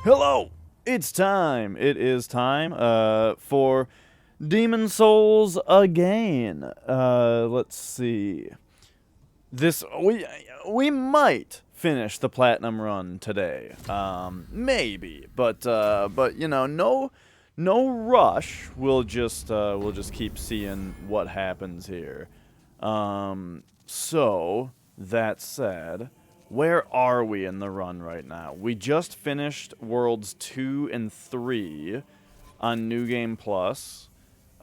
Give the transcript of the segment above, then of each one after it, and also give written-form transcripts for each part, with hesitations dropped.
Hello! It's time. It is time for Demon Souls again. Let's see. We might finish the platinum run today. Maybe, but you know, no rush. We'll just keep seeing what happens here. So that said, where are we in the run right now? We just finished Worlds 2 and 3 on New Game Plus.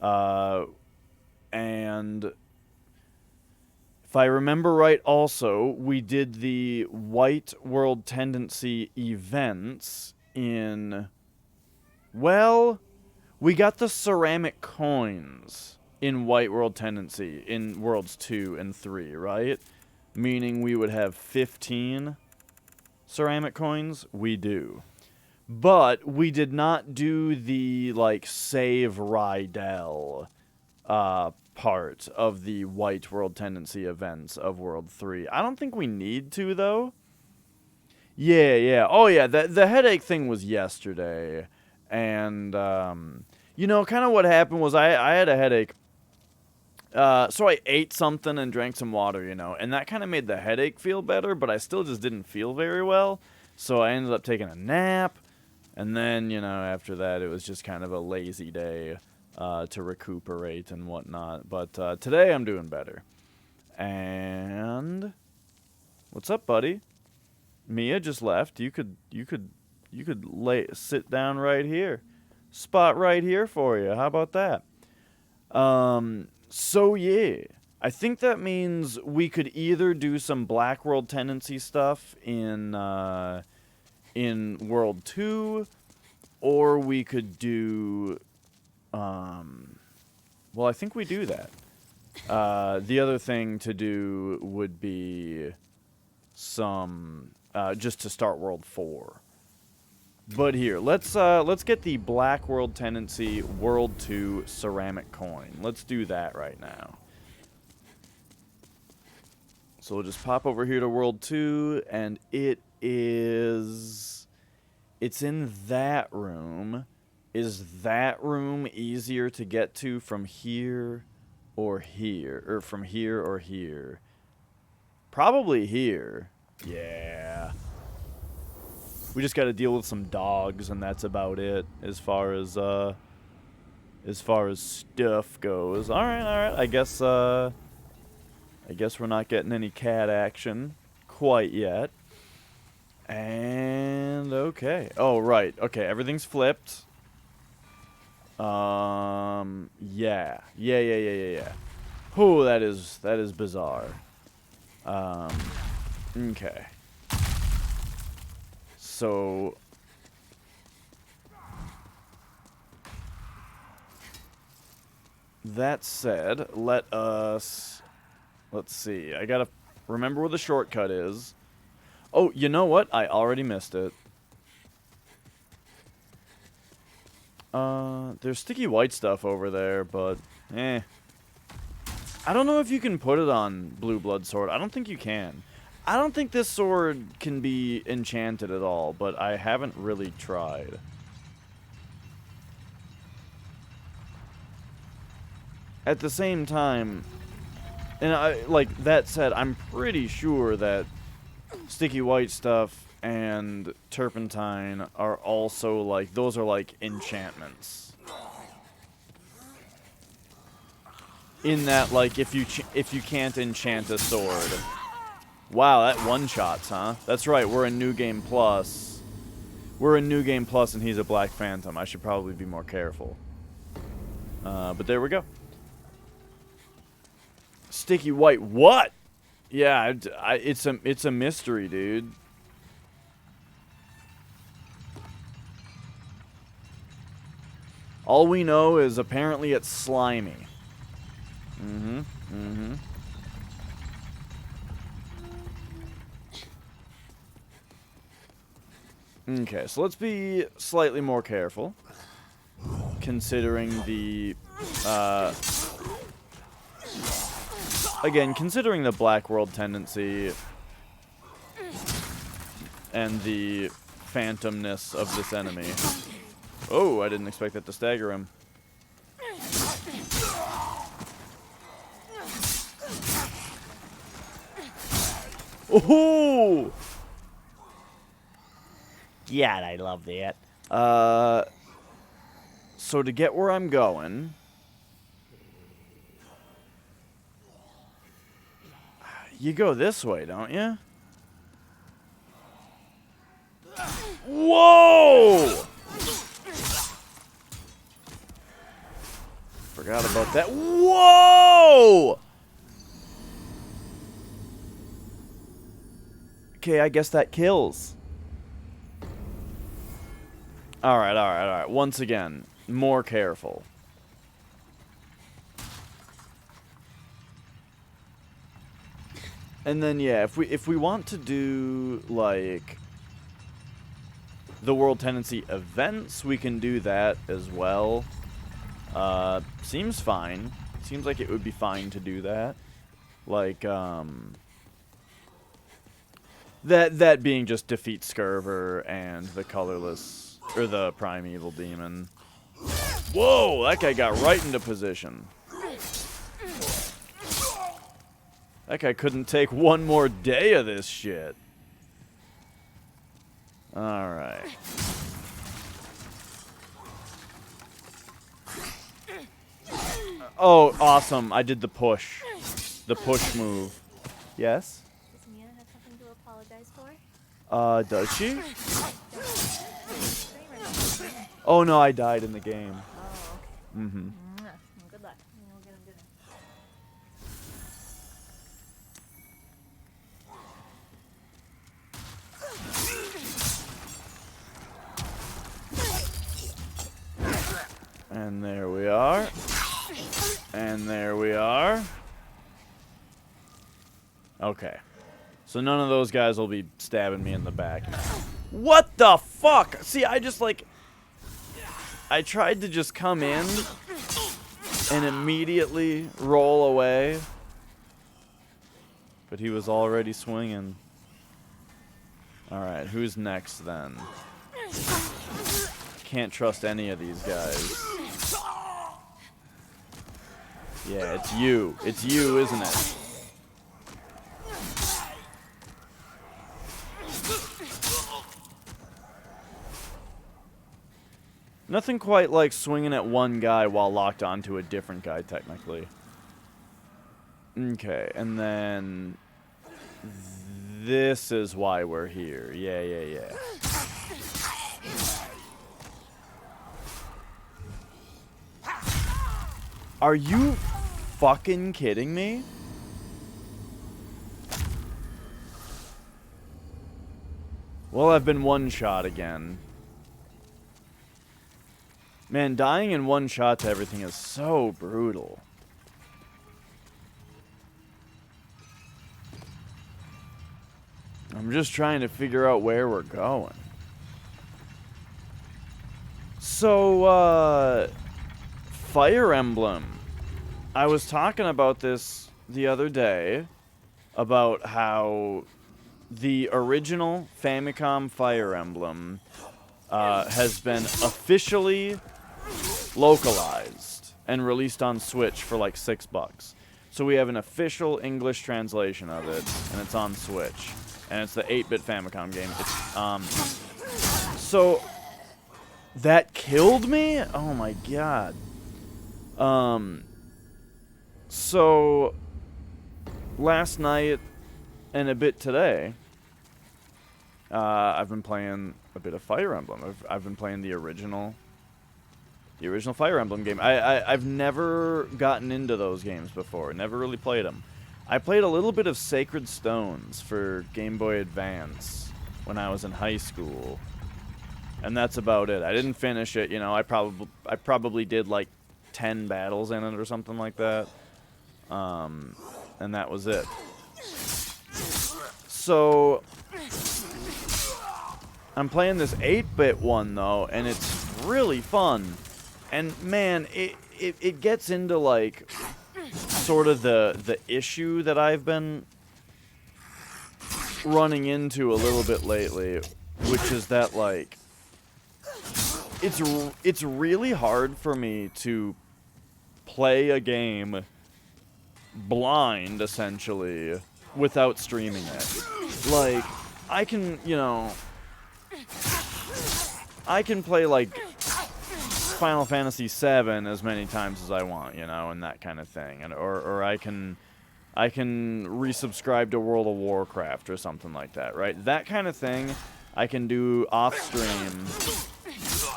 And if I remember right also, we did the White World Tendency events in... Well, we got the ceramic coins in White World Tendency in Worlds 2 and 3, right? Meaning we would have 15 ceramic coins. We do. But we did not do the, like, save Rydell part of the White World Tendency events of World 3. I don't think we need to, though. Yeah. Oh, yeah, the headache thing was yesterday. And, you know, kind of what happened was I had a headache. So I ate something and drank some water, you know, and that kind of made the headache feel better, but I still just didn't feel very well. So I ended up taking a nap, and then, you know, after that, it was just kind of a lazy day to recuperate and whatnot. But today I'm doing better. And what's up, buddy? Mia just left. You could sit down right here. Spot right here for you. How about that? So yeah, I think that means we could either do some Black World Tendency stuff in World 2, or we could do, well, I think we do that. The other thing to do would be some, just to start World 4. But here, let's get the Black World Tendency World 2 ceramic coin. Let's do that right now. So we'll just pop over here to World 2, and it's in that room. Is that room easier to get to from here or here? Or from here or here? Probably here. Yeah. We just got to deal with some dogs, and that's about it as far as stuff goes. All right. I guess we're not getting any cat action quite yet. And okay. Oh, right. Okay, everything's flipped. Yeah. Oh, that is bizarre. Okay. So, that said, let's see. I gotta remember where the shortcut is. Oh, you know what? I already missed it. There's sticky white stuff over there, but, I don't know if you can put it on Blue Blood Sword. I don't think you can. I don't think this sword can be enchanted at all, but I haven't really tried. At the same time, and like that said, I'm pretty sure that sticky white stuff and turpentine are also like, those are like enchantments. In that, like, if you can't enchant a sword. Wow, that one-shots, huh? That's right, we're in New Game Plus. We're in New Game Plus, and he's a Black Phantom. I should probably be more careful. But there we go. Sticky white, what? Yeah, it's a mystery, dude. All we know is apparently it's slimy. Okay, so let's be slightly more careful, considering the, again, considering the Black World Tendency and the phantomness of this enemy. Oh, I didn't expect that to stagger him. Oh! God, I love that. So to get where I'm going, you go this way, don't you? Whoa! Forgot about that. Whoa! Okay, I guess that kills. Alright, alright, alright. Once again, more careful. And then yeah, if we want to do like the World Tendency events, we can do that as well. Seems fine. Seems like it would be fine to do that. Like that being just defeat Scurver and the colorless or the primeval demon. Whoa, that guy got right into position. That guy couldn't take one more day of this shit. Alright. Oh, awesome. I did the push. The push move. Yes? Does Mia have something to apologize for? Does she? Oh no, I died in the game. Oh, okay. Mm-hmm. Good luck. We'll get him dinner. And there we are. And there we are. Okay. So none of those guys will be stabbing me in the back. What the fuck? See, I just like... I tried to just come in and immediately roll away. But he was already swinging. Alright, who's next then? Can't trust any of these guys. Yeah, it's you. It's you, isn't it? Nothing quite like swinging at one guy while locked onto a different guy, technically. Okay, and then... This is why we're here. Yeah, yeah, yeah. Are you fucking kidding me? Well, I've been one-shot again. Man, dying in one shot to everything is so brutal. I'm just trying to figure out where we're going. So, Fire Emblem. I was talking about this the other day, about how the original Famicom Fire Emblem has been officially localized and released on Switch for like $6. So we have an official English translation of it, and it's on Switch. And it's the 8-bit Famicom game. It's, so that killed me? Oh my god. So last night and a bit today, I've been playing a bit of Fire Emblem. I've been playing the original Fire Emblem game. I've never gotten into those games before. Never really played them. I played a little bit of Sacred Stones for Game Boy Advance when I was in high school, and that's about it. I didn't finish it. You know, I probably did like 10 battles in it or something like that, and that was it. So I'm playing this 8-bit one though, and it's really fun. And man, it gets into like sort of the issue that I've been running into a little bit lately, which is that, like, it's really hard for me to play a game blind, essentially, without streaming it. Like, I can, you know, I can play, like, Final Fantasy VII as many times as I want, you know, and that kind of thing. And or I can resubscribe to World of Warcraft or something like that, right? That kind of thing I can do off stream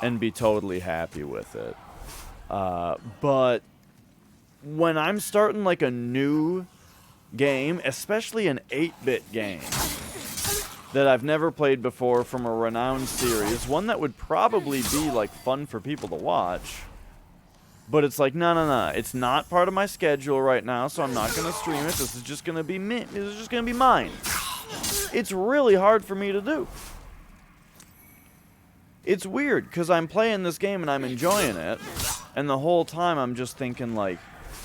and be totally happy with it. But when I'm starting like a new game, especially an 8-bit game that I've never played before from a renowned series, one that would probably be like fun for people to watch, but it's like, no, it's not part of my schedule right now, so I'm not gonna stream it. This is just gonna be me. This is just gonna be mine. It's really hard for me to do. It's weird because I'm playing this game and I'm enjoying it, and the whole time I'm just thinking like,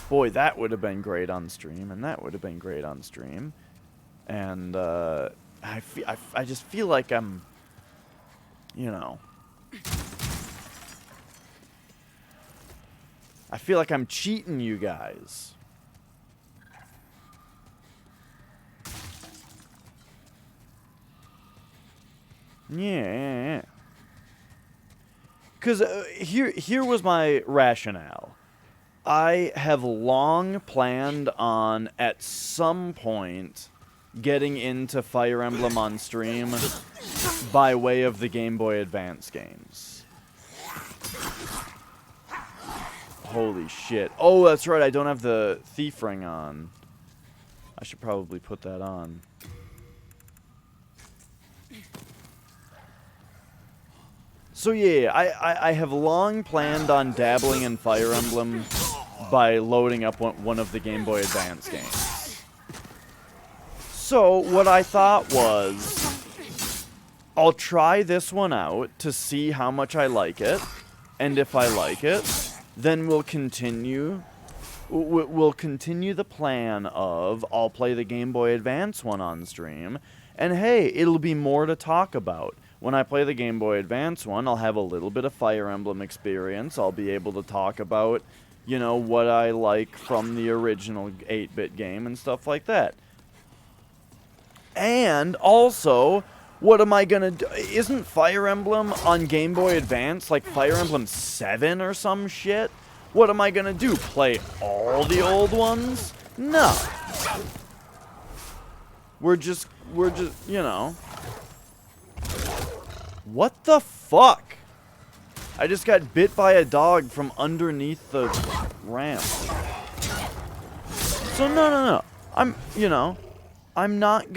boy, that would have been great on stream, and that would have been great on stream, and I just feel like I'm, you know, I feel like I'm cheating you guys. Yeah. Because here was my rationale. I have long planned on, at some point, getting into Fire Emblem on stream by way of the Game Boy Advance games. Holy shit. Oh, that's right, I don't have the Thief Ring on. I should probably put that on. So yeah, I have long planned on dabbling in Fire Emblem by loading up one of the Game Boy Advance games. So what I thought was, I'll try this one out to see how much I like it, and if I like it, then we'll continue the plan of I'll play the Game Boy Advance one on stream, and hey, it'll be more to talk about. When I play the Game Boy Advance one, I'll have a little bit of Fire Emblem experience. I'll be able to talk about, you know, what I like from the original 8-bit game and stuff like that. And also, what am I gonna do? Isn't Fire Emblem on Game Boy Advance like Fire Emblem 7 or some shit? What am I gonna do? Play all the old ones? No. We're just, you know. What the fuck? I just got bit by a dog from underneath the ramp. So no. I'm not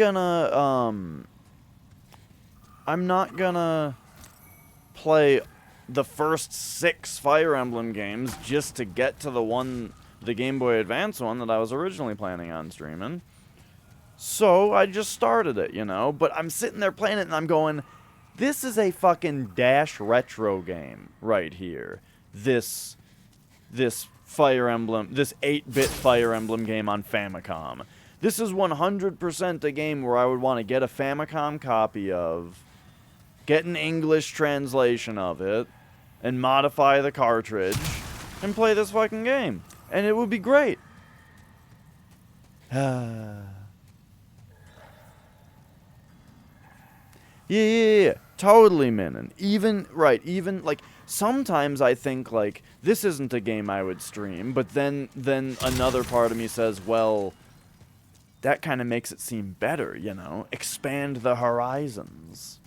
gonna play the first 6 Fire Emblem games just to get to the Game Boy Advance one that I was originally planning on streaming. So I just started it, you know, but I'm sitting there playing it and I'm going, this is a fucking Dash Retro game right here. This Fire Emblem, this 8-bit Fire Emblem game on Famicom. This is 100% a game where I would want to get a Famicom copy of, get an English translation of it, and modify the cartridge, and play this fucking game. And it would be great. Yeah. Totally, Minin. Even, like, sometimes I think, like, this isn't a game I would stream, but then another part of me says, well, that kind of makes it seem better, you know? Expand the horizons.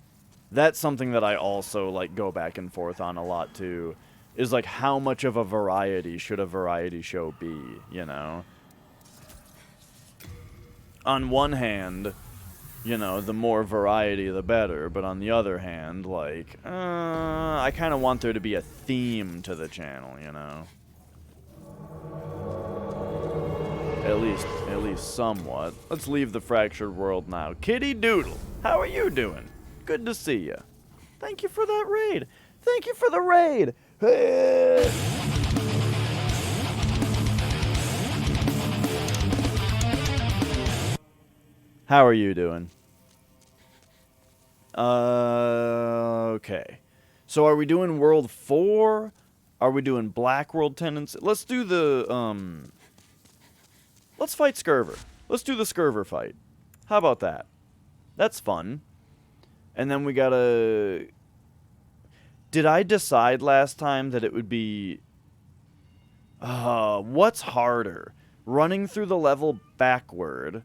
That's something that I also, like, go back and forth on a lot, too, is, like, how much of a variety should a variety show be, you know? On one hand, you know, the more variety, the better. But on the other hand, like, I kind of want there to be a theme to the channel, you know? At least somewhat. Let's leave the fractured world now. Kitty Doodle, how are you doing? Good to see you. Thank you for that raid. Thank you for the raid. Hey. How are you doing? Okay. So are we doing World 4? Are we doing Black World Tendency? Let's do the, let's fight Scurver. Let's do the Scurver fight. How about that? That's fun. And then we gotta... Did I decide last time that it would be... what's harder? Running through the level backward...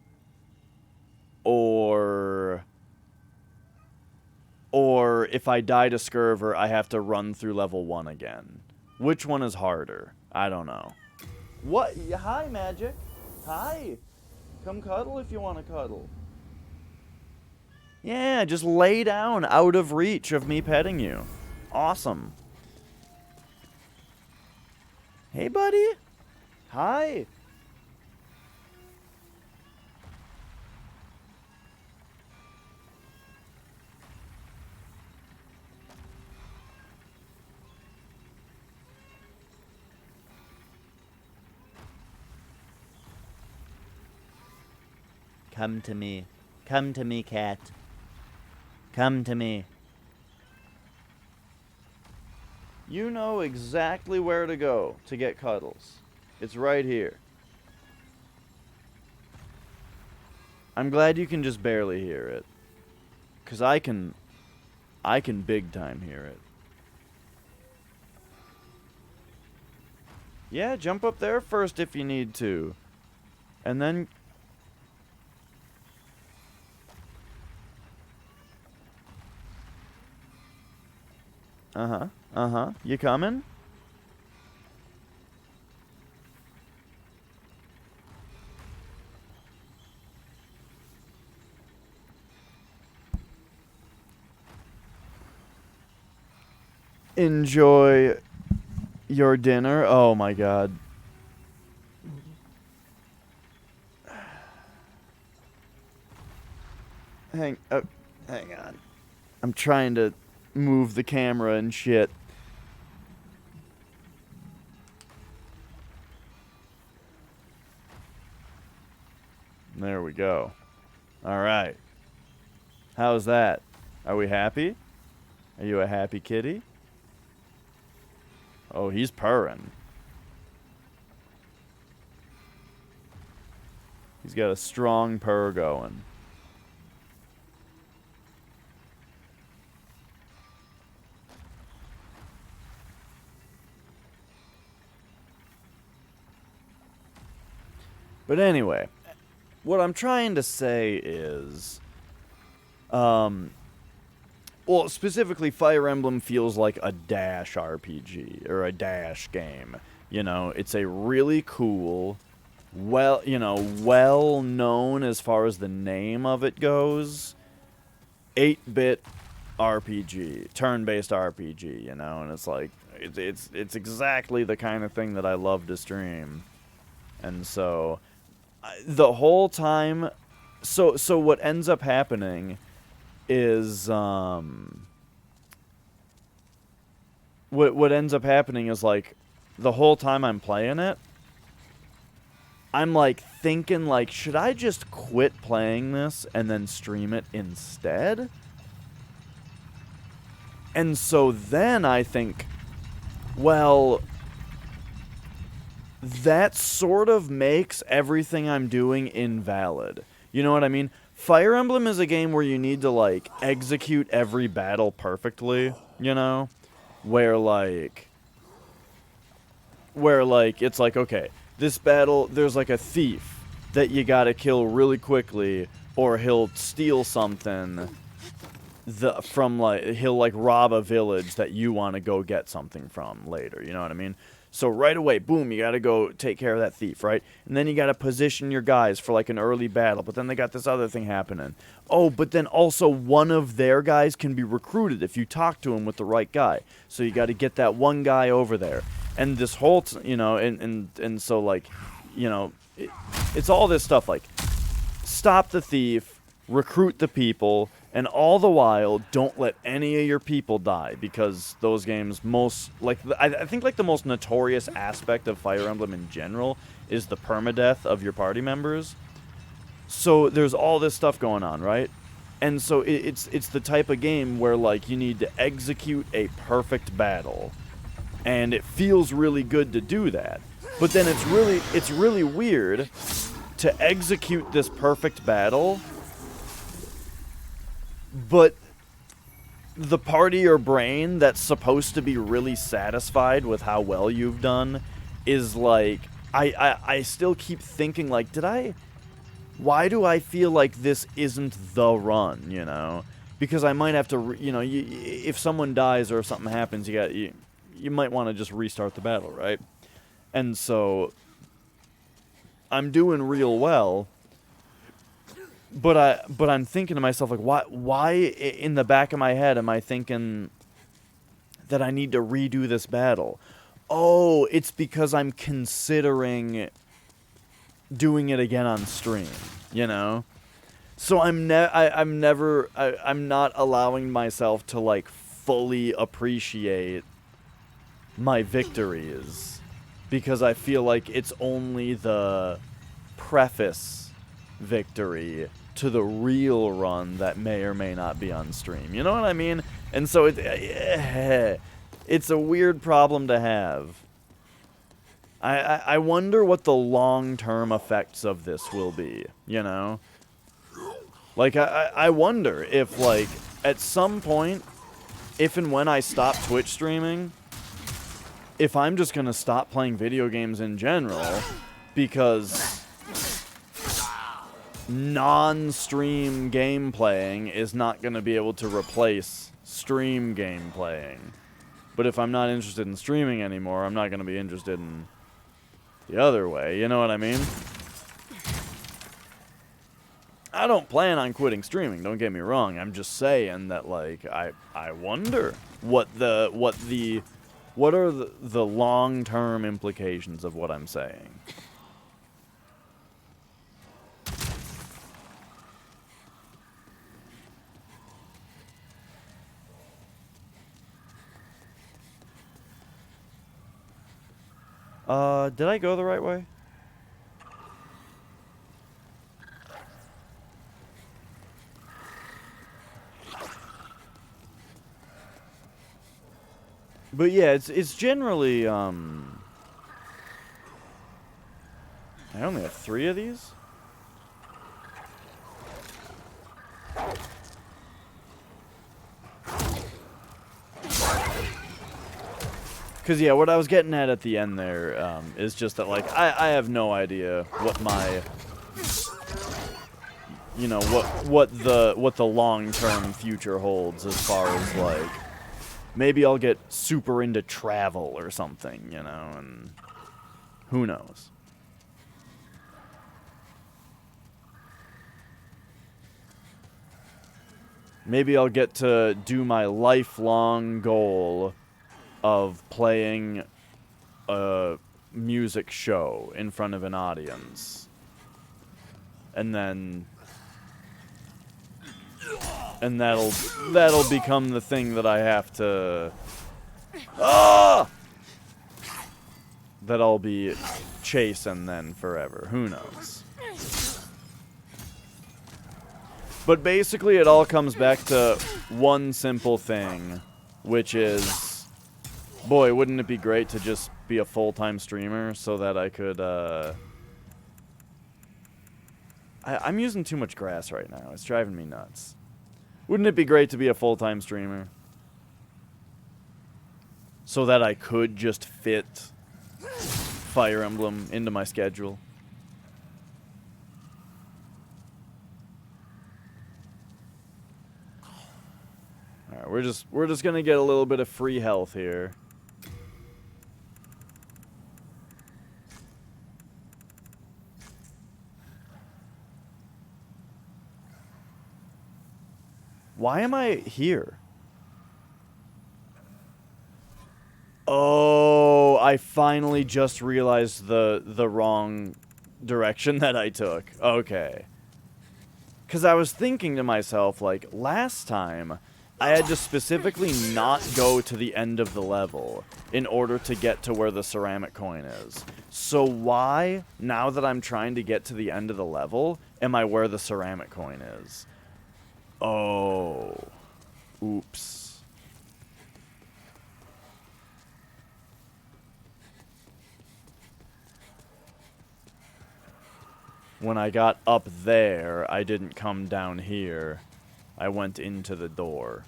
Or if I die to Scurver, I have to run through level 1 again. Which one is harder? I don't know. What? Hi, Magic. Hi. Come cuddle if you want to cuddle. Yeah, just lay down out of reach of me petting you. Awesome. Hey, buddy. Hi. Come to me. Come to me, cat. Come to me. You know exactly where to go to get cuddles. It's right here. I'm glad you can just barely hear it. 'Cause I can big time hear it. Yeah, jump up there first if you need to. And then... You coming? Enjoy your dinner. Oh my god. Hang on. I'm trying to move the camera and shit. There we go. All right. How's that? Are we happy? Are you a happy kitty? Oh, he's purring. He's got a strong purr going. But anyway, what I'm trying to say is, well, specifically, Fire Emblem feels like a dash RPG, or a dash game. You know, it's a really cool, well-known as far as the name of it goes, 8-bit RPG, turn-based RPG, you know, and it's like, it's exactly the kind of thing that I love to stream. And so... the whole time, so what ends up happening is, what ends up happening is, like, the whole time I'm playing it, I'm, like, thinking, like, should I just quit playing this and then stream it instead? And so then I think, well... that sort of makes everything I'm doing invalid. You know what I mean? Fire Emblem is a game where you need to, like, execute every battle perfectly, you know? Where, like, it's like, okay, this battle, there's, like, a thief that you gotta kill really quickly, or he'll steal something from, like, he'll, like, rob a village that you want to go get something from later, you know what I mean? So right away, boom, you gotta go take care of that thief, right? And then you gotta position your guys for, like, an early battle, but then they got this other thing happening. Oh, but then also one of their guys can be recruited if you talk to him with the right guy. So you gotta get that one guy over there. And this whole, you know, and so, like, you know, it's all this stuff, like, stop the thief, recruit the people, and all the while, don't let any of your people die, because those games I think, like, the most notorious aspect of Fire Emblem in general is the permadeath of your party members. So there's all this stuff going on, right? And so it's the type of game where, like, you need to execute a perfect battle. And it feels really good to do that. But then it's really weird to execute this perfect battle, but the part of your brain that's supposed to be really satisfied with how well you've done is like, I still keep thinking, like, why do I feel like this isn't the run, you know? Because I might have to, if someone dies or if something happens, you might want to just restart the battle, right? And so I'm doing real well, but I'm thinking to myself, like, why in the back of my head am I thinking that I need to redo this battle? Oh, it's because I'm considering doing it again on stream, you know? So I'm not allowing myself to, like, fully appreciate my victories, because I feel like it's only the preface victory to the real run that may or may not be on stream. You know what I mean? And so it's a weird problem to have. I wonder what the long-term effects of this will be, you know? Like, I wonder if, like, at some point, if and when I stop Twitch streaming, if I'm just going to stop playing video games in general, because non-stream game playing is not going to be able to replace stream game playing. But if I'm not interested in streaming anymore, I'm not going to be interested in the other way, you know what I mean? I don't plan on quitting streaming, don't get me wrong. I'm just saying that, like, I wonder what are the long-term implications of what I'm saying. Did I go the right way? But yeah, it's generally, I only have 3 of these? Because, yeah, what I was getting at the end there is just that, like, I have no idea what my, you know, what the long-term future holds as far as, like, maybe I'll get super into travel or something, you know, and who knows. Maybe I'll get to do my lifelong goal of playing a music show in front of an audience. And that'll become the thing that I have to that I'll be chasing then forever. Who knows? But basically it all comes back to one simple thing, which is, boy, wouldn't it be great to just be a full-time streamer so that I could, I'm using too much grass right now. It's driving me nuts. Wouldn't it be great to be a full-time streamer so that I could just fit Fire Emblem into my schedule? Alright, we're just gonna get a little bit of free health here. Why am I here? Oh, I finally just realized the wrong direction that I took. Okay. Because I was thinking to myself, like, last time I had to specifically not go to the end of the level in order to get to where the ceramic coin is. So why, now that I'm trying to get to the end of the level, am I where the ceramic coin is? Oh. Oops. When I got up there, I didn't come down here. I went into the door.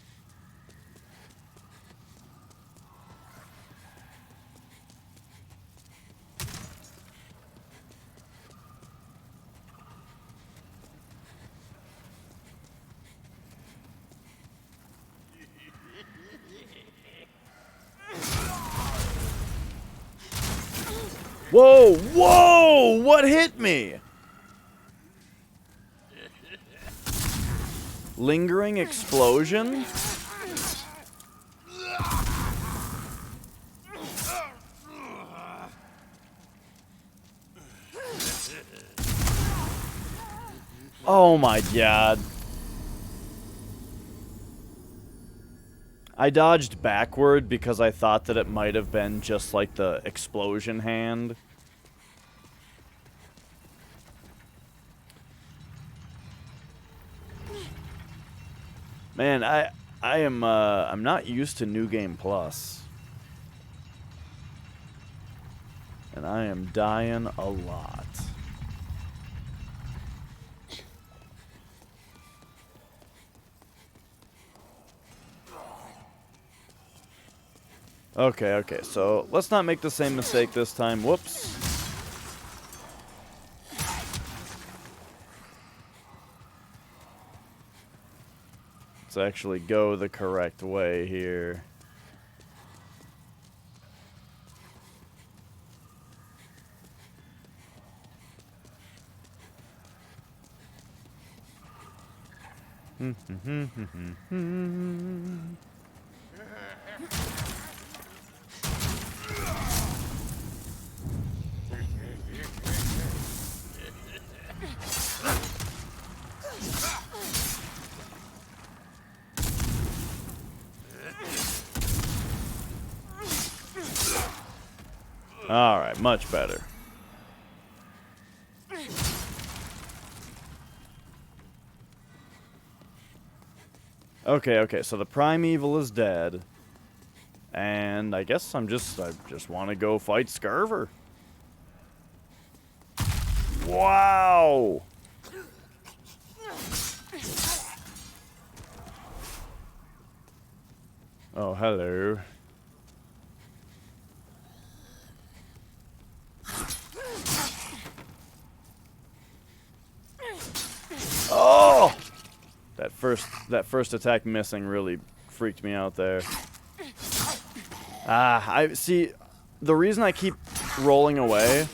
Whoa! Whoa! What hit me? Lingering explosion? Oh my god. I dodged backward because I thought that it might have been just like the explosion hand. Man, I'm not used to New Game Plus. And I am dying a lot. Okay, so let's not make the same mistake this time. Whoops. Let's actually go the correct way here. Alright, much better. Okay, so the Primeval is dead. And I guess I just want to go fight Skerver. Wow! Oh, hello. Oh! That first attack missing really freaked me out there. I see. The reason I keep rolling away,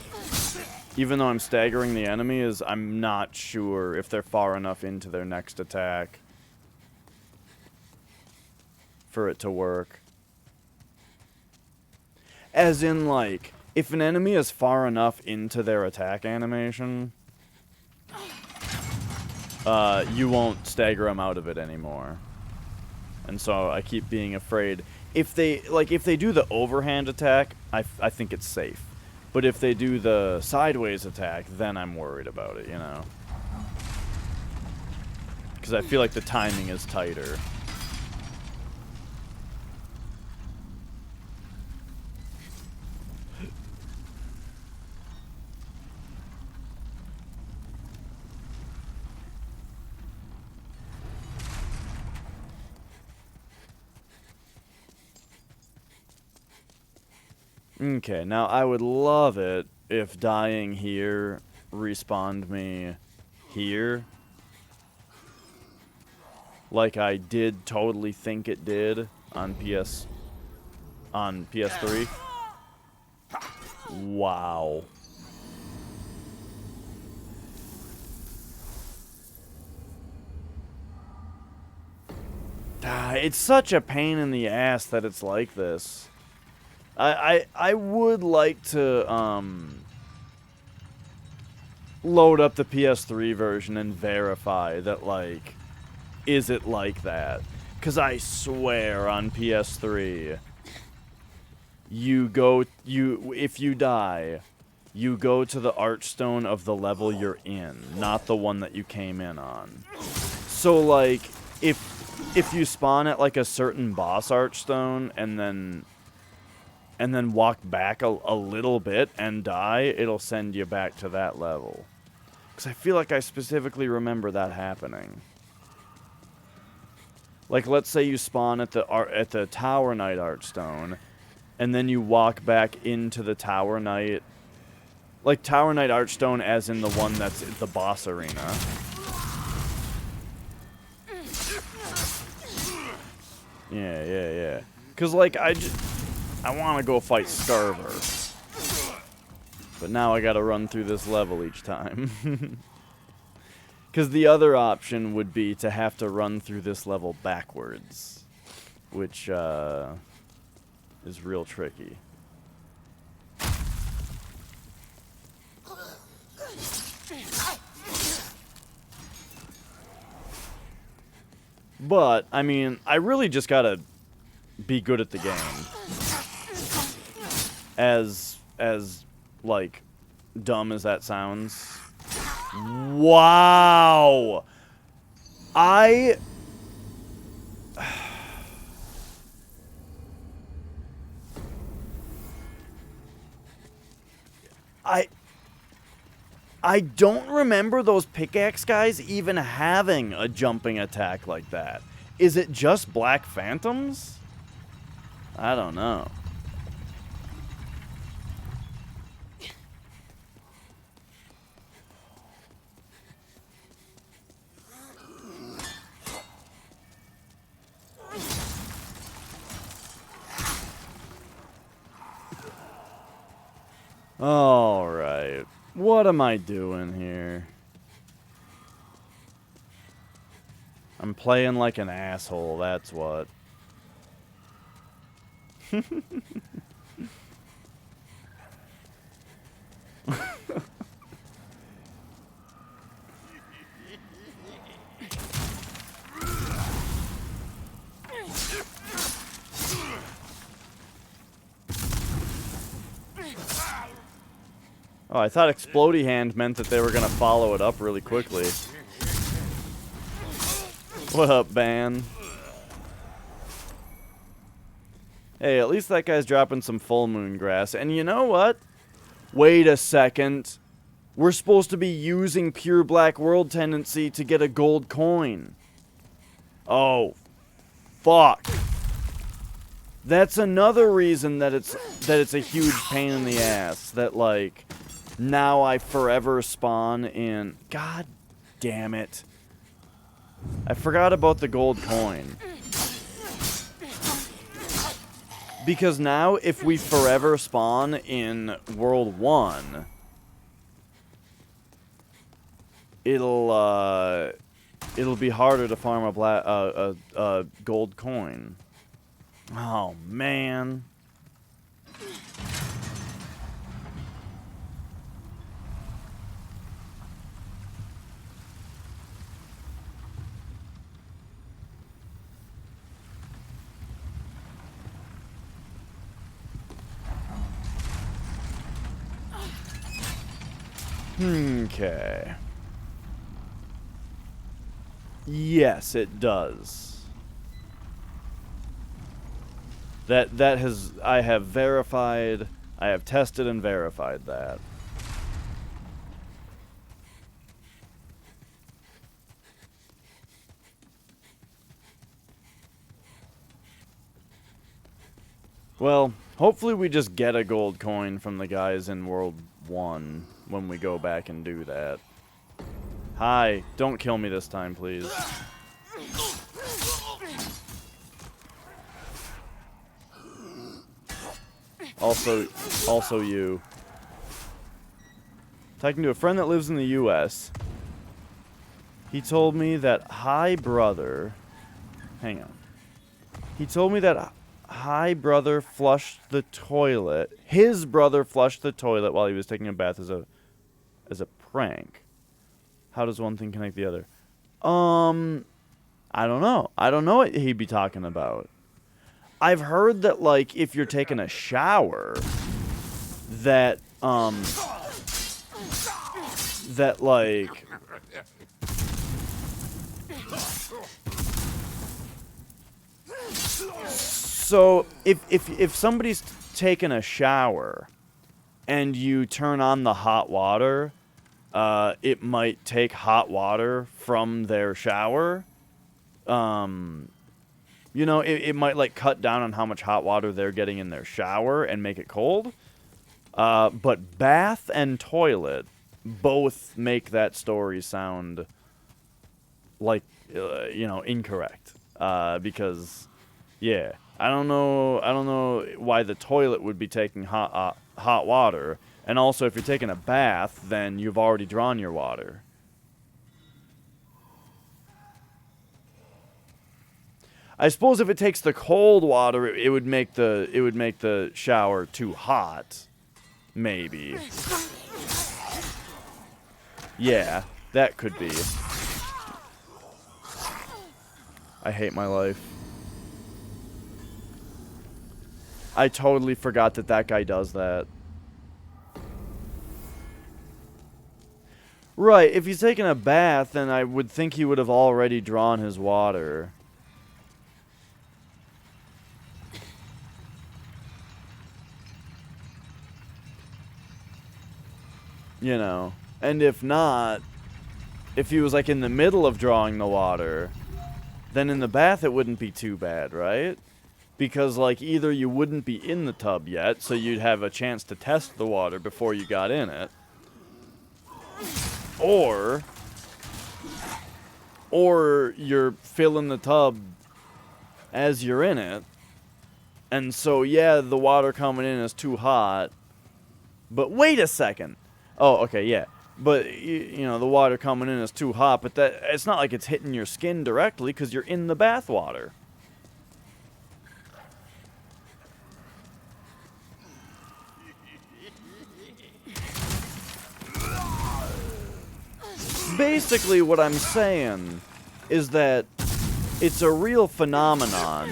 even though I'm staggering the enemy, is I'm not sure if they're far enough into their next attack for it to work. As in, like, if an enemy is far enough into their attack animation, you won't stagger them out of it anymore. And so I keep being afraid. If they do the overhand attack, I think it's safe. But if they do the sideways attack, then I'm worried about it, you know? Because I feel like the timing is tighter. Okay, now I would love it if dying here respawned me here. Like I did totally think it did on PS3. Wow. It's such a pain in the ass that it's like this. I would like to load up the PS3 version and verify that, like, is it like that? Because I swear on PS3, if you die, you go to the Archstone of the level you're in, not the one that you came in on. So, like, if you spawn at like a certain boss archstone and then walk back a little bit and die, it'll send you back to that level. Because I feel like I specifically remember that happening. Like, let's say you spawn at the Tower Knight archstone, and then you walk back into the Tower Knight, like Tower Knight archstone, as in the one that's the boss arena. Yeah. Cause like I want to go fight Scarver, but now I got to run through this level each time. Because the other option would be to have to run through this level backwards, which is real tricky. But, I mean, I really just gotta be good at the game. As like, dumb as that sounds. Wow! I don't remember those pickaxe guys even having a jumping attack like that. Is it just Black Phantoms? I don't know. Alright. What am I doing here? I'm playing like an asshole, that's what. Oh, I thought Explodey Hand meant that they were gonna follow it up really quickly. What up, Ban? Hey, at least that guy's dropping some full moon grass. And you know what? Wait a second. We're supposed to be using pure Black World Tendency to get a gold coin. Oh, fuck. That's another reason that it's a huge pain in the ass. That, like, now I forever spawn in... God damn it. I forgot about the gold coin. Because now, if we forever spawn in World 1, it'll be harder to farm a gold coin. Oh, man. Okay. Yes, it does. That has... I have verified... I have tested and verified that. Well, hopefully we just get a gold coin from the guys in World 1 when we go back and do that. Hi, don't kill me this time, please. Also you. Talking to a friend that lives in the U.S. He told me that Hi Brother... Hang on. He told me that Hi Brother flushed the toilet. His brother flushed the toilet while he was taking a bath as a prank. How does one thing connect the other? I don't know. I don't know what he'd be talking about. I've heard that, like, if you're taking a shower, that, So if somebody's taking a shower and you turn on the hot water, it might take hot water from their shower. You know, it might like cut down on how much hot water they're getting in their shower and make it cold. But bath and toilet both make that story sound like, you know, incorrect. Because, yeah, I don't know why the toilet would be taking hot water. And also, if you're taking a bath, then you've already drawn your water. I suppose if it takes the cold water, it would make the shower too hot. Maybe. Yeah, that could be. I hate my life. I totally forgot that guy does that. Right, if he's taking a bath, then I would think he would have already drawn his water. You know, and if not, if he was like in the middle of drawing the water, then in the bath it wouldn't be too bad, right? Because like either you wouldn't be in the tub yet, so you'd have a chance to test the water before you got in it, or you're filling the tub as you're in it, and so yeah, the water coming in is too hot, but wait a second. Oh, okay, yeah. But, you know, the water coming in is too hot, but it's not like it's hitting your skin directly because you're in the bath water. Basically, what I'm saying is that it's a real phenomenon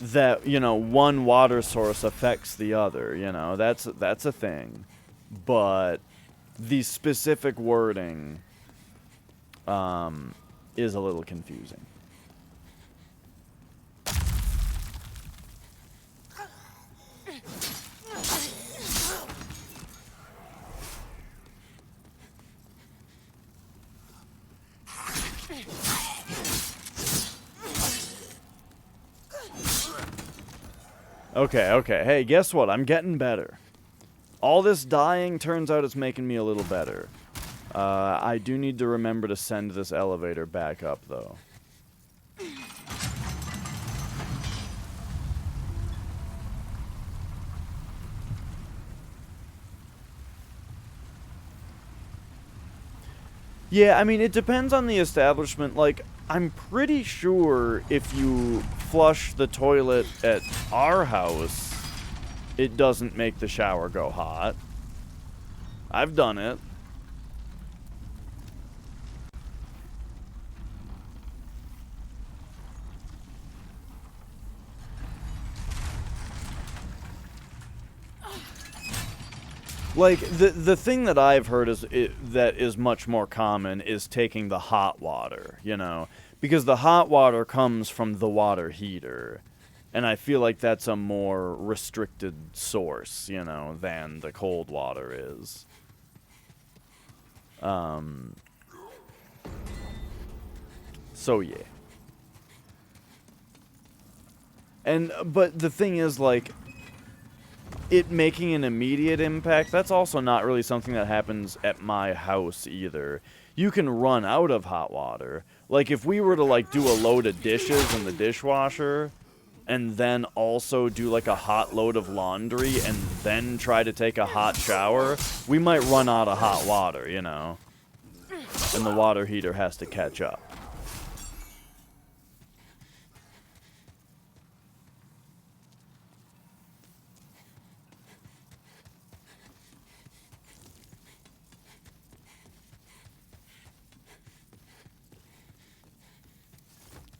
that, you know, one water source affects the other, you know. That's a thing. But the specific wording is a little confusing. Okay. Hey, guess what? I'm getting better. All this dying turns out it's making me a little better. I do need to remember to send this elevator back up, though. Yeah, I mean, it depends on the establishment. Like, I'm pretty sure if you flush the toilet at our house, it doesn't make the shower go hot. I've done it. Like, the thing that I've heard that is much more common is taking the hot water, you know? Because the hot water comes from the water heater. And I feel like that's a more restricted source, you know, than the cold water is. So, yeah. But the thing is, like, it making an immediate impact, that's also not really something that happens at my house either. You can run out of hot water. Like, if we were to, like, do a load of dishes in the dishwasher, and then also do, like, a hot load of laundry, and then try to take a hot shower, we might run out of hot water, you know? And the water heater has to catch up.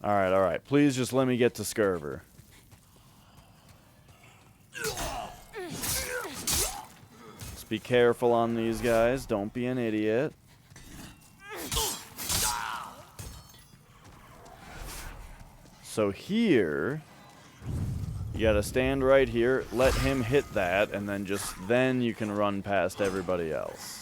Alright. Please just let me get to Skerver. Just be careful on these guys. Don't be an idiot. So here, you gotta stand right here, let him hit that, and then you can run past everybody else.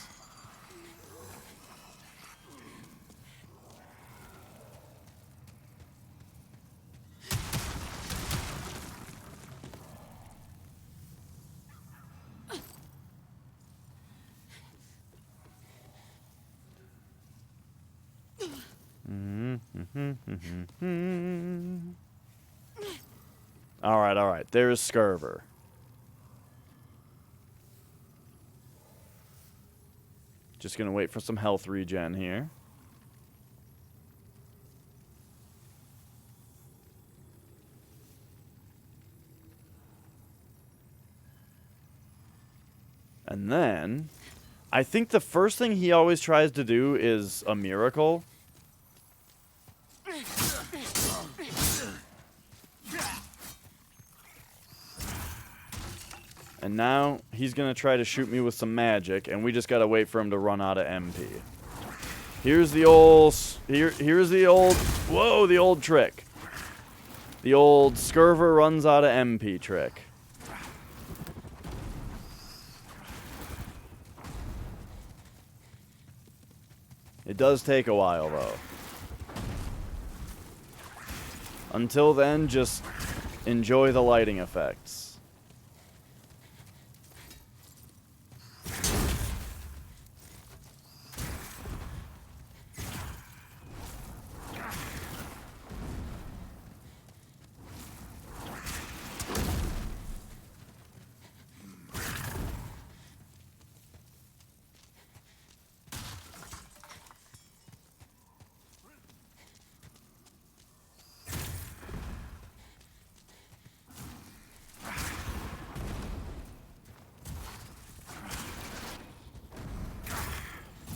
Alright, there's Skurver. Just gonna wait for some health regen here. And then, I think the first thing he always tries to do is a miracle. And now he's going to try to shoot me with some magic, and we just got to wait for him to run out of MP. Here's the old... Here's the old... Whoa, the old trick. The old Skurver runs out of MP trick. It does take a while, though. Until then, just enjoy the lighting effects.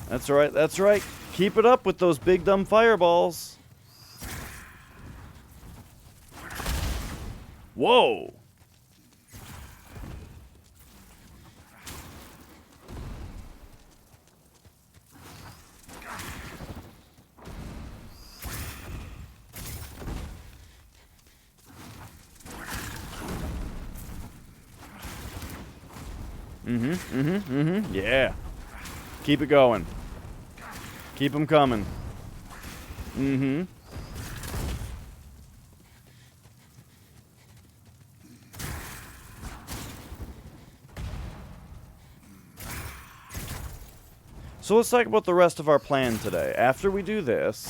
That's right, that's right. Keep it up with those big dumb fireballs. Whoa! Yeah. Keep it going. Keep them coming. So let's talk about the rest of our plan today. After we do this,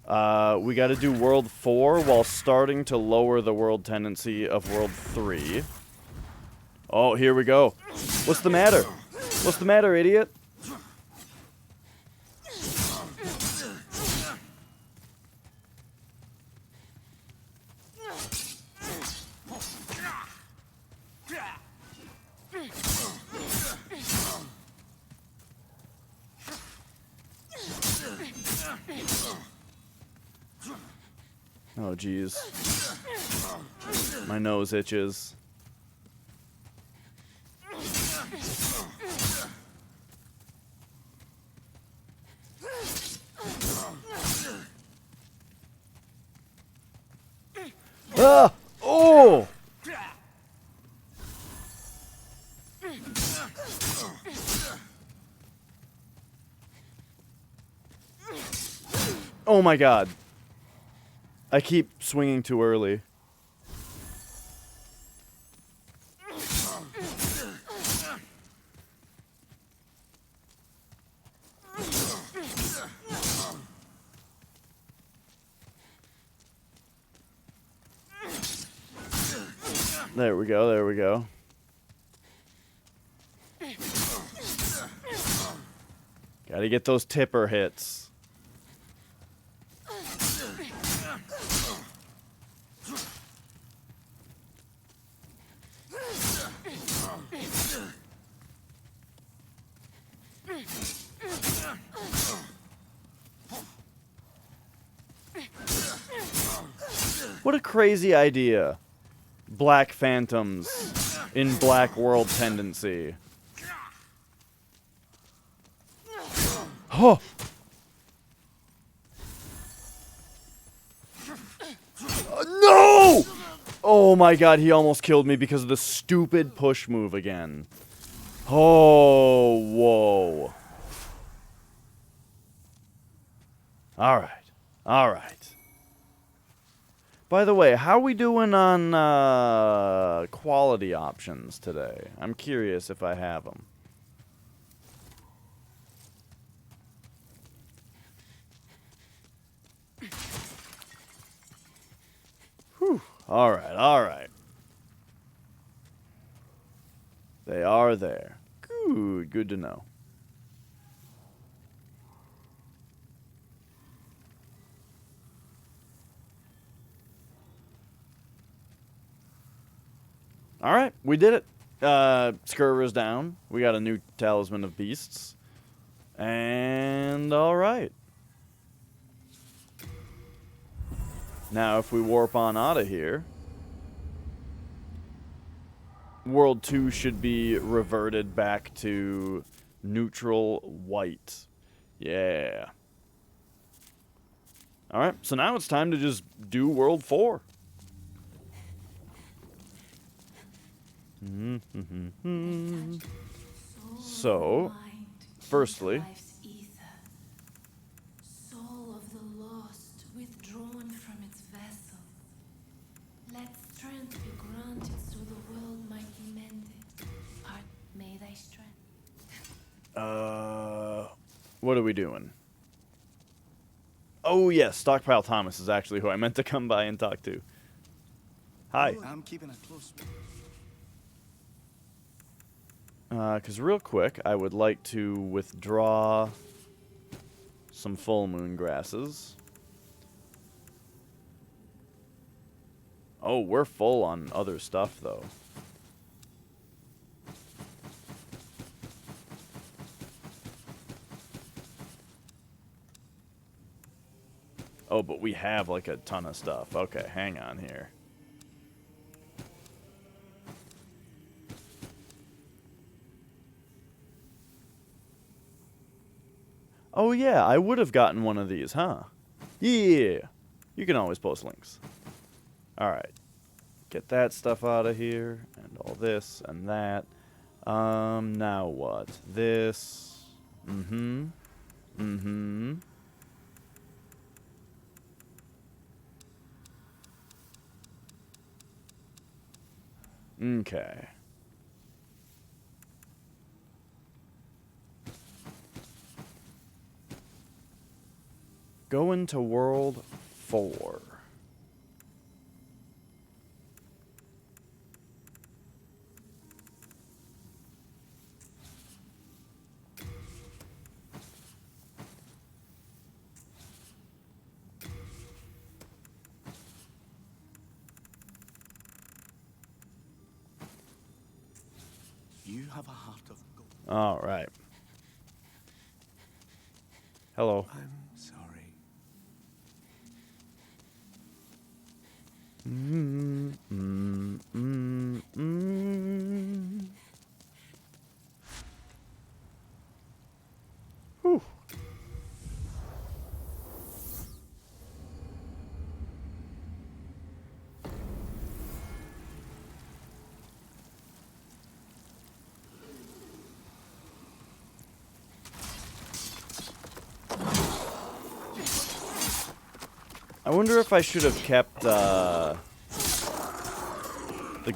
we got to do World 4 while starting to lower the world tendency of World 3. Oh, here we go. What's the matter? What's the matter, idiot? Oh, jeez. My nose itches. Ah! Oh! Oh my god. I keep swinging too early. There we go, there we go. Gotta get those tipper hits. What a crazy idea. Black phantoms in Black World Tendency. No! Oh my god, he almost killed me because of the stupid push move again. Oh, whoa. Alright. Alright. By the way, how are we doing on quality options today? I'm curious if I have them. Whew. Alright, alright. They are there. Good, good to know. Alright, we did it. Skurver's down. We got a new Talisman of Beasts. And alright. Now, if we warp on out of here, World 2 should be reverted back to neutral white. Yeah. Alright, so now it's time to just do World 4. So, firstly, soul of the lost withdrawn from its vessel. Let strength be granted so the world might be mended. Heart, may thy strength. what are we doing? Oh yes, Stockpile Thomas is actually who I meant to come by and talk to. Hi. I'm keeping a close. Because real quick, I would like to withdraw some full moon grasses. Oh, we're full on other stuff, though. Oh, but we have, like, a ton of stuff. Okay, hang on here. Oh, yeah, I would have gotten one of these, huh? Yeah. You can always post links. Alright. Get that stuff out of here. And all this and that. Now what? This. Okay. Go into World 4. You have a heart of gold. All right. Hello. I'm sorry. Whew. I wonder if I should have kept the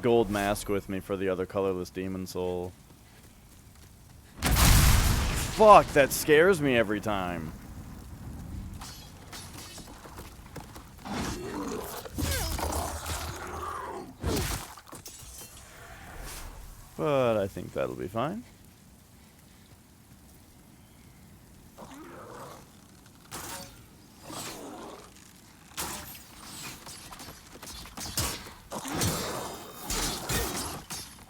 gold mask with me for the other colorless demon soul. Fuck, that scares me every time. But I think that'll be fine.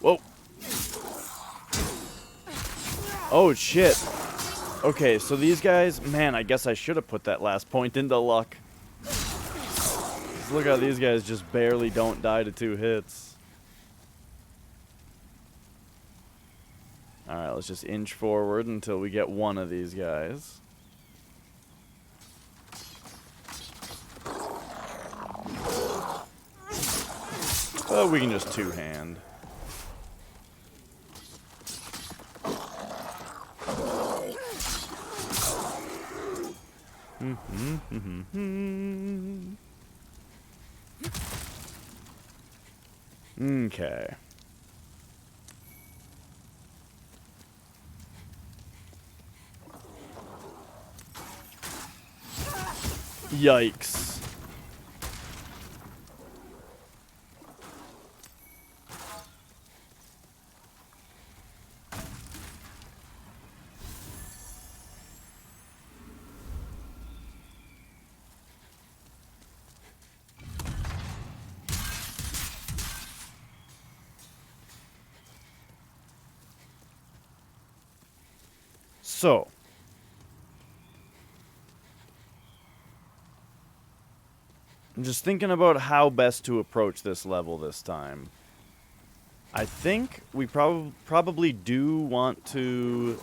Whoa. Oh, shit. Okay, so these guys... Man, I guess I should have put that last point into luck. Look how these guys just barely don't die to 2 hits. Alright, let's just inch forward until we get one of these guys. But we can just two-hand. Okay. Yikes. So, I'm just thinking about how best to approach this level this time. I think we probably do want to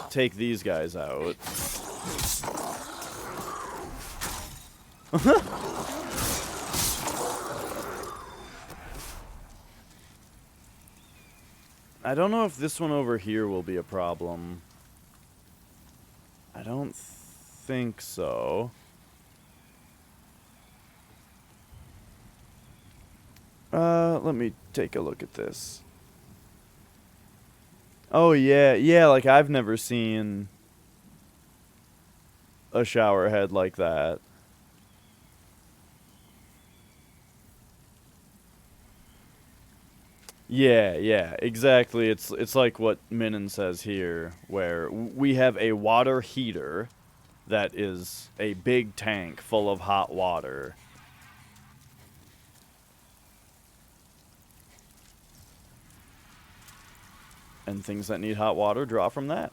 take these guys out. I don't know if this one over here will be a problem. I don't think so. Let me take a look at this. Oh, yeah, like I've never seen a shower head like that. Yeah, exactly. It's like what Minnan says here, where we have a water heater that is a big tank full of hot water. And things that need hot water draw from that.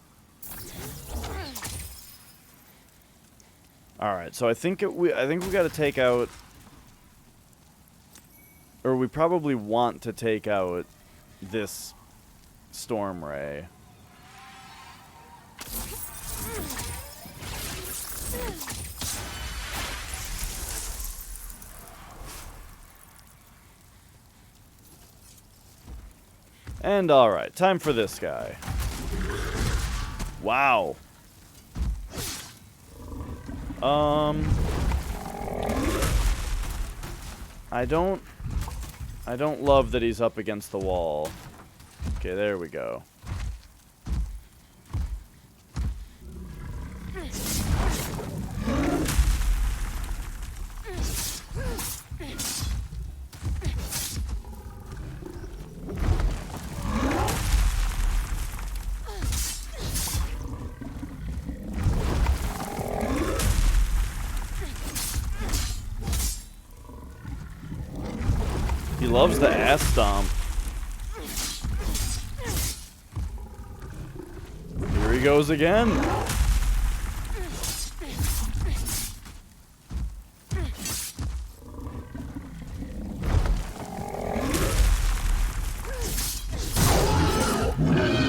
All right, so I think we got to take out, or we probably want to take out this storm ray. And alright, time for this guy. Wow. I don't love that he's up against the wall. Okay, there we go. He loves the ass stomp. Here he goes again.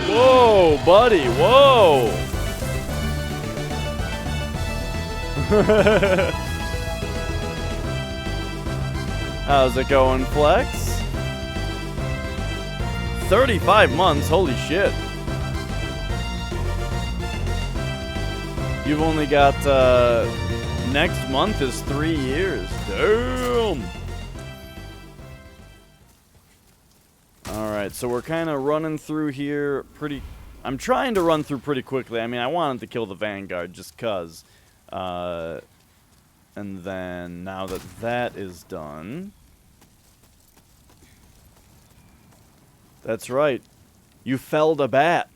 Whoa, buddy, whoa. How's it going, Flex? 35 months, holy shit. You've only got, next month is 3 years. Damn! Alright, so we're kind of running through here pretty... I'm trying to run through pretty quickly. I mean, I wanted to kill the Vanguard just 'cause. And then, now that that is done... That's right. You felled a bat.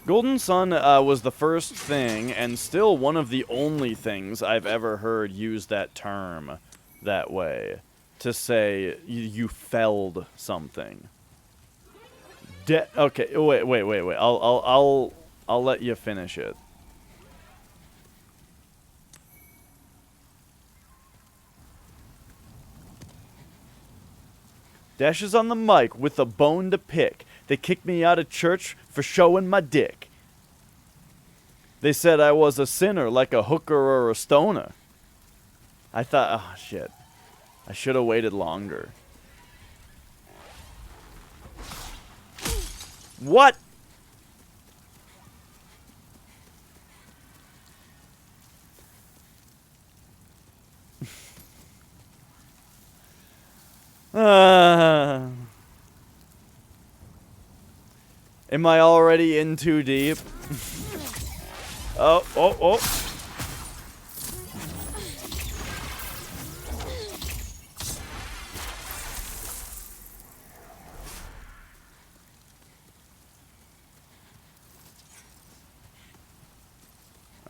Golden Sun was the first thing, and still one of the only things I've ever heard use that term that way. To say, you felled something. Okay, wait. I'll let you finish it. Dash is on the mic with a bone to pick. They kicked me out of church for showing my dick. They said I was a sinner like a hooker or a stoner. I thought, oh shit. I should have waited longer. What? Am I already in too deep? Oh, oh, oh.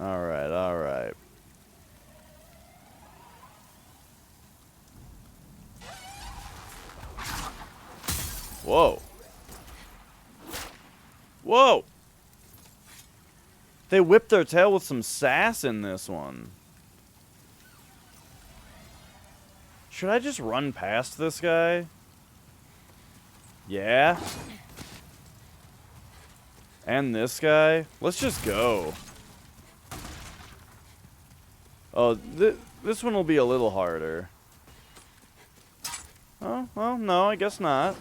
Alright, alright. Whoa. Whoa! They whipped their tail with some sass in this one. Should I just run past this guy? Yeah? And this guy? Let's just go. Oh, this one will be a little harder. Oh, well, no, I guess not.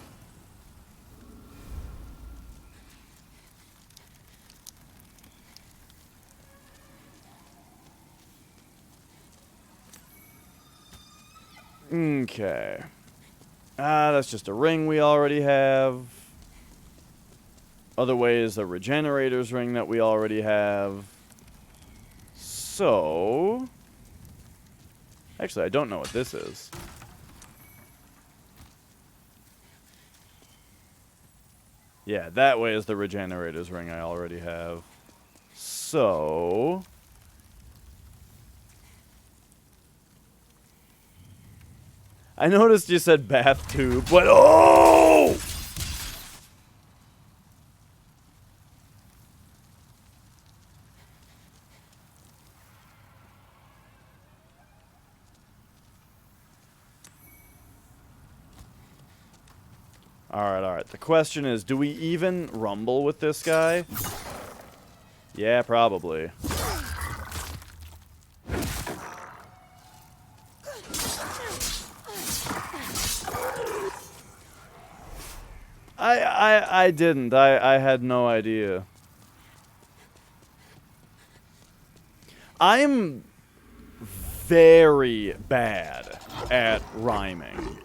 Okay. That's just a ring we already have. Other way is a regenerator's ring that we already have. So... Actually, I don't know what this is. Yeah, that way is the regenerator's ring I already have. So... I noticed you said bath tube, but oh! Alright, alright. The question is, do we even rumble with this guy? Yeah, probably. I didn't. I had no idea. I'm very bad at rhyming.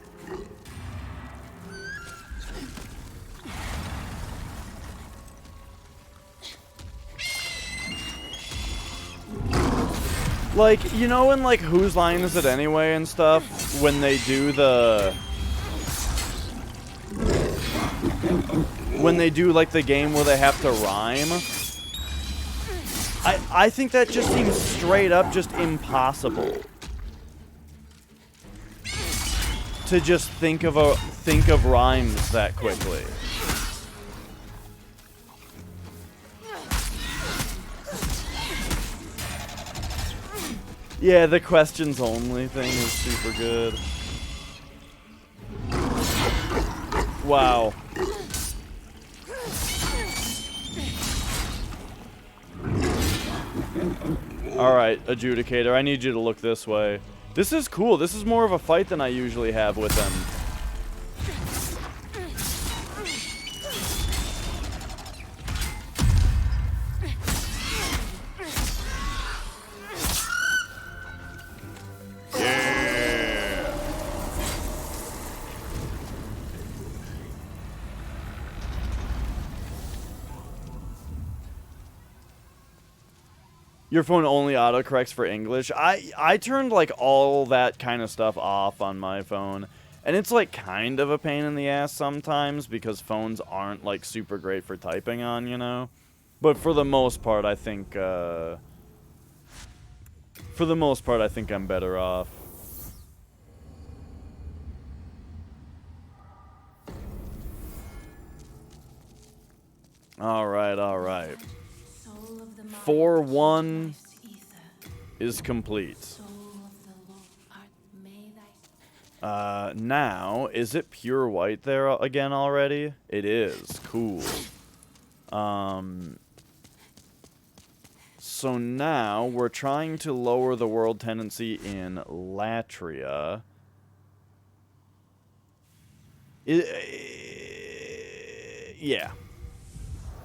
Like, you know in, like, Whose Line Is It Anyway and stuff? When they do the... When they do, like, the game where they have to rhyme. I think that just seems straight up just impossible. To just think of rhymes that quickly. Yeah, the questions only thing is super good. Wow. Alright, Adjudicator, I need you to look this way. This is cool. This is more of a fight than I usually have with them. Your phone only autocorrects for English. I turned like all that kind of stuff off on my phone. And it's like kind of a pain in the ass sometimes because phones aren't like super great for typing on, you know? But for the most part, I think I'm better off. Alright, alright. 4-1 is complete. Now, is it pure white there again already? It is. Cool. So now we're trying to lower the world tendency in Latria. Yeah.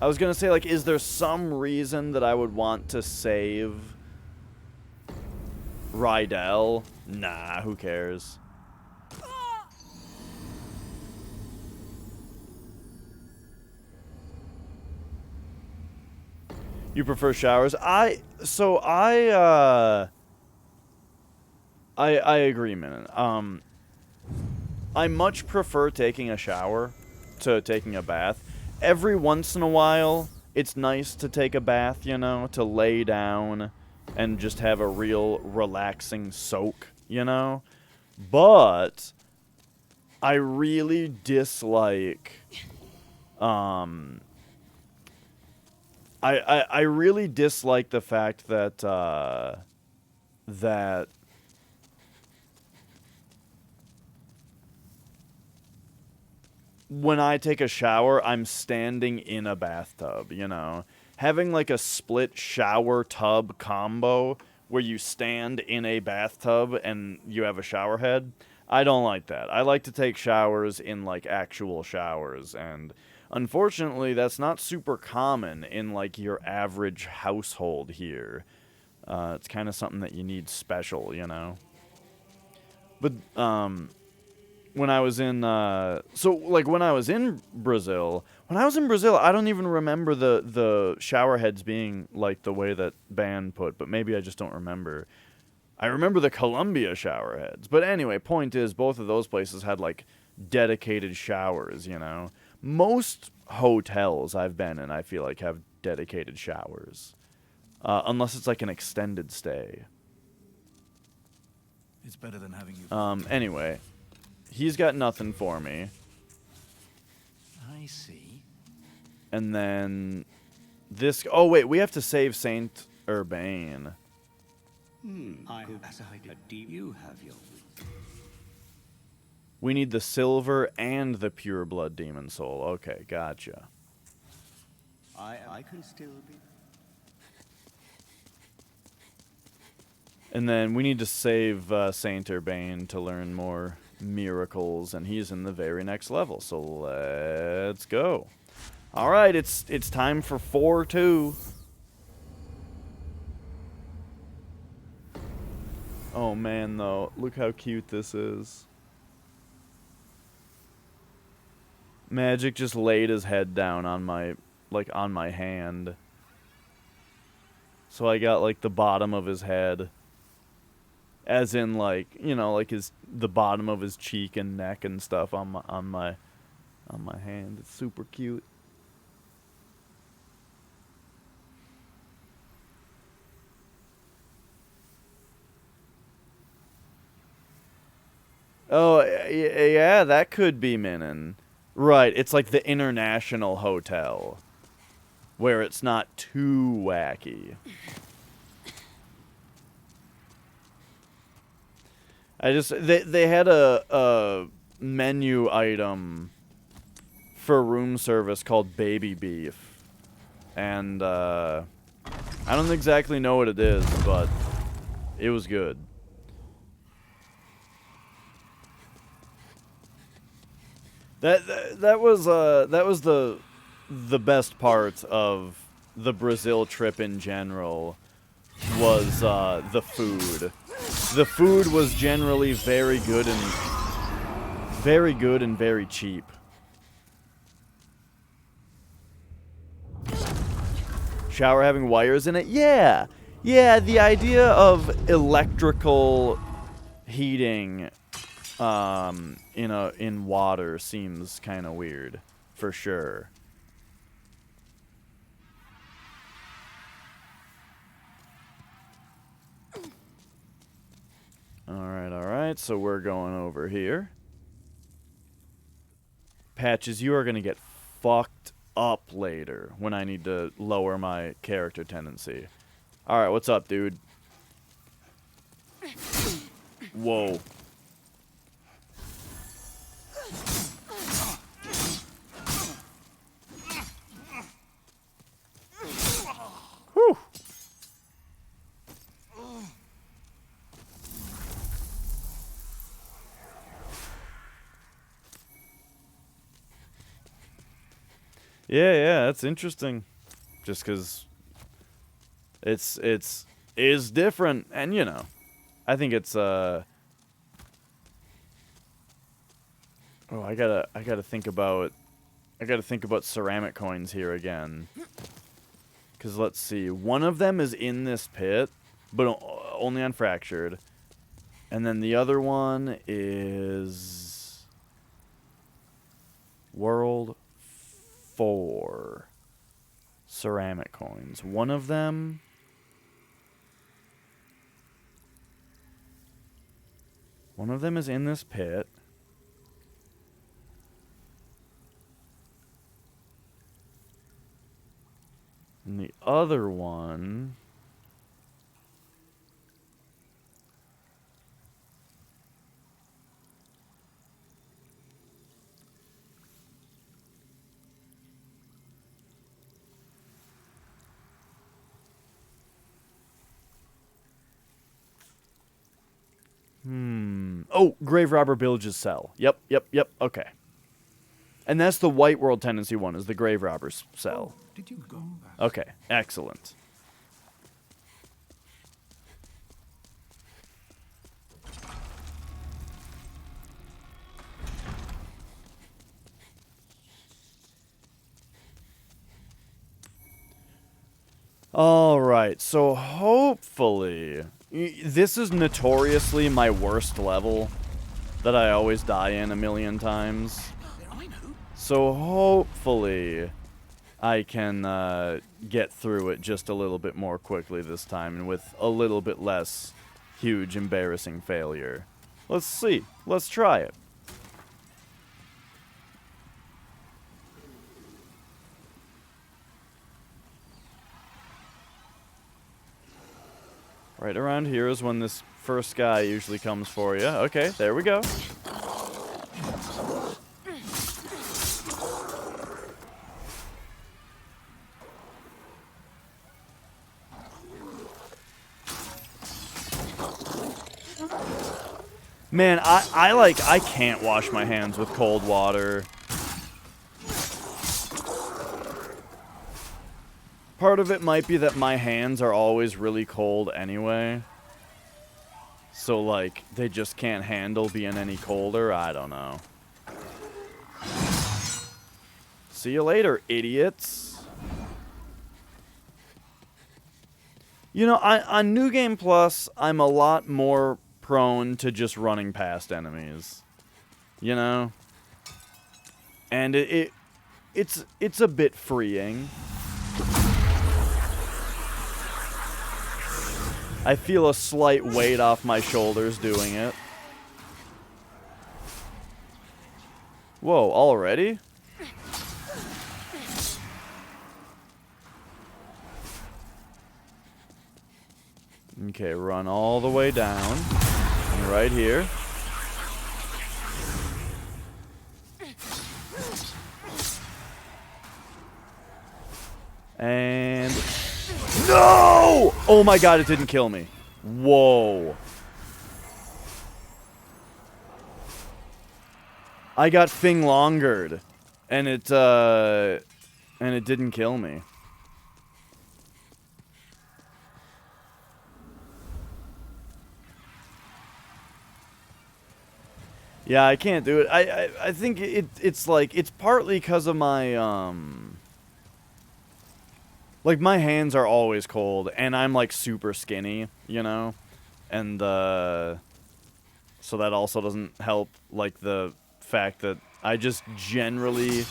I was gonna say, like, is there some reason that I would want to save Rydell? Nah, who cares? You prefer showers? I agree, man. I much prefer taking a shower to taking a bath. Every once in a while, it's nice to take a bath, you know, to lay down and just have a real relaxing soak, you know? But I really dislike I really dislike the fact that that when I take a shower, I'm standing in a bathtub, you know? Having like a split shower tub combo where you stand in a bathtub and you have a shower head, I don't like that. I like to take showers in like actual showers, and unfortunately that's not super common in like your average household here. It's kind of something that you need special, you know? But when I was in when I was in Brazil, I don't even remember the shower heads being like the way that Ban put, but maybe I just don't remember. I remember the Columbia shower heads. But anyway, point is, both of those places had like dedicated showers, you know. Most hotels I've been in, I feel like, have dedicated showers. Unless it's like an extended stay. It's better than having you. Anyway, he's got nothing for me. I see. And then this... Oh, wait, we have to save Saint Urbane. I decided you have your... We need the silver and the pure blood demon soul. Okay, gotcha. I can still be... And then we need to save Saint Urbane to learn more miracles, and he's in the very next level. So let's go. All right, it's time for 4-2. Oh man, though, look how cute this is. Magic just laid his head down on my hand. So I got like the bottom of his head. As in, like, you know, like the bottom of his cheek and neck and stuff on my hand. It's super cute. Oh yeah, that could be Minnan. Right, it's like the international hotel, where it's not too wacky. They had a menu item for room service called baby beef, and I don't exactly know what it is, but it was good. That was the best part of the Brazil trip in general was the food. The food was generally very good and very cheap. Shower having wires in it? Yeah. Yeah, the idea of electrical heating in water seems kind of weird, for sure. Alright, so we're going over here. Patches, you are going to get fucked up later when I need to lower my character tendency. Alright, what's up, dude? Whoa. Whew. Yeah, that's interesting. Just because it's is different, and you know, I think it's Oh, I gotta think about ceramic coins here again. Because let's see, one of them is in this pit, but only on Fractured, and then the other one is World 4 ceramic coins. One of them is in this pit. And the other one Oh, Grave Robber Bilge's cell. Yep. Okay. And that's the White World Tendency one, is the Grave Robber's cell. Did you go back? Okay, excellent. Alright, so hopefully... This is notoriously my worst level that I always die in a million times. So hopefully I can get through it just a little bit more quickly this time and with a little bit less huge embarrassing failure. Let's see. Let's try it. Right around here is when this first guy usually comes for you. Okay, there we go. Man, I can't wash my hands with cold water. Part of it might be that my hands are always really cold anyway. So, like, they just can't handle being any colder. I don't know. See you later, idiots. You know, on New Game Plus, I'm a lot more prone to just running past enemies. You know? And it's a bit freeing. I feel a slight weight off my shoulders doing it. Whoa, already? Okay, run all the way down. And right here. And... No! Oh my god, it didn't kill me. Whoa. I got Finglongered. And it didn't kill me. Yeah, I can't do it. I think it's like, it's partly because of my, like, my hands are always cold, and I'm, like, super skinny, you know? And, so that also doesn't help, like, the fact that I just generally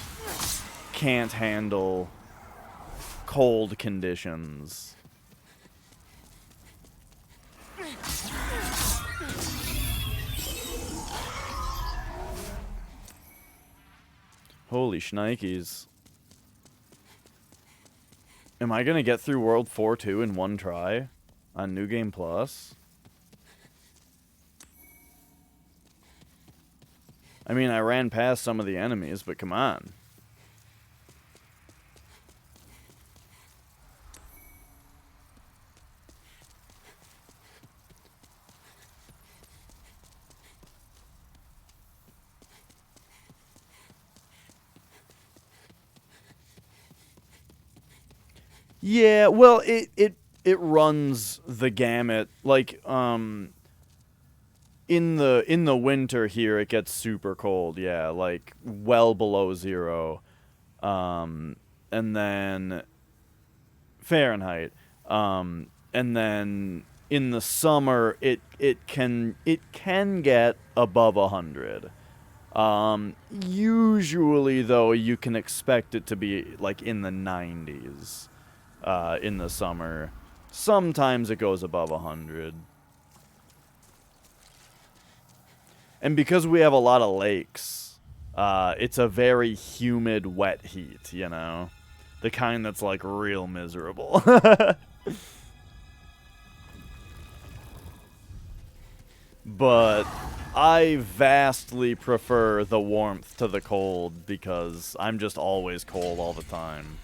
can't handle cold conditions. Holy shnikes. Am I gonna get through World 4-2 in one try on New Game Plus? I mean, I ran past some of the enemies, but come on. Yeah, well, it runs the gamut. Like, in the winter here, it gets super cold. Yeah, like well below 0. And then Fahrenheit. And then in the summer, it can get above 100. Usually, though, you can expect it to be like in the 90s in the summer. Sometimes it goes above 100. And because we have a lot of lakes, it's a very humid, wet heat, you know? The kind that's, like, real miserable. But I vastly prefer the warmth to the cold because I'm just always cold all the time.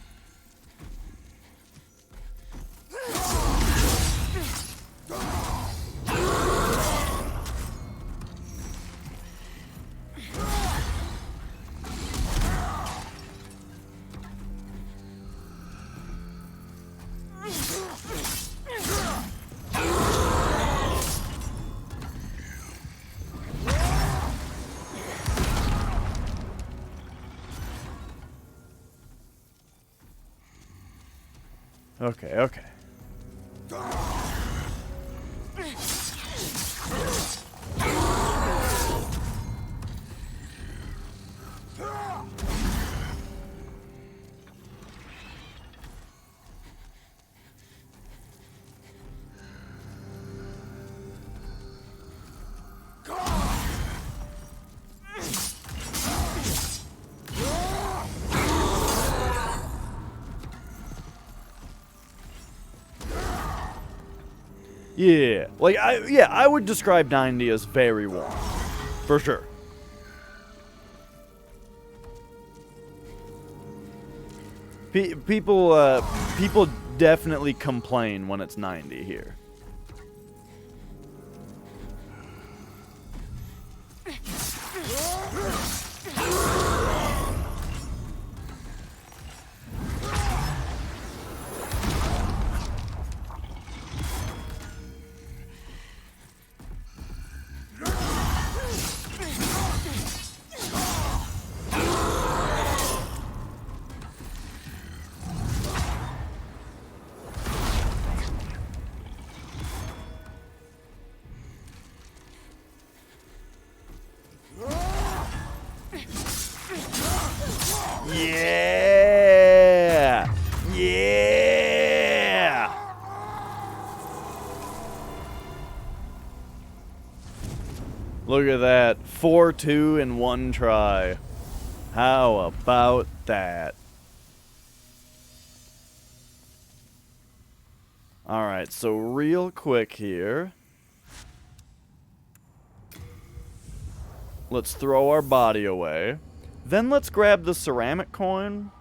Okay, okay. Yeah, like I would describe 90 as very warm, for sure. People definitely complain when it's 90 here. Yeah! Yeah! Look at that. 4-2 in one try. How about that? Alright, so real quick here. Let's throw our body away. Then let's grab the ceramic coin.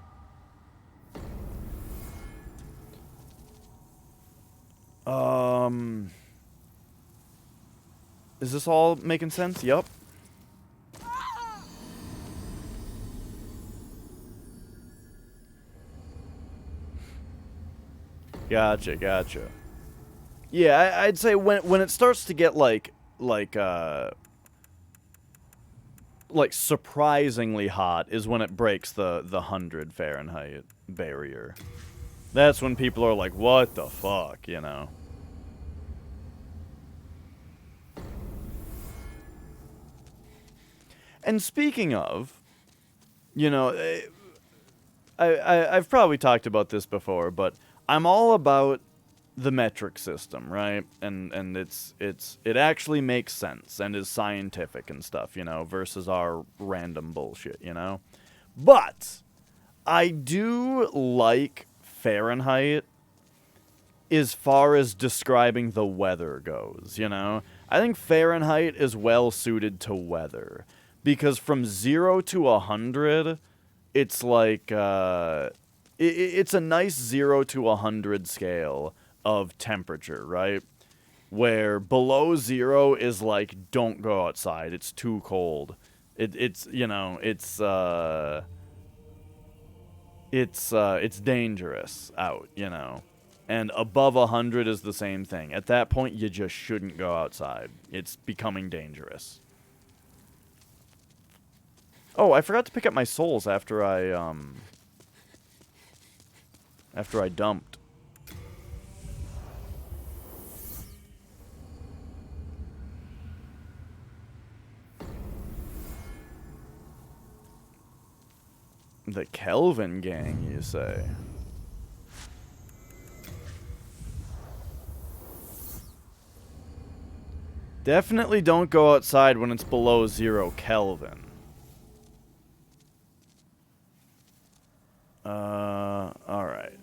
Is this all making sense? Yup. Gotcha. Yeah, I'd say when it starts to get like surprisingly hot is when it breaks the 100 Fahrenheit barrier. That's when people are like, what the fuck, you know? And speaking of, you know, I've probably talked about this before, but I'm all about the metric system, right? And it actually makes sense and is scientific and stuff, you know, versus our random bullshit, you know? But I do like Fahrenheit as far as describing the weather goes, you know? I think Fahrenheit is well suited to weather because from 0 to 100, it's like it's a nice 0 to 100 scale of temperature, right? Where below 0 is like, don't go outside, it's too cold. It's you know, it's it's dangerous out, you know. And above 100 is the same thing. At that point, you just shouldn't go outside. It's becoming dangerous. Oh, I forgot to pick up my souls after I dumped. The Kelvin gang, you say? Definitely don't go outside when it's below 0 Kelvin. Alright.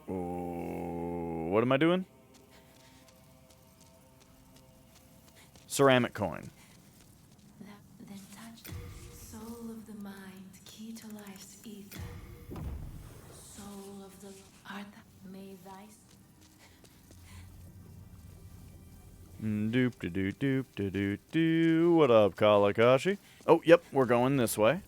Ooh, what am I doing? Ceramic coin. Then touch soul of the mind, key to life's ether. Soul of the art that may thy Doop de doop doop de doop doo. What up, Kalakashi? Oh, yep, we're going this way.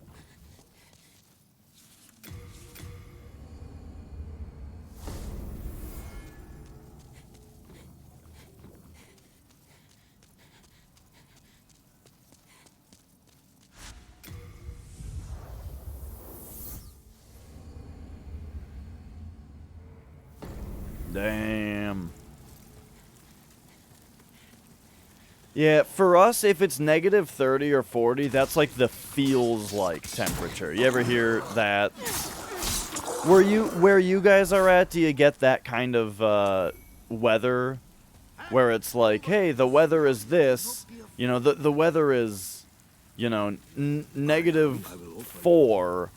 Damn. Yeah, for us, if it's negative 30 or 40, that's like the feels like temperature. You ever hear that? Where you guys are at, do you get that kind of weather? Where it's like, hey, the weather is this. You know, the weather is, you know, negative 4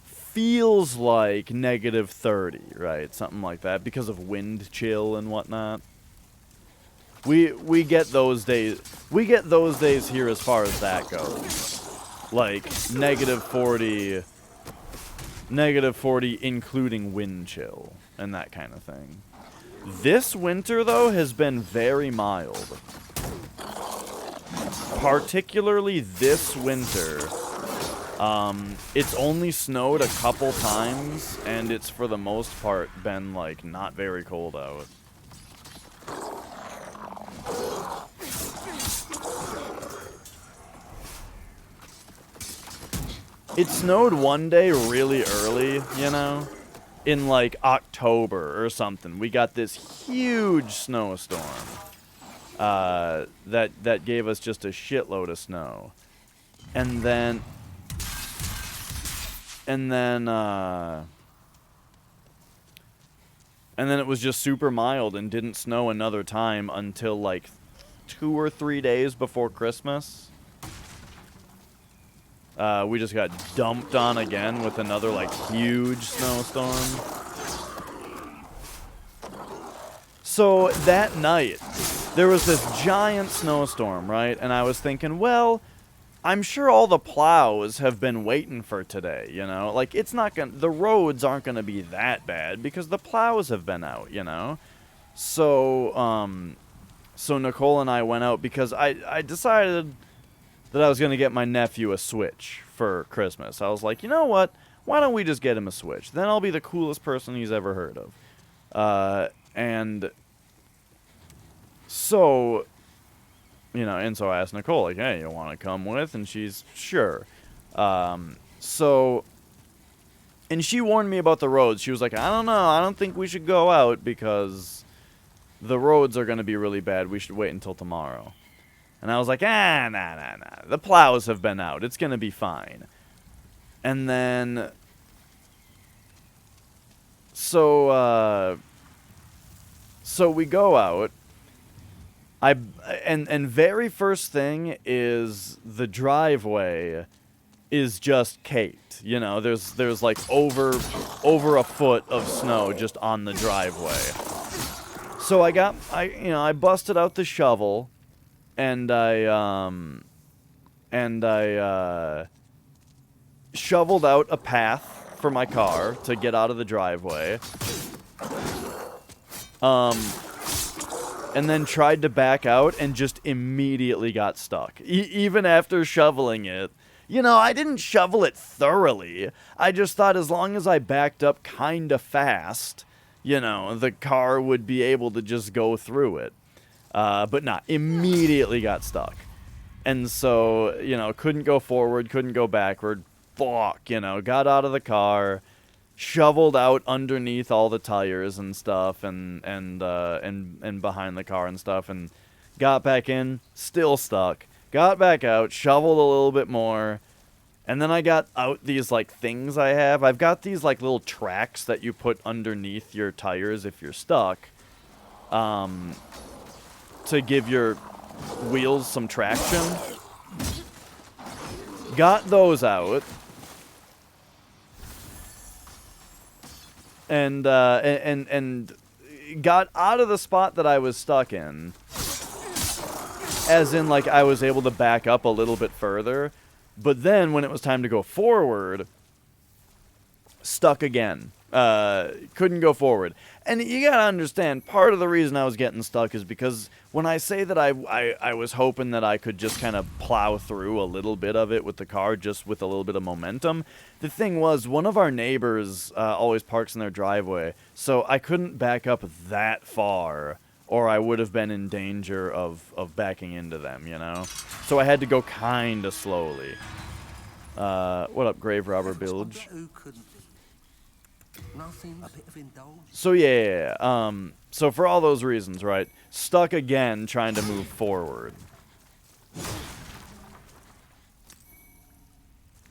feels like negative 30, right? Something like that because of wind chill and whatnot. We get those days. We get those days here as far as that goes. Like negative 40 including wind chill and that kind of thing. This winter though has been very mild. Particularly this winter. It's only snowed a couple times and it's for the most part been like not very cold out. It snowed one day really early, you know, in like October or something. We got this huge snowstorm that gave us just a shitload of snow, and then it was just super mild and didn't snow another time until like 2 or 3 days before Christmas. We just got dumped on again with another, like, huge snowstorm. So, that night, there was this giant snowstorm, right? And I was thinking, well, I'm sure all the plows have been waiting for today, you know? Like, it's not gonna... The roads aren't gonna be that bad because the plows have been out, you know? So, so Nicole and I went out because I decided that I was going to get my nephew a Switch for Christmas. I was like, you know what? Why don't we just get him a Switch? Then I'll be the coolest person he's ever heard of. And so, you know, and so I asked Nicole, like, hey, you want to come with? And she's, sure. So, and she warned me about the roads. She was like, I don't know. I don't think we should go out because the roads are going to be really bad. We should wait until tomorrow. And I was like, nah. The plows have been out. It's going to be fine. And then, so we go out. And very first thing is the driveway is just caked. You know, there's like over a foot of snow just on the driveway. So I busted out the shovel. And I shoveled out a path for my car to get out of the driveway. and then tried to back out and just immediately got stuck. Even after shoveling it. You know, I didn't shovel it thoroughly. I just thought as long as I backed up kind of fast, you know, the car would be able to just go through it. But not. Immediately got stuck. And so, you know, couldn't go forward, couldn't go backward. Fuck, you know, got out of the car, shoveled out underneath all the tires and stuff, and behind the car and stuff, and got back in, still stuck. Got back out, shoveled a little bit more, and then I got out these, like, things I have. I've got these, like, little tracks that you put underneath your tires if you're stuck, to give your wheels some traction. Got those out. And got out of the spot that I was stuck in. As in, like, I was able to back up a little bit further. But then, when it was time to go forward, stuck again. Couldn't go forward. And you gotta understand, part of the reason I was getting stuck is because when I say that I was hoping that I could just kind of plow through a little bit of it with the car, just with a little bit of momentum, the thing was, one of our neighbors always parks in their driveway, so I couldn't back up that far, or I would have been in danger of backing into them, you know? So I had to go kind of slowly. What up, Grave Robber Bilge? So yeah. So for all those reasons, right? Stuck again trying to move forward.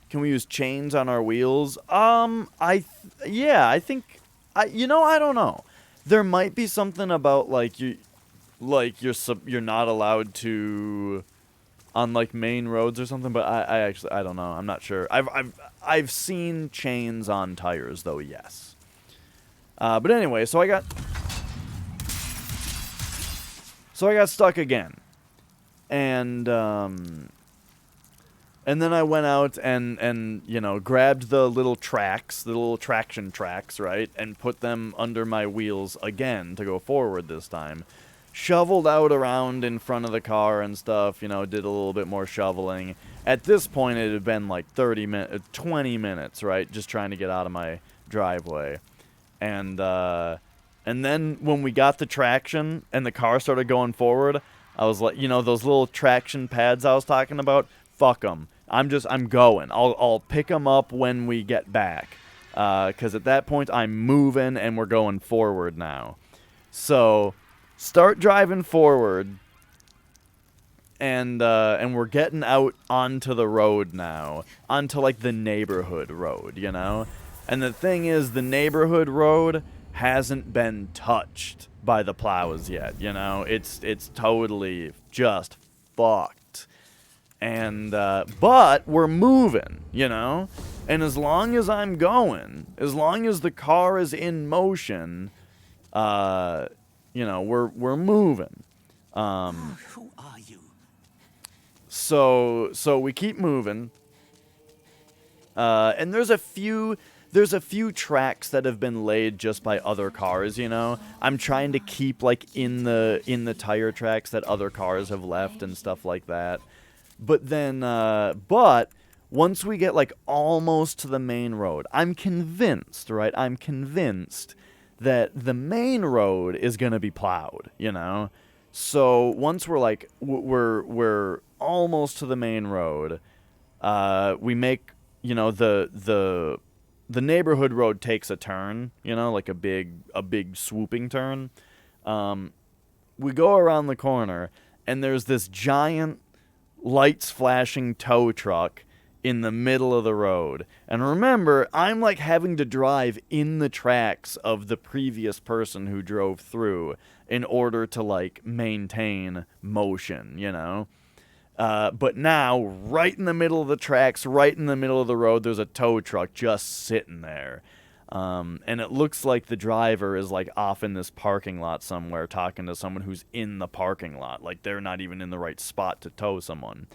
Can we use chains on our wheels? I think I don't know. There might be something about you're not allowed to on like main roads or something, but I actually don't know. I'm not sure. I've seen chains on tires though, yes. But anyway, so I got stuck again. And then I went out and you know, grabbed the little tracks, the little traction tracks, right? And put them under my wheels again to go forward this time. Shoveled out around in front of the car and stuff, you know, did a little bit more shoveling. At this point, it had been like 20 minutes, right? Just trying to get out of my driveway. And then when we got the traction and the car started going forward, I was like, you know, those little traction pads I was talking about, fuck them. I'm going. I'll pick them up when we get back. 'Cause at that point, I'm moving and we're going forward now. So, start driving forward. And we're getting out onto the road now. Onto, like, the neighborhood road, you know? And the thing is, the neighborhood road hasn't been touched by the plows yet, you know? It's totally just fucked. And, but we're moving, you know? And as long as I'm going, as long as the car is in motion, you know, we're moving. Who are you? So we keep moving. And there's a few tracks that have been laid just by other cars, you know. I'm trying to keep like in the tire tracks that other cars have left and stuff like that. But then but once we get like almost to the main road, I'm convinced, right? I'm convinced that the main road is going to be plowed, you know. So once we're like we're almost to the main road, we make, you know, the neighborhood road takes a turn, you know, like a big swooping turn. We go around the corner and there's this giant lights flashing tow truck in the middle of the road. And remember, I'm like having to drive in the tracks of the previous person who drove through in order to like maintain motion, you know. But now, right in the middle of the tracks, right in the middle of the road, there's a tow truck just sitting there. And it looks like the driver is like off in this parking lot somewhere talking to someone who's in the parking lot. Like they're not even in the right spot to tow someone.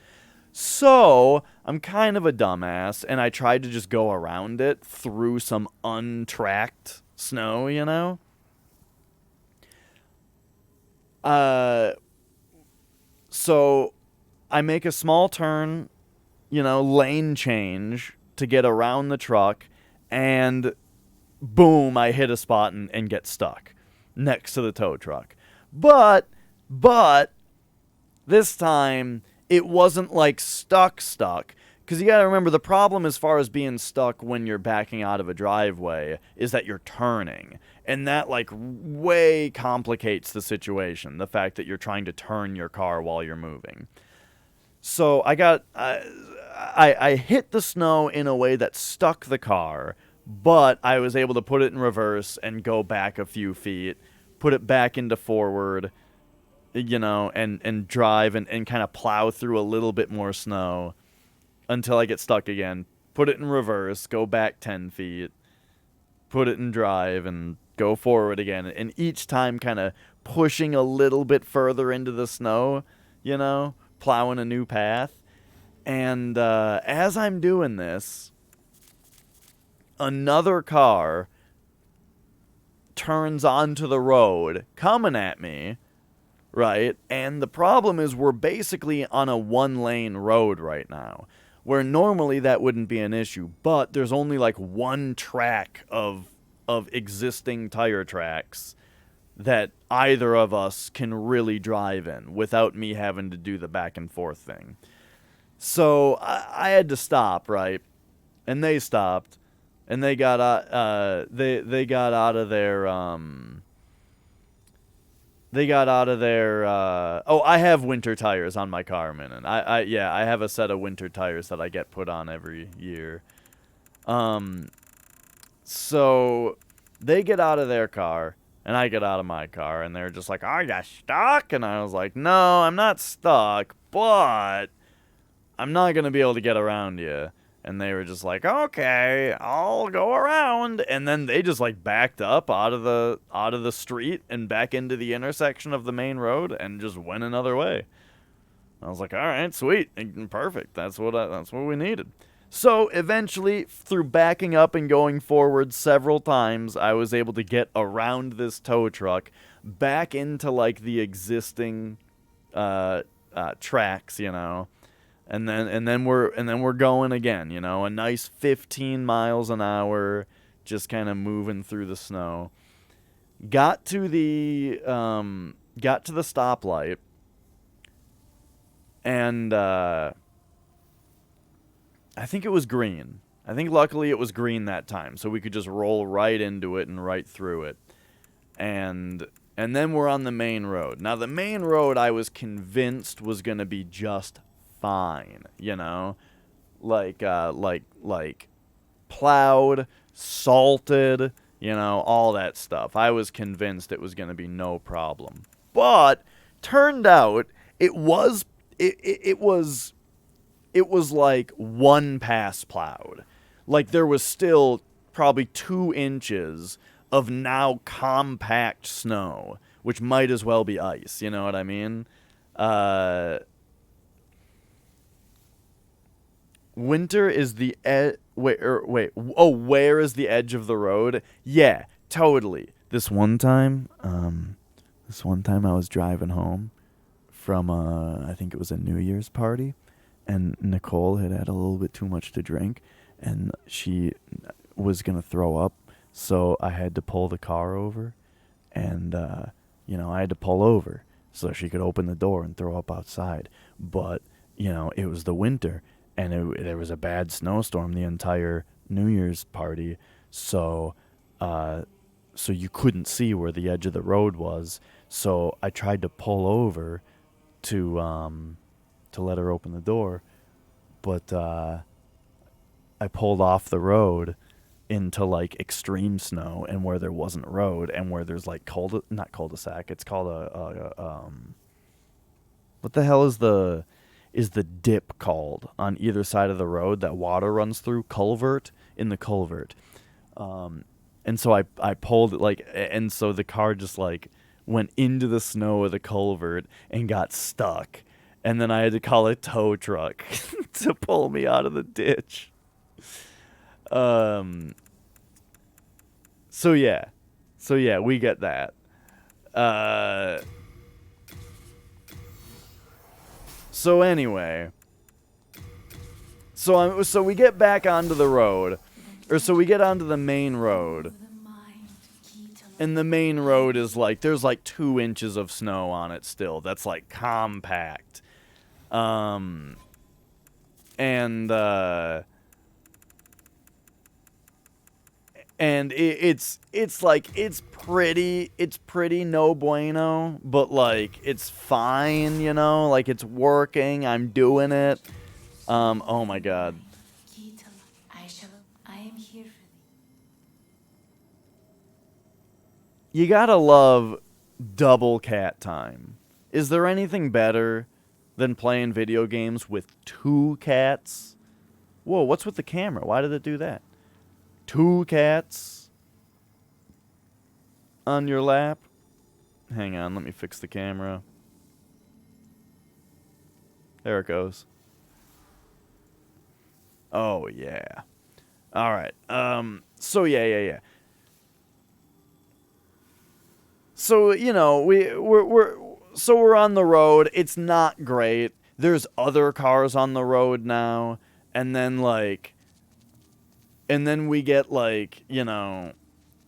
So, I'm kind of a dumbass, and I tried to just go around it through some untracked snow, you know? So I make a small turn, lane change to get around the truck, and boom, I hit a spot and get stuck next to the tow truck. But this time it wasn't like stuck, because you gotta remember the problem as far as being stuck when you're backing out of a driveway is that you're turning, and that like way complicates the situation, the fact that you're trying to turn your car while you're moving. So I hit the snow in a way that stuck the car, but I was able to put it in reverse and go back a few feet, put it back into forward, and drive and kind of plow through a little bit more snow until I get stuck again. Put it in reverse, go back 10 feet, put it in drive, and go forward again. And each time kind of pushing a little bit further into the snow, plowing a new path. And as I'm doing this, another car turns onto the road coming at me, right? And the problem is we're basically on a one-lane road right now, where normally that wouldn't be an issue, but there's only like one track of existing tire tracks that either of us can really drive in without me having to do the back and forth thing. So I had to stop, right? And they stopped, and they got they got out of their I have winter tires on my car, man. I have a set of winter tires that I get put on every year. So they get out of their car, and I get out of my car, and they're just like, "Are you stuck?" And I was like, "No, I'm not stuck, but I'm not going to be able to get around you." And they were just like, "Okay, I'll go around." And then they just like backed up out of the street and back into the intersection of the main road and just went another way. I was like, "All right, sweet, perfect. That's what we needed." So eventually, through backing up and going forward several times, I was able to get around this tow truck back into like the existing tracks, And then we're going again, a nice 15 miles an hour, just kind of moving through the snow. Got to the stoplight, and I think it was green. I think luckily it was green that time, so we could just roll right into it and right through it. And then we're on the main road. Now the main road I was convinced was going to be just fine, like plowed, salted, all that stuff. I was convinced it was going to be no problem. But turned out it was like one pass plowed. Like there was still probably 2 inches of now compact snow, which might as well be ice, you know what I mean? Winter is the where is the edge of the road? Yeah, totally. This one time I was driving home from I think it was a New Year's party, and Nicole had a little bit too much to drink, and she was gonna throw up, so I had to pull the car over, and I had to pull over so she could open the door and throw up outside. But it was the winter. And there was a bad snowstorm the entire New Year's party, so you couldn't see where the edge of the road was. So I tried to pull over to let her open the door, but I pulled off the road into like extreme snow and where there wasn't road and where there's like not cul-de-sac. It's called what the hell is the dip called on either side of the road that water runs through? Culvert. In the culvert. And so I pulled it and so the car just like went into the snow of the culvert and got stuck. And then I had to call a tow truck to pull me out of the ditch. So yeah, we get that. So anyway. So we get back onto the road. Or so we get onto the main road. And the main road is like, there's like 2 inches of snow on it still. That's like compact. And it's like, it's pretty no bueno, but like, it's fine, you know, like it's working, I'm doing it. Oh my god. I am here for thee. You gotta love double cat time. Is there anything better than playing video games with 2 cats? Whoa, what's with the camera? Why did it do that? 2 cats on your lap? Hang on, let me fix the camera. There it goes. Oh, yeah. Alright, so yeah. So, you know, we're on the road. It's not great. There's other cars on the road now. And then we get like, you know,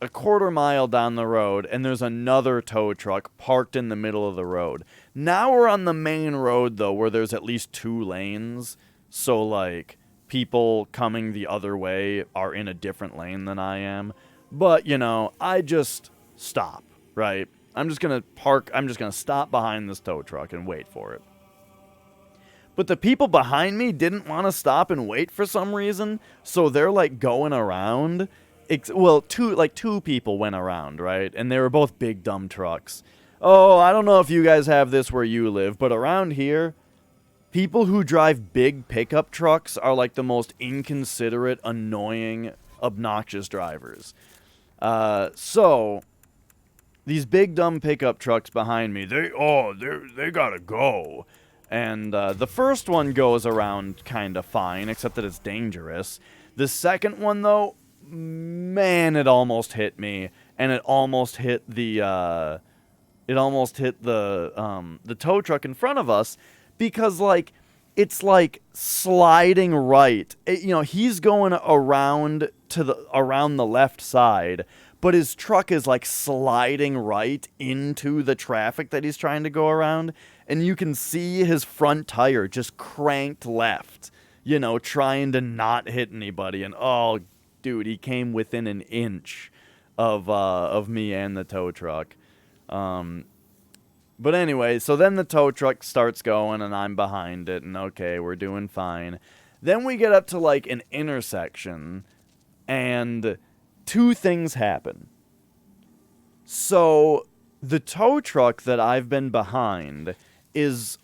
a quarter mile down the road and there's another tow truck parked in the middle of the road. Now we're on the main road though, where there's at least 2 lanes. So like, people coming the other way are in a different lane than I am. But, you know, I just stop. Right? I'm just going to stop behind this tow truck and wait for it. But the people behind me didn't want to stop and wait for some reason, so they're like going around. Well, 2 people went around, right? And they were both big dumb trucks. Oh, I don't know if you guys have this where you live, but around here, people who drive big pickup trucks are like the most inconsiderate, annoying, obnoxious drivers. So these big dumb pickup trucks behind me, they gotta go. And the first one goes around kind of fine, except that it's dangerous. The second one, though, man, it almost hit me, and it almost hit the tow truck in front of us, because like it's like sliding right. You know, he's going around around the left side. But his truck is like sliding right into the traffic that he's trying to go around. And you can see his front tire just cranked left, you know, trying to not hit anybody. And oh, dude, he came within an inch of me and the tow truck. But anyway, so then the tow truck starts going and I'm behind it. And okay, we're doing fine. Then we get up to like an intersection and 2 things happen. So, the tow truck that I've been behind is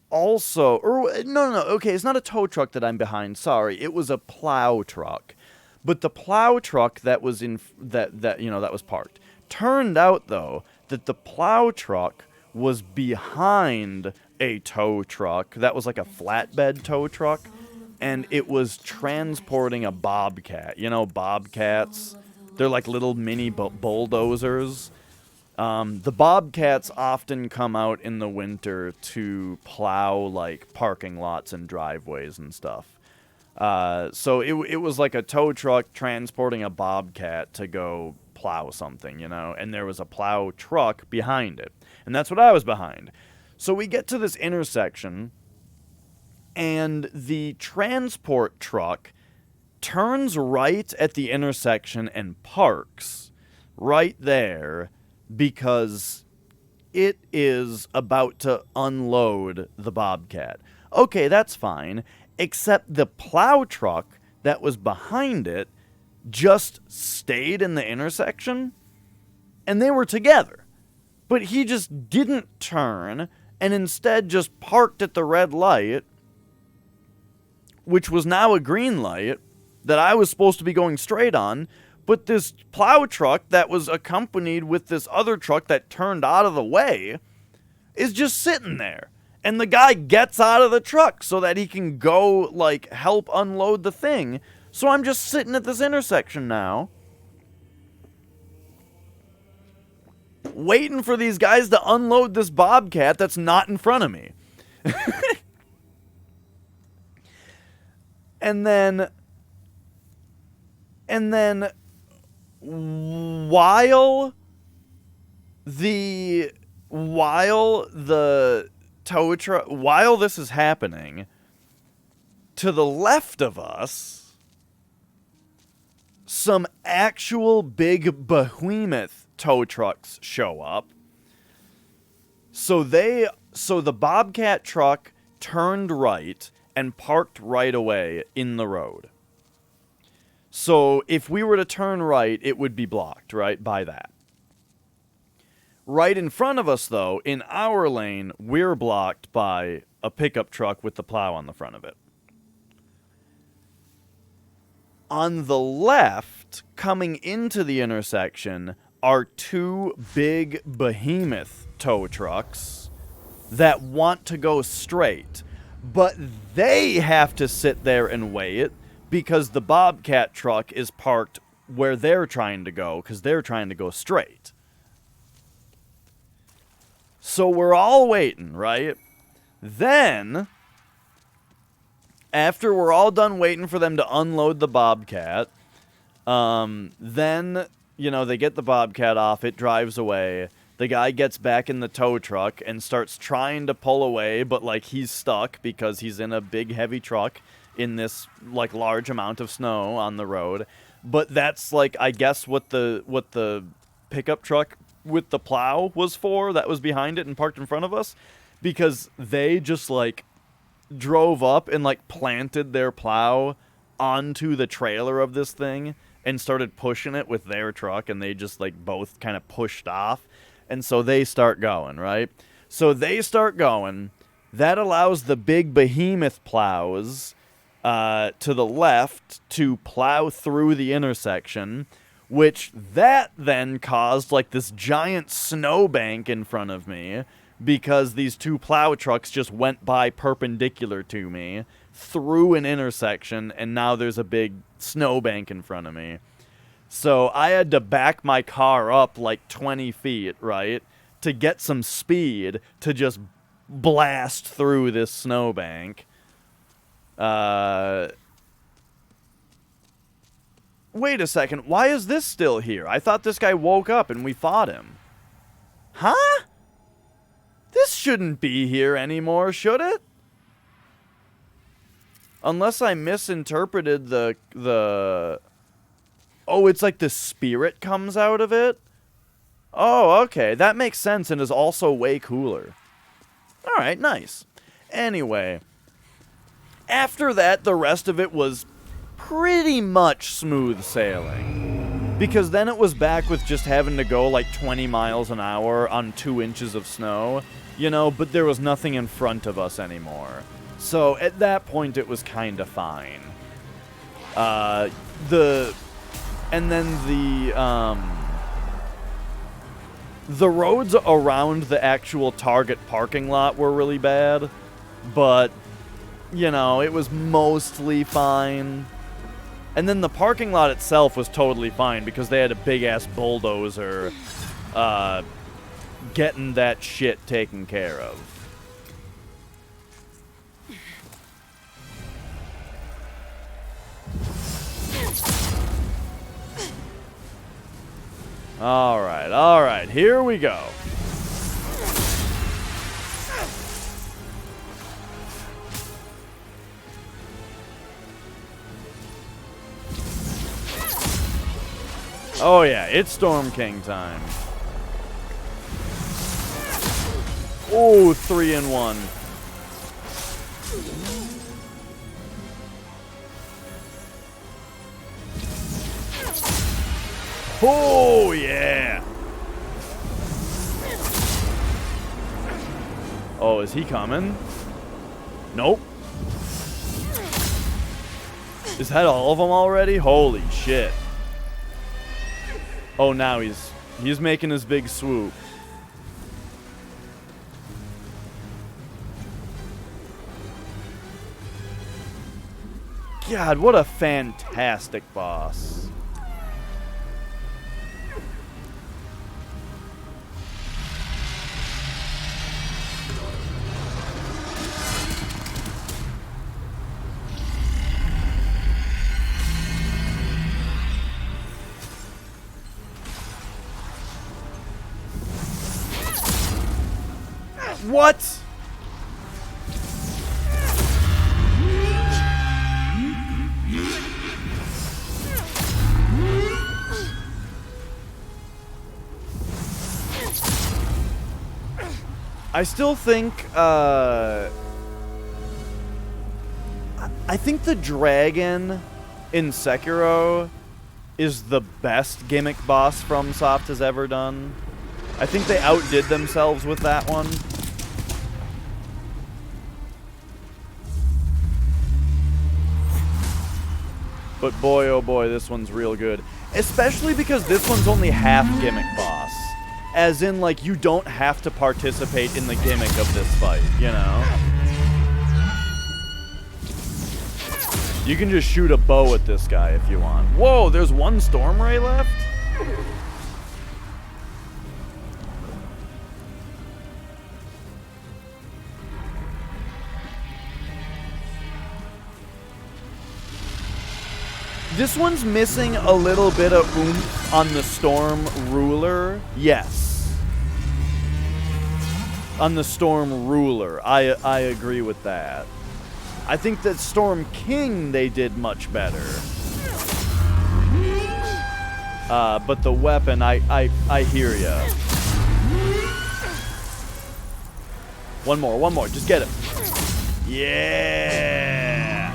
also... okay, it's not a tow truck that I'm behind, sorry. It was a plow truck. But the plow truck that was that was parked. Turned out, though, that the plow truck was behind a tow truck that was like a flatbed tow truck, and it was transporting a bobcat. You know, bobcats... They're like little mini bulldozers. The bobcats often come out in the winter to plow like parking lots and driveways and stuff. So it was like a tow truck transporting a bobcat to go plow something, you know, and there was a plow truck behind it. And that's what I was behind. So we get to this intersection, and the transport truck turns right at the intersection and parks right there because it is about to unload the bobcat. Okay, that's fine, except the plow truck that was behind it just stayed in the intersection, and they were together. But he just didn't turn, and instead just parked at the red light, which was now a green light, that I was supposed to be going straight on, but this plow truck that was accompanied with this other truck that turned out of the way is just sitting there. And the guy gets out of the truck so that he can go, like, help unload the thing. So I'm just sitting at this intersection now, waiting for these guys to unload this bobcat that's not in front of me. And then while the tow truck, while this is happening, to the left of us, some actual big behemoth tow trucks show up. So the Bobcat truck turned right and parked right away in the road. So if we were to turn right, it would be blocked, right, by that. Right in front of us, though, in our lane, we're blocked by a pickup truck with the plow on the front of it. On the left, coming into the intersection, are two big behemoth tow trucks that want to go straight, but they have to sit there and wait because the Bobcat truck is parked where they're trying to go because they're trying to go straight. So we're all waiting, right? Then, after we're all done waiting for them to unload the Bobcat, then, you know, they get the Bobcat off, it drives away. The guy gets back in the tow truck and starts trying to pull away, but, like, he's stuck because he's in a big, heavy truck in this, like, large amount of snow on the road. But that's, like, I guess what the pickup truck with the plow was for, that was behind it and parked in front of us, because they just, like, drove up and, like, planted their plow onto the trailer of this thing and started pushing it with their truck, and they just, like, both kind of pushed off. And so they start going, right? So they start going. That allows the big behemoth plows to the left to plow through the intersection, which that then caused, like, this giant snowbank in front of me because these two plow trucks just went by perpendicular to me through an intersection, and now there's a big snowbank in front of me. So I had to back my car up like 20 feet, right, to get some speed to just blast through this snowbank. Wait a second. Why is this still here? I thought this guy woke up and we fought him. Huh? This shouldn't be here anymore, should it? Unless I misinterpreted the... Oh, it's like the spirit comes out of it? Oh, okay. That makes sense and is also way cooler. Alright, nice. Anyway. After that, the rest of it was pretty much smooth sailing. Because then it was back with just having to go like 20 miles an hour on 2 inches of snow. You know, but there was nothing in front of us anymore. So at that point, it was kind of fine. And then the roads around the actual Target parking lot were really bad, but, you know, it was mostly fine. And then the parking lot itself was totally fine because they had a big-ass bulldozer getting that shit taken care of. Alright, here we go. Oh yeah, it's Storm King time. Oh, 3 in 1. Oh, yeah. Oh, is he coming? Nope. Is that all of them already? Holy shit. Oh, now he's making his big swoop. God, what a fantastic boss. What? I still think, I think the dragon in Sekiro is the best gimmick boss FromSoft has ever done. I think they outdid themselves with that one. But boy, oh boy, this one's real good. Especially because this one's only half gimmick boss. As in, like, you don't have to participate in the gimmick of this fight, you know? You can just shoot a bow at this guy if you want. Whoa, there's one Storm Ray left? This one's missing a little bit of oomph on the Storm Ruler. Yes. On the Storm Ruler. I agree with that. I think that Storm King they did much better. But the weapon, I hear ya. One more. Just get it. Yeah.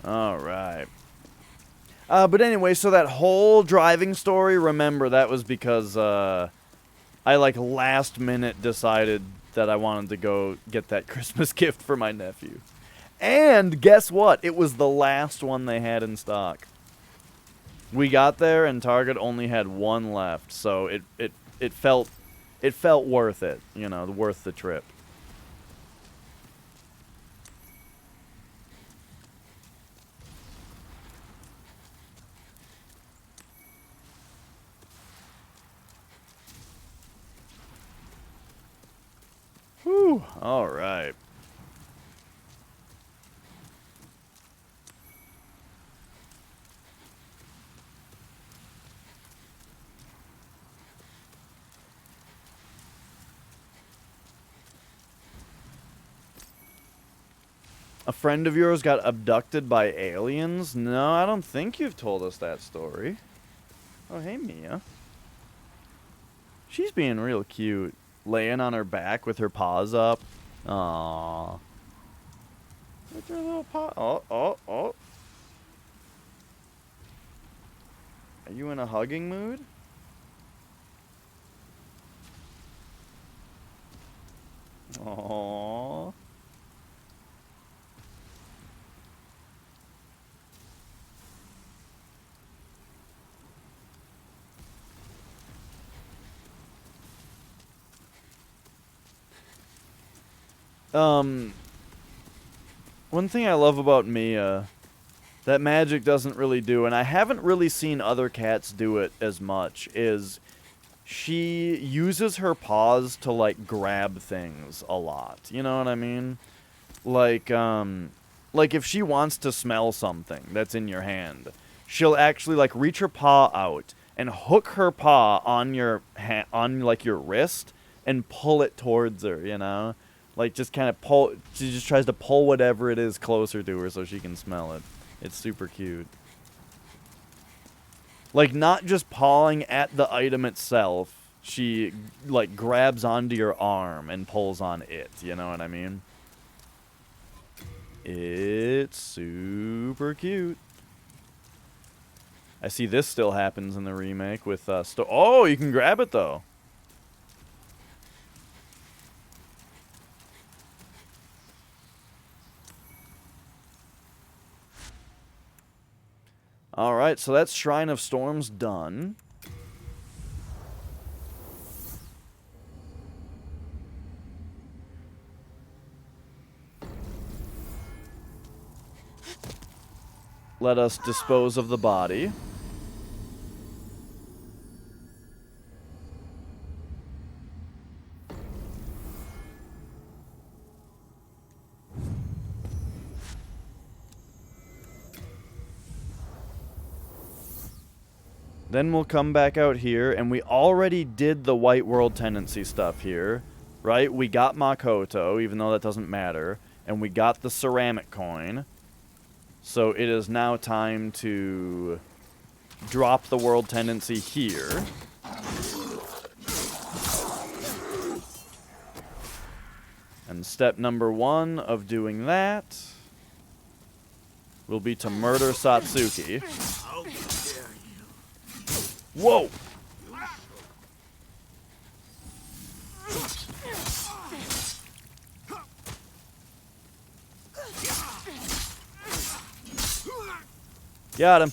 All right. But anyway, so that whole driving story, remember, that was because I, like, last minute decided that I wanted to go get that Christmas gift for my nephew. And guess what? It was the last one they had in stock. We got there, and Target only had one left, so it felt worth it, you know, worth the trip. Whew, all right. A friend of yours got abducted by aliens? No, I don't think you've told us that story. Oh, hey, Mia. She's being real cute. Laying on her back with her paws up. Aww. With her little paw. Oh. Are you in a hugging mood? Aww. One thing I love about Mia that Magic doesn't really do, and I haven't really seen other cats do it as much, is she uses her paws to, like, grab things a lot. You know what I mean? Like if she wants to smell something that's in your hand, she'll actually, like, reach her paw out and hook her paw on your like, your wrist and pull it towards her, you know? Like, just kind of pull... She just tries to pull whatever it is closer to her so she can smell it. It's super cute. Like, not just pawing at the item itself. She, like, grabs onto your arm and pulls on it. You know what I mean? It's super cute. I see this still happens in the remake with... Oh, you can grab it, though. Alright, so that's Shrine of Storms done. Let us dispose of the body. Then we'll come back out here, and we already did the White World Tendency stuff here, right? We got Makoto, even though that doesn't matter, and we got the ceramic coin. So it is now time to drop the World Tendency here. And step number 1 of doing that will be to murder Satsuki. How dare you? Whoa! Got him.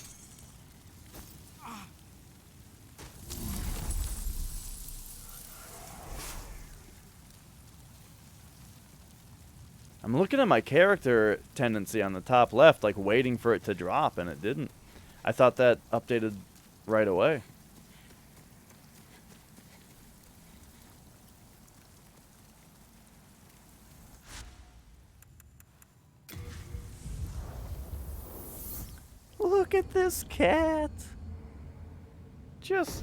I'm looking at my character tendency on the top left, like waiting for it to drop, and it didn't. I thought that updated right away. Look at this cat. Just...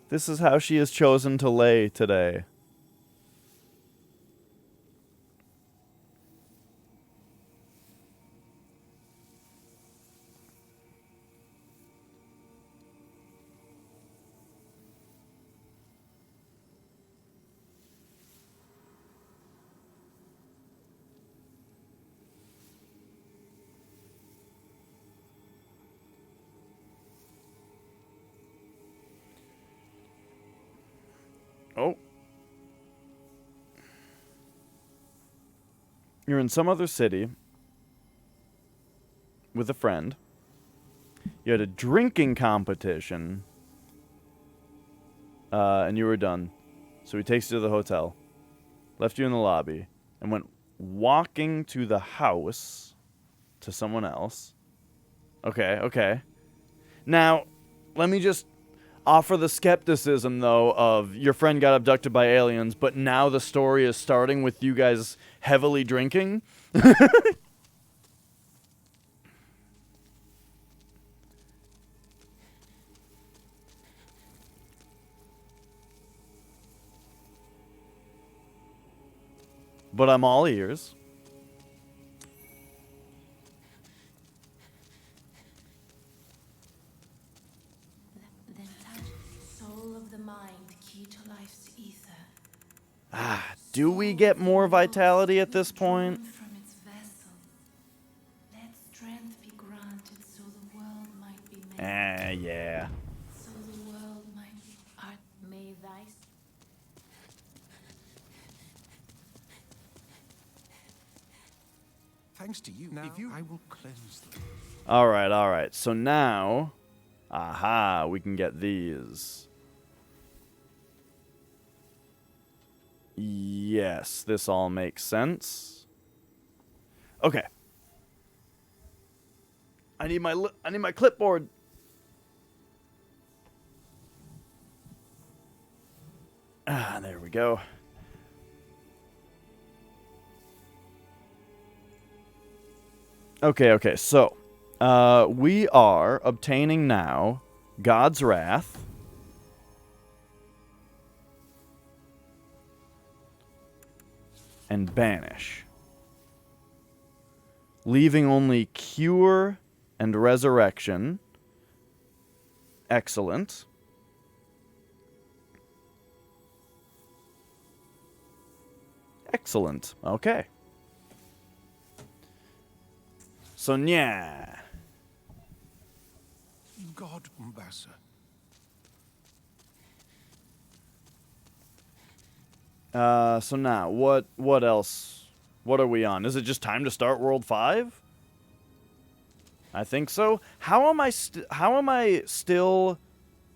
This is how she has chosen to lay today. Oh. You're in some other city with a friend. You had a drinking competition. And you were done. So he takes you to the hotel. Left you in the lobby. And went walking to the house to someone else. Okay, okay. Now, let me just offer the skepticism, though, of your friend got abducted by aliens, but now the story is starting with you guys heavily drinking. But I'm all ears. Then touch soul of the mind, key to life's ether. Ah, do we get more vitality at this point? Withdrawn from its vessel. Let strength be granted so the world might be made. Yeah. So the world might be art. May thy Thanks to you. Now I will cleanse them. Alright, alright. So now... Aha, we can get these. Yes, this all makes sense. Okay. I need my clipboard. Ah, there we go. Okay, so we are obtaining now God's Wrath. And Banish. Leaving only Cure and Resurrection. Excellent. Excellent. Okay. So, yeah. God, Umbasa. So now, what else? What are we on? Is it just time to start World 5? I think so. How am I still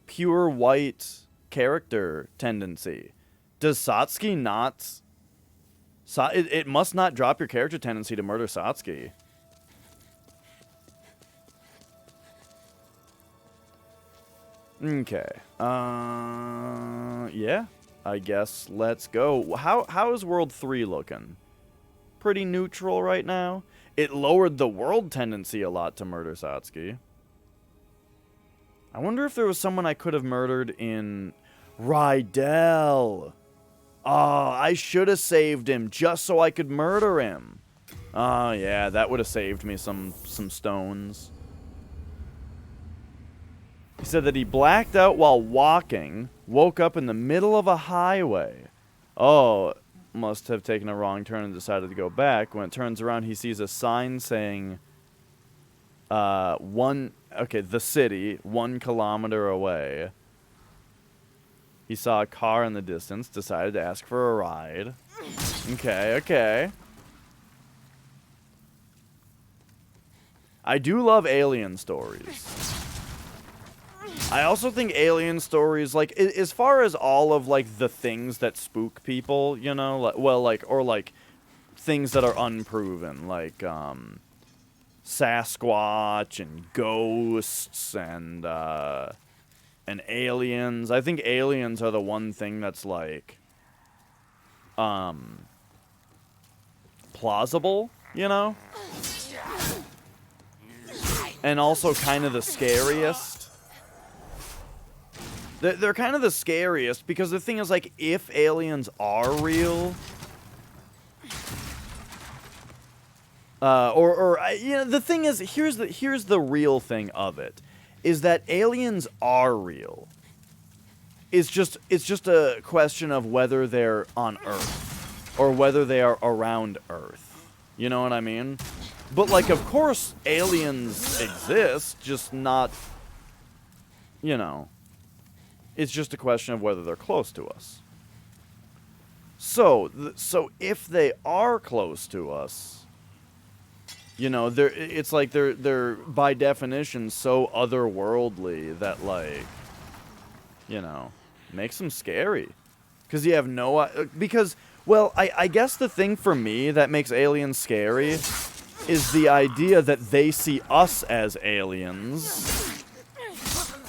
pure white character tendency? Does Satsuki not... it must not drop your character tendency to murder Satsuki. Okay. Yeah. I guess let's go. How is World 3 looking? Pretty neutral right now. It lowered the world tendency a lot to murder Satsuki. I wonder if there was someone I could have murdered in Rydell. Oh, I should have saved him just so I could murder him. Oh, yeah, that would have saved me some stones. He said that he blacked out while walking, woke up in the middle of a highway. Oh, must have taken a wrong turn and decided to go back. When it turns around, he sees a sign saying, the city, 1 kilometer away. He saw a car in the distance, decided to ask for a ride. Okay. I do love alien stories. I also think alien stories, like, as far as all of, like, the things that spook people, you know, like, things that are unproven, like, Sasquatch and ghosts and aliens. I think aliens are the one thing that's, like, plausible, you know? And also kind of the scariest. They're kind of the scariest because the thing is, like, if aliens are real, the thing is, here's the real thing of it, is that aliens are real. It's just a question of whether they're on Earth or whether they are around Earth. You know what I mean? But, like, of course, aliens exist, just not, you know. It's just a question of whether they're close to us. So if they are close to us, you know, it's like they're by definition so otherworldly that, like, you know, makes them scary. Because you have I guess the thing for me that makes aliens scary is the idea that they see us as aliens.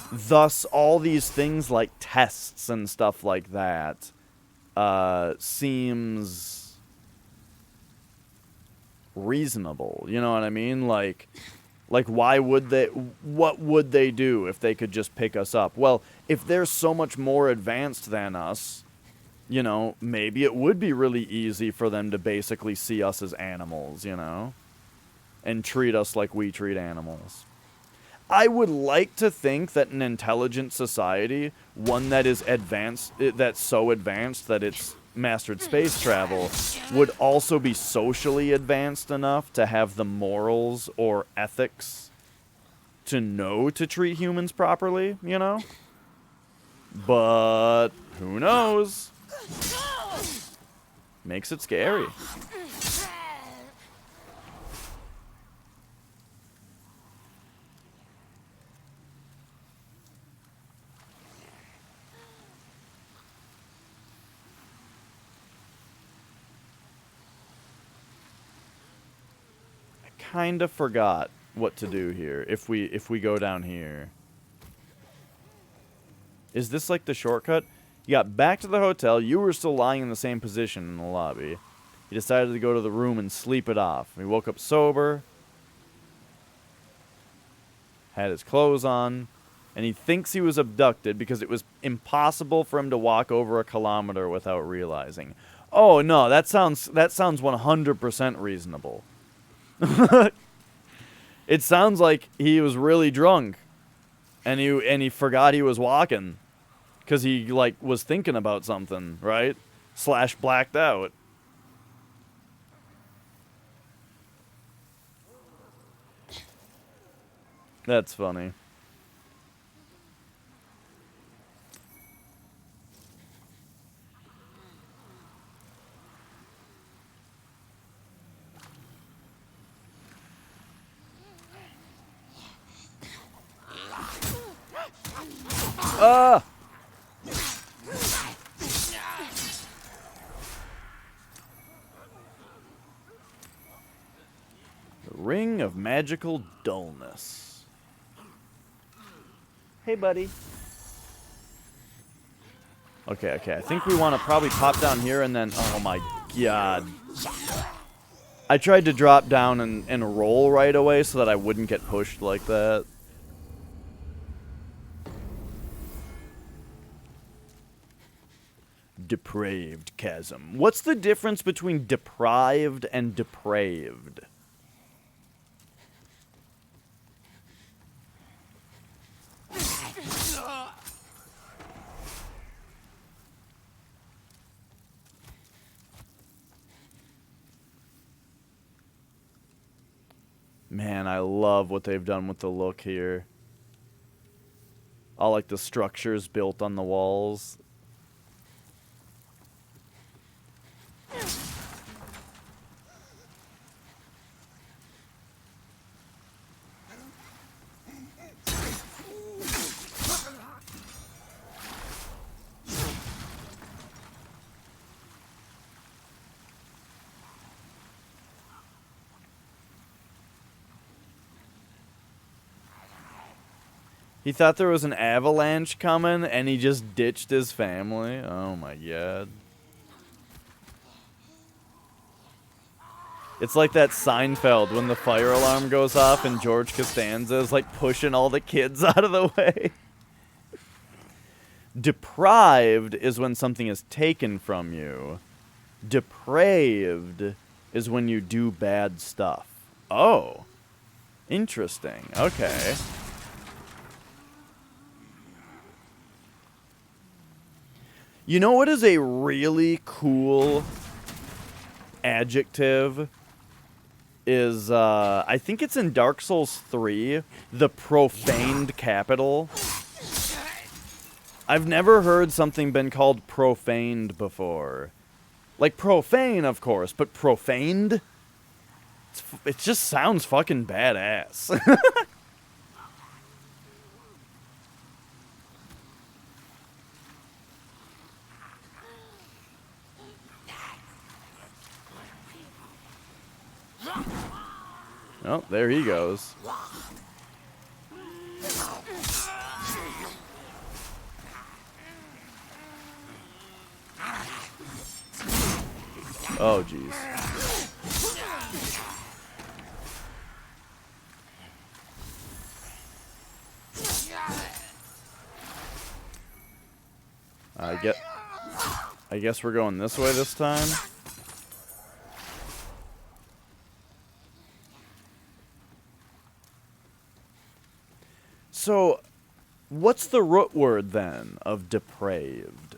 Thus, all these things like tests and stuff like that seems reasonable. You know what I mean? Like, why would they? What would they do if they could just pick us up? Well, if they're so much more advanced than us, you know, maybe it would be really easy for them to basically see us as animals, you know, and treat us like we treat animals. I would like to think that an intelligent society, one that is advanced, that's so advanced that it's mastered space travel, would also be socially advanced enough to have the morals or ethics to know to treat humans properly, you know? But who knows? Makes it scary. Kind of forgot what to do here if we go down here. Is this like the shortcut? You got back to the hotel. You were still lying in the same position in the lobby. He decided to go to the room and sleep it off. He woke up sober, had his clothes on, and he thinks he was abducted because it was impossible for him to walk over 1 kilometer without realizing. Oh no, that sounds 100% reasonable. It sounds like he was really drunk, and he forgot he was walking, because he, like, was thinking about something, right? / blacked out. That's funny. Ah! The Ring of Magical Dullness. Hey, buddy. Okay, okay. I think we want to probably pop down here and then... Oh, my God. I tried to drop down and roll right away so that I wouldn't get pushed like that. Depraved chasm. What's the difference between deprived and depraved? Man, I love what they've done with the look here. All like the structures built on the walls. He thought there was an avalanche coming, and he just ditched his family. Oh my God. It's like that Seinfeld when the fire alarm goes off and George Costanza is like pushing all the kids out of the way. Deprived is when something is taken from you. Depraved is when you do bad stuff. Oh. Interesting. Okay. You know what is a really cool adjective? Is, I think it's in Dark Souls 3, the profaned capital. I've never heard something been called profaned before. Like profane, of course, but profaned? It just sounds fucking badass. Oh, there he goes. Oh, jeez. I guess we're going this way this time. So, what's the root word then of depraved?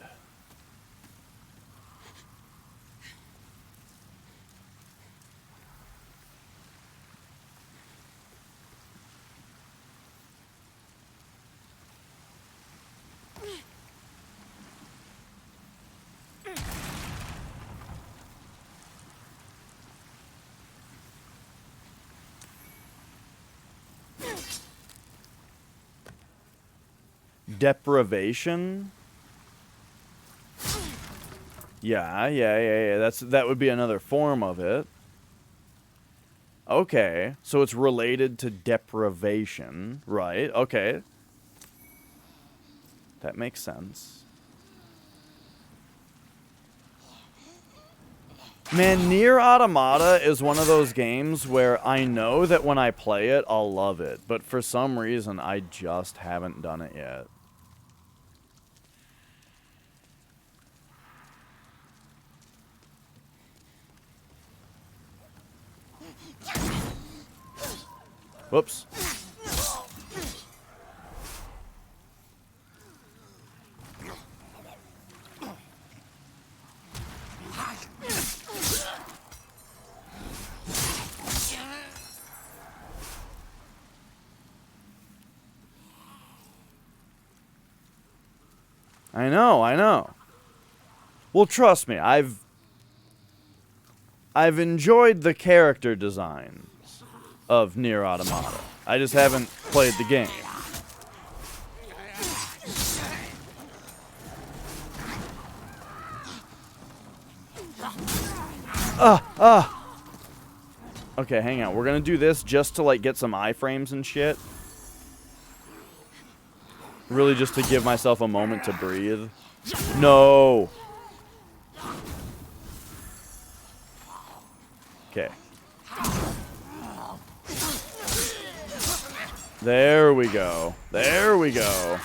Deprivation? Yeah. That would be another form of it. Okay, so it's related to deprivation, right? Okay. That makes sense. Man, Nier Automata is one of those games where I know that when I play it, I'll love it. But for some reason, I just haven't done it yet. Whoops. I know. Well, trust me, I've enjoyed the character designs of Nier Automata. I just haven't played the game. Okay, hang on. We're gonna do this just to, like, get some iframes and shit. Really just to give myself a moment to breathe. No. Okay. There we go. There we go.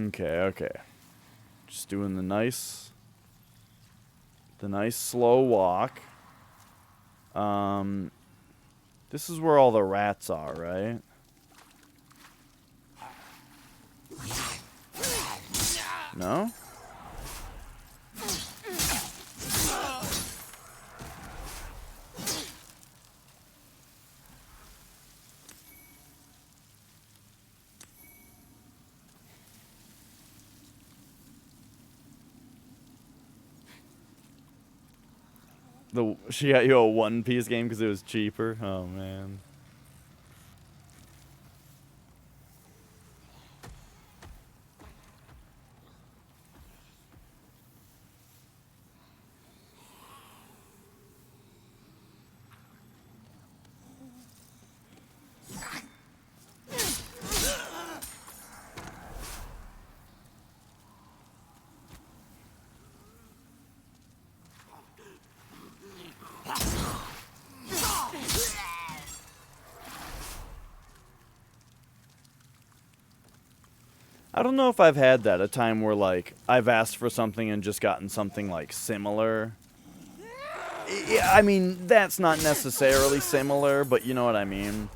Okay, okay. Just doing the nice slow walk. This is where all the rats are, right? No? She got you a One Piece game because it was cheaper? Oh, man. I don't know if I've had that, a time where, like, I've asked for something and just gotten something, like, similar. Yeah, I mean, that's not necessarily similar, but you know what I mean.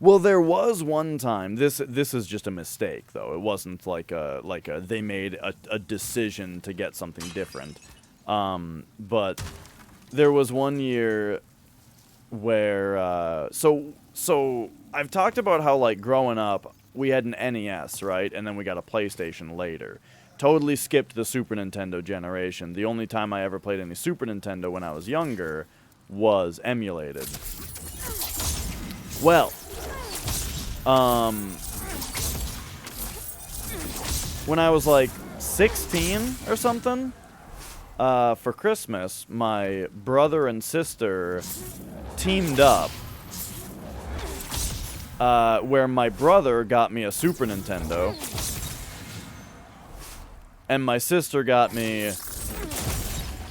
Well, there was one time, this is just a mistake, though. It wasn't like they made a decision to get something different. But there was one year where, so I've talked about how, like, growing up, we had an NES, right? And then we got a PlayStation later. Totally skipped the Super Nintendo generation. The only time I ever played any Super Nintendo when I was younger was emulated. Well, when I was like 16 or something, for Christmas, my brother and sister teamed up. Where my brother got me a Super Nintendo, and my sister got me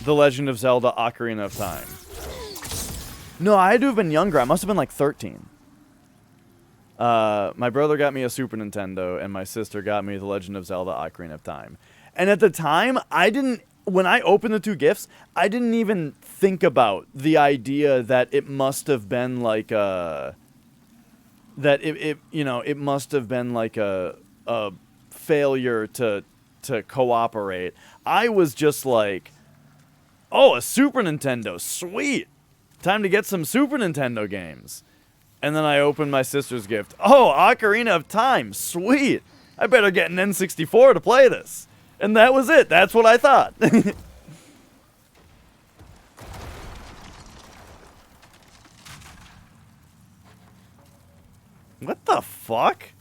The Legend of Zelda: Ocarina of Time. No, I had to have been younger. I must have been like 13. My brother got me a Super Nintendo, and my sister got me The Legend of Zelda: Ocarina of Time. And at the time, when I opened the two gifts, I didn't even think about the idea that it must have been like a... that it must have been like a failure to cooperate. I was just like, oh, a Super Nintendo, sweet. Time to get some Super Nintendo games. And then I opened my sister's gift. Oh, Ocarina of Time, sweet. I better get an N64 to play this. And that was it. That's what I thought. What the fuck?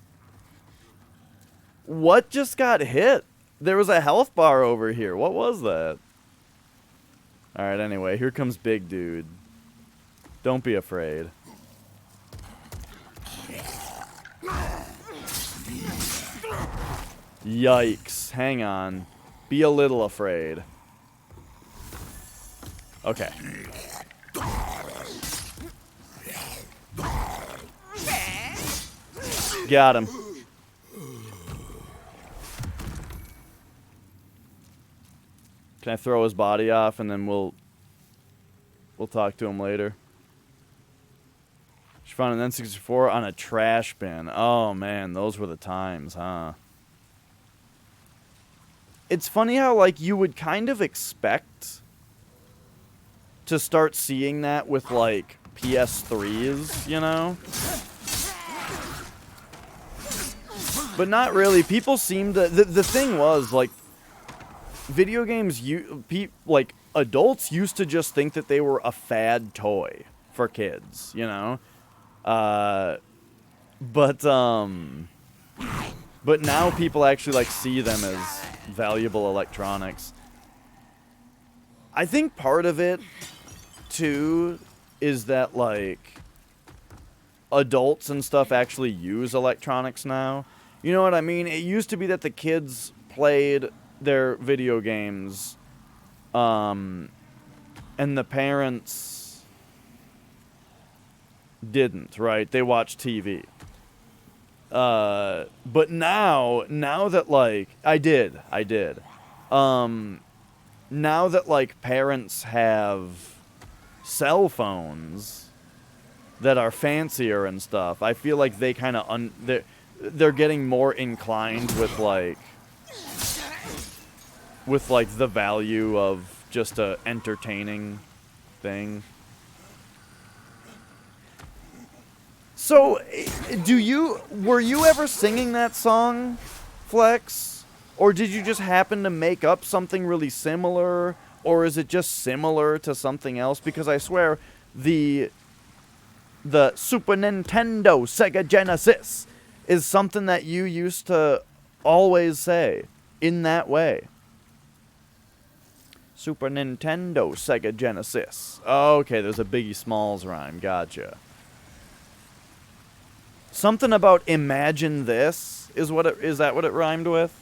What just got hit? There was a health bar over here. What was that? Alright, anyway, here comes Big Dude. Don't be afraid. Yikes. Hang on. Be a little afraid. Okay. Got him. Can I throw his body off and then we'll talk to him later? She found an N64 on a trash bin. Oh man, those were the times, huh? It's funny how, like, you would kind of expect to start seeing that with, like, PS3s, you know? But not really. People seem to... The thing was, like, video games, like, adults used to just think that they were a fad toy for kids, you know? But But now people actually like see them as valuable electronics. I think part of it too is that like adults and stuff actually use electronics now. You know what I mean? It used to be that the kids played their video games and the parents didn't, right? They watched TV. But now that like I did. Now that like parents have cell phones that are fancier and stuff, I feel like they kind of they're getting more inclined with like the value of just a entertaining thing. So, were you ever singing that song, Flex? Or did you just happen to make up something really similar? Or is it just similar to something else? Because I swear, the Super Nintendo Sega Genesis is something that you used to always say in that way. Super Nintendo Sega Genesis. Okay, there's a Biggie Smalls rhyme. Gotcha. Something about imagine this is that what it rhymed with?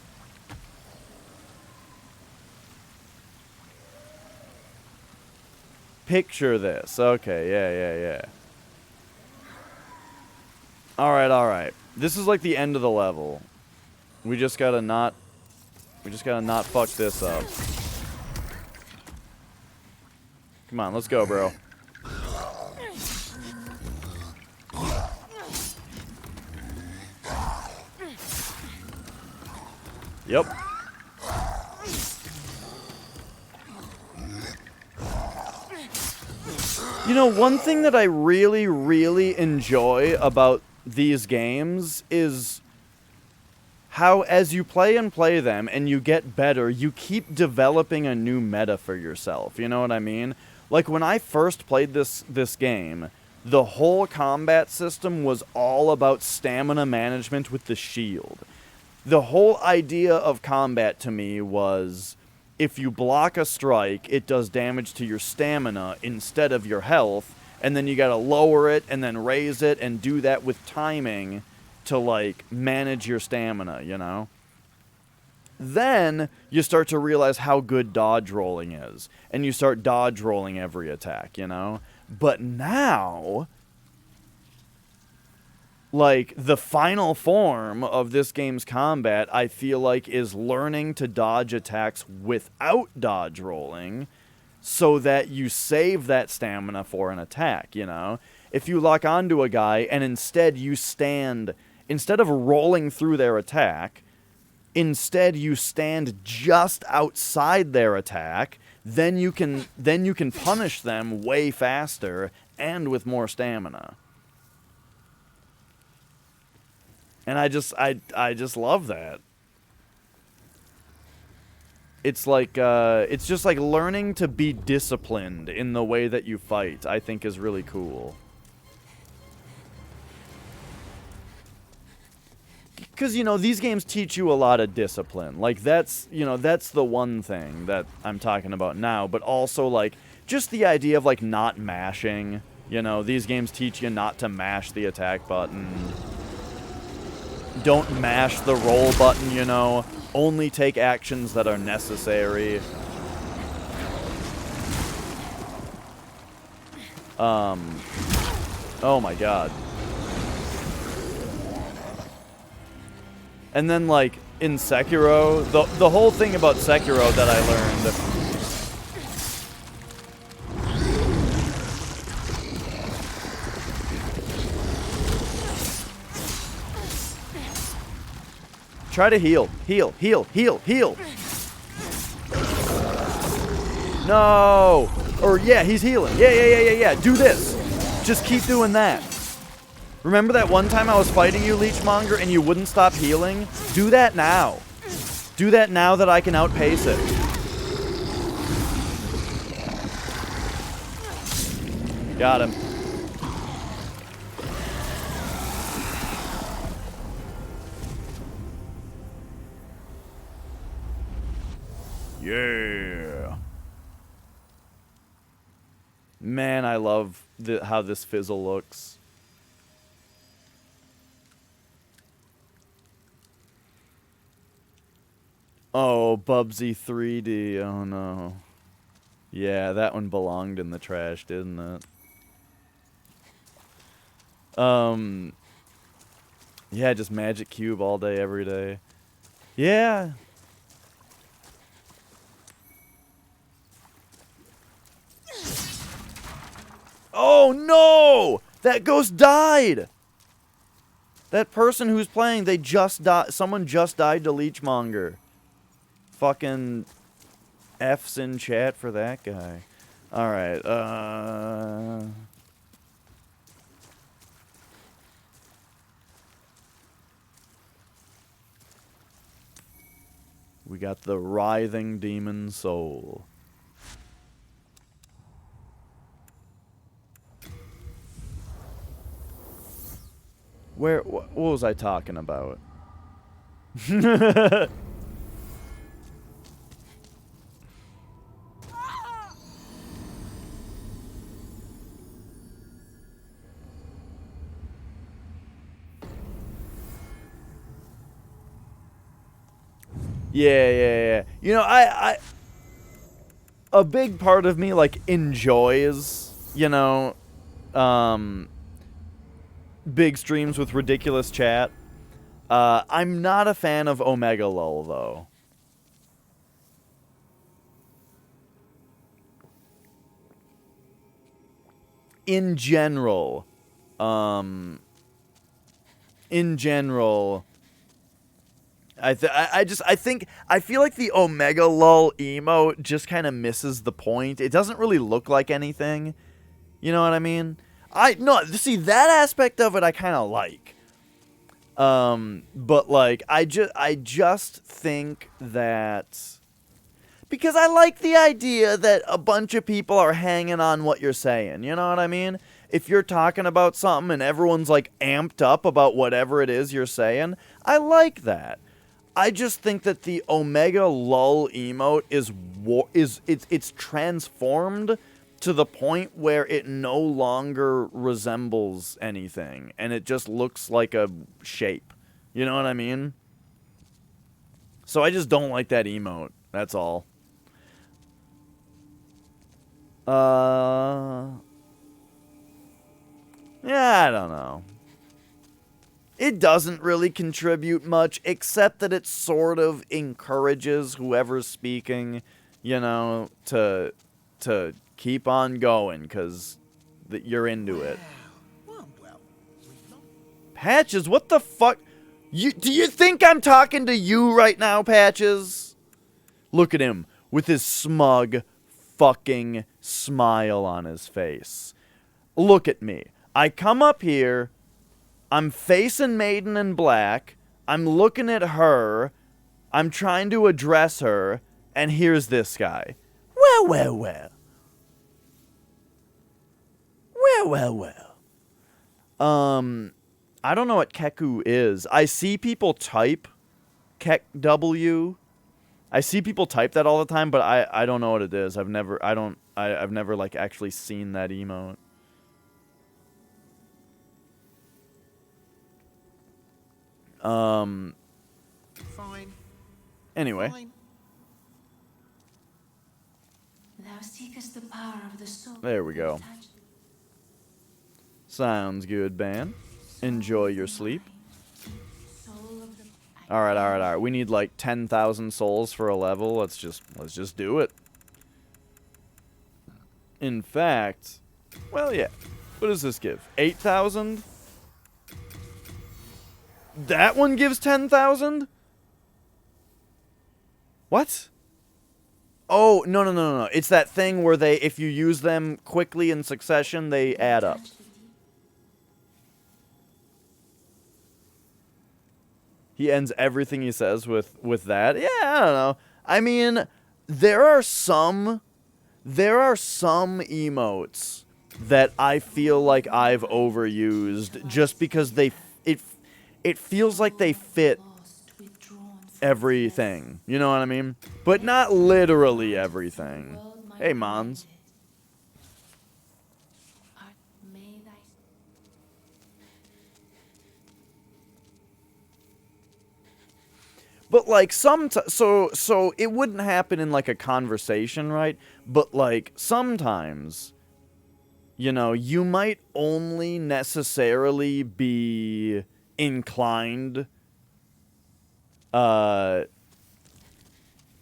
Picture this. Okay, yeah. Alright. This is like the end of the level. We just gotta not fuck this up. Come on, let's go, bro. Yep. You know, one thing that I really, really enjoy about these games is how as you play them and you get better, you keep developing a new meta for yourself. You know what I mean? Like when I first played this game, the whole combat system was all about stamina management with the shield. The whole idea of combat to me was if you block a strike, it does damage to your stamina instead of your health, and then you gotta lower it and then raise it and do that with timing to like manage your stamina, you know? Then you start to realize how good dodge rolling is, and you start dodge rolling every attack, you know? But now, like, the final form of this game's combat, I feel like, is learning to dodge attacks without dodge rolling so that you save that stamina for an attack, you know? If you lock onto a guy and instead you stand, instead of rolling through their attack, instead you stand just outside their attack, then you can punish them way faster and with more stamina. And I just love that. It's like it's just like learning to be disciplined in the way that you fight, I think is really cool. Because, you know, these games teach you a lot of discipline. Like, that's the one thing that I'm talking about now. But also, like, just the idea of, like, not mashing. You know, these games teach you not to mash the attack button. Don't mash the roll button, you know. Only take actions that are necessary. Oh my god. And then, like, in Sekiro, the whole thing about Sekiro that I learned... Try to heal. Heal. No! Or, yeah, he's healing. Yeah. Do this. Just keep doing that. Remember that one time I was fighting you, Leechmonger, and you wouldn't stop healing? Do that now. Do that now that I can outpace it. Got him. Yeah. Man, I love how this fizzle looks. Oh, Bubsy 3D. Oh no. Yeah, that one belonged in the trash, didn't it? Yeah, just Magic Cube all day, every day. Yeah. Oh no! That ghost died! That person who's playing, they just died. Someone just died to Leechmonger. Fucking F's in chat for that guy. Alright, we got the Writhing Demon Soul. What was I talking about? Yeah. You know, a big part of me, like, enjoys, you know, big streams with ridiculous chat. I'm not a fan of Omega Lull, though. In general, I feel like the Omega Lull emote just kind of misses the point. It doesn't really look like anything. You know what I mean? See, that aspect of it I kind of like. But like, I just think that, because I like the idea that a bunch of people are hanging on what you're saying. You know what I mean? If you're talking about something and everyone's like amped up about whatever it is you're saying, I like that. I just think that the Omega Lull emote it's transformed to the point where it no longer resembles anything, and it just looks like a shape. You know what I mean? So I just don't like that emote. That's all. Yeah, I don't know. It doesn't really contribute much, except that it sort of encourages whoever's speaking, you know, to keep on going, because you're into it. Patches, what the fuck? Do you think I'm talking to you right now, Patches? Look at him with his smug fucking smile on his face. Look at me. I come up here, I'm facing Maiden in Black, I'm looking at her, I'm trying to address her, and here's this guy. Well. I don't know what Keku is. I see people type KekW. I see people type that all the time, but I don't know what it is. I've never like actually seen that emote. Fine. Anyway. Fine. Thou seekest the power of the soul. There we go. Sounds good, Ban. Enjoy your sleep. Alright. We need like 10,000 souls for a level. Let's just do it. In fact, well, yeah. What does this give? 8,000? That one gives 10,000? What? Oh, no. It's that thing where if you use them quickly in succession, they add up. He ends everything he says with that. Yeah, I don't know. I mean, there are some emotes that I feel like I've overused just because it feels like they fit everything. You know what I mean? But not literally everything. World might Hey, be Mons. ended. Art may thy But like so it wouldn't happen in like a conversation, right? But like sometimes, you know, you might only necessarily be inclined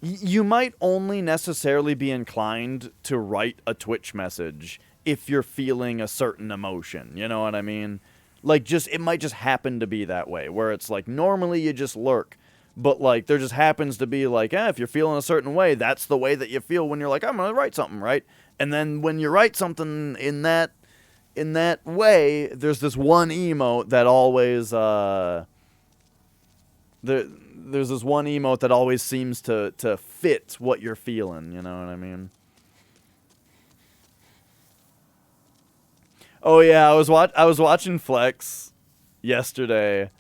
you might only necessarily be inclined to write a Twitch message if you're feeling a certain emotion, you know what I mean? Like, just, it might just happen to be that way, where it's like, normally you just lurk, but like, there just happens to be like, if you're feeling a certain way, that's the way that you feel when you're like, I'm gonna write something, right? And then when you write something in that way, there's this one emote that always, there's this one emote that always seems to fit what you're feeling, you know what I mean? Oh yeah, I was watching Flex yesterday,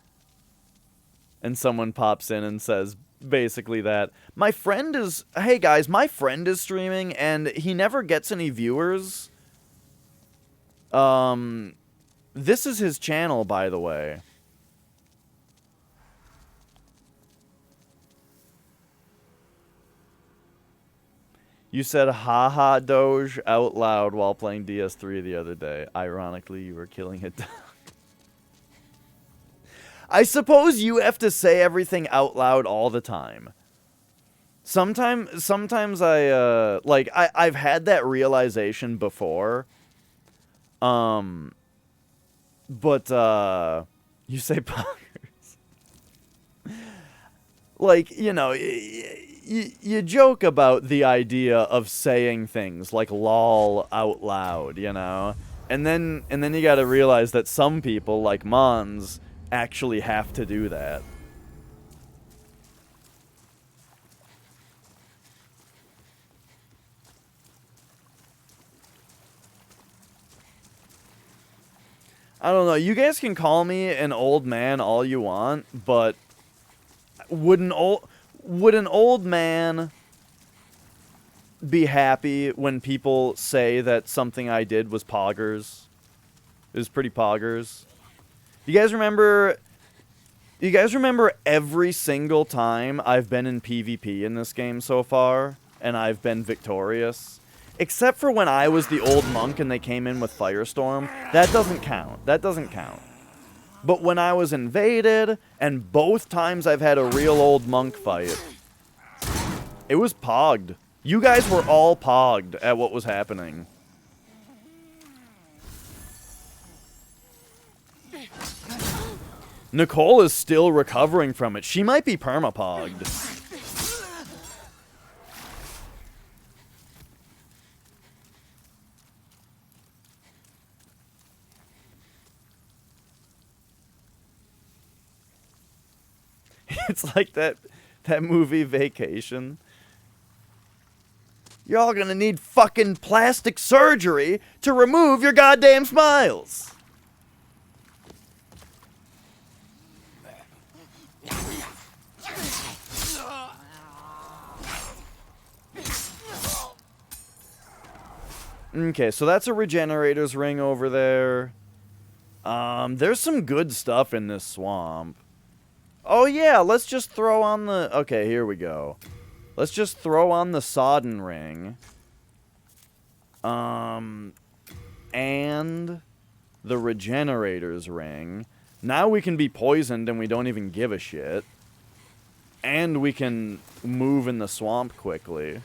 and someone pops in and says basically that hey guys, my friend is streaming and he never gets any viewers. This is his channel, by the way. You said haha Doge out loud while playing DS3 the other day. Ironically, you were killing it. I suppose you have to say everything out loud all the time. Sometimes I, like, I've had that realization before. But, you say poggers. Like, you know, you joke about the idea of saying things like lol out loud, you know? And then you gotta realize that some people, like Mons, actually have to do that. I don't know, you guys can call me an old man all you want, but would an old man be happy when people say that something I did was poggers? It was pretty poggers. You guys remember every single time I've been in PvP in this game so far, and I've been victorious? Except for when I was the old monk and they came in with Firestorm. That doesn't count. That doesn't count. But when I was invaded, and both times I've had a real old monk fight, it was pogged. You guys were all pogged at what was happening. Nicole is still recovering from it. She might be permapogged. It's like that movie Vacation. Y'all gonna need fucking plastic surgery to remove your goddamn smiles. Okay, so that's a regenerator's ring over there. There's some good stuff in this swamp. Oh yeah, let's just throw on the... Okay, here we go. Let's just throw on the Sodden ring. And the regenerator's ring. Now we can be poisoned and we don't even give a shit. And we can move in the swamp quickly.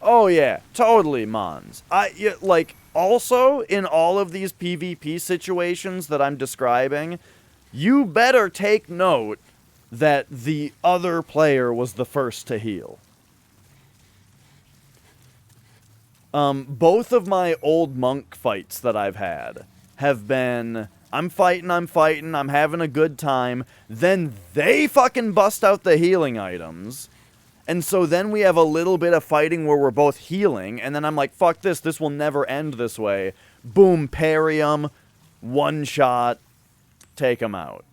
Oh yeah, totally, Mons. Like, also, in all of these PvP situations that I'm describing, you better take note that the other player was the first to heal. Both of my old monk fights that I've had have been, I'm fighting, I'm having a good time, then they fucking bust out the healing items. And so then we have a little bit of fighting where we're both healing, and then I'm like, fuck this will never end this way. Boom, parry 'em, one shot, take him out.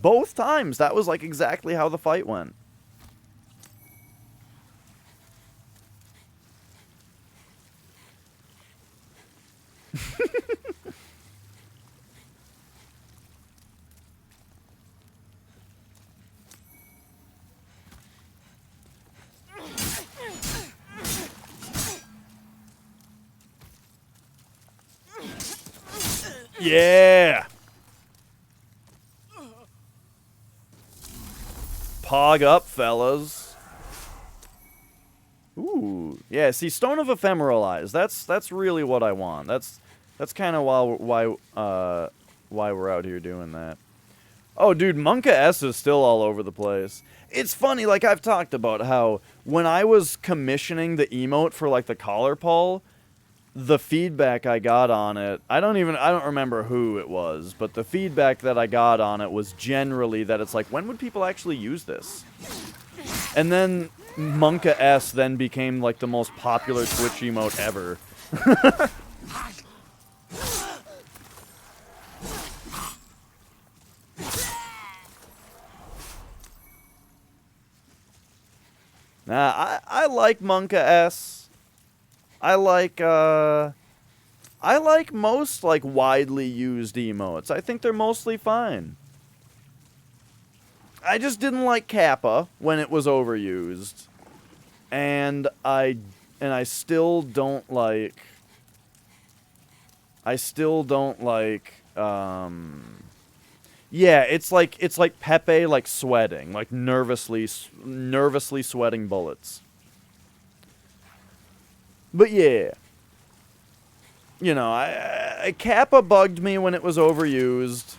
Both times, that was like exactly how the fight went. Yeah! Pog up, fellas. Ooh, yeah. See, Stone of Ephemeral Eyes. That's really what I want. That's kind of why we're out here doing that. Oh, dude, Monka S is still all over the place. It's funny, like I've talked about how when I was commissioning the emote for like the collar pull, the feedback I got on it, I don't remember who it was, but the feedback that I got on it was generally that it's like, when would people actually use this? And then Monka S then became like the most popular Twitch emote ever. Nah, I like Monka S. I like most, like, widely used emotes. I think they're mostly fine. I just didn't like Kappa when it was overused. And I still don't like... Yeah, it's like Pepe, like, sweating. Like, nervously sweating bullets. But yeah, you know, Kappa bugged me when it was overused,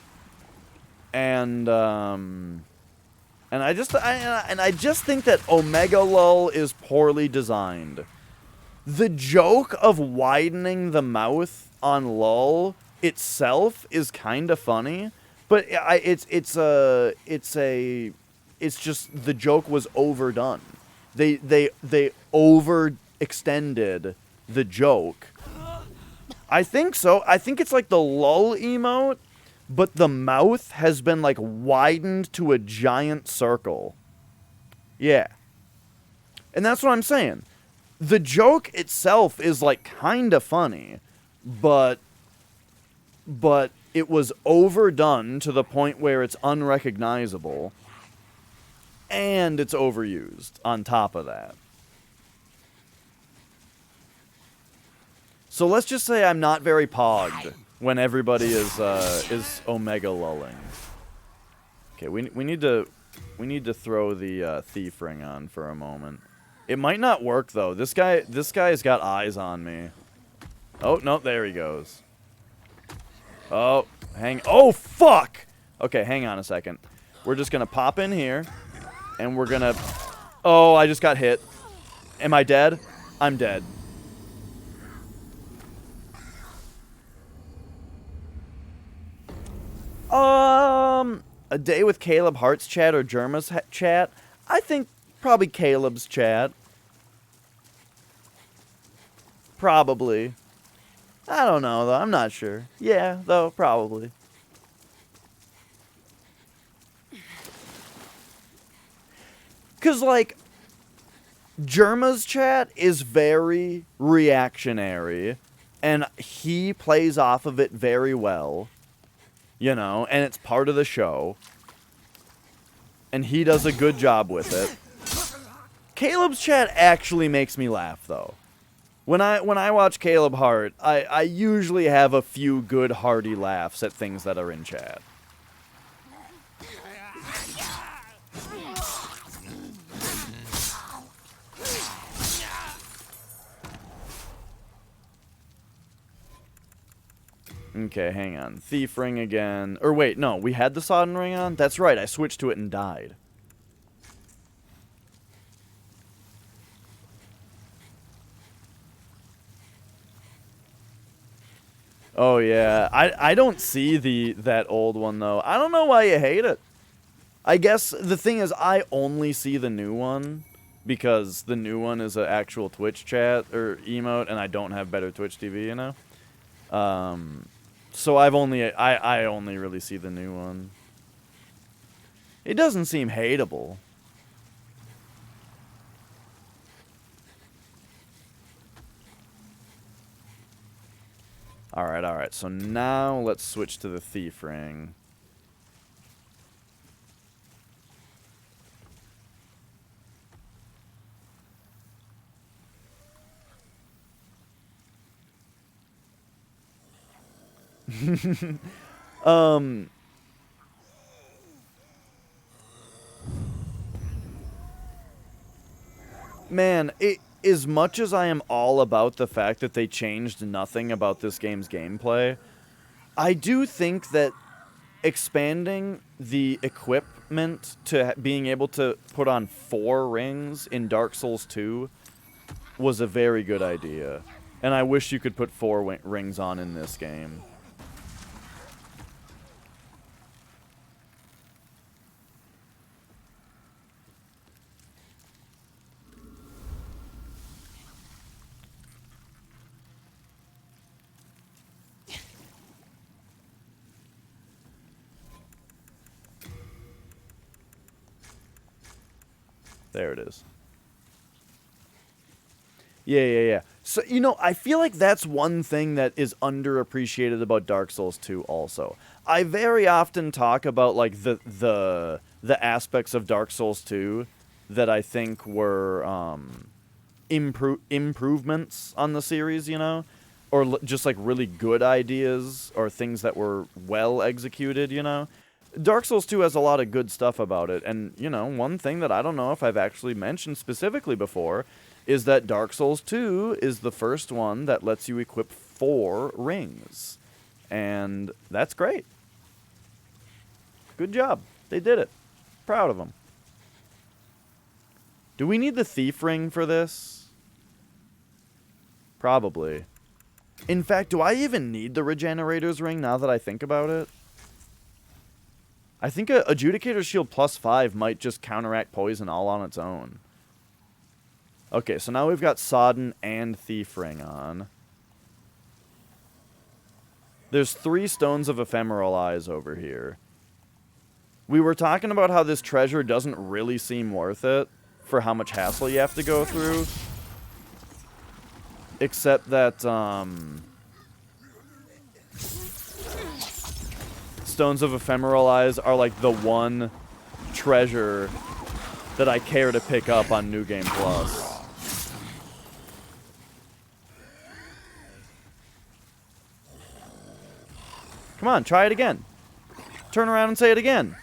and I just think that Omega Lull is poorly designed. The joke of widening the mouth on Lull itself is kind of funny, but it's just the joke was overdone. They overextended the joke. I think so. I think it's like the lull emote, but the mouth has been like widened to a giant circle. Yeah. And that's what I'm saying. The joke itself is like kind of funny, but it was overdone to the point where it's unrecognizable, and it's overused on top of that. So let's just say I'm not very pogged when everybody is Omega lulling. Okay, we need to throw the thief ring on for a moment. It might not work though. This guy's got eyes on me. Oh no, there he goes. Oh, oh fuck! Okay, hang on a second. We're just gonna pop in here, and we're gonna... Oh, I just got hit. Am I dead? I'm dead. A day with Caleb Hart's chat or Germa's chat? I think probably Caleb's chat. Probably. I don't know, though. I'm not sure. Yeah, though, probably. Because, like, Germa's chat is very reactionary, and he plays off of it very well. You know, and it's part of the show. And he does a good job with it. Caleb's chat actually makes me laugh, though. When I watch Caleb Hart, I usually have a few good hearty laughs at things that are in chat. Okay, hang on. Thief ring again. Or wait, no, we had the Sodden ring on? That's right, I switched to it and died. Oh yeah, I don't see that old one though. I don't know why you hate it. I guess the thing is I only see the new one because the new one is an actual Twitch chat or emote and I don't have better Twitch TV, you know? So I only really see the new one. It doesn't seem hateable. Alright, so now let's switch to the Thief Ring. Man, as much as I am all about the fact that they changed nothing about this game's gameplay, I do think that expanding the equipment to being able to put on 4 rings in Dark Souls 2 was a very good idea. And I wish you could put 4 rings on in this game. There it is. Yeah. So, you know, I feel like that's one thing that is underappreciated about Dark Souls 2 also. I very often talk about, like, the aspects of Dark Souls 2 that I think were improvements on the series, you know? Or just, like, really good ideas or things that were well executed, you know? Dark Souls 2 has a lot of good stuff about it, and, you know, one thing that I don't know if I've actually mentioned specifically before is that Dark Souls 2 is the first one that lets you equip 4 rings. And that's great. Good job. They did it. Proud of them. Do we need the Thief Ring for this? Probably. In fact, do I even need the Regenerator's Ring now that I think about it? I think a Adjudicator's Shield +5 might just counteract poison all on its own. Okay, so now we've got Sodden and Thief Ring on. There's 3 Stones of Ephemeral Eyes over here. We were talking about how this treasure doesn't really seem worth it for how much hassle you have to go through. Except that, Stones of Ephemeral Eyes are like the one treasure that I care to pick up on New Game Plus. Come on, try it again. Turn around and say it again.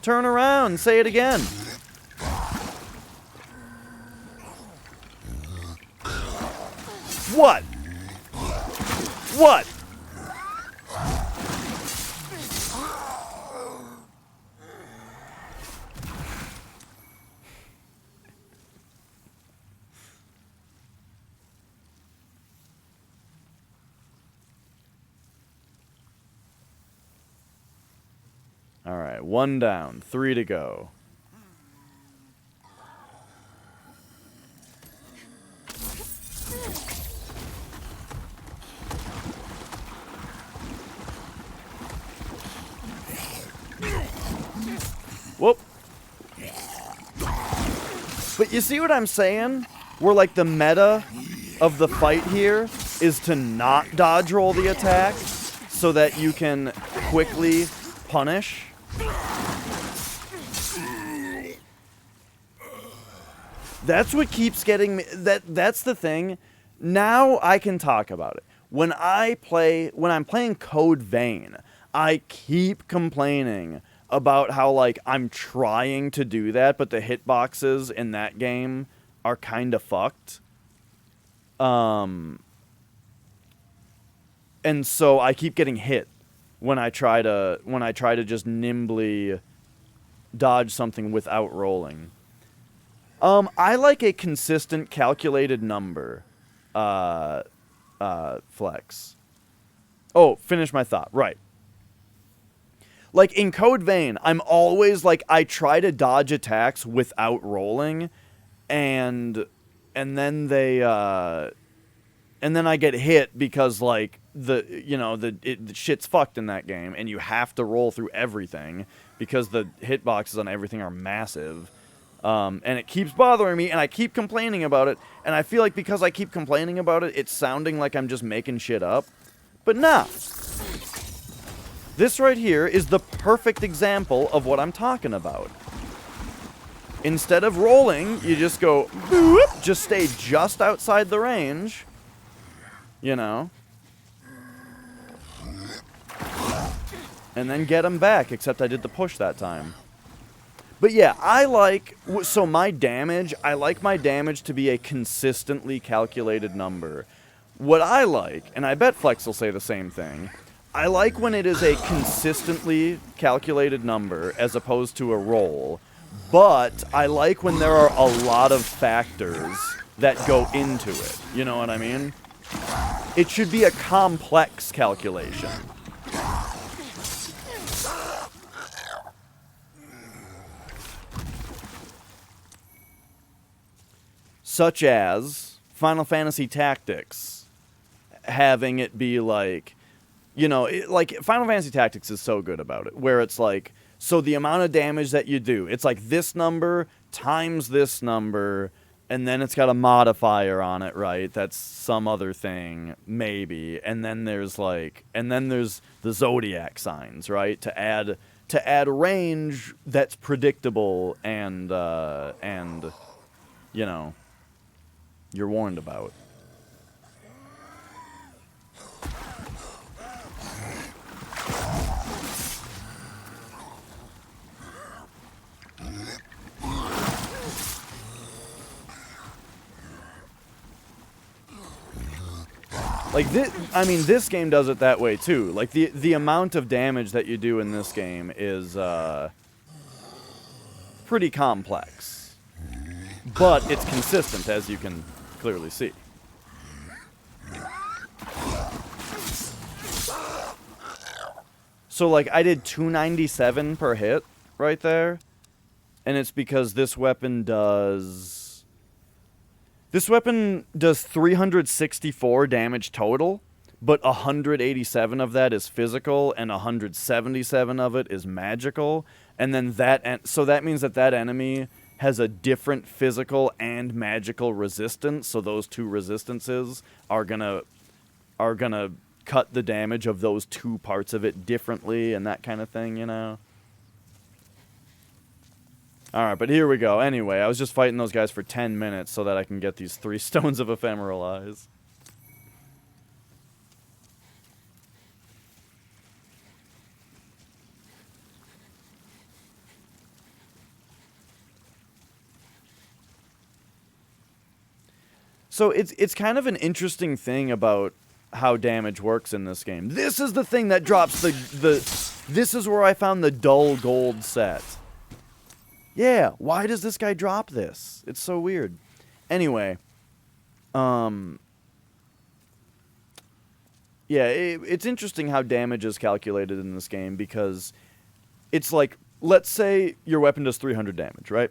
Turn around and say it again. What? What? All right, 1 down, 3 to go. Whoop. But you see what I'm saying? Where, like, the meta of the fight here is to not dodge roll the attack so that you can quickly punish. That's what keeps getting me. That's the thing. Now I can talk about it. When I'm playing Code Vein, I keep complaining about how, like, I'm trying to do that, but the hitboxes in that game are kind of fucked. And so I keep getting hit when I try to just nimbly dodge something without rolling. I like a consistent calculated number, Flex. Oh, finish my thought. Right. Like, in Code Vein, I'm always, like, I try to dodge attacks without rolling, and then they, and then I get hit because, like, the shit's fucked in that game, and you have to roll through everything because the hitboxes on everything are massive. And it keeps bothering me, and I keep complaining about it, and I feel like because I keep complaining about it, it's sounding like I'm just making shit up. But nah. This right here is the perfect example of what I'm talking about. Instead of rolling, you just go, boop, just stay just outside the range, you know, and then get them back, except I did the push that time. But yeah, I like my damage to be a consistently calculated number. What I like, and I bet Flex will say the same thing, I like when it is a consistently calculated number as opposed to a roll. But I like when there are a lot of factors that go into it. You know what I mean? It should be a complex calculation. Such as Final Fantasy Tactics. Having it be like, like Final Fantasy Tactics is so good about it. Where it's like, so the amount of damage that you do, it's like this number times this number, and then it's got a modifier on it, right? That's some other thing, maybe. And then there's the zodiac signs, right? To add range that's predictable and you're warned about. Like this game does it that way too. Like the amount of damage that you do in this game is pretty complex, but it's consistent, as you can clearly see. So like I did 297 per hit right there, and it's because this weapon does 364 damage total, but 187 of that is physical and 177 of it is magical. And then so that means that enemy has a different physical and magical resistance. So those two resistances are gonna cut the damage of those two parts of it differently and that kind of thing, you know? Alright, but here we go. Anyway, I was just fighting those guys for 10 minutes so that I can get these 3 stones of ephemeral eyes. So it's kind of an interesting thing about how damage works in this game. This is the thing that drops this is where I found the dull gold set. Yeah, why does this guy drop this? It's so weird. Anyway, yeah, it's interesting how damage is calculated in this game because it's like, let's say your weapon does 300 damage, right?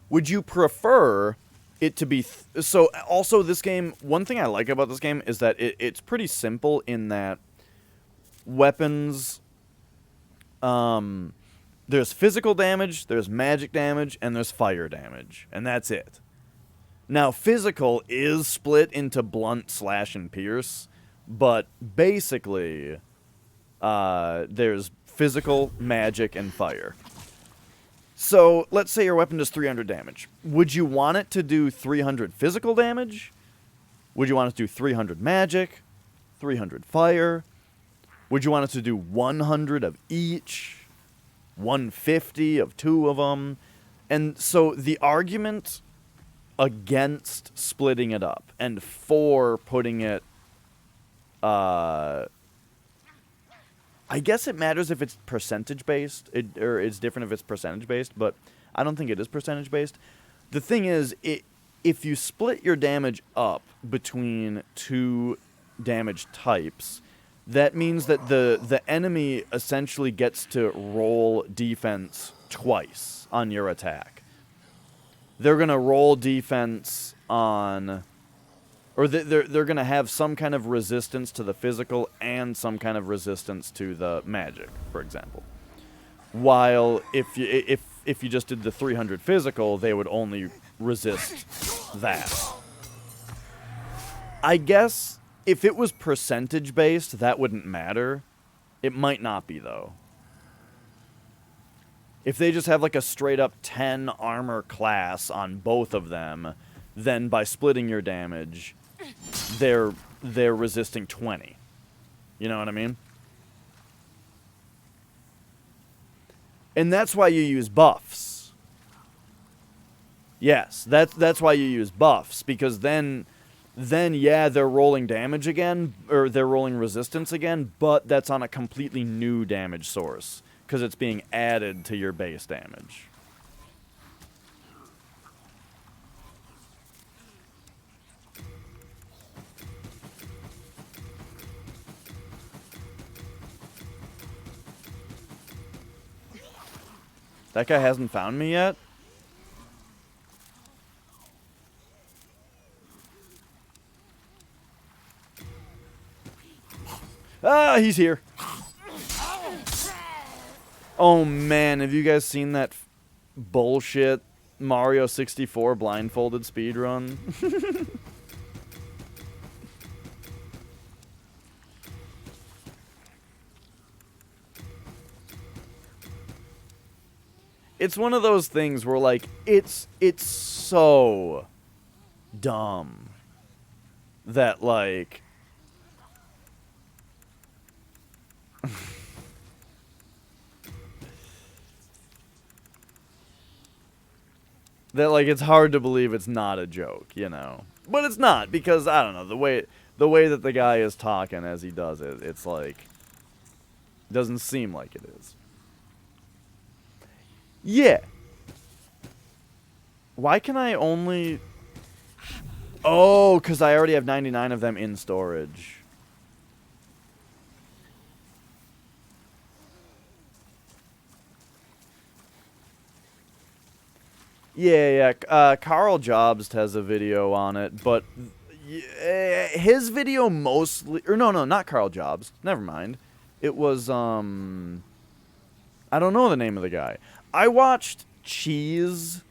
Would you prefer it to be... So, also, this game... One thing I like about this game is that it's pretty simple in that weapons... there's physical damage, there's magic damage, and there's fire damage. And that's it. Now, physical is split into blunt, slash, and pierce. But, basically, there's physical, magic, and fire. So, let's say your weapon does 300 damage. Would you want it to do 300 physical damage? Would you want it to do 300 magic? 300 fire? Would you want it to do 100 of each? 150 of 2 of them? And so, the argument against splitting it up and for putting it... I guess it matters if it's percentage-based, or it's different if it's percentage-based, but I don't think it is percentage-based. The thing is, if you split your damage up between 2 damage types, that means that the enemy essentially gets to roll defense twice on your attack. they're going to roll defense on, or they're going to have some kind of resistance to the physical and some kind of resistance to the magic, for example. While if you just did the 300 physical, they would only resist that. I guess if it was percentage based, that wouldn't matter. It might not be, though. If they just have like a straight up 10 armor class on both of them, then by splitting your damage, they're resisting 20. You know what I mean? And that's why you use buffs. Yes, that's why you use buffs, because then yeah, they're rolling damage again, or they're rolling resistance again, but that's on a completely new damage source, because it's being added to your base damage. That guy hasn't found me yet? Ah, he's here. Oh man, have you guys seen that bullshit Mario 64 blindfolded speedrun? It's one of those things where, like, it's so dumb that, like, that, like, it's hard to believe it's not a joke, you know. But it's not, because, I don't know, the way that the guy is talking as he does it, it's like, doesn't seem like it is. Yeah. Why can I only... Oh, because I already have 99 of them in storage. Yeah. Carl Jobst has a video on it, but his video mostly... Or no, not Carl Jobst. Never mind. It was, I don't know the name of the guy. I watched Cheese.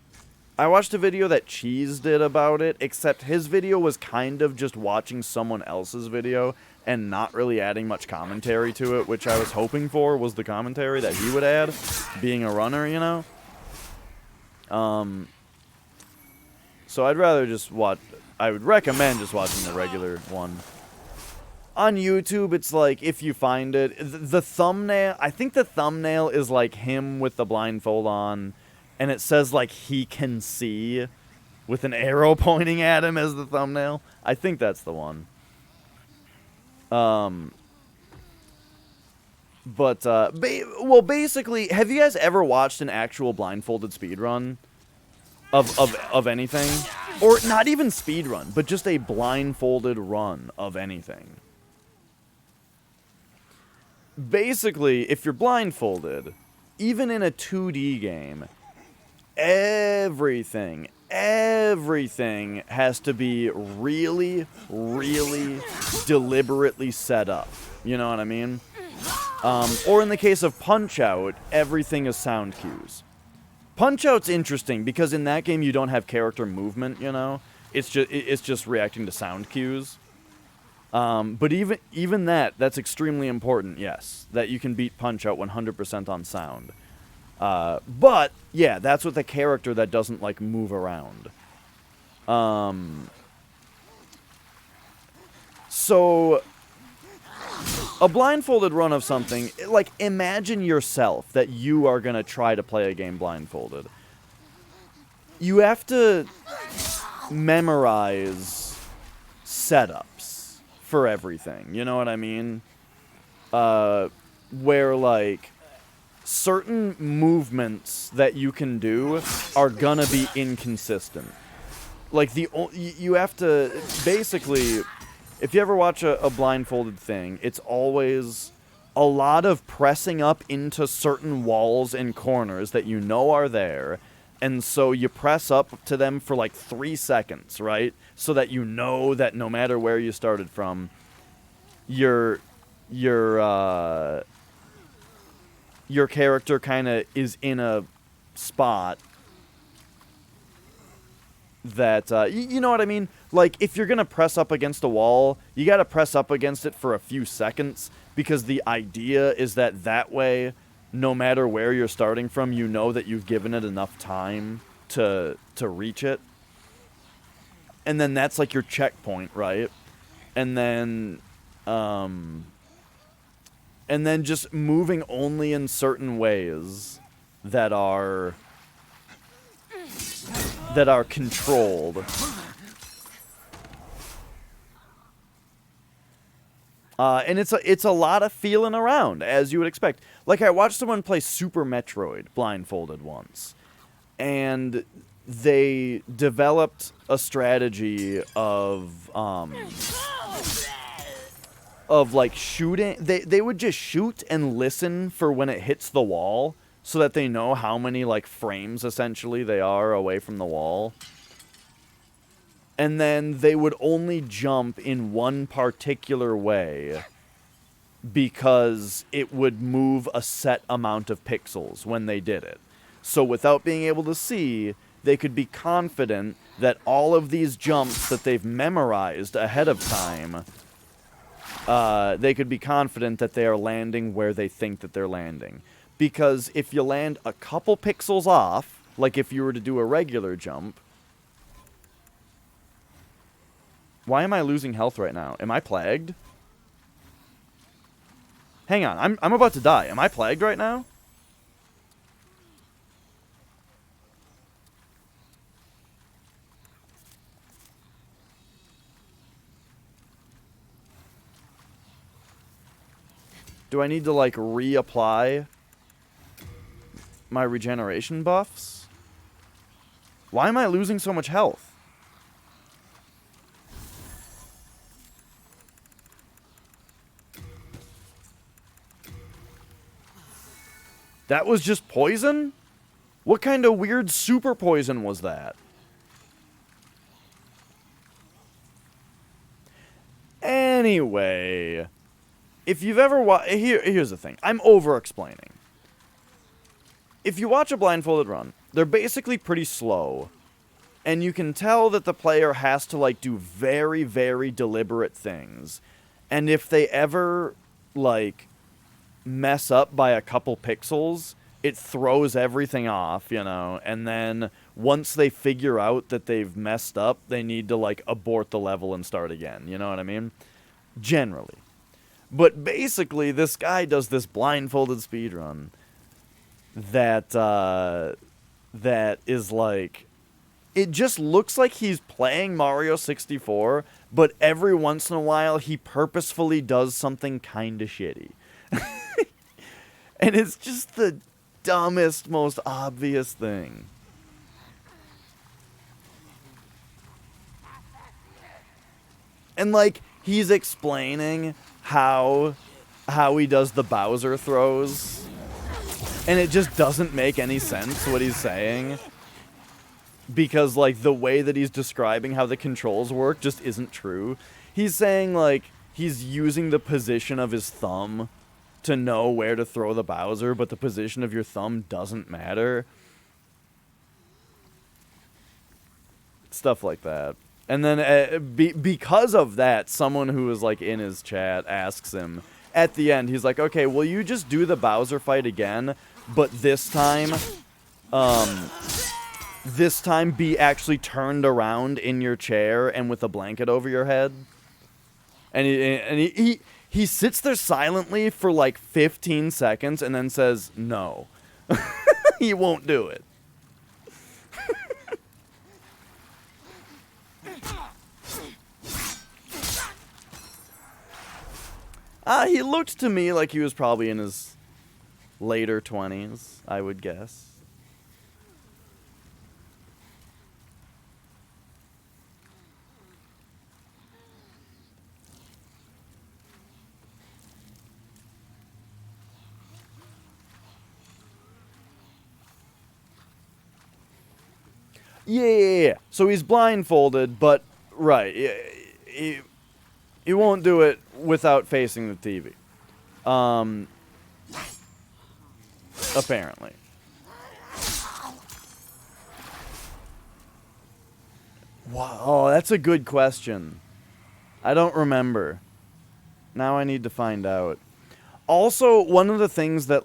I watched a video that Cheese did about it, except his video was kind of just watching someone else's video and not really adding much commentary to it, which I was hoping for was the commentary that he would add, being a runner, you know? So I'd rather just watch... I would recommend just watching the regular one. On YouTube, it's like, if you find it, the thumbnail, I think the thumbnail is like him with the blindfold on, and it says like he can see with an arrow pointing at him as the thumbnail. I think that's the one. Well, basically, have you guys ever watched an actual blindfolded speedrun of anything? Or not even speedrun, but just a blindfolded run of anything. Basically, if you're blindfolded, even in a 2D game, everything has to be really, really deliberately set up. You know what I mean? Or in the case of Punch-Out, everything is sound cues. Punch-Out's interesting because in that game you don't have character movement, you know? It's just reacting to sound cues. But even that's extremely important, yes. That you can beat Punch-Out 100% on sound. But, yeah, that's with a character that doesn't, like, move around. So, a blindfolded run of something, like, imagine yourself that you are going to try to play a game blindfolded. You have to memorize setups for everything, you know what I mean? Where, like, certain movements that you can do are gonna be inconsistent. Like, you have to, basically, if you ever watch a blindfolded thing, it's always a lot of pressing up into certain walls and corners that you know are there, And so you press up to them for like 3 seconds, right? So that you know that no matter where you started from, your character kind of is in a spot that, you know what I mean? Like, if you're going to press up against a wall, you got to press up against it for a few seconds, because the idea is that way, no matter where you're starting from, you know that you've given it enough time to reach it. And then that's like your checkpoint, right? And then just moving only in certain ways that are controlled. And it's a lot of feeling around, as you would expect. Like, I watched someone play Super Metroid blindfolded once, and they developed a strategy of like shooting. They would just shoot and listen for when it hits the wall, so that they know how many like frames essentially they are away from the wall. And then they would only jump in one particular way, because it would move a set amount of pixels when they did it. So without being able to see, they could be confident that all of these jumps that they've memorized ahead of time, they could be confident that they are landing where they think that they're landing. Because if you land a couple pixels off, like if you were to do a regular jump... Why am I losing health right now? Am I plagued? Hang on, I'm about to die. Am I plagued right now? Do I need to, like, reapply my regeneration buffs? Why am I losing so much health? That was just poison? What kind of weird super poison was that? Anyway, if you've ever here's the thing. I'm over-explaining. If you watch a blindfolded run, they're basically pretty slow. And you can tell that the player has to, like, do very, very deliberate things. And if they ever, like, mess up by a couple pixels, it throws everything off, you know, and then once they figure out that they've messed up, they need to, like, abort the level and start again, you know what I mean? Generally. But basically, this guy does this blindfolded speedrun that is, like, it just looks like he's playing Mario 64, but every once in a while, he purposefully does something kinda shitty. And it's just the dumbest, most obvious thing. And, like, he's explaining how he does the Bowser throws. And it just doesn't make any sense what he's saying. Because, like, the way that he's describing how the controls work just isn't true. He's saying, like, he's using the position of his thumb to know where to throw the Bowser, but the position of your thumb doesn't matter. Stuff like that. And then because of that, someone who was, like, in his chat asks him, at the end, he's like, okay, will you just do the Bowser fight again, but this time be actually turned around in your chair and with a blanket over your head? And he sits there silently for like 15 seconds and then says no. He won't do it. He looked to me like he was probably in his later 20s, I would guess. Yeah. So he's blindfolded, but right, he won't do it without facing the TV. Apparently. Wow, oh, that's a good question. I don't remember. Now I need to find out. Also, one of the things that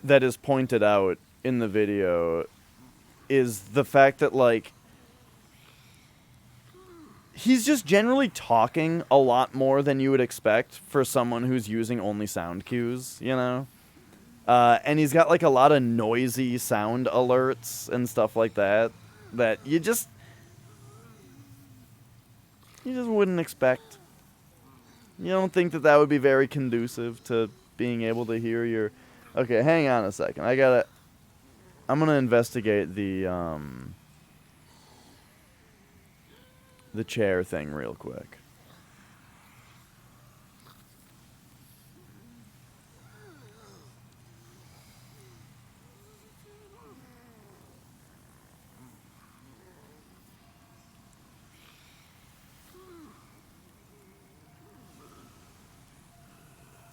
that is pointed out in the video is the fact that he's just generally talking a lot more than you would expect for someone who's using only sound cues, you know? And he's got a lot of noisy sound alerts and stuff like that you just wouldn't expect. You don't think that would be very conducive to being able to hear your... Okay, hang on a second. I'm gonna investigate the chair thing real quick.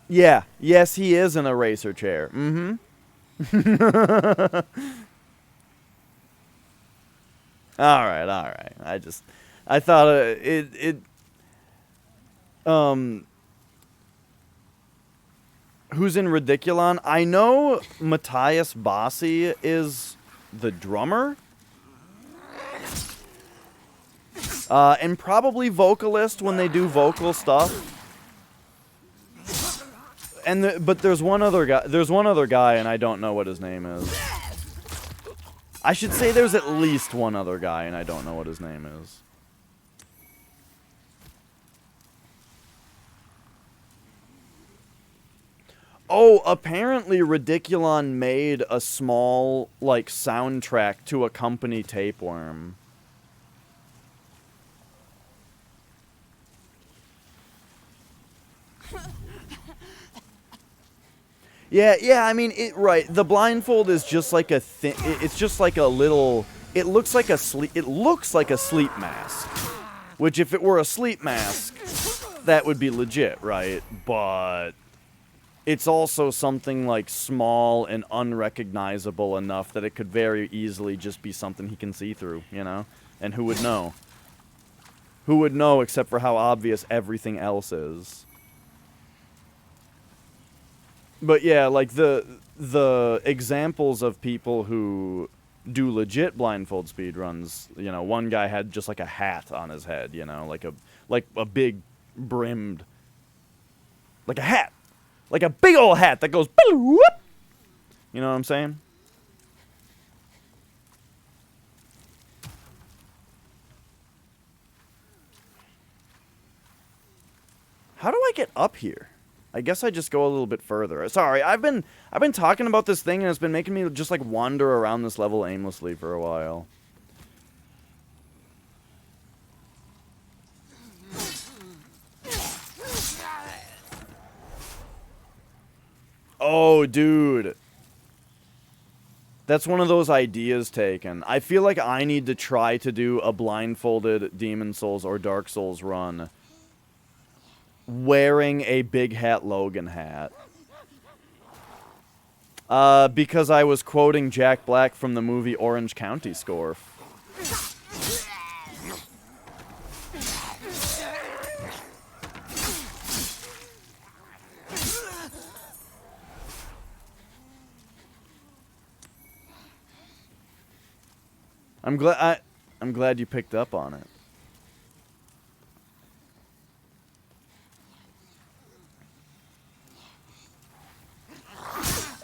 Yeah. Yes, he is in a racer chair. Mm-hmm. All right. I thought who's in Ridiculon? I know Matthias Bossi is the drummer. And probably vocalist when they do vocal stuff. But there's one other guy. There's one other guy, and I don't know what his name is. I should say there's at least one other guy, and I don't know what his name is. Oh, apparently Ridiculon made a small, soundtrack to accompany Tapeworm. Yeah, I mean, right, the blindfold is just like a thing, it's just like a little, it looks like a sleep mask. Which, if it were a sleep mask, that would be legit, right? But it's also something, small and unrecognizable enough that it could very easily just be something he can see through, you know? And who would know? Who would know except for how obvious everything else is? But yeah, the examples of people who do legit blindfold speedruns, you know, one guy had just a hat on his head, you know, like a big brimmed, a hat, a big old hat that goes, whoop. You know what I'm saying? How do I get up here? I guess I just go a little bit further. Sorry, I've been talking about this thing and it's been making me just wander around this level aimlessly for a while. Oh, dude. That's one of those ideas taken. I feel like I need to try to do a blindfolded Demon's Souls or Dark Souls run wearing a Big Hat Logan hat. Because I was quoting Jack Black from the movie Orange County Score. I'm glad you picked up on it.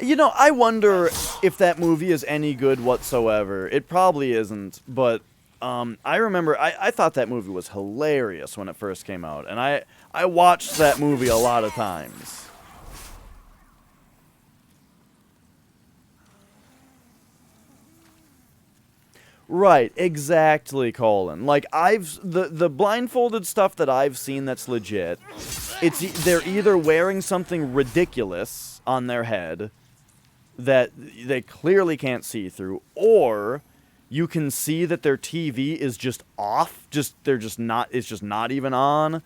You know, I wonder if that movie is any good whatsoever. It probably isn't, but I remember I thought that movie was hilarious when it first came out, and I watched that movie a lot of times. Right, exactly, Colin. Like, the blindfolded stuff that I've seen that's legit, they're either wearing something ridiculous on their head that they clearly can't see through, or you can see that their TV is just off. It's just not even on.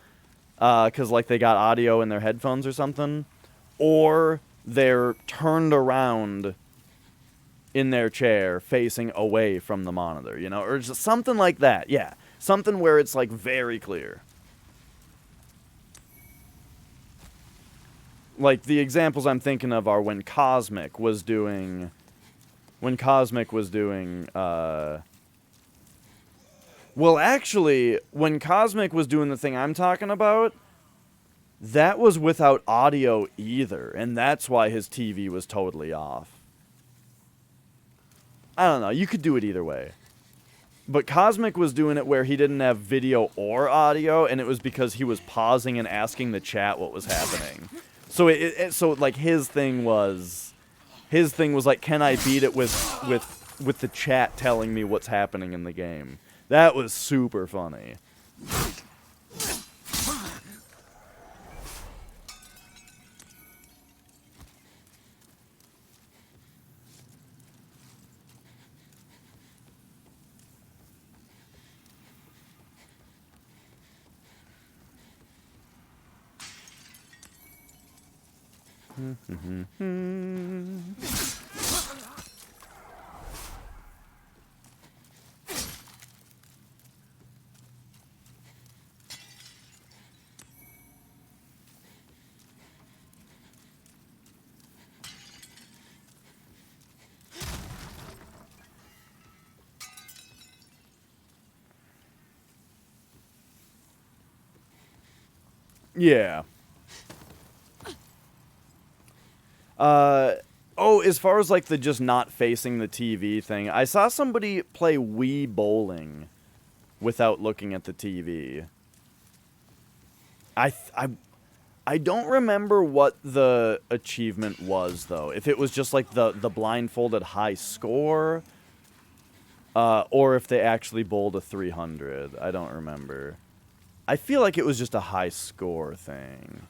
Because, like, they got audio in their headphones or something. Or they're turned around in their chair facing away from the monitor, you know? Or just something like that, yeah. Something where it's, like, very clear. Like, the examples I'm thinking of are when Cosmic was doing... Well, actually, when Cosmic was doing the thing I'm talking about, that was without audio either, and that's why his TV was totally off. I don't know, you could do it either way. But Cosmic was doing it where he didn't have video or audio, and it was because he was pausing and asking the chat what was happening. So so like his thing was like, can I beat it with the chat telling me what's happening in the game? That was super funny. Yeah. Oh, as far as, like, the just not facing the TV thing, I saw somebody play Wii Bowling without looking at the TV. I don't remember what the achievement was, though. If it was just, like, the blindfolded high score, or if they actually bowled a 300. I don't remember. I feel like it was just a high score thing.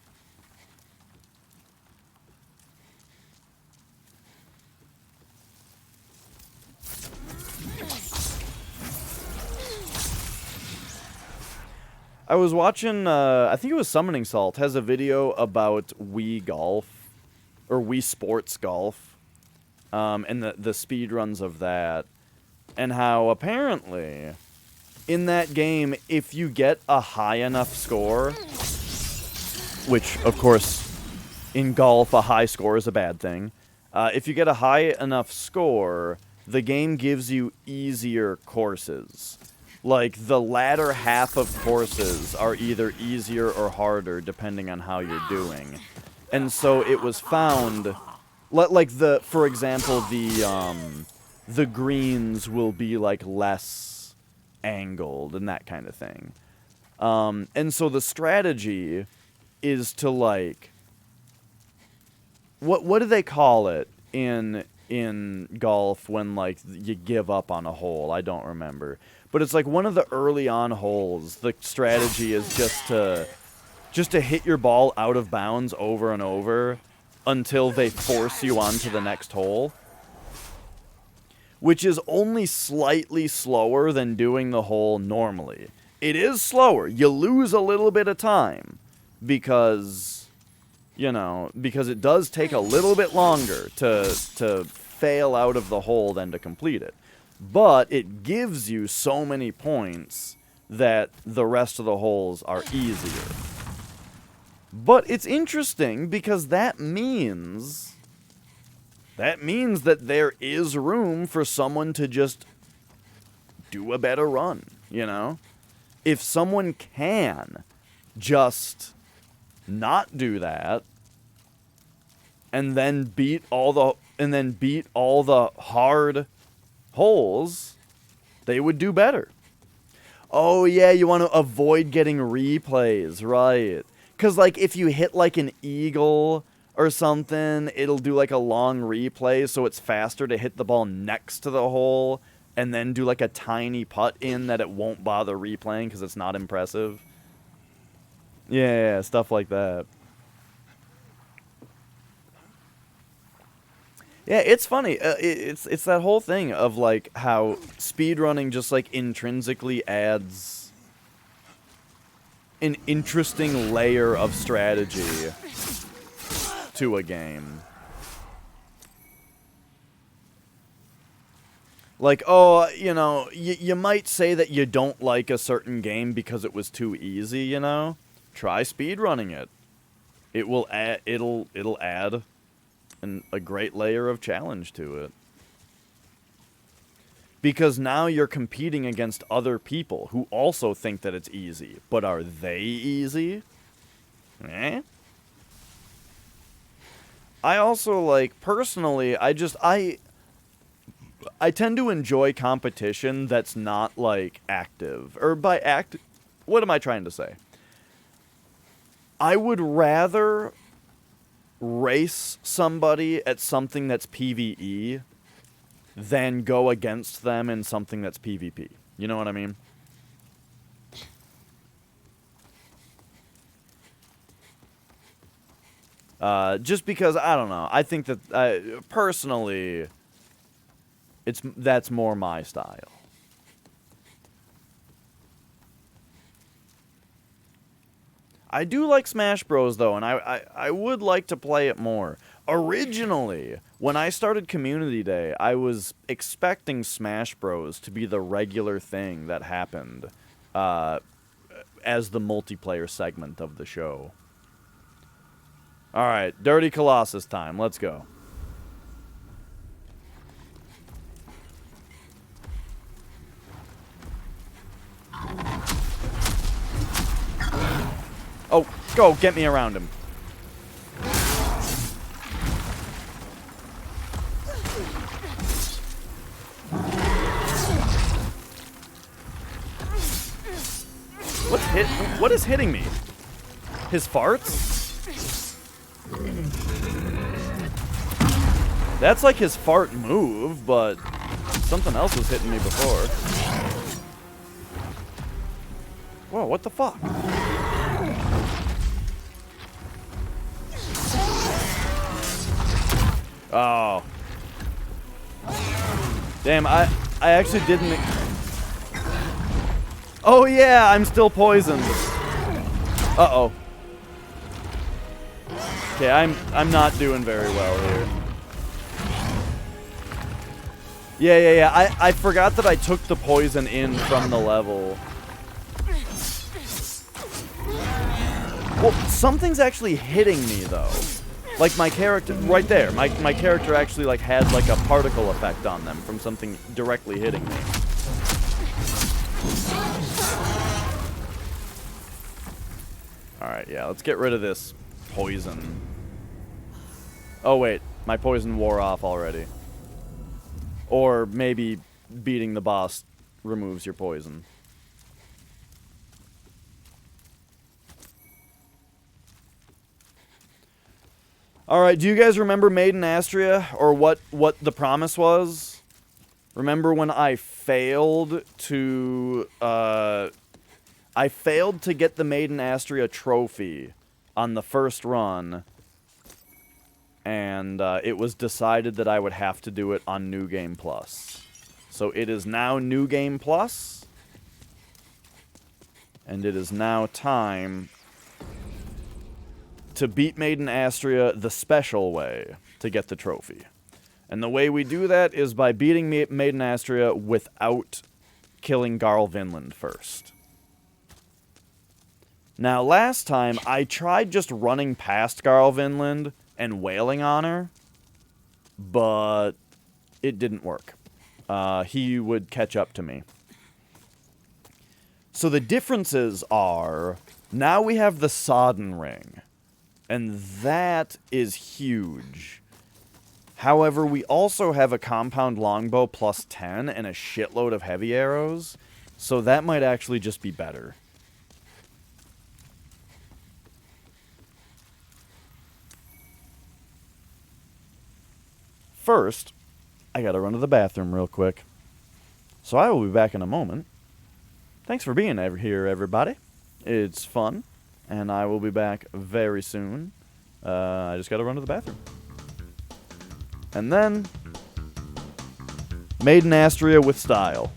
I was watching, I think it was Summoning Salt, has a video about Wii Golf, or Wii Sports Golf, and the speed runs of that, and how apparently in that game, if you get a high enough score, which, of course, in golf, a high score is a bad thing, if you get a high enough score, the game gives you easier courses. Like, the latter half of courses are either easier or harder, depending on how you're doing. And so it was found, like, for example, the greens will be, like, less angled and that kind of thing. And so the strategy is to, like, what do they call it in golf when, like, you give up on a hole? I don't remember. But it's like one of the early on holes, the strategy is just to hit your ball out of bounds over and over until they force you onto the next hole. Which is only slightly slower than doing the hole normally. It is slower. You lose a little bit of time because, you know, because it does take a little bit longer to fail out of the hole than to complete it. But it gives you so many points that the rest of the holes are easier. But it's interesting because that means that there is room for someone to just do a better run, you know? If someone can just not do that and then beat all the hard holes, they would do better. Oh yeah, you want to avoid getting replays, right? Because, like, if you hit, like, an eagle or something, it'll do, like, a long replay, so it's faster to hit the ball next to the hole and then do, like, a tiny putt in that it won't bother replaying because it's not impressive. Yeah, stuff like that. Yeah, it's funny. It's that whole thing of like how speedrunning just like intrinsically adds an interesting layer of strategy to a game. Like, oh, you know, you might say that you don't like a certain game because it was too easy, you know? Try speedrunning it. It will add, it'll add a great layer of challenge to it. Because now you're competing against other people who also think that it's easy. But are they easy? Eh? I also, like, personally, I tend to enjoy competition that's not, like, active. Or by what am I trying to say? I would rather race somebody at something that's PvE than go against them in something that's PvP. You know what I mean? Just because, I don't know. I think that, personally, that's more my style. I do like Smash Bros, though, and I would like to play it more. Originally, when I started Community Day, I was expecting Smash Bros to be the regular thing that happened as the multiplayer segment of the show. Alright, Dirty Colossus time. Let's go. Oh, go, get me around him. What is hitting me? His farts? That's like his fart move, but something else was hitting me before. Whoa, what the fuck? Oh. Damn, I actually didn't... Oh yeah, I'm still poisoned. Uh-oh. Okay, I'm not doing very well here. Yeah. I forgot that I took the poison in from the level. Well, something's actually hitting me, though. Like, my character... Right there. My character actually, like, had, like, a particle effect on them from something directly hitting me. Alright, yeah, let's get rid of this poison. Oh, wait. My poison wore off already. Or maybe beating the boss removes your poison. Alright, do you guys remember Maiden Astria? Or what the promise was? Remember when I failed to... I failed to get the Maiden Astria trophy on the first run. And it was decided that I would have to do it on New Game Plus. So it is now New Game Plus. And it is now time to beat Maiden Astria the special way to get the trophy. And the way we do that is by beating Maiden Astria without killing Garl Vinland first. Now, last time, I tried just running past Garl Vinland and wailing on her, but it didn't work. He would catch up to me. So the differences are, now we have the Sodden Ring, and that is huge. However, we also have a compound longbow plus 10 and a shitload of heavy arrows, so that might actually just be better. First, I gotta run to the bathroom real quick. So I will be back in a moment. Thanks for being here, everybody. It's fun, and I will be back very soon. I just gotta run to the bathroom. And then Maiden Astria with style.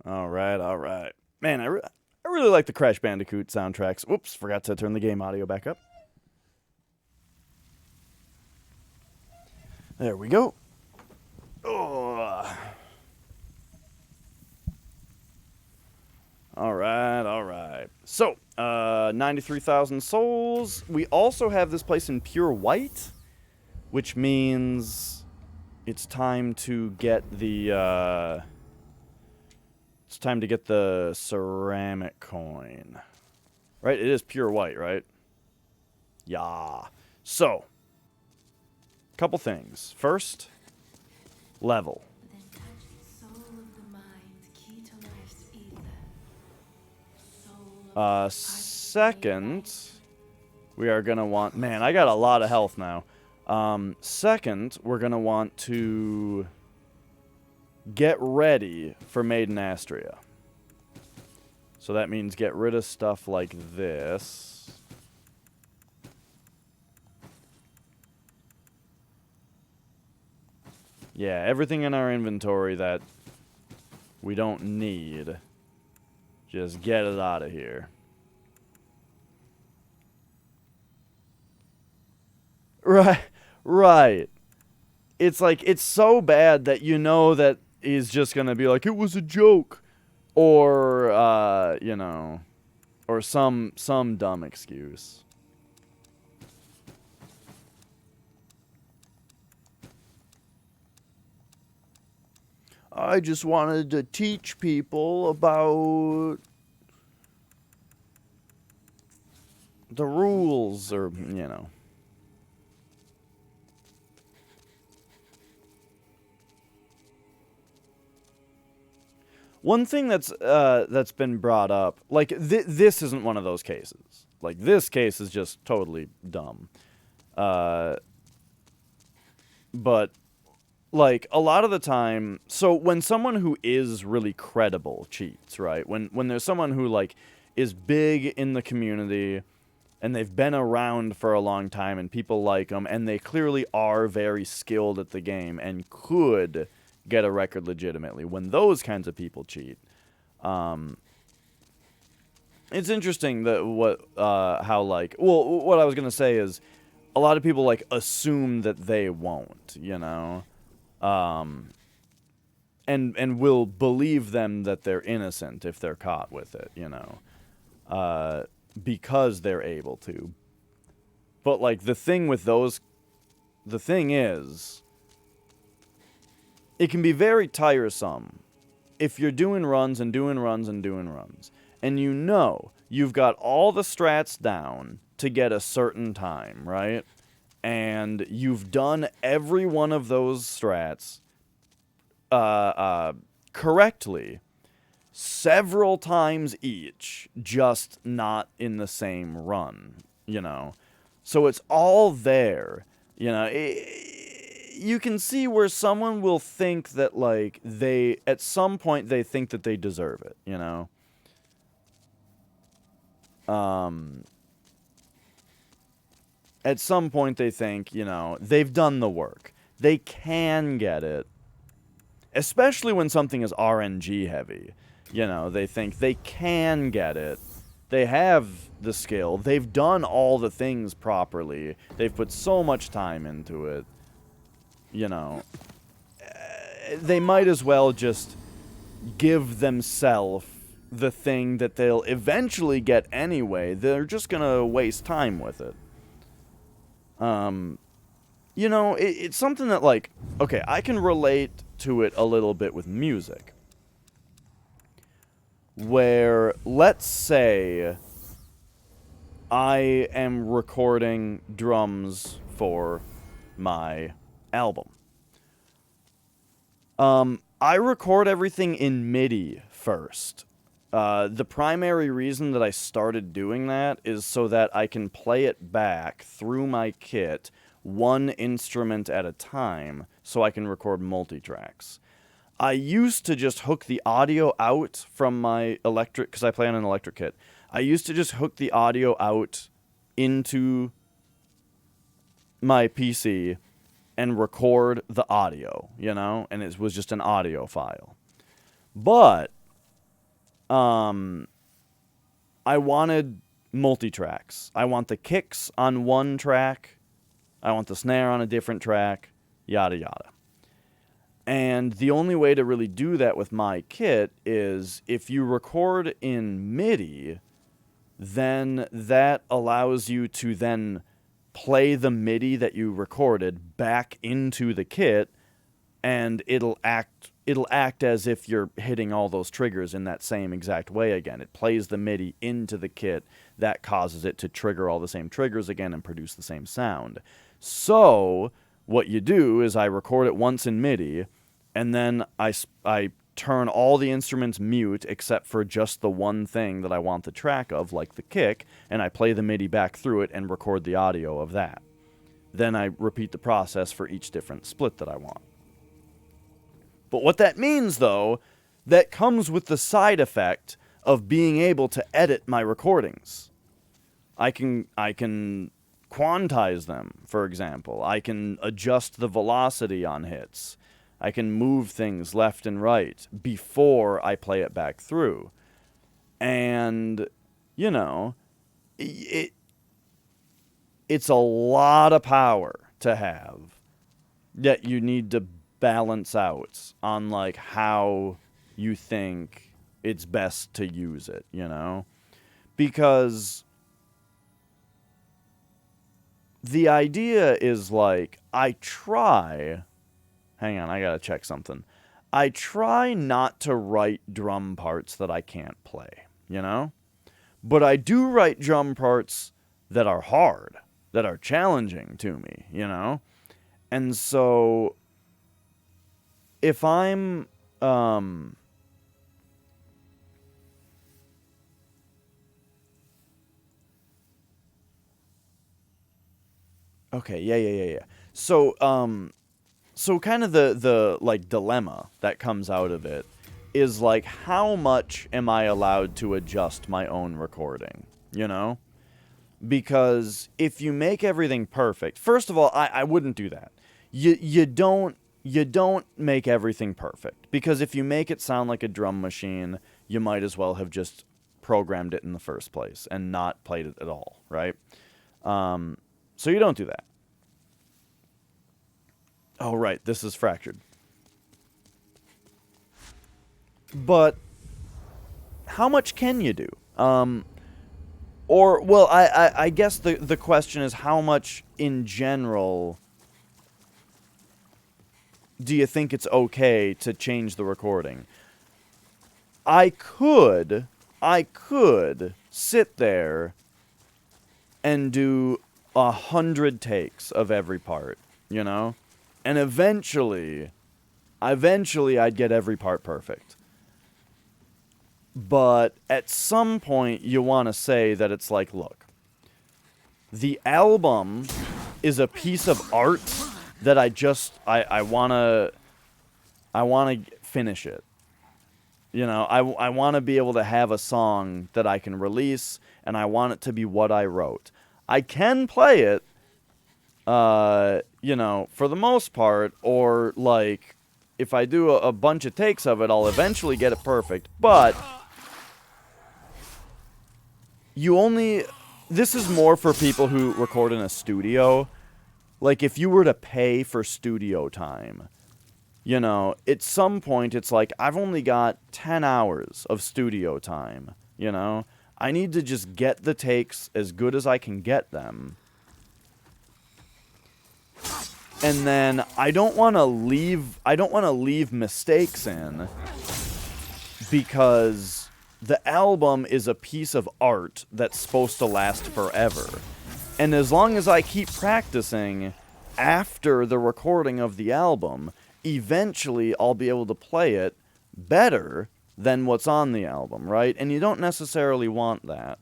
All right, all right. Man, I really like the Crash Bandicoot soundtracks. Whoops, forgot to turn the game audio back up. There we go. Oh. All right, all right. So, 93,000 souls. We also have this place in pure white, which means it's time to get the ceramic coin. Right? It is pure white, right? Yeah. So, couple things. First, level. Then touch the soul of the mind, key to life's ether. Soul of Second, we are going to want... Man, I got a lot of health now. Second, we're going to want to get ready for Maiden Astria. So that means get rid of stuff like this. Yeah, everything in our inventory that we don't need. Just get it out of here. Right. It's like, it's so bad that you know that he's just going to be like, it was a joke. Or, or some dumb excuse. I just wanted to teach people about the rules, or, One thing that's been brought up, like, this isn't one of those cases. Like, this case is just totally dumb. But, like, a lot of the time, so when someone who is really credible cheats, right? When there's someone who, like, is big in the community, and they've been around for a long time, and people like them, and they clearly are very skilled at the game, and could get a record legitimately. When those kinds of people cheat, it's interesting that what I was gonna say is, a lot of people like assume that they won't, and will believe them that they're innocent if they're caught with it, because they're able to. But like the thing is, it can be very tiresome if you're doing runs and doing runs and doing runs, and you've got all the strats down to get a certain time, right? And you've done every one of those strats correctly several times each, just not in the same run, So it's all there, you can see where someone will think that, like, at some point they think that they deserve it, At some point they think, they've done the work. They can get it. Especially when something is RNG heavy. They think they can get it. They have the skill. They've done all the things properly. They've put so much time into it. They might as well just give themselves the thing that they'll eventually get anyway. They're just gonna waste time with it. It's something that, like, okay, I can relate to it a little bit with music. Where, let's say, I am recording drums for my album. I record everything in MIDI first. The primary reason that I started doing that is so that I can play it back through my kit, one instrument at a time, so I can record multi-tracks. I used to just hook the audio out from my electric, because I play on an electric kit. I used to just hook the audio out into my PC and record the audio, and it was just an audio file. But I wanted multi-tracks. I want the kicks on one track. I want the snare on a different track, yada yada. And the only way to really do that with my kit is if you record in MIDI, then that allows you to then play the MIDI that you recorded back into the kit, and it'll act as if you're hitting all those triggers in that same exact way again. It plays the MIDI into the kit. That causes it to trigger all the same triggers again and produce the same sound. So what you do is I record it once in MIDI, and then I turn all the instruments mute except for just the one thing that I want the track of, like the kick, and I play the MIDI back through it and record the audio of that. Then I repeat the process for each different split that I want. But what that means, though, that comes with the side effect of being able to edit my recordings. I can quantize them, for example. I can adjust the velocity on hits. I can move things left and right before I play it back through. And, it's a lot of power to have that you need to balance out on, like, how you think it's best to use it, you know? Because the idea is, like, hang on, I gotta check something. I try not to write drum parts that I can't play, you know? But I do write drum parts that are hard, that are challenging to me, you know? And so, if I'm, okay, yeah. So, so kind of the like dilemma that comes out of it is, like, how much am I allowed to adjust my own recording, you know? Because if you make everything perfect, first of all, I wouldn't do that. You don't make everything perfect, because if you make it sound like a drum machine, you might as well have just programmed it in the first place and not played it at all, right? So you don't do that. Oh, right, this is fractured. But how much can you do? Or, well, I guess the question is, how much in general do you think it's okay to change the recording? I could sit there and do 100 takes of every part, you know? And eventually I'd get every part perfect. But at some point, you want to say that it's like, look, the album is a piece of art that I want to finish it. You know, I want to be able to have a song that I can release, and I want it to be what I wrote. I can play it, you know, for the most part, or, like, if I do a bunch of takes of it, I'll eventually get it perfect, but this is more for people who record in a studio. Like, if you were to pay for studio time, you know, at some point it's like, I've only got 10 hours of studio time, you know? I need to just get the takes as good as I can get them. And then I don't want to leave mistakes in, because the album is a piece of art that's supposed to last forever. And as long as I keep practicing after the recording of the album, eventually I'll be able to play it better than what's on the album, right? And you don't necessarily want that.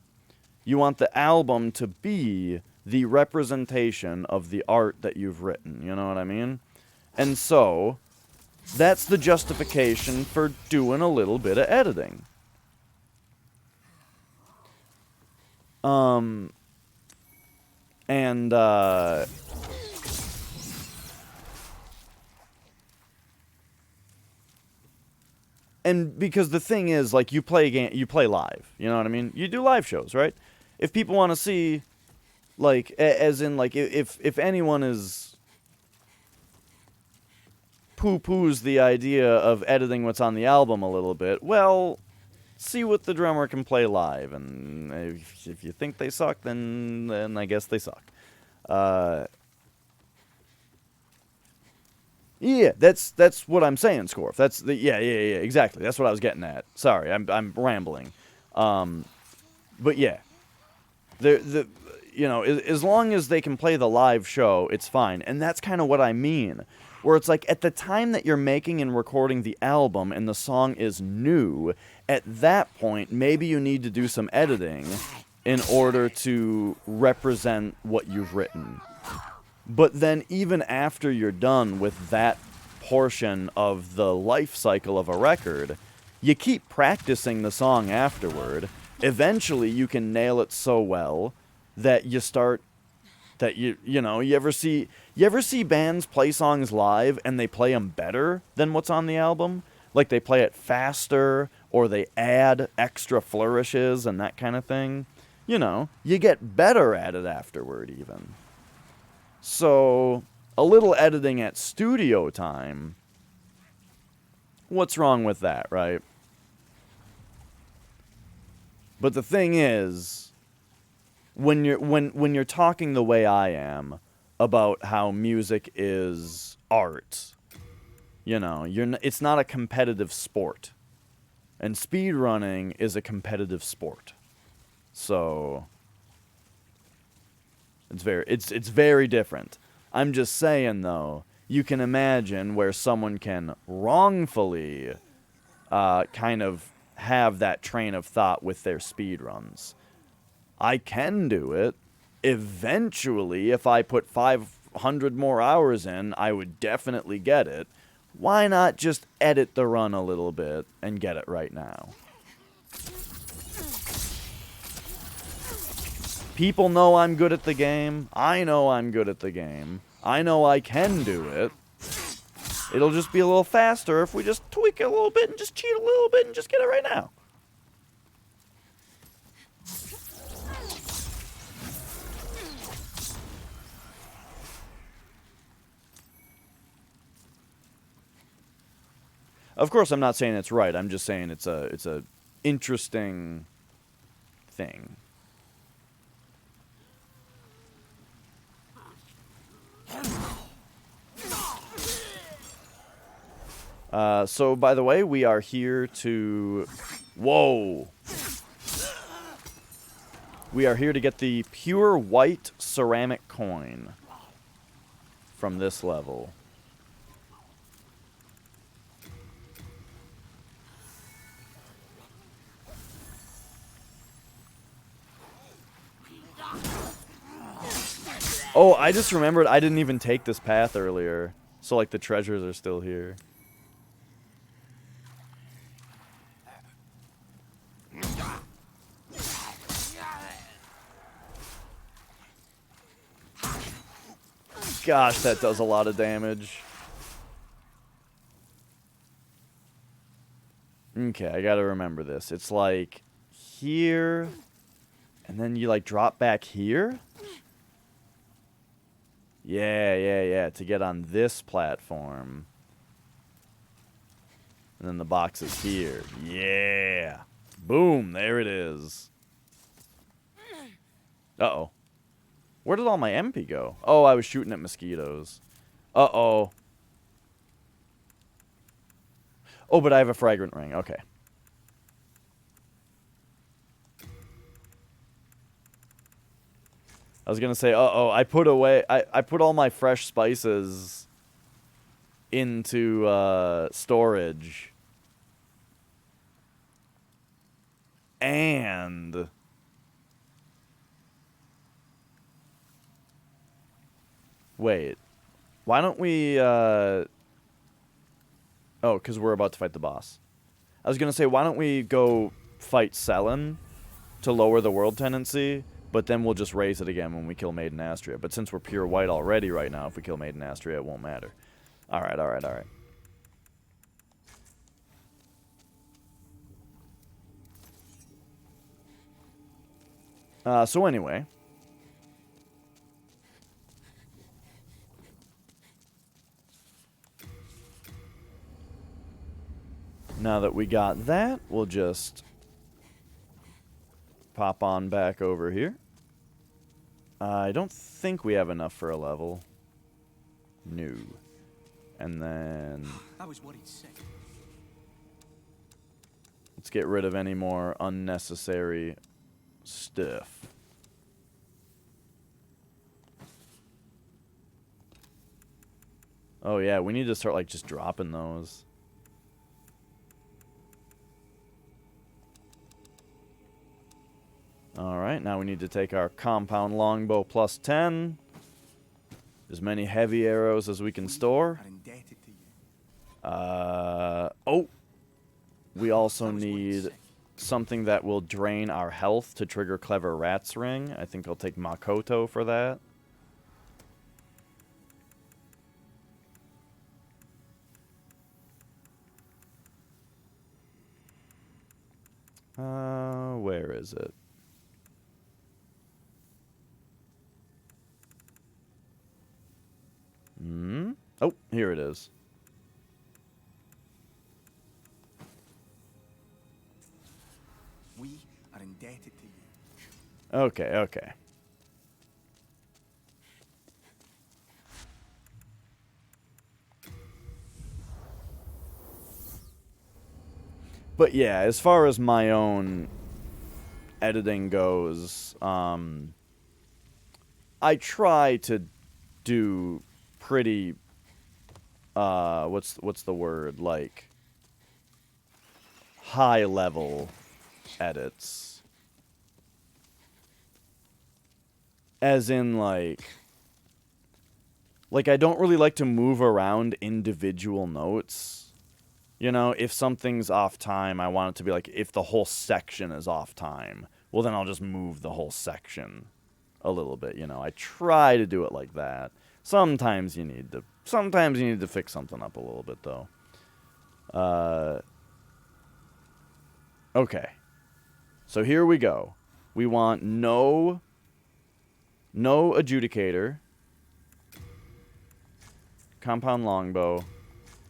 You want the album to be the representation of the art that you've written, you know what I mean? And so, that's the justification for doing a little bit of editing. And because the thing is, like, you play live, you know what I mean? You do live shows, right? If people want to see, like, as in, like, if anyone is poo-poos the idea of editing what's on the album a little bit, well, see what the drummer can play live, and if you think they suck, then I guess they suck. Yeah, that's what I'm saying, Scorf. That's the yeah, exactly. That's what I was getting at. Sorry, I'm rambling. But yeah, the you know, as long as they can play the live show, it's fine. And that's kind of what I mean. Where it's like, at the time that you're making and recording the album and the song is new, at that point, maybe you need to do some editing in order to represent what you've written. But then even after you're done with that portion of the life cycle of a record, you keep practicing the song afterward. Eventually you can nail it so well that you start, that you know, you ever see bands play songs live and they play them better than what's on the album? Like, they play it faster, or they add extra flourishes and that kind of thing. You know, you get better at it afterward even. So, A little editing at studio time. What's wrong with that, right? But the thing is, when you're talking the way I am about how music is art, you know, it's not a competitive sport. And speedrunning is a competitive sport. So it's very different. I'm just saying though, you can imagine where someone can wrongfully kind of have that train of thought with their speedruns. I can do it. Eventually, if I put 500 more hours in, I would definitely get it. Why not just edit the run a little bit and get it right now? People know I'm good at the game. I know I'm good at the game. I know I can do it. It'll just be a little faster if we just tweak it a little bit and just cheat a little bit and just get it right now. Of course, I'm not saying it's right. I'm just saying it's a interesting thing. So, by the way, we are here to... Whoa! We are here to get the pure white ceramic coin from this level. Oh, I just remembered I didn't even take this path earlier. So, like, the treasures are still here. Gosh, that does a lot of damage. Okay, I gotta remember this. It's like here, and then you like drop back here? Yeah, to get on this platform. And then the box is here. Yeah. Boom, there it is. Uh-oh. Where did all my MP go? Oh, I was shooting at mosquitoes. Uh-oh. Oh, but I have a fragrant ring. Okay. I was gonna say, uh-oh, I put all my fresh spices into storage. And wait. Why don't we oh, because we're about to fight the boss. I was gonna say, why don't we go fight Sellen to lower the world tendency? But then we'll just raise it again when we kill Maiden Astria. But since we're pure white already right now, if we kill Maiden Astria, it won't matter. Alright. So anyway. Now that we got that, we'll just pop on back over here. I don't think we have enough for a level. No. And then I was worried sick. let's get rid of any more unnecessary stuff. Oh yeah, we need to start like just dropping those. Alright, now we need to take our compound longbow plus 10. As many heavy arrows as we can store. Oh! We also need something that will drain our health to trigger Clever Rat's Ring. I think I'll take Makoto for that. Where is it? is. We are indebted to you. Okay, okay. But yeah, as far as my own editing goes, I try to do pretty, what's the word, like, high level edits. As in, like I don't really like to move around individual notes. You know, if something's off time, I want it to be like, if the whole section is off time, well, then I'll just move the whole section a little bit, you know. I try to do it like that. Sometimes you need to fix something up a little bit, though. Okay. So here we go. We want no adjudicator, compound longbow,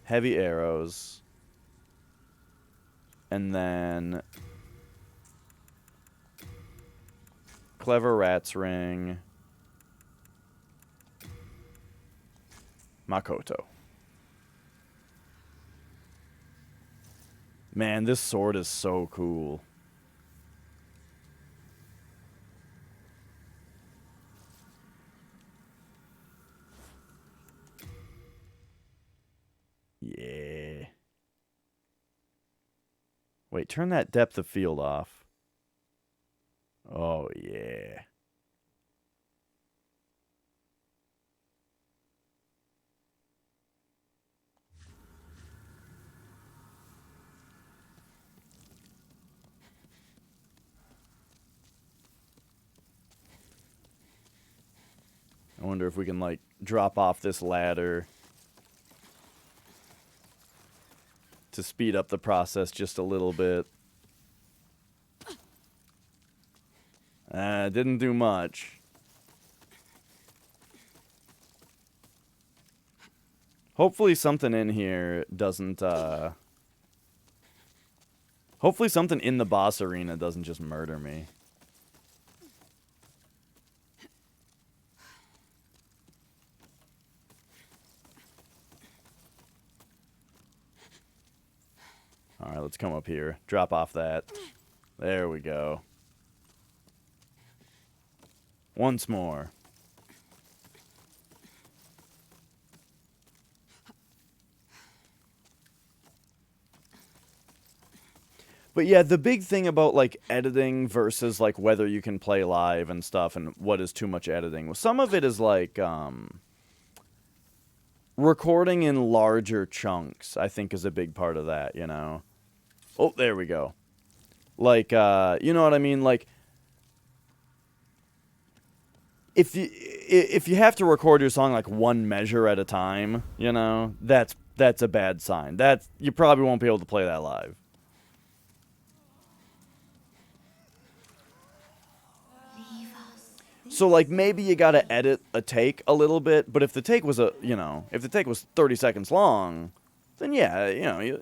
heavy arrows, and then clever rat's ring, Makoto. Man, this sword is so cool. Yeah. Wait, turn that depth of field off. Oh, yeah. I wonder if we can, like, drop off this ladder to speed up the process just a little bit. Didn't do much. Hopefully something in here doesn't, hopefully something in the boss arena doesn't just murder me. Alright, let's come up here. Drop off that. There we go. Once more. But yeah, the big thing about, like, editing versus, like, whether you can play live and stuff and what is too much editing. Well, some of it is, like, recording in larger chunks, I think, is a big part of that, you know? Oh, there we go. Like, you know what I mean? Like, if you have to record your song, like, one measure at a time, you know, that's a bad sign. You probably won't be able to play that live. So, like, maybe you gotta edit a take a little bit, but if the take was if the take was 30 seconds long, then yeah, you know,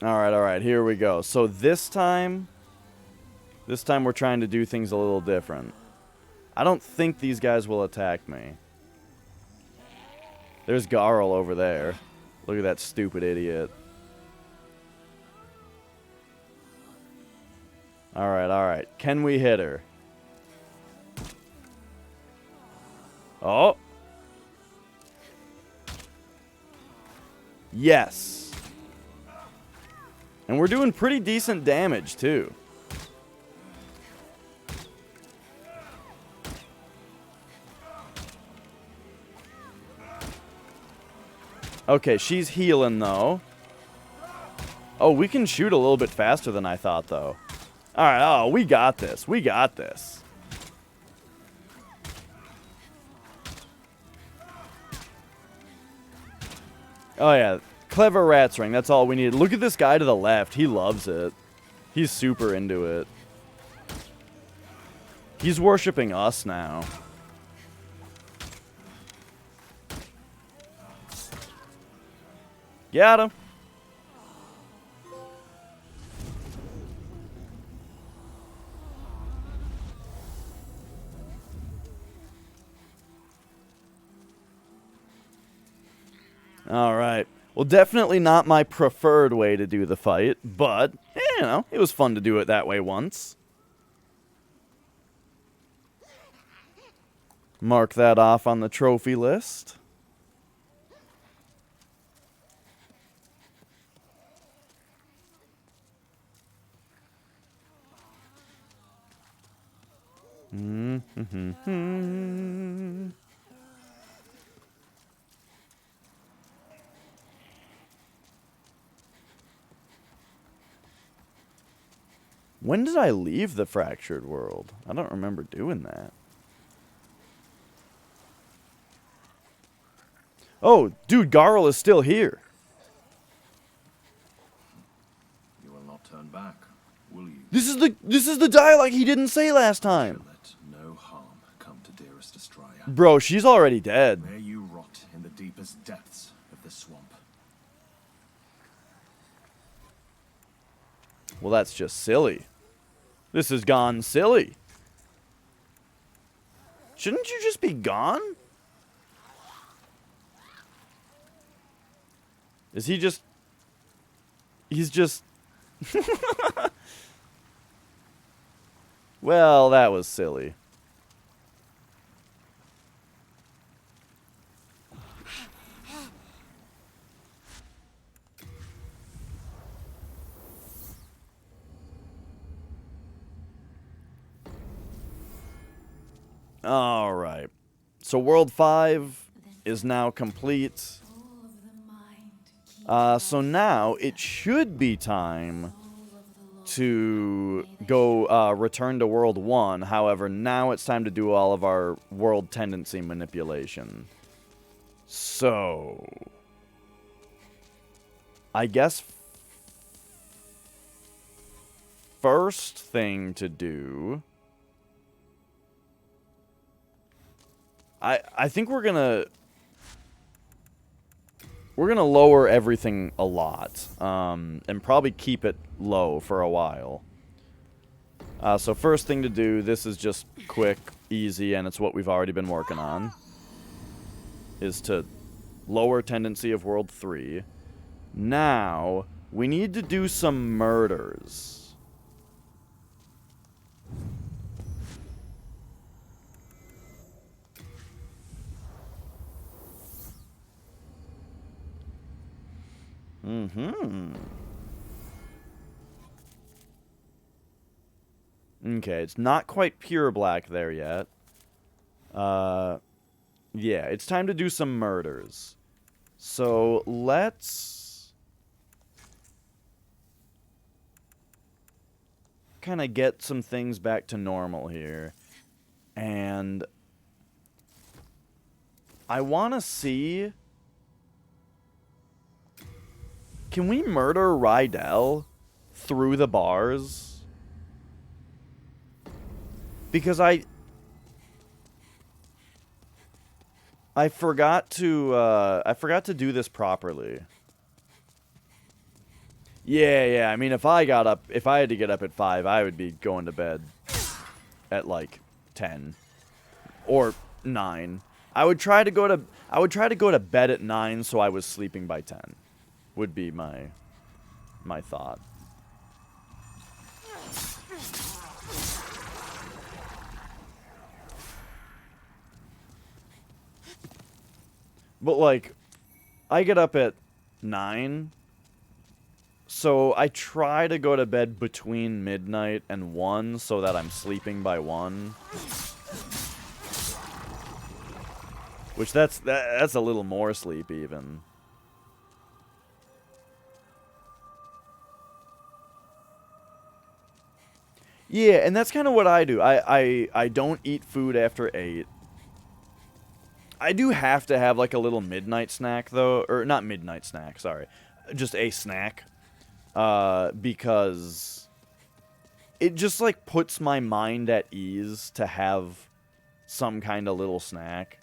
Alright, here we go. So this time we're trying to do things a little different. I don't think these guys will attack me. There's Garl over there. Look at that stupid idiot. Alright. Can we hit her? Oh! Yes! And we're doing pretty decent damage, too. Okay, she's healing, though. Oh, we can shoot a little bit faster than I thought, though. Alright, oh, we got this. We got this. Oh, yeah. Clever rat's ring. That's all we need. Look at this guy to the left. He loves it. He's super into it. He's worshipping us now. Got him. All right. Well, definitely not my preferred way to do the fight, but, you know, it was fun to do it that way once. Mark that off on the trophy list. When did I leave the fractured world? I don't remember doing that. Oh, dude, Garl is still here. You will not turn back, will you? This is the dialogue he didn't say last time. Let no harm come to dearest Estraya. Bro, she's already dead. May you rot in the deepest depths of the swamp. Well, that's just silly. This has gone silly. Shouldn't you just be gone? Is he just... He's just... Well, that was silly. All right. So World 5 is now complete. So now it should be time to go return to World 1. However, now it's time to do all of our world tendency manipulation. So, I guess first thing to do... I think we're gonna lower everything a lot, and probably keep it low for a while. So first thing to do, this is just quick, easy, and it's what we've already been working on, is to lower tendency of World 3. Now, we need to do some murders. Okay, it's not quite pure black there yet. Yeah, it's time to do some murders. So, let's kind of get some things back to normal here. And I want to see... Can we murder Rydell through the bars? Because I forgot to do this properly. Yeah, I mean if I had to get up at 5, I would be going to bed at like 10 or 9. I would try to go to bed at 9 so I was sleeping by 10. Would be my thought. But like, I get up at 9, so I try to go to bed between midnight and 1 so that I'm sleeping by 1. Which that's a little more sleep even. Yeah, and that's kind of what I do. I don't eat food after 8. I do have to have like a little midnight snack though, or not midnight snack, sorry. Just a snack. Because it just, like, puts my mind at ease to have some kind of little snack.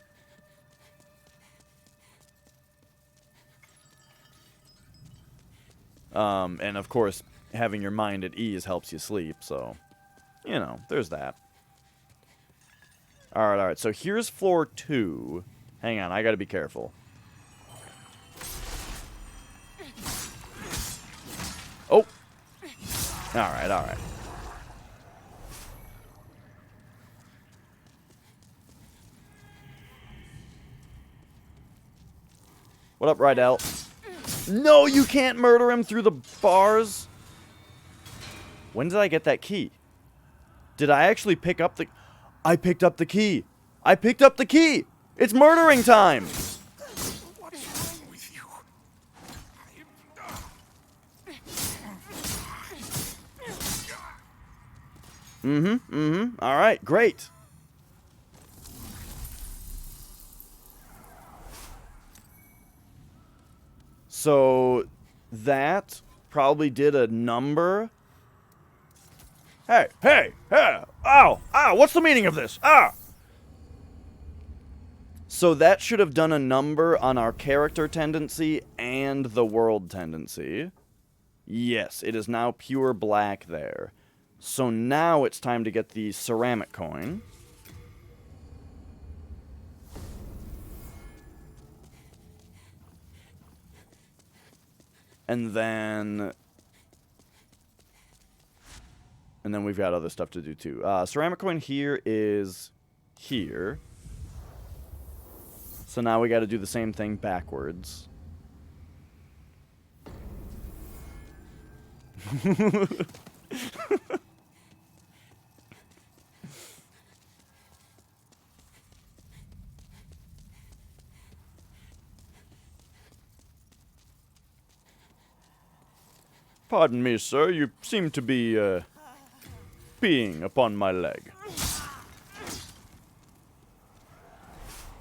And, of course, having your mind at ease helps you sleep, so, you know, there's that. Alright, so here's floor 2. Hang on, I gotta be careful. Oh! Alright. What up, Rydell? No, you can't murder him through the bars! When did I get that key? Did I actually pick up the... I picked up the key! I picked up the key! It's murdering time! What's wrong with you? Alright, great. So, that probably did a number. Hey, ow, what's the meaning of this? So that should have done a number on our character tendency and the world tendency. Yes, it is now pure black there. So now it's time to get the ceramic coin. And then we've got other stuff to do too. Ceramic coin here is here. So now we got to do the same thing backwards. Pardon me, sir. You seem to be, peeing upon my leg.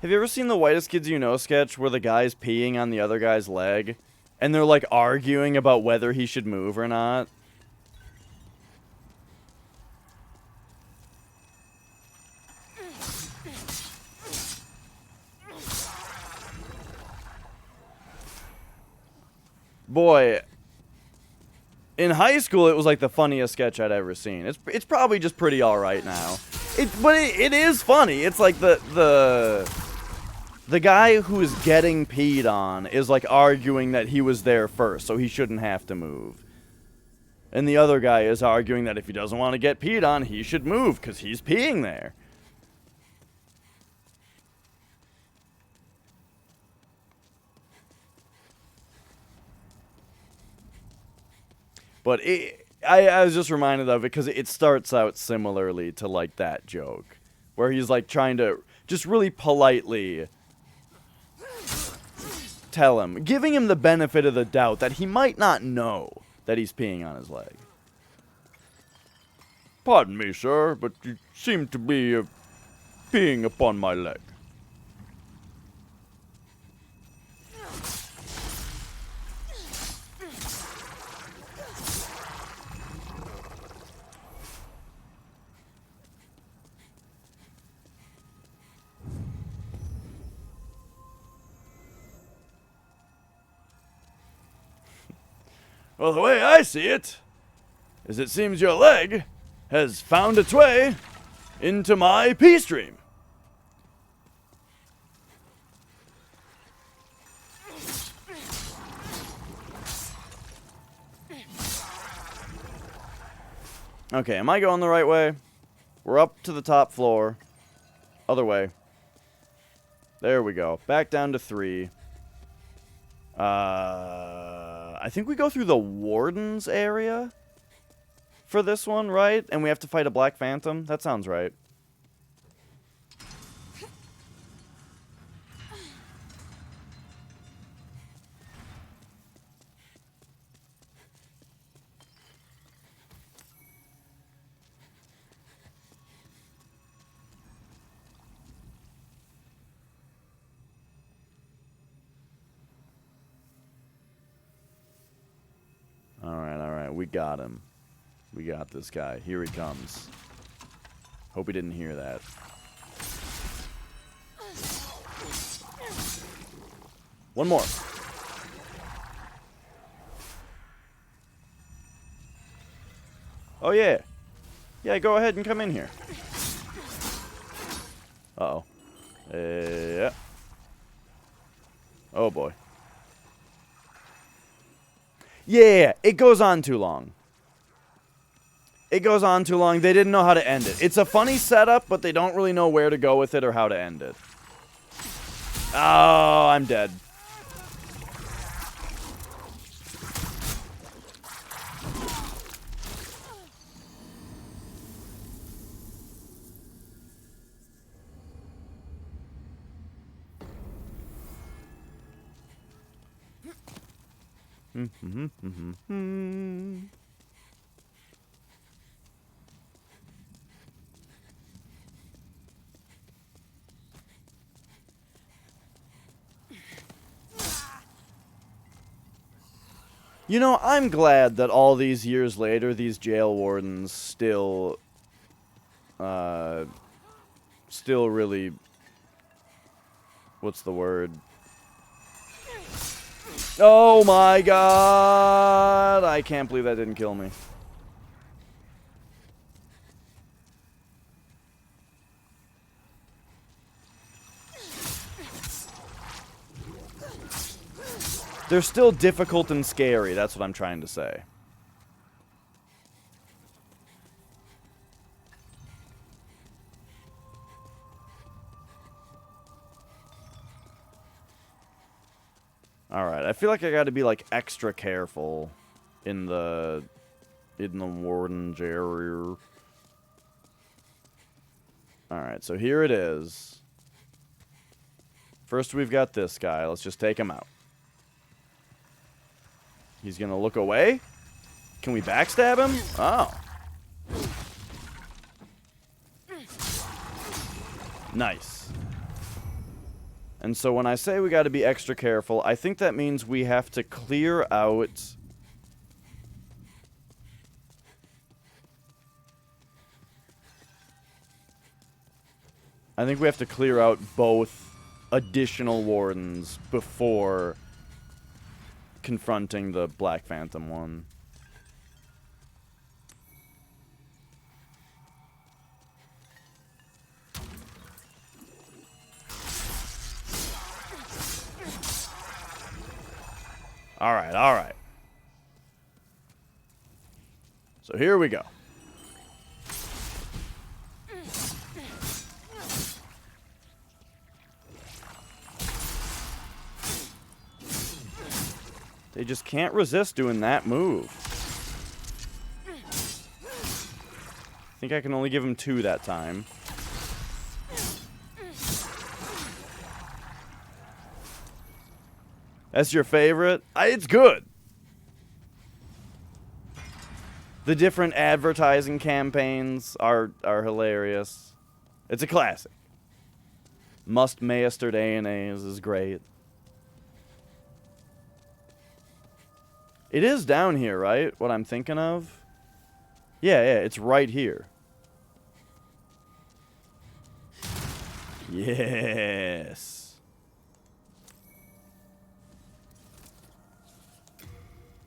Have you ever seen the Whitest Kids You Know sketch where the guy's peeing on the other guy's leg? And they're, like, arguing about whether he should move or not? Boy, in high school, it was like the funniest sketch I'd ever seen. It's probably just pretty alright now. But it is funny. It's like the guy who's getting peed on is like arguing that he was there first, so he shouldn't have to move. And the other guy is arguing that if he doesn't want to get peed on, he should move, because he's peeing there. But I was just reminded of it because it starts out similarly to, like, that joke. Where he's, like, trying to just really politely tell him, giving him the benefit of the doubt that he might not know that he's peeing on his leg. Pardon me, sir, but you seem to be peeing upon my leg. Well, the way I see it is it seems your leg has found its way into my pee stream. Okay, am I going the right way? We're up to the top floor. Other way. There we go. Back down to 3. I think we go through the Warden's area for this one, right? And we have to fight a Black Phantom? That sounds right. Alright, we got him. We got this guy. Here he comes. Hope he didn't hear that. One more. Oh, yeah. Yeah, go ahead and come in here. Uh-oh. Yeah. Oh, boy. Yeah, it goes on too long. It goes on too long. They didn't know how to end it. It's a funny setup, but they don't really know where to go with it or how to end it. Oh, I'm dead. You know, I'm glad that all these years later, these jail wardens still really, what's the word? Oh my god! I can't believe that didn't kill me. They're still difficult and scary, that's what I'm trying to say. Alright, I feel like I gotta be, like, extra careful in the warden's area. Alright, so here it is. First we've got this guy. Let's just take him out. He's gonna look away? Can we backstab him? Oh. Nice. And so when I say we gotta be extra careful, I think that means we have to clear out... I think we have to clear out both additional wardens before confronting the Black Phantom one. Alright, alright. So here we go. They just can't resist doing that move. I think I can only give him 2 that time. That's your favorite? It's good. The different advertising campaigns are hilarious. It's a classic. Must Maester ANAs is great. It is down here, right? What I'm thinking of? Yeah, it's right here. Yes.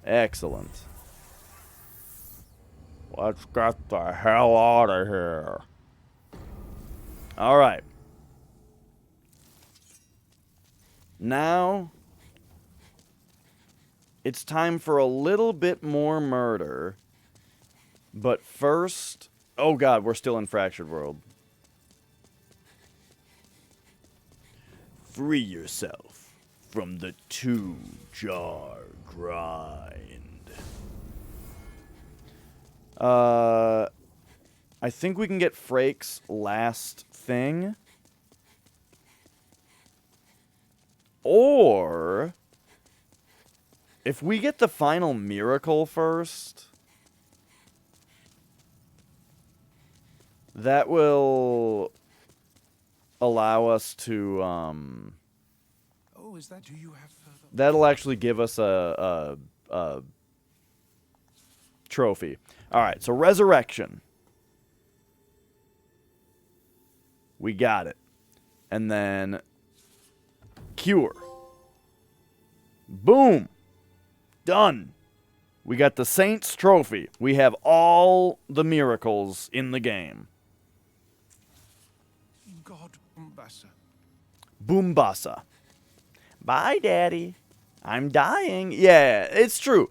Excellent. Let's get the hell out of here. Alright. Now... it's time for a little bit more murder. But first... oh god, we're still in Fractured World. Free yourself from the 2-jar grind. I think we can get Frake's last thing. Or... if we get the final miracle first, that will allow us to, Oh, is that? Do you have? That'll actually give us trophy. All right, so resurrection. We got it. And then cure. Boom. Done. We got the Saints trophy. We have all the miracles in the game. God, Umbasa. Boombasa. Bye, Daddy. I'm dying. Yeah, it's true.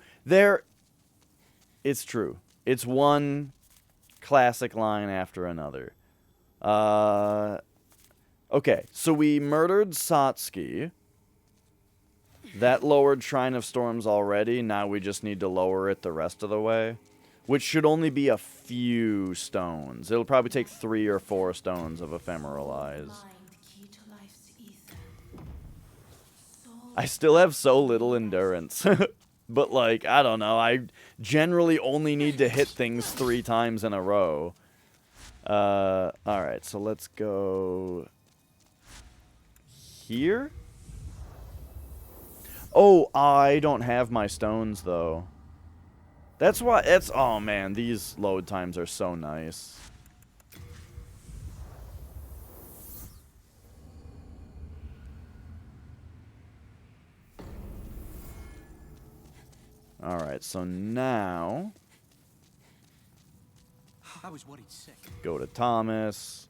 It's true. It's one classic line after another. Okay, so we murdered Satsuki. That lowered Shrine of Storms already. Now we just need to lower it the rest of the way. Which should only be a few stones. It'll probably take 3 or 4 stones of Ephemeral Eyes. Mind key to life's ether. I still have so little endurance. But, like, I don't know. I generally only need to hit things 3 times in a row. Alright, so let's go here. Oh, I don't have my stones, though. That's why, oh man, these load times are so nice. Alright, so now, I was worried sick. go to Thomas.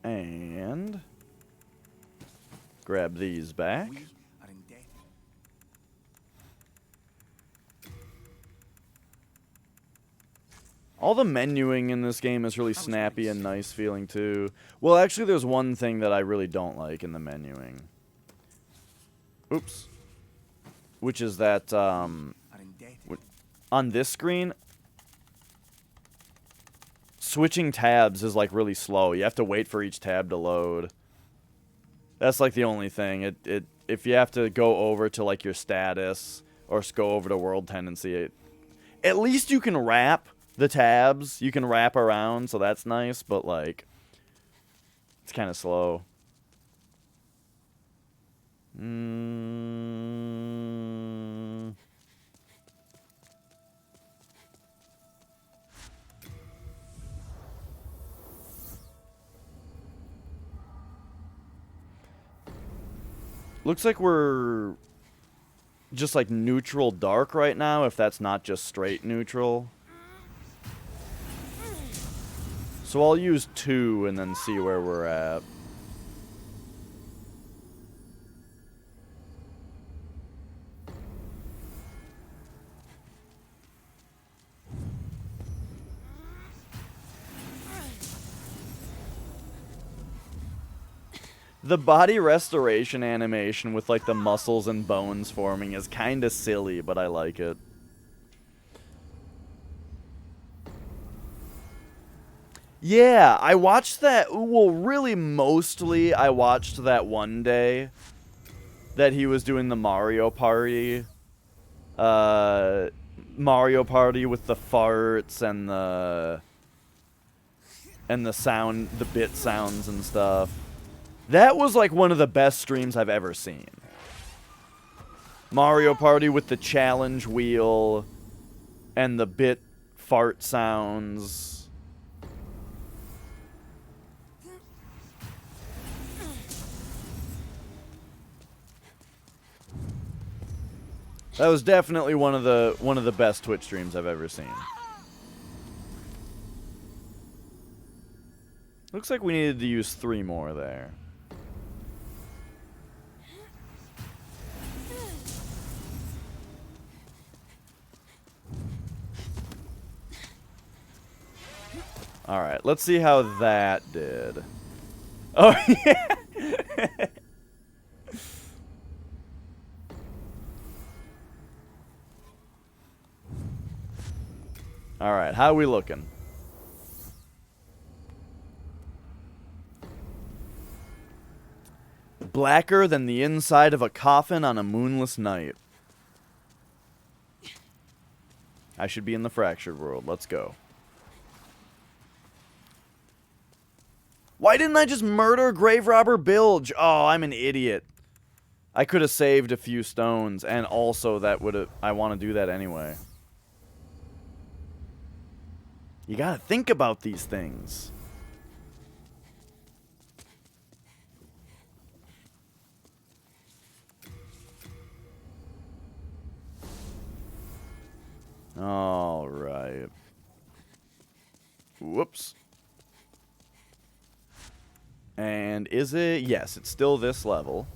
And grab these back. We are in debt. All the menuing in this game is really snappy and nice feeling too. Well, actually, there's one thing that I really don't like in the menuing. Oops. Which is that, Are in debt. on this screen, switching tabs is, like, really slow. You have to wait for each tab to load. That's, like, the only thing. If you have to go over to, like, your status or go over to world tendency, at least you can wrap the tabs. You can wrap around, so that's nice, but, like, it's kind of slow. Looks like we're just like neutral dark right now, if that's not just straight neutral. So I'll use 2 and then see where we're at. The body restoration animation with, like, the muscles and bones forming is kind of silly, but I like it. Yeah, I watched that. Well, really, mostly I watched that one day that he was doing the Mario Party. Mario Party with the farts and the sound, the bit sounds and stuff. That was, like, one of the best streams I've ever seen. Mario Party with the challenge wheel and the bit fart sounds. That was definitely one of the best Twitch streams I've ever seen. Looks like we needed to use 3 more there. Alright, let's see how that did. Oh, yeah! Alright, how are we looking? Blacker than the inside of a coffin on a moonless night. I should be in the fractured world. Let's go. Why didn't I just murder Grave Robber Bilge? Oh, I'm an idiot. I could have saved a few stones, and also that would have... I want to do that anyway. You gotta think about these things. All right. Whoops. And is it? Yes, it's still this level.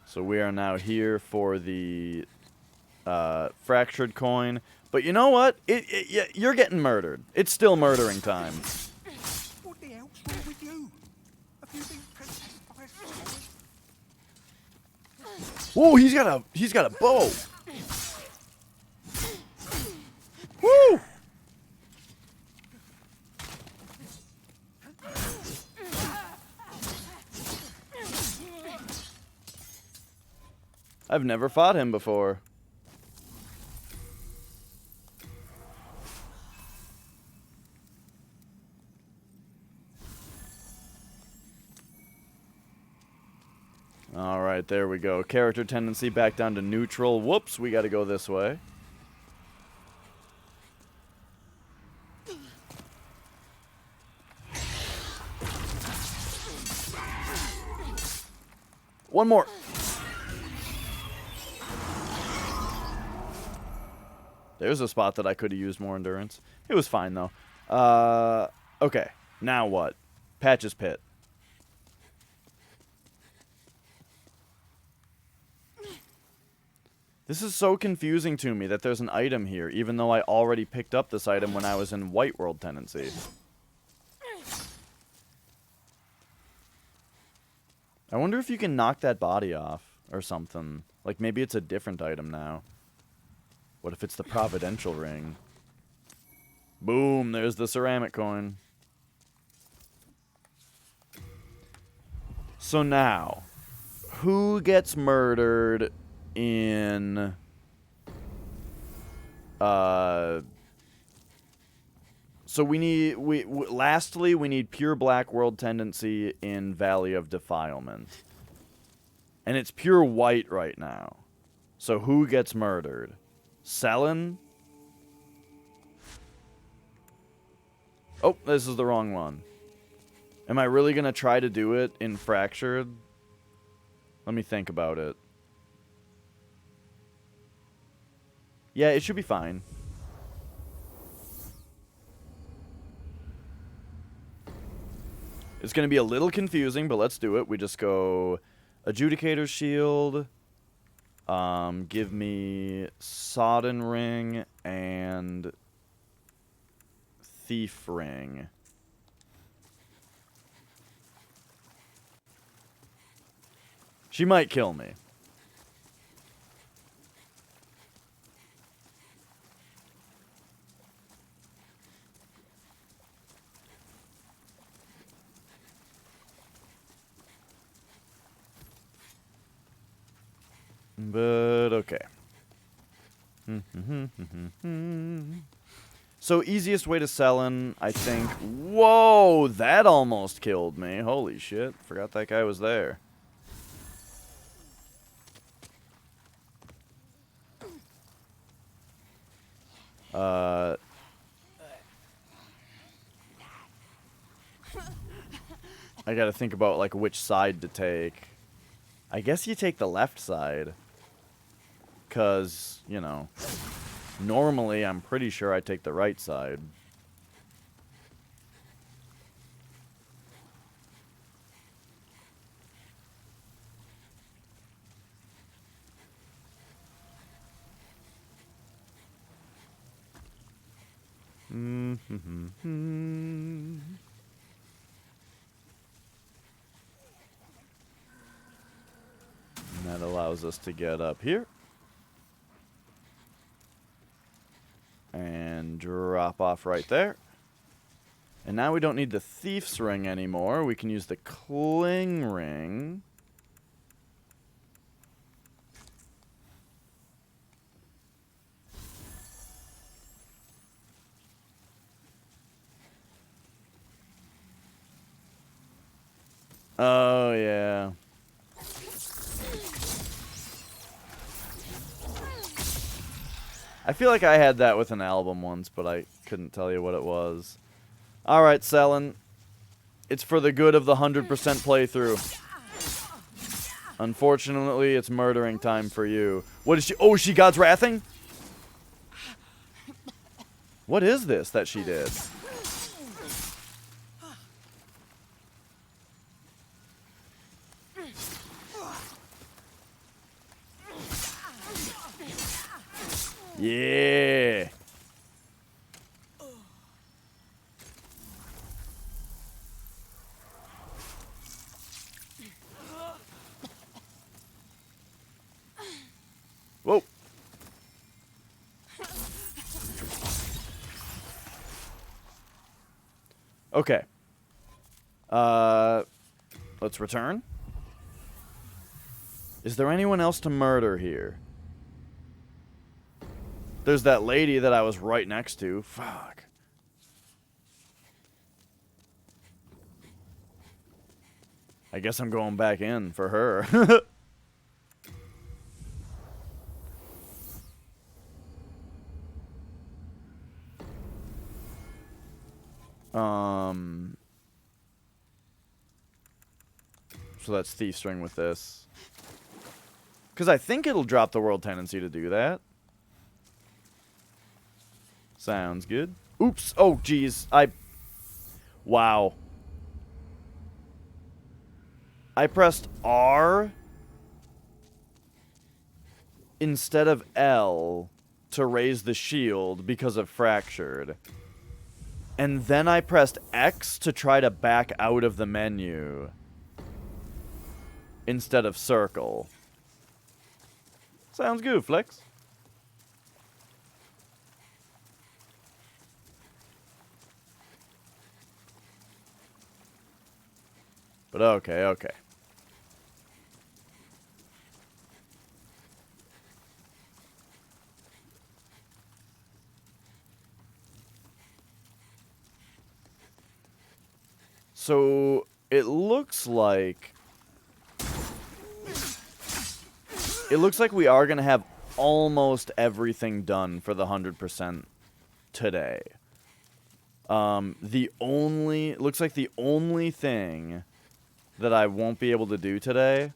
So we are now here for the fractured coin. But you know what? You're getting murdered. It's still murdering time. What the hell's wrong with you? Have you been possessed by a spirit? Whoa, he's got a bow. Woo! I've never fought him before. Alright, there we go. Character tendency back down to neutral. Whoops, we gotta go this way. One more. There's a spot that I could have used more endurance. It was fine, though. Okay. Now what? Patch's Pit. This is so confusing to me that there's an item here, even though I already picked up this item when I was in White World Tendency. I wonder if you can knock that body off or something. Like, maybe it's a different item now. What if it's the Providential Ring? Boom, there's the ceramic coin. So now, who gets murdered in... So we need... lastly, we need pure Black World Tendency in Valley of Defilement. And it's pure white right now. So who gets murdered? Sellen? Oh, this is the wrong one. Am I really going to try to do it in Fractured? Let me think about it. Yeah, it should be fine. It's going to be a little confusing, but let's do it. We just go Adjudicator's Shield. Give me Sodden Ring and Thief Ring. She might kill me. But okay. So easiest way to Sellen, I think. Whoa, that almost killed me. Holy shit. Forgot that guy was there. I gotta think about like which side to take. I guess you take the left side. 'Cause, you know, normally I'm pretty sure I take the right side. And that allows us to get up here. And drop off right there. And now we don't need the Thief's Ring anymore. We can use the Cling Ring. Oh, yeah. I feel like I had that with an album once, but I couldn't tell you what it was. Alright, Selen. It's for the good of the 100% playthrough. Unfortunately, it's murdering time for you. What is she? Oh, is she God's Wrathing? What is this that she did? Yeah. Whoa. Okay. Let's return. Is there anyone else to murder here? There's that lady that I was right next to. Fuck. I guess I'm going back in for her. So that's Thief String with this. Because I think it'll drop the World Tendency to do that. Sounds good. Oops. Oh, geez. Wow. I pressed R instead of L to raise the shield because of Fractured. And then I pressed X to try to back out of the menu instead of circle. Sounds good, Flex. But okay, okay. So it looks like we are going to have almost everything done for the 100% today. Looks like the only thing that I won't be able to do today,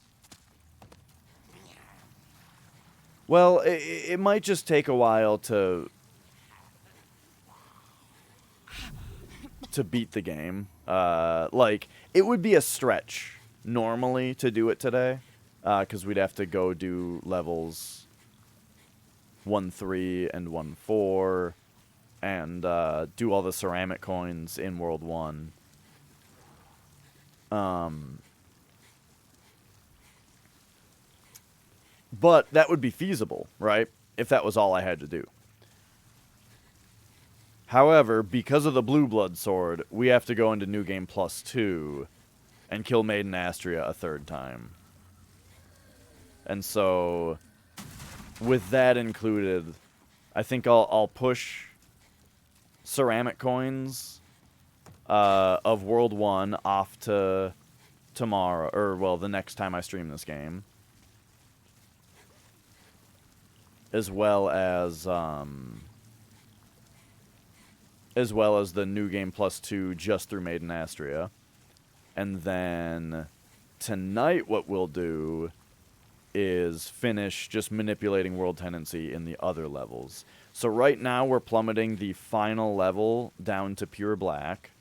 well, it might just take a while to beat the game. Like, it would be a stretch normally to do it today, because we'd have to go do levels 1-3 and 1-4, and do all the ceramic coins in World 1. But that would be feasible, right? If that was all I had to do. However, because of the Blue Blood Sword, we have to go into New Game Plus 2 and kill Maiden Astria a third time. And so, with that included, I think I'll push ceramic coins of World 1 off to tomorrow, or, well, the next time I stream this game. As well as the New Game Plus 2 just through Maiden Astria. And then tonight what we'll do is finish just manipulating World Tendency in the other levels. So right now we're plummeting the final level down to pure black.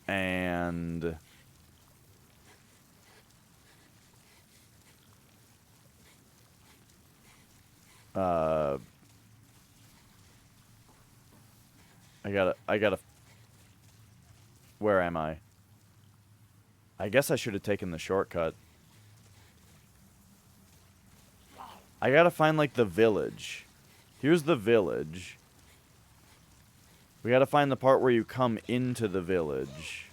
And I gotta, where am I? I guess I should have taken the shortcut. I gotta find, like, the village. Here's the village. We gotta find the part where you come into the village.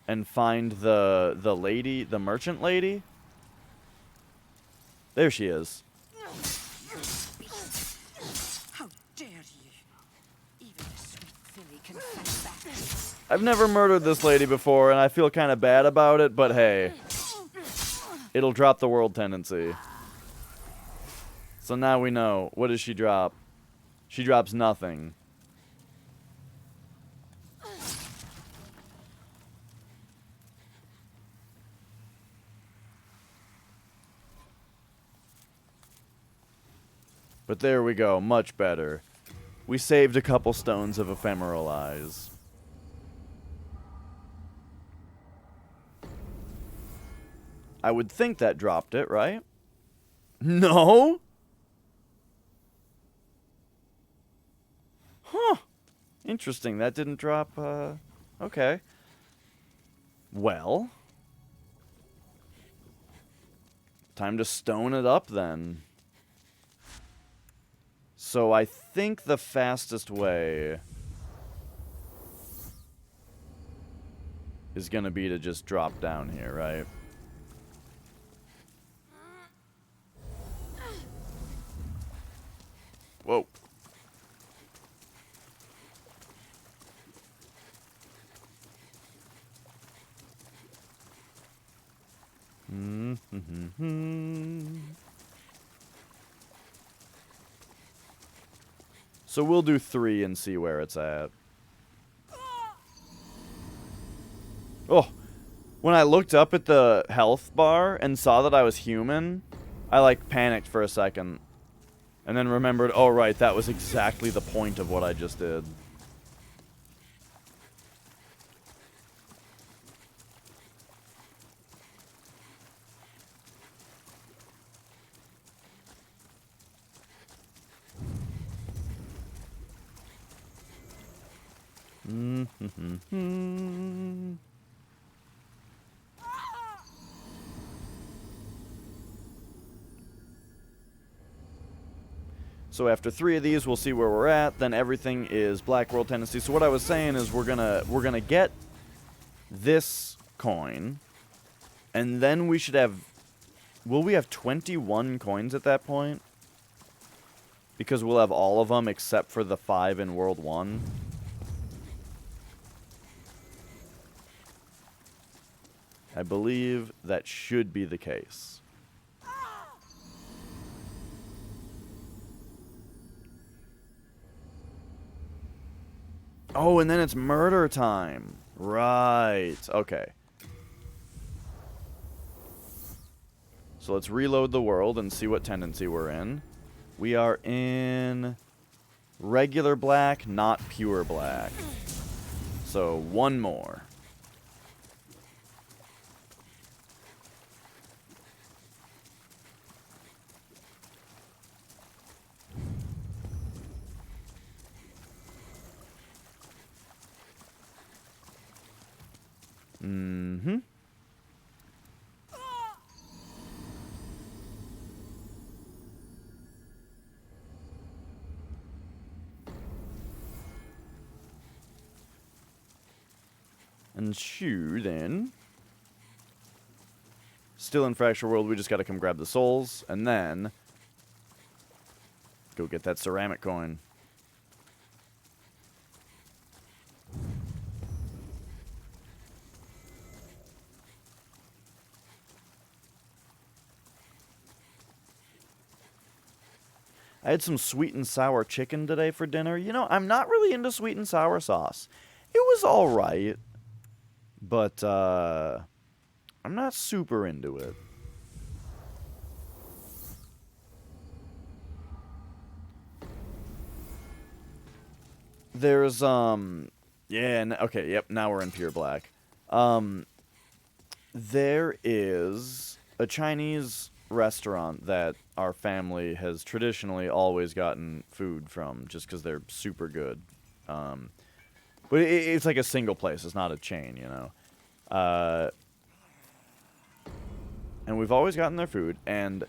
And find the lady, the merchant lady. There she is. I've never murdered this lady before, and I feel kind of bad about it, but hey. It'll drop the world tendency. So now we know. What does she drop? She drops nothing. But there we go, much better. We saved a couple stones of ephemeral eyes. I would think that dropped it, right? No? Huh. Interesting, that didn't drop, okay. Well. Time to stone it up then. So I think the fastest way is gonna be to just drop down here, right? Whoa. So we'll do 3 and see where it's at. Oh, when I looked up at the health bar and saw that I was human, I like panicked for a second. And then remembered, oh right, that was exactly the point of what I just did. So after 3 of these, we'll see where we're at. Then everything is Black World Tendency. So what I was saying is we're gonna get this coin, and then we should have. Will we have 21 coins at that point? Because we'll have all of them except for the 5 in World 1. I believe that should be the case. Oh, and then it's murder time. Right. Okay. So let's reload the world and see what tendency we're in. We are in regular black, not pure black. So 1 more. Mm-hmm. And shoo, then. Still in Fracture World, we just gotta come grab the souls, and then go get that ceramic coin. I had some sweet and sour chicken today for dinner. You know, I'm not really into sweet and sour sauce. It was alright, but I'm not super into it. There's, yeah, okay, yep, now we're in pure black. There is a Chinese restaurant that our family has traditionally always gotten food from, just because they're super good. But it's like a single place. It's not a chain, you know. And we've always gotten their food, and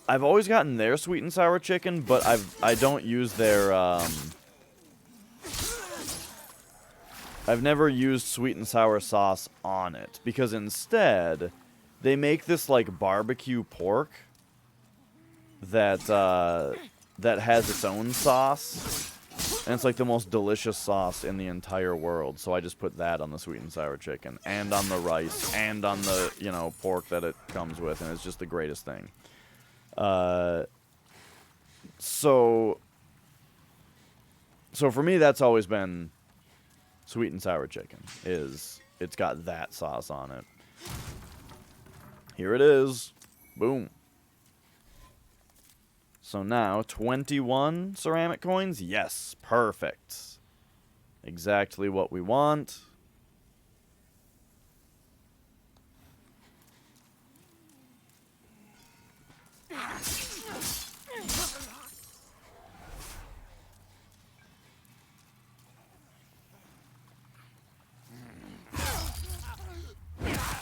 I've always gotten their sweet and sour chicken, but I don't use their, I've never used sweet and sour sauce on it, because instead, they make this, like, barbecue pork that, that has its own sauce. And it's like the most delicious sauce in the entire world. So I just put that on the sweet and sour chicken. And on the rice. And on the, you know, pork that it comes with. And it's just the greatest thing. So for me, that's always been sweet and sour chicken. It's got that sauce on it. Here it is. Boom. So now, 21 ceramic coins? Yes, perfect. Exactly what we want.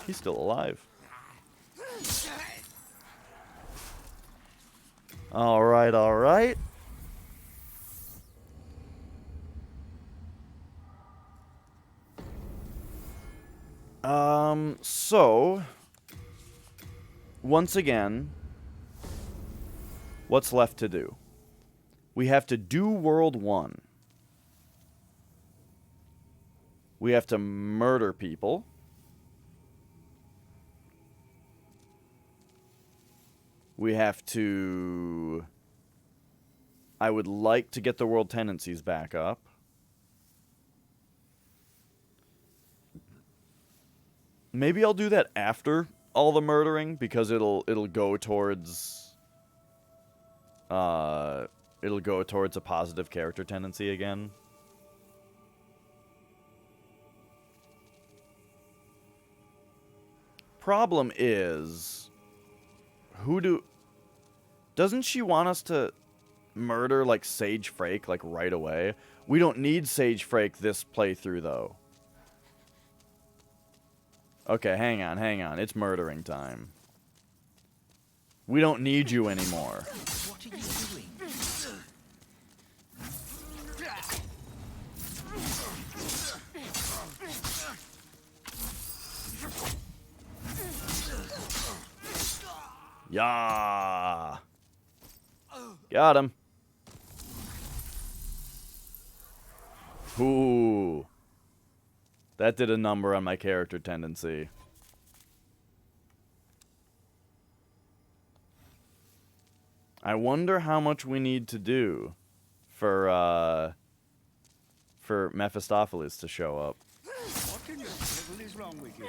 He's still alive. Alright, alright. So, once again, what's left to do? We have to do World 1. We have to murder people. We have to... I would like to get the world tendencies back up. Maybe I'll do that after all the murdering, because it'll go towards... it'll go towards a positive character tendency again. Problem is... Doesn't she want us to murder, like, Sage Frake, like, right away? We don't need Sage Frake this playthrough, though. Okay, hang on. It's murdering time. We don't need you anymore. What are you doing? Yeah. Got him. Ooh. That did a number on my character tendency. I wonder how much we need to do for Mephistopheles to show up. What in the devil is wrong with you?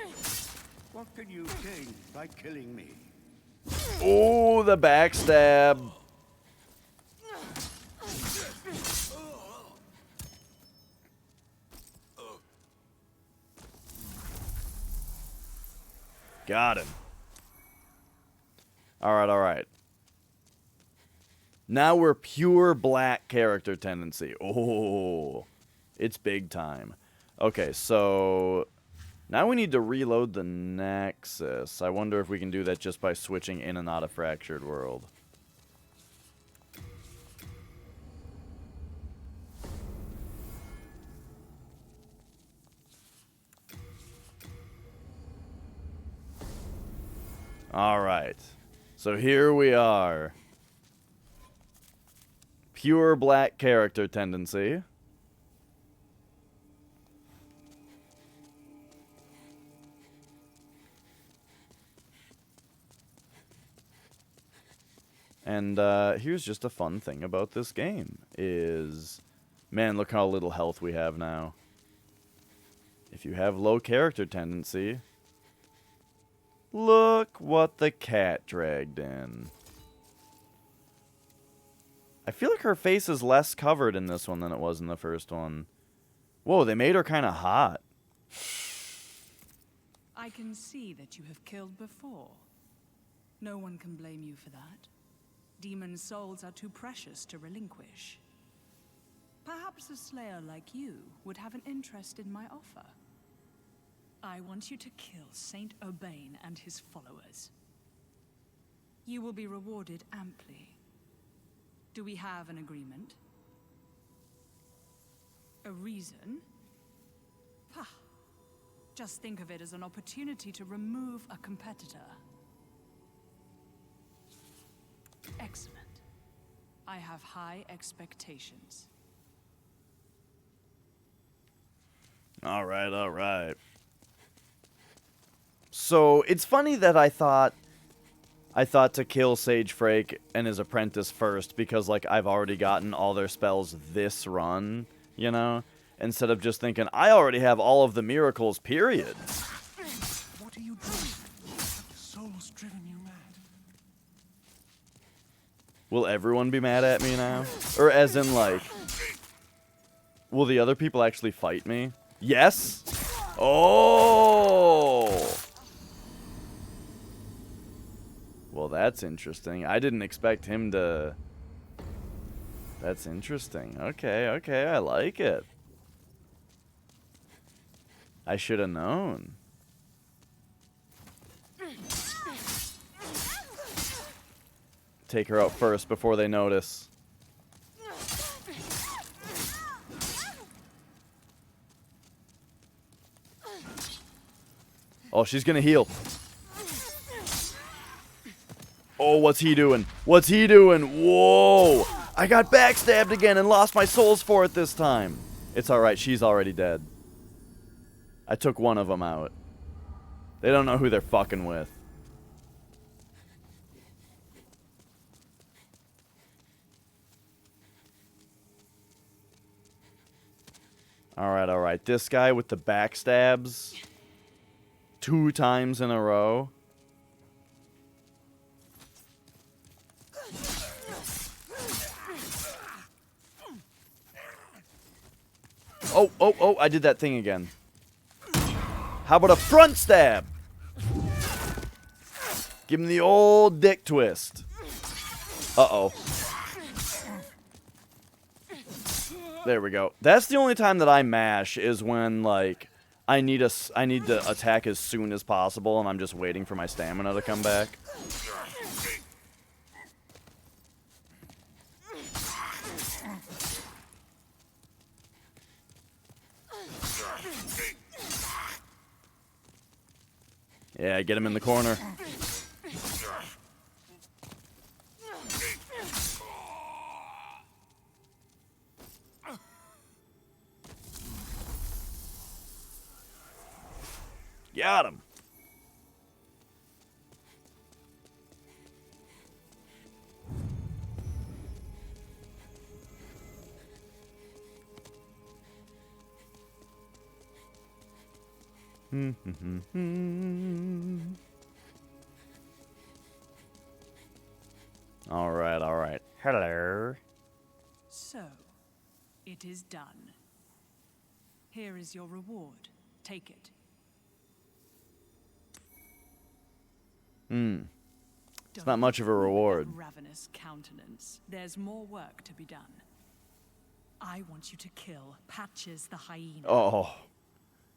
What can you gain by killing me? Oh, the backstab. Got him. Alright. Now we're pure black character tendency. Oh, it's big time. Okay, so now we need to reload the Nexus. I wonder if we can do that just by switching in and out of Fractured World. Alright. So here we are. Pure black character tendency. And here's just a fun thing about this game is, man, look how little health we have now. If you have low character tendency, look what the cat dragged in. I feel like her face is less covered in this one than it was in the first one. Whoa, they made her kind of hot. I can see that you have killed before. No one can blame you for that. Demon souls are too precious to relinquish. Perhaps a slayer like you would have an interest in my offer. I want you to kill Saint Urbain and his followers. You will be rewarded amply. Do we have an agreement? A reason? Pah. Just think of it as an opportunity to remove a competitor. Excellent. I have high expectations. All right, all right. So, it's funny that I thought to kill Sage Frake and his apprentice first because, like, I've already gotten all their spells this run, you know? Instead of just thinking, I already have all of the miracles, period. What are you doing? The soul's driven you mad. Will everyone be mad at me now? Or as in, like, will the other people actually fight me? Yes? Oh! Well, that's interesting. I didn't expect him to... That's interesting. Okay, okay, I like it. I should have known. Take her out first before they notice. Oh, she's gonna heal. Oh, what's he doing? What's he doing? Whoa! I got backstabbed again and lost my souls for it this time. It's alright, she's already dead. I took one of them out. They don't know who they're fucking with. Alright, alright. This guy with the backstabs 2 times in a row. Oh, oh, oh, I did that thing again. How about a front stab? Give him the old dick twist. Uh-oh. There we go. That's the only time that I mash is when, like, I need to attack as soon as possible and I'm just waiting for my stamina to come back. Yeah, get him in the corner. Got him. All right, all right. Hello. So, it is done. Here is your reward. Take it. It's not much of a reward. Ravenous countenance. There's more work to be done. I want you to kill Patches the hyena. Oh,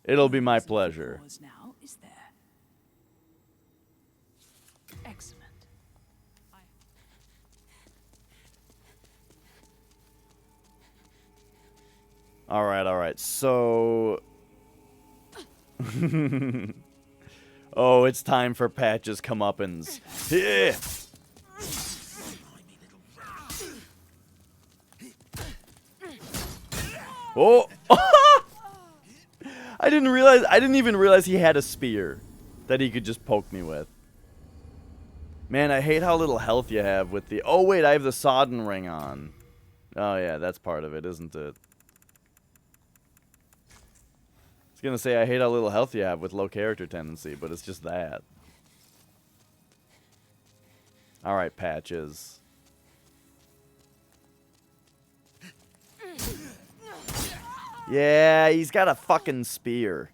it'll be my pleasure. Now, is there? Excellent. All right. So, oh, it's time for Patches comeuppance. Yeah. Oh. I didn't even realize he had a spear that he could just poke me with. Man, I hate how little health you have with the... Oh, wait, I have the Sodden ring on. Oh, yeah, that's part of it, isn't it? I was going to say I hate how little health you have with low character tendency, but it's just that. Alright, Patches. Yeah, he's got a fucking spear.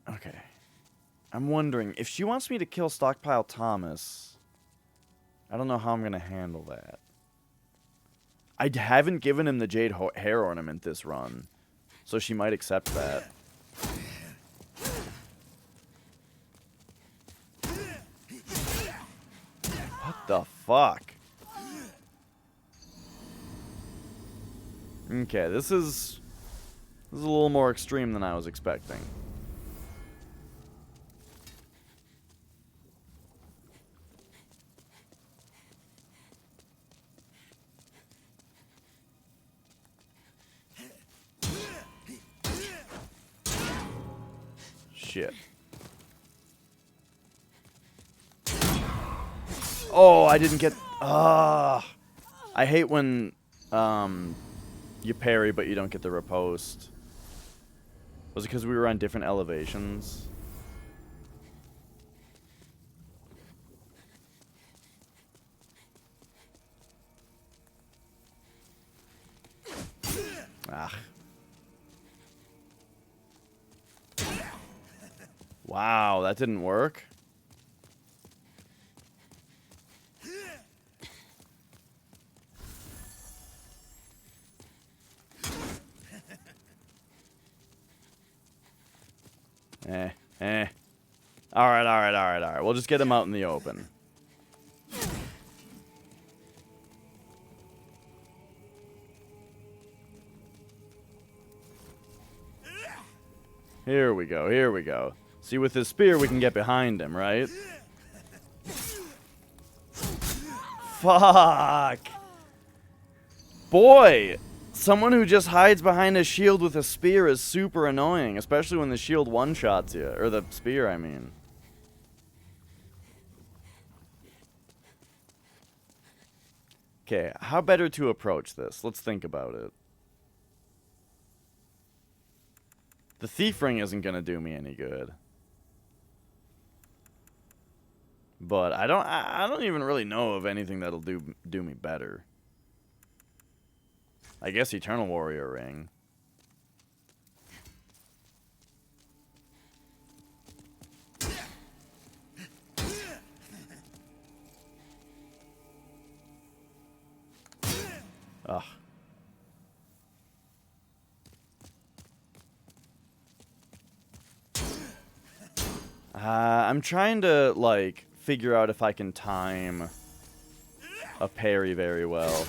Okay. I'm wondering, if she wants me to kill Stockpile Thomas, I don't know how I'm going to handle that. I haven't given him the jade hair ornament this run, so she might accept that. What the fuck? Okay, this is This is a little more extreme than I was expecting. Shit. Oh, I didn't get... I hate when you parry but you don't get the riposte. Was it because we were on different elevations? Ah. Wow, that didn't work. Alright. We'll just get him out in the open. Here we go. See, with his spear, we can get behind him, right? Fuck! Boy! Someone who just hides behind a shield with a spear is super annoying, especially when the shield one-shots you. Or the spear, I mean. Okay, how better to approach this? Let's think about it. The thief ring isn't gonna do me any good. But I don't even really know of anything that'll do me better. I guess Eternal Warrior ring. Ugh. I'm trying to, like, figure out if I can time a parry very well.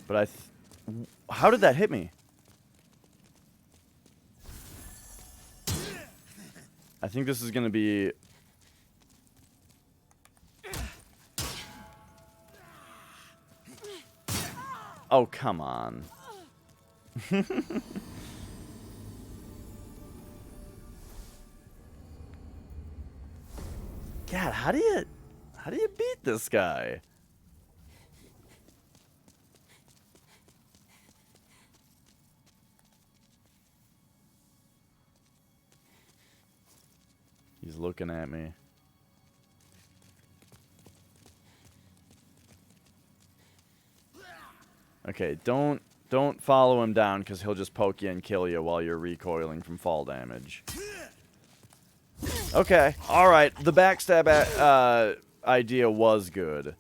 But how did that hit me? I think this is gonna be... Oh, come on. God, how do you beat this guy? He's looking at me. Okay, don't follow him down because he'll just poke you and kill you while you're recoiling from fall damage. Okay, alright. The backstab idea was good.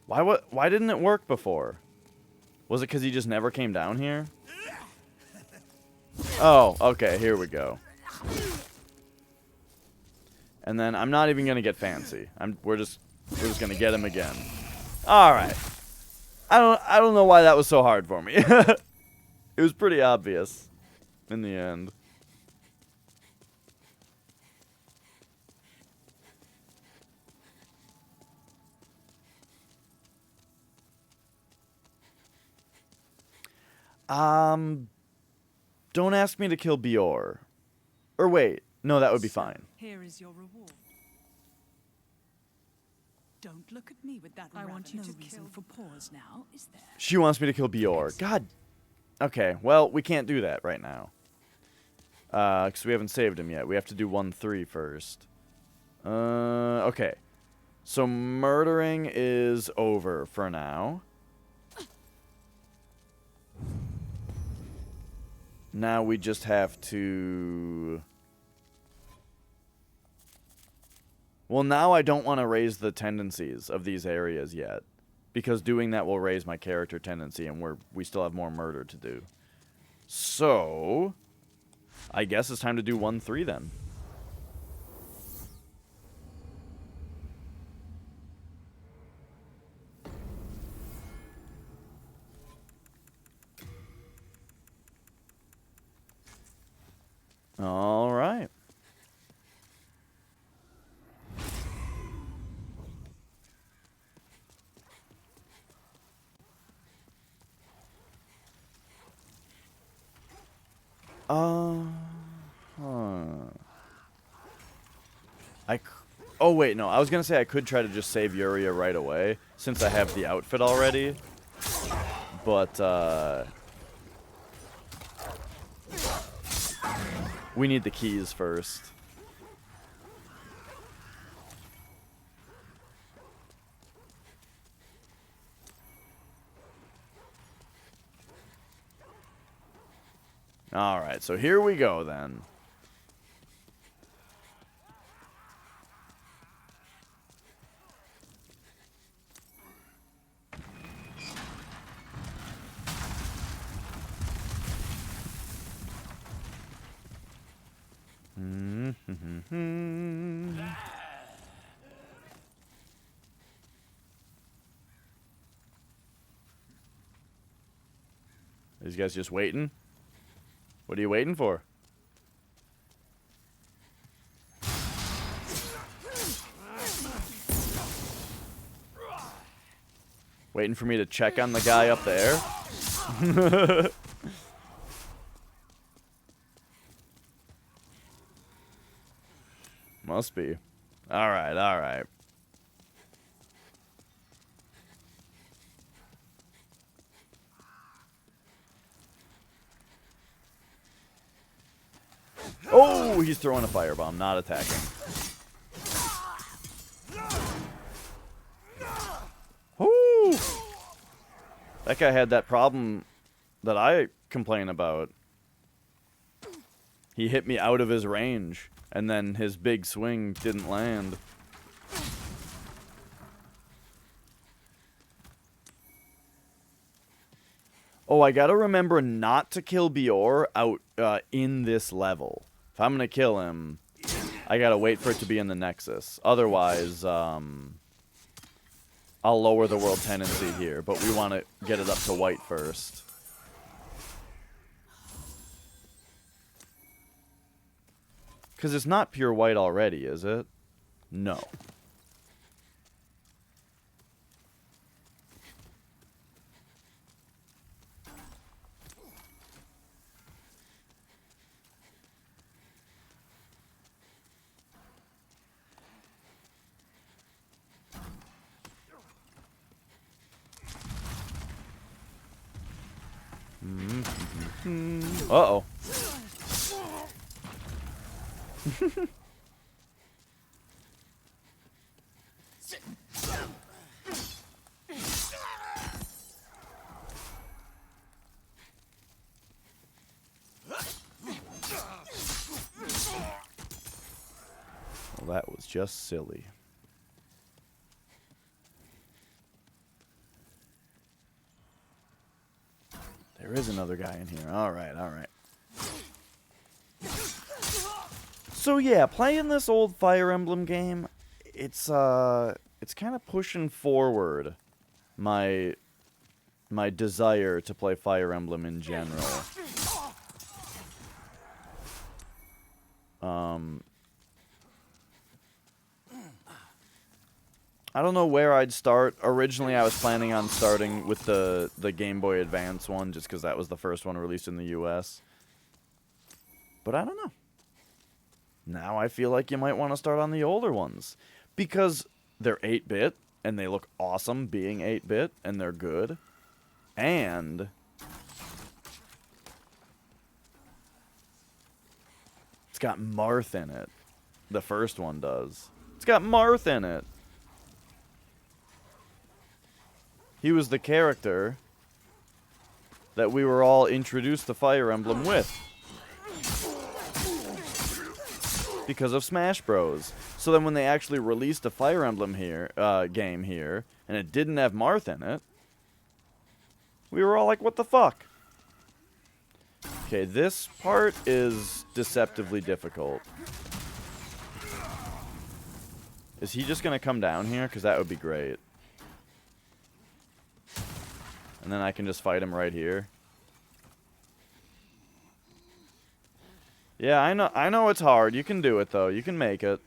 Why didn't it work before? Was it because he just never came down here? Oh, okay, here we go. And then I'm not even going to get fancy. We're just going to get him again. Alright. I don't know why that was so hard for me. It was pretty obvious in the end. Don't ask me to kill Bior. Or wait, no, that would be fine. Here is your reward. Don't look at me with that. I want you to kill for pause now, is there? She wants me to kill Bior. God. Okay, well, we can't do that right now. Because we haven't saved him yet. We have to do 1-3 first. Okay. So murdering is over for now. Now we just have to... Well, now I don't want to raise the tendencies of these areas yet. Because doing that will raise my character tendency, and we still have more murder to do. So... I guess it's time to do 1-3 then. All right. Oh wait, no. I was gonna say I could try to just save Yuria right away since I have the outfit already. But we need the keys first. All right, so here we go then. These guys just waiting? What are you waiting for? Waiting for me to check on the guy up there? Must be. Alright, alright. Oh, he's throwing a firebomb, not attacking. Whoo! That guy had that problem that I complain about. He hit me out of his range, and then his big swing didn't land. Oh, I gotta remember not to kill Bior out in this level. If I'm gonna kill him, I gotta wait for it to be in the Nexus. Otherwise, I'll lower the world tendency here, but we want to get it up to white first. Because it's not pure white already, is it? No. Uh-oh. Well, that was just silly. There is another guy in here. All right, all right. So yeah, playing this old Fire Emblem game, it's kind of pushing forward my desire to play Fire Emblem in general. I don't know where I'd start. Originally, I was planning on starting with the Game Boy Advance one, just because that was the first one released in the US. But I don't know. Now I feel like you might want to start on the older ones, because they're 8-bit, and they look awesome being 8-bit, and they're good. And it's got Marth in it. The first one does. It's got Marth in it. He was the character that we were all introduced to Fire Emblem with. Because of Smash Bros. So then when they actually released a Fire Emblem game here, and it didn't have Marth in it, we were all like, what the fuck? Okay, this part is deceptively difficult. Is he just going to come down here? Because that would be great. And then I can just fight him right here. Yeah, I know it's hard. You can do it, though. You can make it.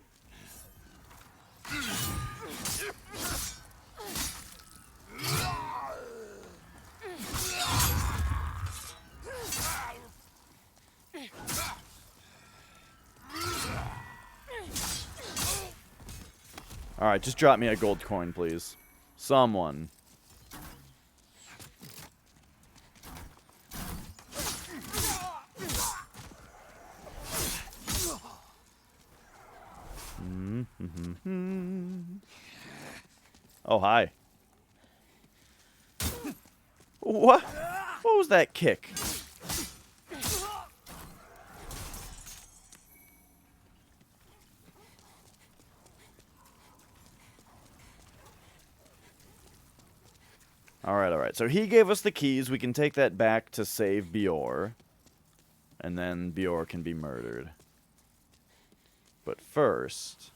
Alright, just drop me a gold coin, please. Someone. Oh, hi. What? What was that kick? Alright. So he gave us the keys. We can take that back to save Bior. And then Bior can be murdered. But first...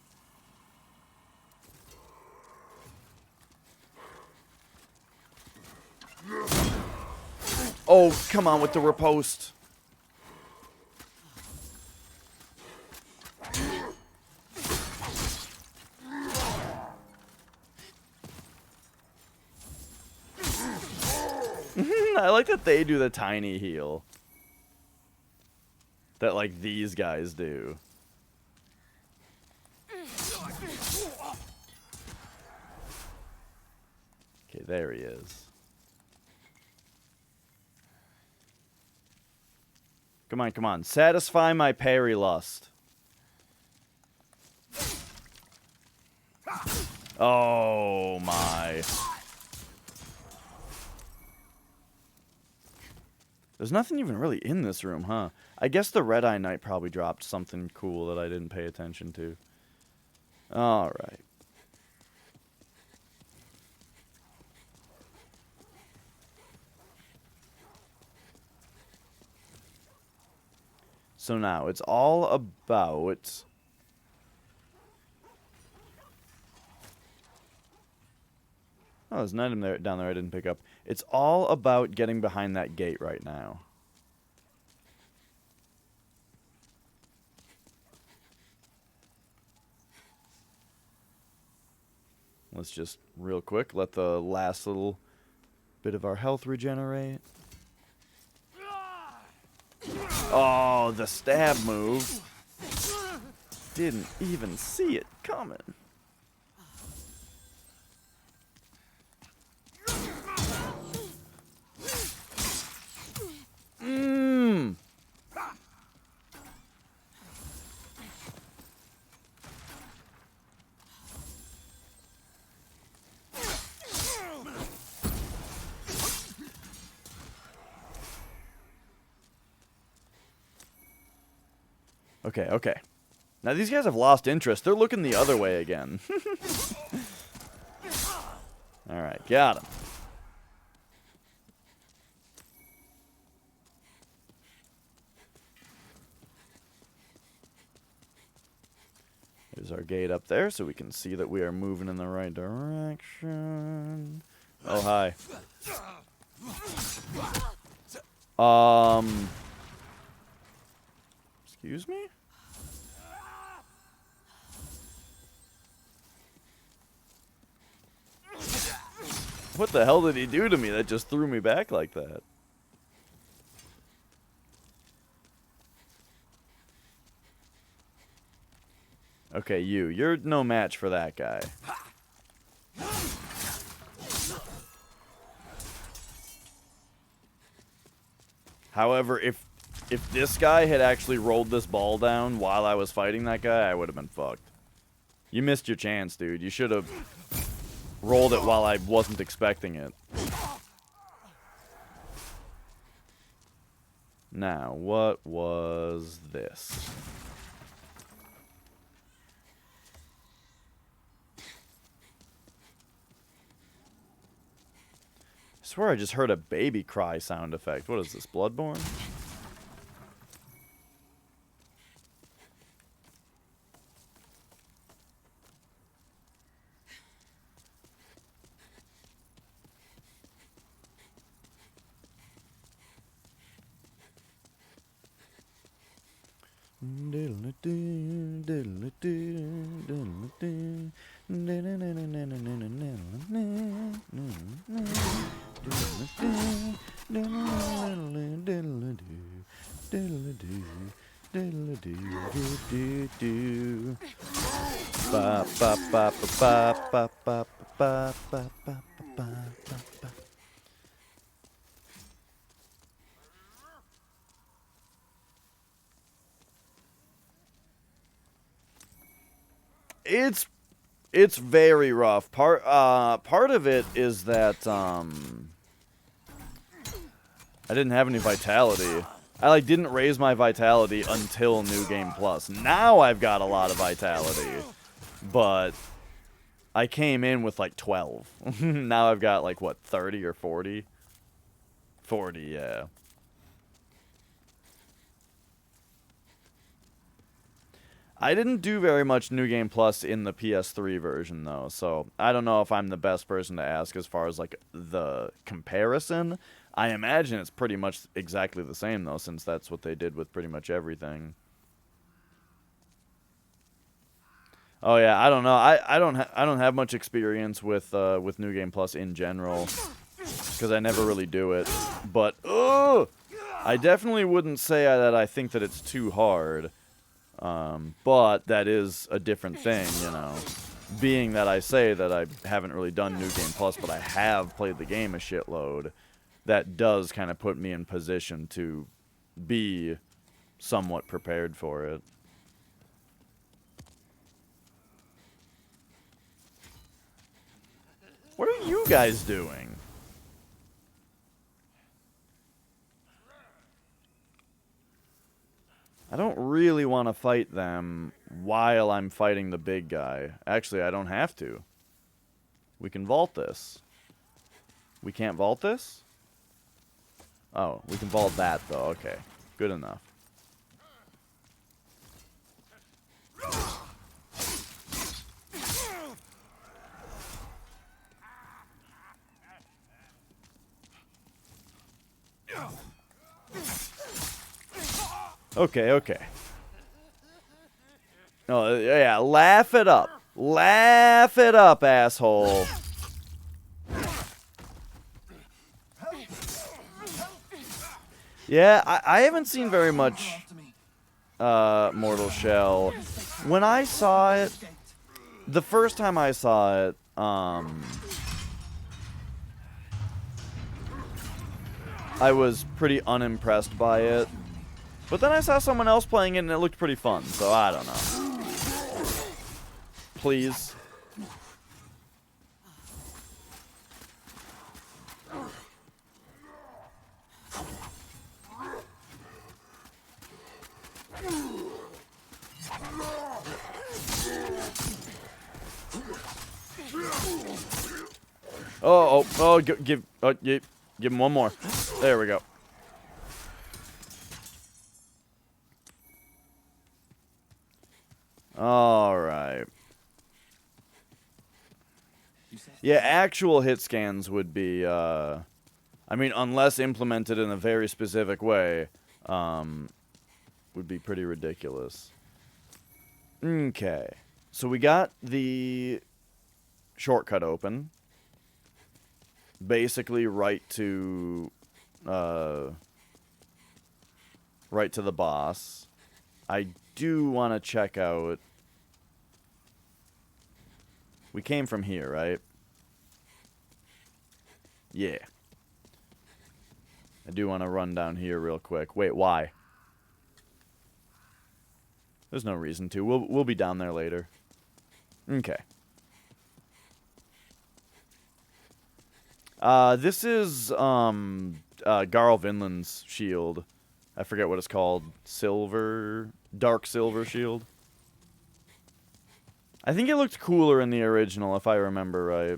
Oh, come on with the riposte. I like that they do the tiny heal. That, like, these guys do. Okay, there he is. Come on, come on. Satisfy my parry lust. Oh, my. There's nothing even really in this room, huh? I guess the Red-Eye Knight probably dropped something cool that I didn't pay attention to. Alright. So now, it's all about... Oh, there's an item there, down there I didn't pick up. It's all about getting behind that gate right now. Let's just, real quick, let the last little bit of our health regenerate. Oh, the stab move. Didn't even see it coming. Mmm. Okay. Now these guys have lost interest. They're looking the other way again. Alright, got him. There's our gate up there, so we can see that we are moving in the right direction. Oh, hi. Excuse me? What the hell did he do to me that just threw me back like that? Okay, you're no match for that guy. However, if this guy had actually rolled this ball down while I was fighting that guy, I would have been fucked. You missed your chance, dude. You should have rolled it while I wasn't expecting it. Now, what was this? I swear I just heard a baby cry sound effect. What is this, Bloodborne? Ba ba ba ba ba ba ba ba ba ba ba. It's very rough. Part of it is that I didn't have any vitality. I didn't raise my vitality until New Game Plus. Now I've got a lot of vitality, but I came in with like 12. Now I've got like what, 30 or 40? 40, yeah. I didn't do very much New Game Plus in the PS3 version, though, so I don't know if I'm the best person to ask as far as, like, the comparison. I imagine it's pretty much exactly the same, though, since that's what they did with pretty much everything. Oh, yeah, I don't know. I don't have much experience with New Game Plus in general, because I never really do it. But, I definitely wouldn't say that I think that it's too hard. But that is a different thing, you know. Being that I say that I haven't really done New Game Plus, but I have played the game a shitload, that does kind of put me in position to be somewhat prepared for it. What are you guys doing? I don't really want to fight them while I'm fighting the big guy. Actually, I don't have to. We can vault this. We can't vault this? Oh, we can vault that, though. Okay, good enough. Okay, okay. Oh, yeah, laugh it up. Laugh it up, asshole. Yeah, I haven't seen very much Mortal Shell. When I saw it, the first time I saw it, I was pretty unimpressed by it. But then I saw someone else playing it and it looked pretty fun, so I don't know. Please. Give him one more. There we go. All right. Yeah, actual hit scans would be, I mean, unless implemented in a very specific way, would be pretty ridiculous. Okay. So we got the shortcut open. Basically right to the boss. I do want to check out. We came from here, right? Yeah. I do want to run down here real quick. Wait, why? There's no reason to. We'll be down there later. Okay. This is Garl Vinland's shield. I forget what it's called. Dark silver shield. I think it looked cooler in the original, if I remember right.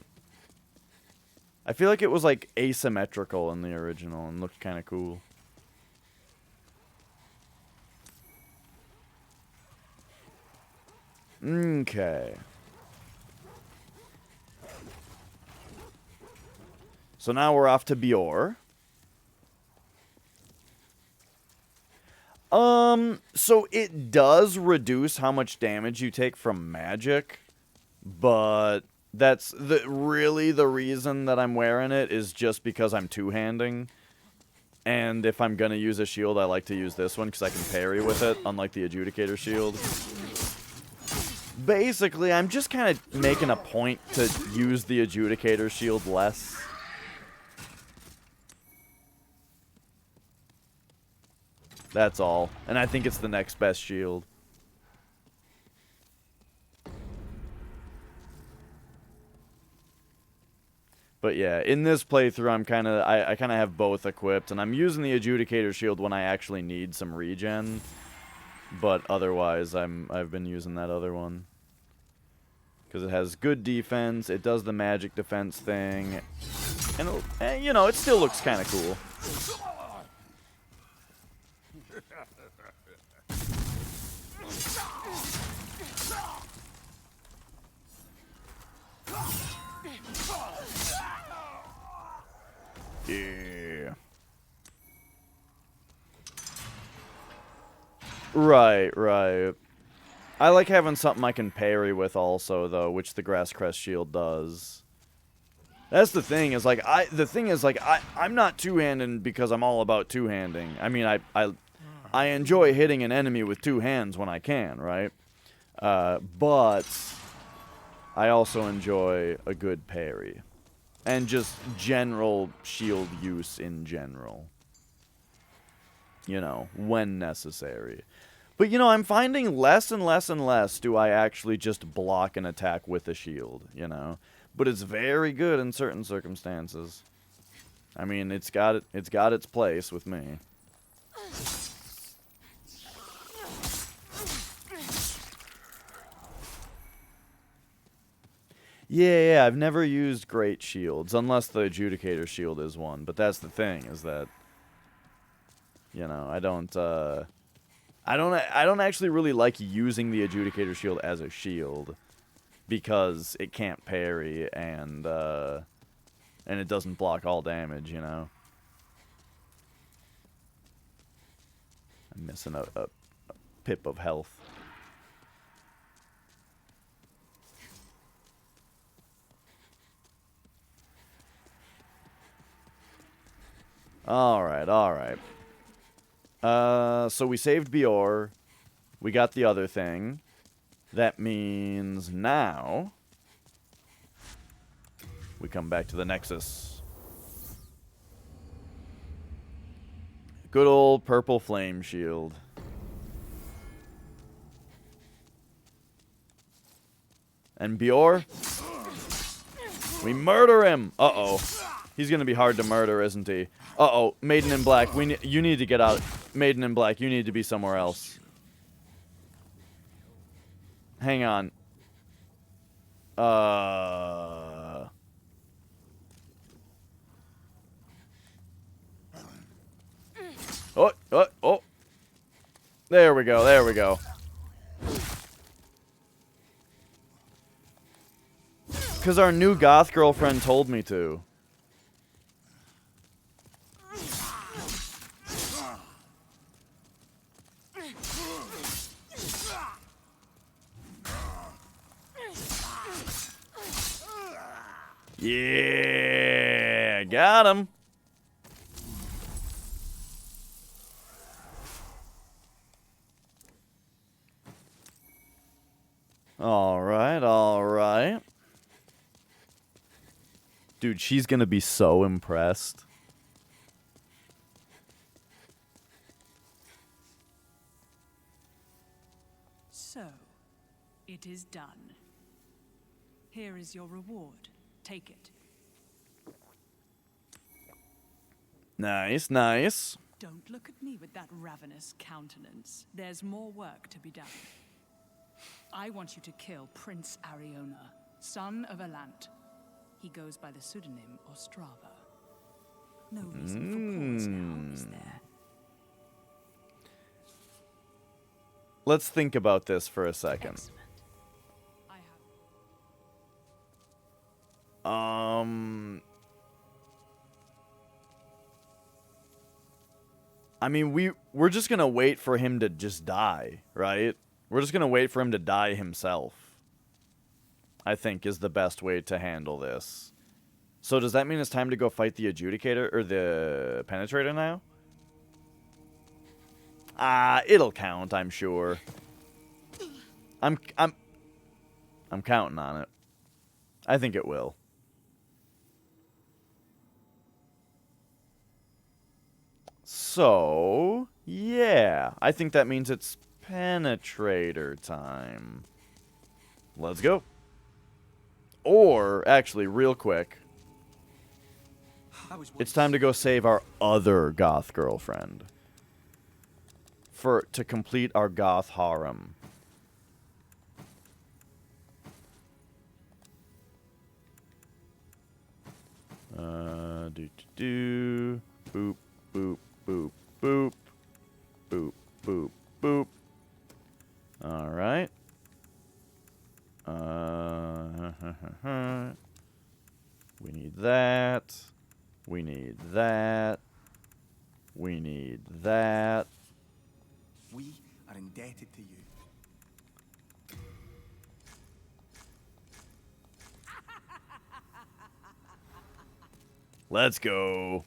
I feel like it was like asymmetrical in the original and looked kind of cool. Okay. So now we're off to Bior. So it does reduce how much damage you take from magic, but that's really the reason that I'm wearing it is just because I'm two-handing. And if I'm gonna use a shield, I like to use this one because I can parry with it, unlike the Adjudicator shield. Basically, I'm just kind of making a point to use the Adjudicator shield less. That's all. And I think it's the next best shield. But yeah, in this playthrough, I kind of have both equipped, and I'm using the Adjudicator shield when I actually need some regen. But otherwise, I've been using that other one because it has good defense. It does the magic defense thing, and you know, it still looks kind of cool. Yeah. Right. I like having something I can parry with also, though, which the Grasscrest shield does. That's the thing, is like I'm not two-handed because I'm all about two-handing. I mean, I enjoy hitting an enemy with two hands when I can, right? But I also enjoy a good parry. And just general shield use in general. You know, when necessary. But, you know, I'm finding less and less and less do I actually just block an attack with a shield, you know? But it's very good in certain circumstances. I mean, it's got its place with me. Yeah, I've never used great shields, unless the Adjudicator shield is one. But that's the thing, is that, you know, I don't actually really like using the Adjudicator shield as a shield, because it can't parry and it doesn't block all damage, you know. I'm missing a pip of health. Alright. So we saved Bior. We got the other thing. That means now we come back to the Nexus. Good old purple flame shield. And Bior, we murder him. Uh-oh. He's gonna be hard to murder, isn't he? Uh-oh, Maiden in Black, you need to get out. Maiden in Black, you need to be somewhere else. Hang on. Oh. There we go. Because our new goth girlfriend told me to. Yeah, got him. All right. Dude, she's gonna be so impressed. So, it is done. Here is your reward. Take it. Nice. Don't look at me with that ravenous countenance. There's more work to be done. I want you to kill Prince Ariona, son of Alant. He goes by the pseudonym Ostrava. No reason for pause now, is there? Let's think about this for a second. Excellent. I mean, we're just going to wait for him to just die, right? We're just going to wait for him to die himself. I think is the best way to handle this. So does that mean it's time to go fight the Adjudicator or the Penetrator now? It'll count, I'm sure. I'm counting on it. I think it will. So, yeah. I think that means it's Penetrator time. Let's go. Or, actually, real quick, it's time to go save our other goth girlfriend. To complete our goth harem. Boop, boop, boop, boop. Boop, boop, boop. Alright. We need that. We need that. We need that. We are indebted to you. Let's go.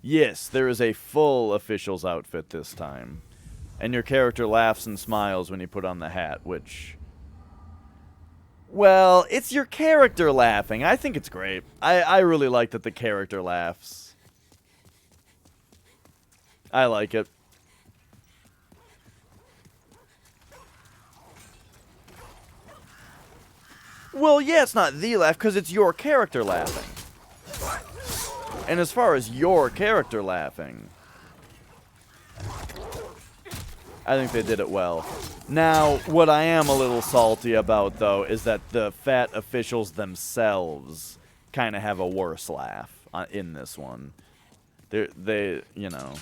Yes, there is a full official's outfit this time. And your character laughs and smiles when you put on the hat, which... Well, it's your character laughing. I think it's great. I really like that the character laughs. I like it. Well, yeah, it's not the laugh, because it's your character laughing. And as far as your character laughing, I think they did it well. Now, what I am a little salty about, though, is that the fat officials themselves kind of have a worse laugh in this one. They, you know,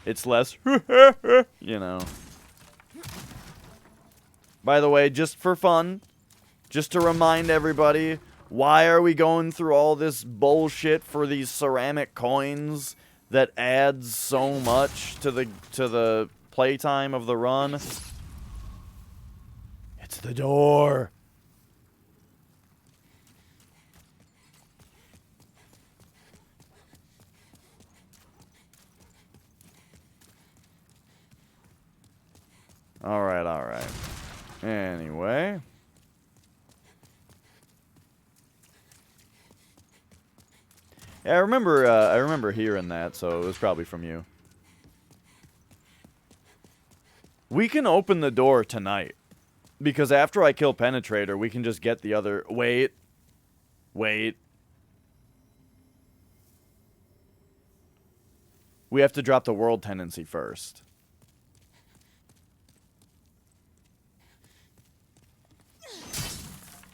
it's less, you know. By the way, just for fun, just to remind everybody, why are we going through all this bullshit for these ceramic coins that adds so much to the playtime of the run? It's the door. All right, all right. Anyway. Yeah, I remember hearing that, so it was probably from you. We can open the door tonight. Because after I kill Penetrator, we can just get the other... Wait. Wait. We have to drop the world tendency first.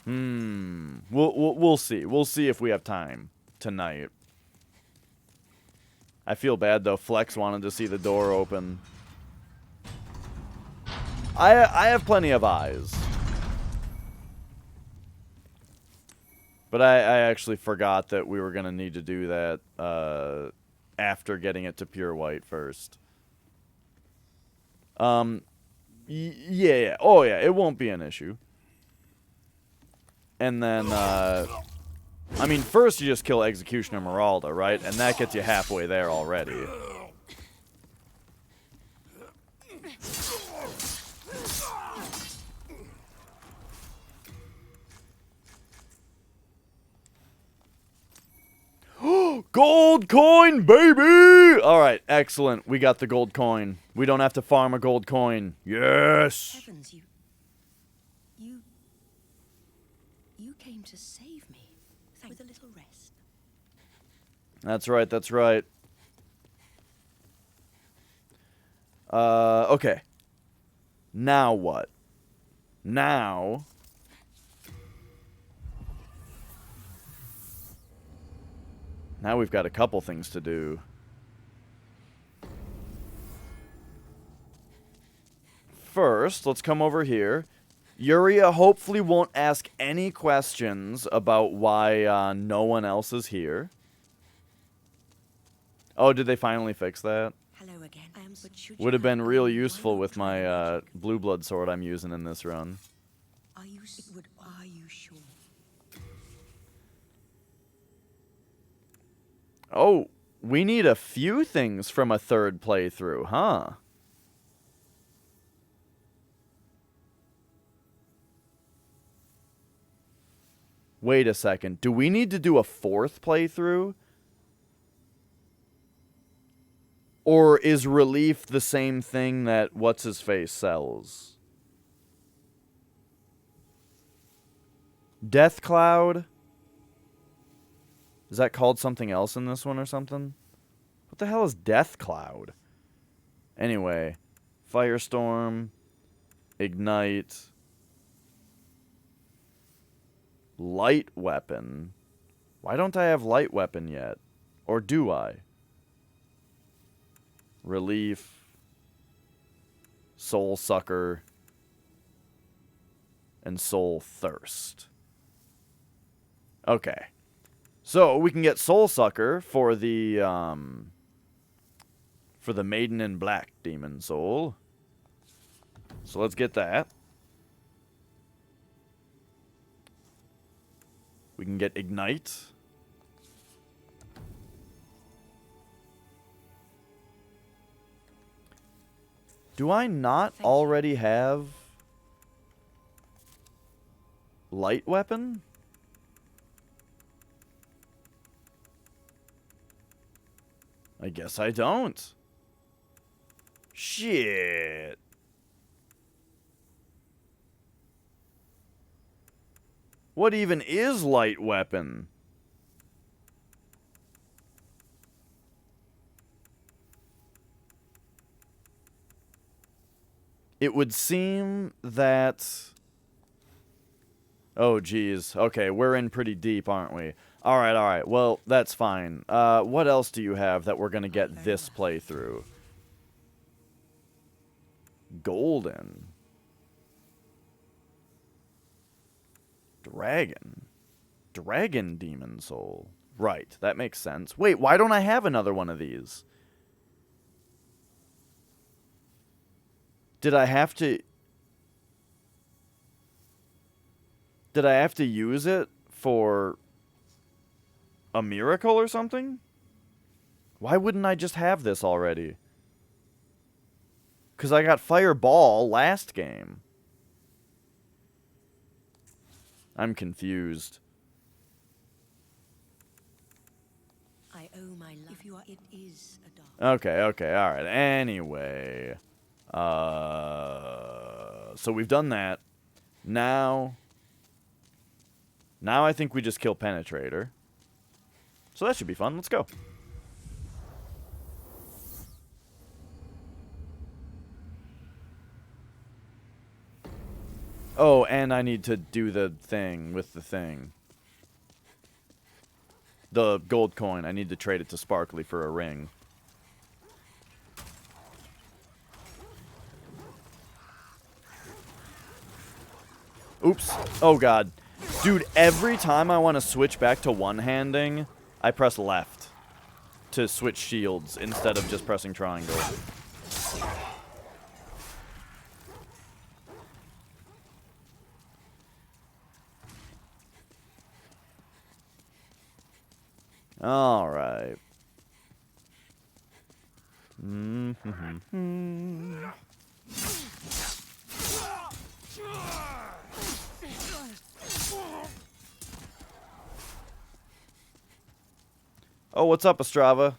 We'll see. We'll see if we have time tonight. I feel bad though. Flex wanted to see the door open. I have plenty of eyes. But I actually forgot that we were going to need to do that after getting it to pure white first. Yeah. Oh yeah, it won't be an issue. And then, I mean, first you just kill Executioner Meralda, right? And that gets you halfway there already. Gold coin, baby! Alright, excellent. We got the gold coin. We don't have to farm a gold coin. Yes! Heavens, you came to save me. With a little rest. That's right, that's right. Okay. Now what? Now... Now we've got a couple things to do. First, let's come over here. Yuria hopefully won't ask any questions about why no one else is here. Oh, did they finally fix that? Hello again. But should Would you have been have real gone, why useful not with try my magic? blue blood sword I'm using in this run. Are you sure? Oh, we need a few things from a third playthrough, huh? Wait a second. Do we need to do a fourth playthrough? Or is relief the same thing that What's-His-Face sells? Death Cloud? Is that called something else in this one or something? What the hell is Death Cloud? Anyway, Firestorm, Ignite, Light Weapon. Why don't I have Light Weapon yet? Or do I? Relief, Soul Sucker, and Soul Thirst. Okay. So we can get Soul Sucker for the Maiden in Black Demon Soul. So let's get that. We can get Ignite. Do I not already have Light Weapon? I guess I don't. Shit. What even is Light Weapon? It would seem that... Oh, geez. Okay, we're in pretty deep, aren't we? Alright. Well, that's fine. What else do you have that we're going to get this playthrough? Golden. Dragon Demon Soul. Right, that makes sense. Wait, why don't I have another one of these? Did I have to use it for a miracle or something? Why wouldn't I just have this already? Because I got Fireball last game. I'm confused. I owe my life. If you are, it is a dark. Okay, alright. Anyway. So we've done that. Now I think we just kill Penetrator. So that should be fun. Let's go. Oh, and I need to do the thing with the thing. The gold coin. I need to trade it to Sparkly for a ring. Oops. Oh, God. Dude, every time I want to switch back to one-handing, I press left to switch shields instead of just pressing triangle. Alright. Oh, what's up, Ostrava?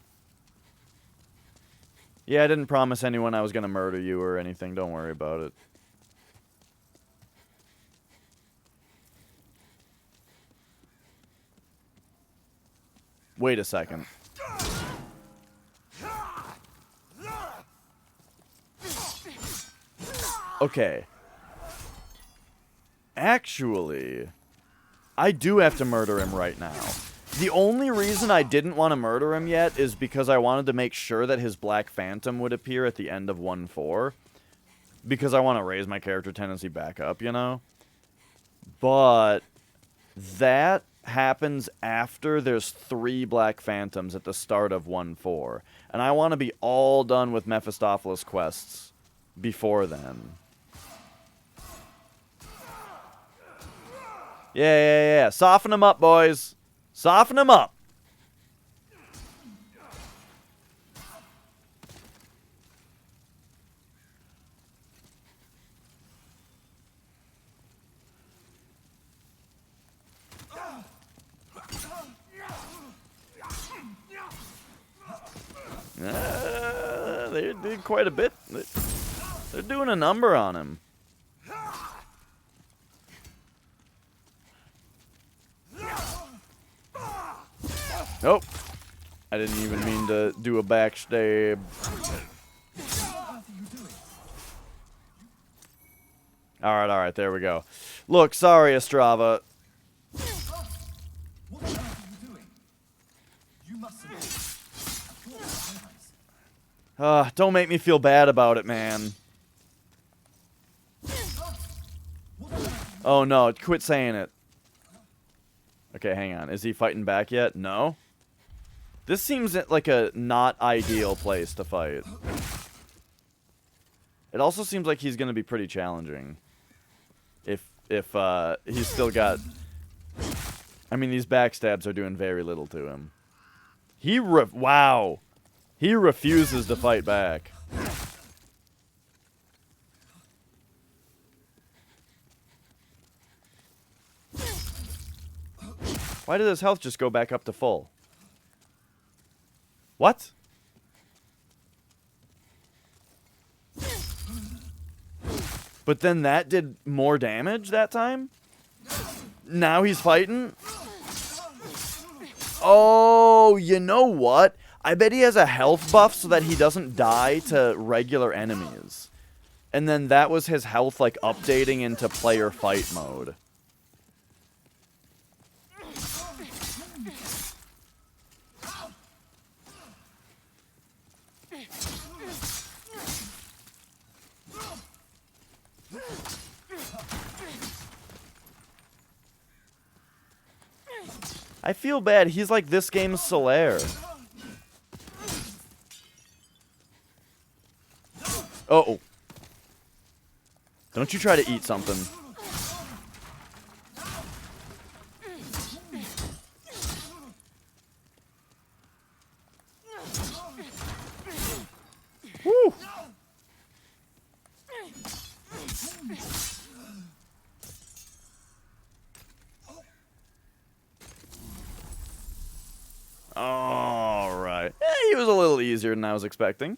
Yeah, I didn't promise anyone I was gonna murder you or anything. Don't worry about it. Wait a second. Okay. Actually, I do have to murder him right now. The only reason I didn't want to murder him yet is because I wanted to make sure that his Black Phantom would appear at the end of 1-4. Because I want to raise my character tendency back up, you know? But that happens after there's 3 Black Phantoms at the start of 1-4. And I want to be all done with Mephistopheles quests before then. Yeah. Soften them up, boys. Soften them up. They did quite a bit. They're doing a number on him. Nope. I didn't even mean to do a backstab. Alright, there we go. Look, sorry, Estrava. Don't make me feel bad about it, man. Oh no, quit saying it. Okay, hang on. Is he fighting back yet? No? This seems like a not ideal place to fight. It also seems like he's going to be pretty challenging. If he's still got... I mean, these backstabs are doing very little to him. Wow! He refuses to fight back. Why did his health just go back up to full? What? But then that did more damage that time? Now he's fighting? Oh, you know what? I bet he has a health buff so that he doesn't die to regular enemies. And then that was his health, like, updating into player fight mode. I feel bad. He's like this game's Solaire. Uh-oh. Don't you try to eat something. Woo! Alright. He was a little easier than I was expecting.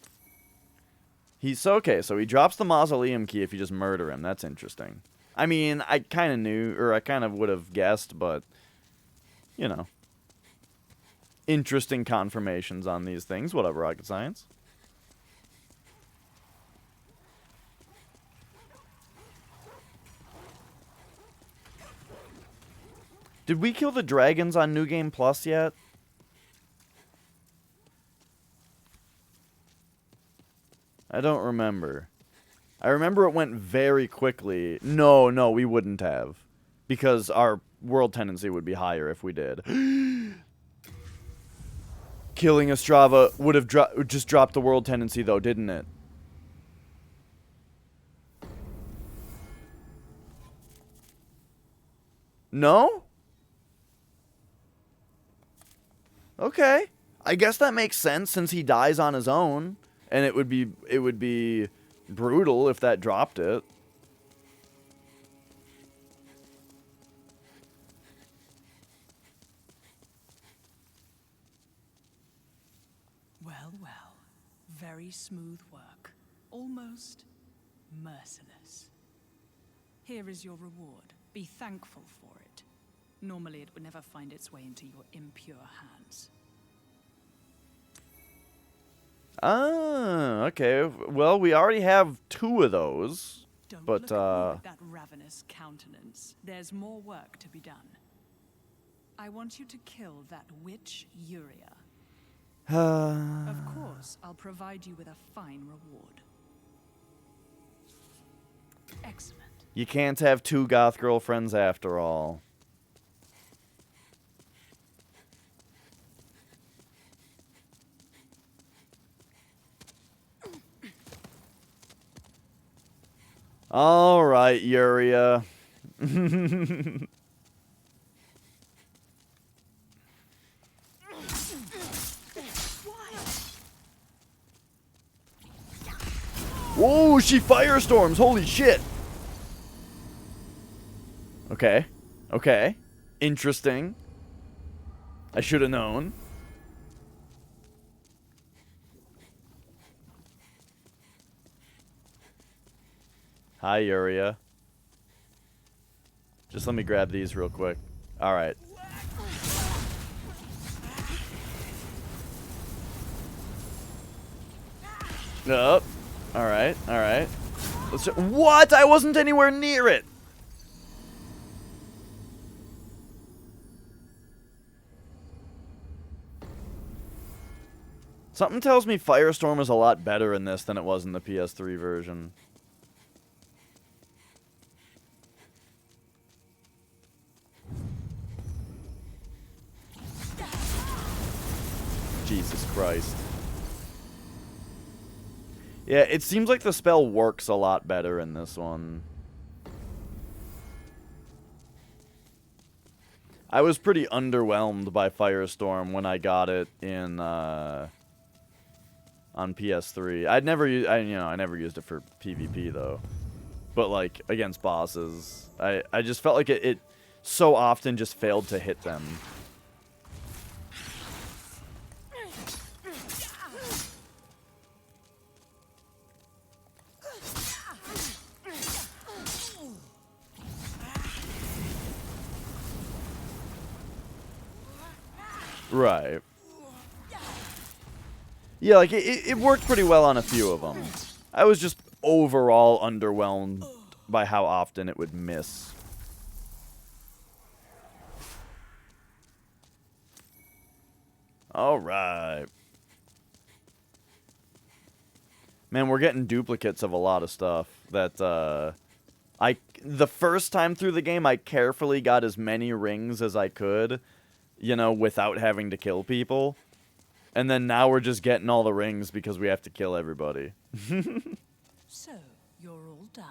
He's okay, so he drops the mausoleum key if you just murder him. That's interesting. I mean, I kind of knew, or I kind of would have guessed, but, you know. Interesting confirmations on these things. Whatever, rocket science. Did we kill the dragons on New Game Plus yet? I don't remember. I remember it went very quickly. No, we wouldn't have. Because our world tendency would be higher if we did. Killing Estrava would have just dropped the world tendency, though, didn't it? No? Okay. I guess that makes sense since he dies on his own. And it would be brutal if that dropped it. Well. Very smooth work. Almost merciless. Here is your reward. Be thankful for it. Normally it would never find its way into your impure hands. Ah, okay. Well, we already have 2 of those. Don't but, look at me with that ravenous countenance. There's more work to be done. I want you to kill that witch Yuria. Of course, I'll provide you with a fine reward. Excellent. You can't have 2 goth girlfriends after all. All right, Yuria. Whoa, she firestorms. Holy shit. Okay. Okay. Interesting. I should have known. Hi, Yuria. Just let me grab these real quick. All right. Up. All right. All right. What? I wasn't anywhere near it. Something tells me Firestorm is a lot better in this than it was in the PS3 version. Jesus Christ. Yeah, it seems like the spell works a lot better in this one. I was pretty underwhelmed by Firestorm when I got it in on PS3. I never used it for PvP though. But like against bosses, I just felt like it so often just failed to hit them. Right. Yeah, like, it worked pretty well on a few of them. I was just overall underwhelmed by how often it would miss. Alright. Man, we're getting duplicates of a lot of stuff that, the first time through the game, I carefully got as many rings as I could, you know, without having to kill people. And then now we're just getting all the rings because we have to kill everybody. So, you're all done.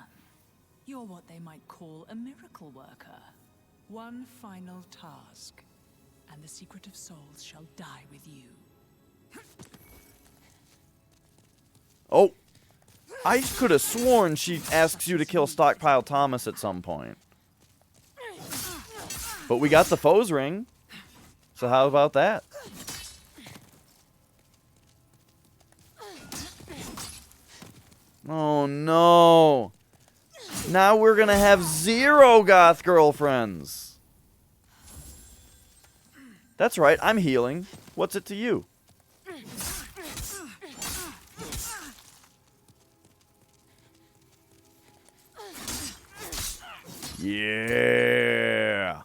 You're what they might call a miracle worker. One final task, and the Secret of Souls shall die with you. Oh! I could have sworn she asks you to kill Stockpile Thomas at some point. But we got the foe's ring. So how about that? Oh no! Now we're gonna have 0 goth girlfriends! That's right, I'm healing. What's it to you? Yeah!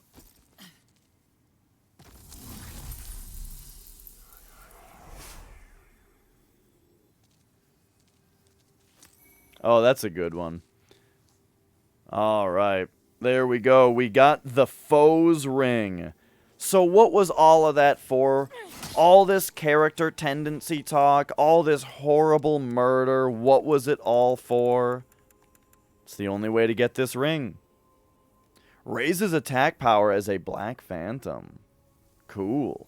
Oh, that's a good one. Alright. There we go. We got the foe's ring. So what was all of that for? All this character tendency talk, all this horrible murder, what was it all for? It's the only way to get this ring. Raises attack power as a Black Phantom. Cool.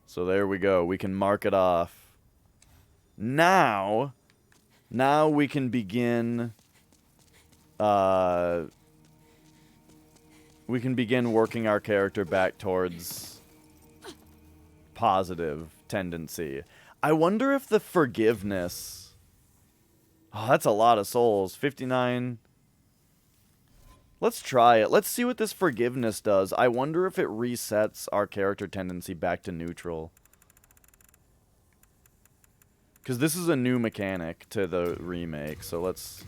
So there we go. We can mark it off. Now we can begin working our character back towards positive tendency. I wonder if the forgiveness... Oh, that's a lot of souls. 59... Let's try it. Let's see what this forgiveness does. I wonder if it resets our character tendency back to neutral. Because this is a new mechanic to the remake, so let's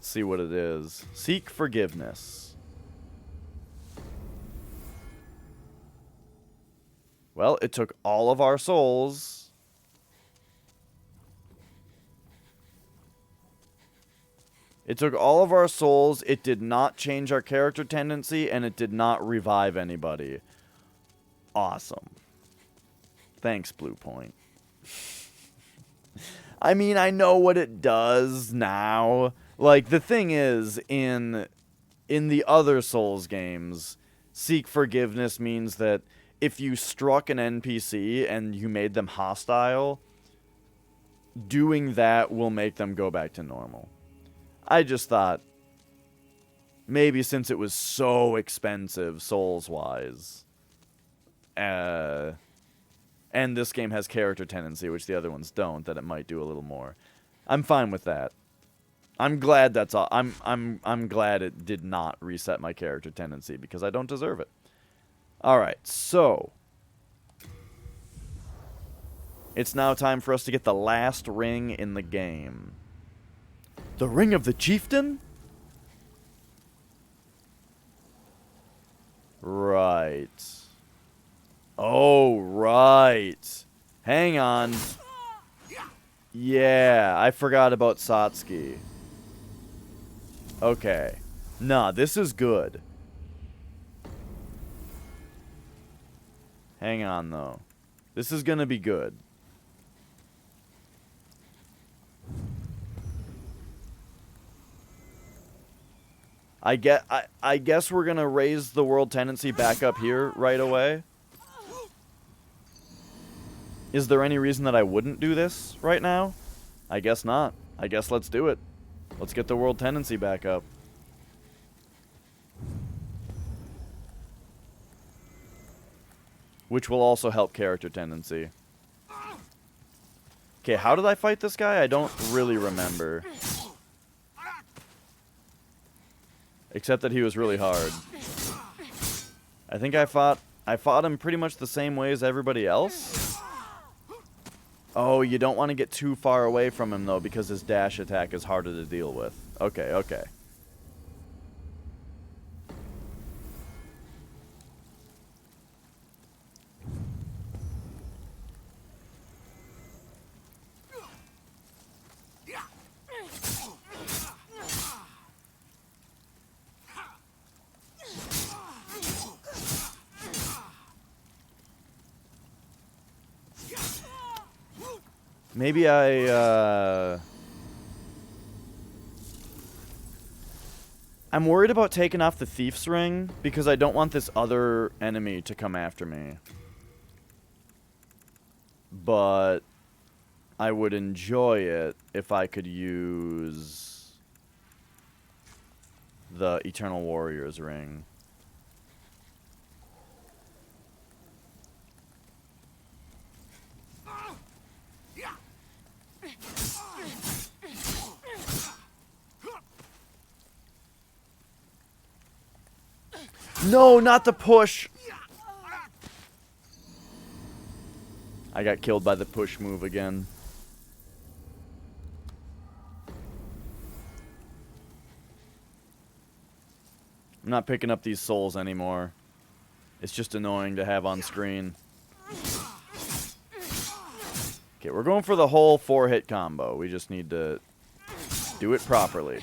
see what it is. Seek forgiveness. Well, it took all of our souls... It took all of our souls, it did not change our character tendency, and it did not revive anybody. Awesome. Thanks, Blue Point. I mean, I know what it does now. Like, the thing is, in the other Souls games, seek forgiveness means that if you struck an NPC and you made them hostile, doing that will make them go back to normal. I just thought, maybe since it was so expensive, Souls-wise, and this game has character tendency, which the other ones don't, that it might do a little more. I'm fine with that. I'm glad that's all. I'm glad it did not reset my character tendency because I don't deserve it. All right, so it's now time for us to get the last ring in the game. The Ring of the Chieftain? Right. Oh, right. Hang on. Yeah, I forgot about Satsuki. Okay. Nah, this is good. Hang on, though. This is gonna be good. I guess we're gonna raise the world tendency back up here right away. Is there any reason that I wouldn't do this right now? I guess not. I guess let's do it. Let's get the world tendency back up. Which will also help character tendency. Okay, how did I fight this guy? I don't really remember. Except that he was really hard. I think I fought him pretty much the same way as everybody else. Oh, you don't want to get too far away from him, though, because his dash attack is harder to deal with. Okay, okay. Maybe I'm worried about taking off the Thief's Ring because I don't want this other enemy to come after me. But I would enjoy it if I could use the Eternal Warrior's Ring. No, not the push. I got killed by the push move again. I'm not picking up these souls anymore. It's just annoying to have on screen. Okay, we're going for the whole 4-hit combo. We just need to do it properly.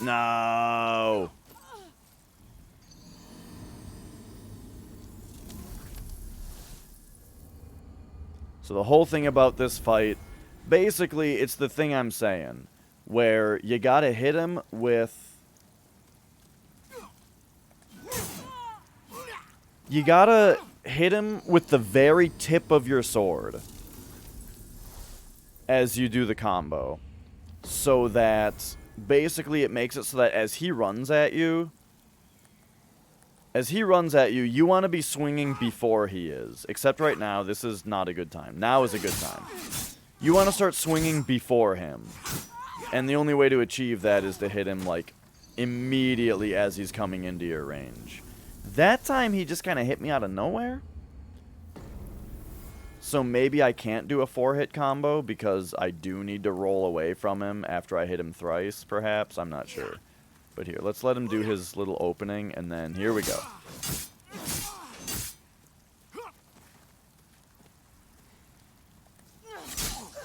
No. So the whole thing about this fight, basically, it's the thing I'm saying, where you gotta hit him with... You gotta hit him with the very tip of your sword as you do the combo, so that basically it makes it so that as he runs at you, you want to be swinging before he is. Except right now, this is not a good time. Now is a good time. You want to start swinging before him, and the only way to achieve that is to hit him like immediately as he's coming into your range. That time he just kind of hit me out of nowhere. So maybe I can't do a 4-hit combo because I do need to roll away from him after I hit him thrice, perhaps. I'm not sure. But here, let's let him do his little opening, and then here we go.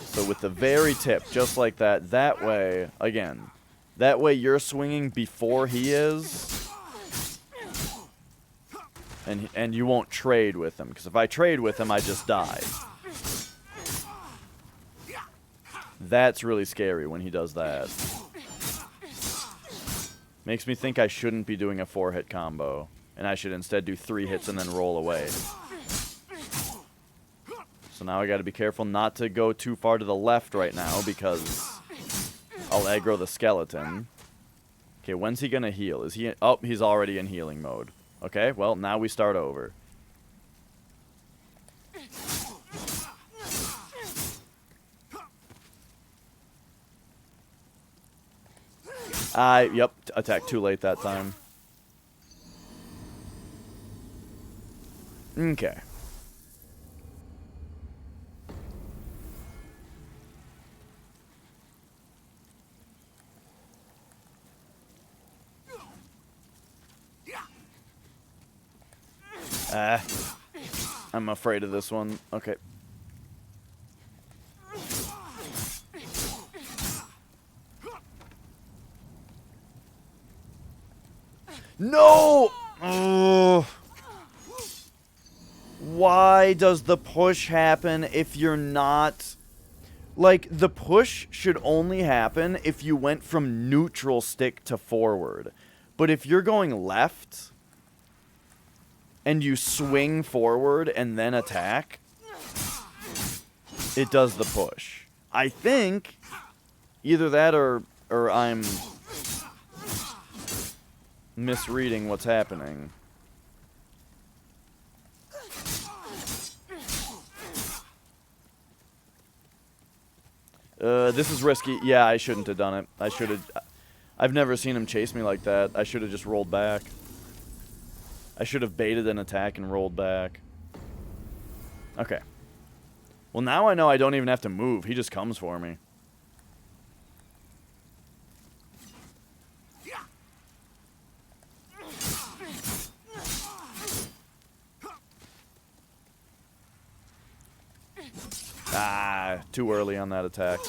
So with the very tip, just like that, that way, again, that way you're swinging before he is. And you won't trade with him, because if I trade with him, I just die. That's really scary when he does that. Makes me think I shouldn't be doing a 4-hit combo, and I should instead do 3 hits and then roll away. So now I gotta be careful not to go too far to the left right now, because I'll aggro the skeleton. Okay, when's he gonna heal? Is he... Oh, he's already in healing mode. Okay, well, now we start over. Yep, attacked too late that time. Okay. I'm afraid of this one. Okay. No! Ugh. Why does the push happen if you're not... Like, the push should only happen if you went from neutral stick to forward. But if you're going left... and you swing forward and then attack, it does the push. I think either that or I'm misreading what's happening. This is risky. Yeah, I shouldn't have done it. I should have... I've never seen him chase me like that. I should have just rolled back. I should have baited an attack and rolled back. Okay. Well, now I know I don't even have to move. He just comes for me. Ah, too early on that attack.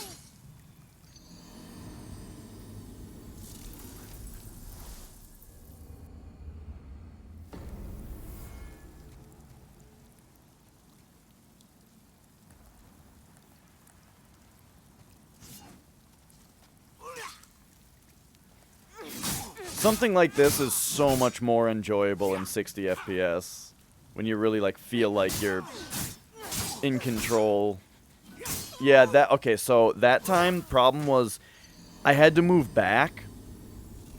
Something like this is so much more enjoyable in 60 FPS. When you really, like, feel like you're in control. Yeah, okay, so that time, problem was I had to move back.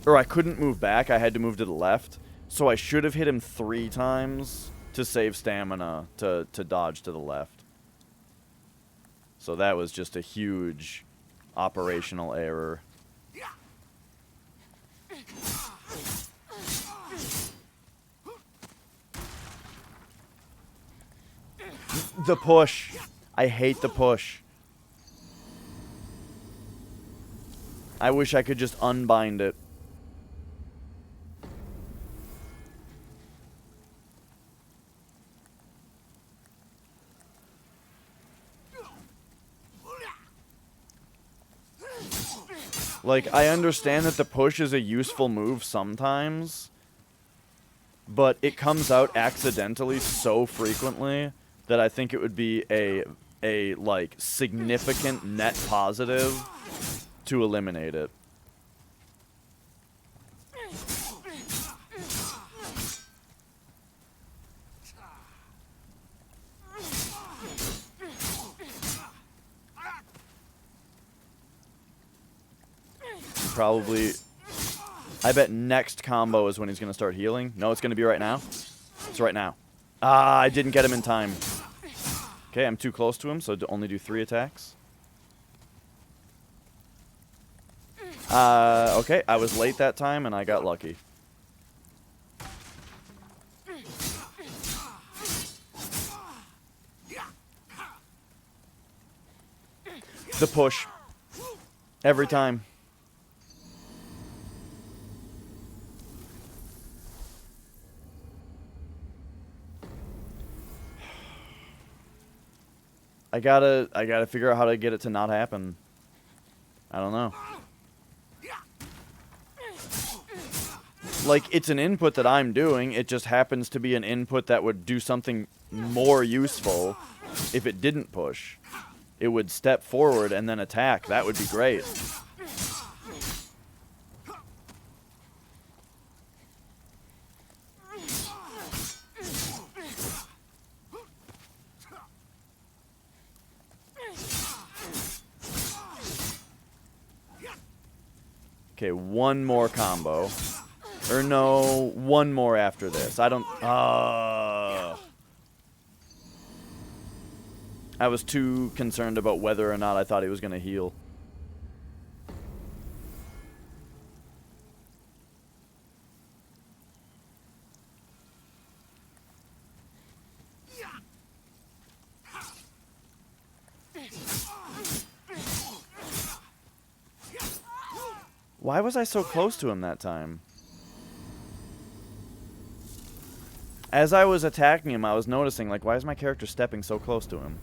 Or I couldn't move back, I had to move to the left. So I should have hit him 3 times to save stamina to dodge to the left. So that was just a huge operational error. The push. I hate the push. I wish I could just unbind it. Like, I understand that the push is a useful move sometimes, but it comes out accidentally so frequently that I think it would be a like, significant net positive to eliminate it. Probably... I bet next combo is when he's going to start healing. No, it's going to be right now. It's right now. Ah, I didn't get him in time. Okay, I'm too close to him, so only do 3 attacks. Okay, I was late that time, and I got lucky. The push. Every time. I gotta figure out how to get it to not happen. I don't know. Like, it's an input that I'm doing. It just happens to be an input that would do something more useful if it didn't push. It would step forward and then attack. That would be great. Okay, one more combo. Or no, one more after this. I don't... I was too concerned about whether or not I thought he was going to heal. Why was I so close to him that time? As I was attacking him, I was noticing, like, why is my character stepping so close to him?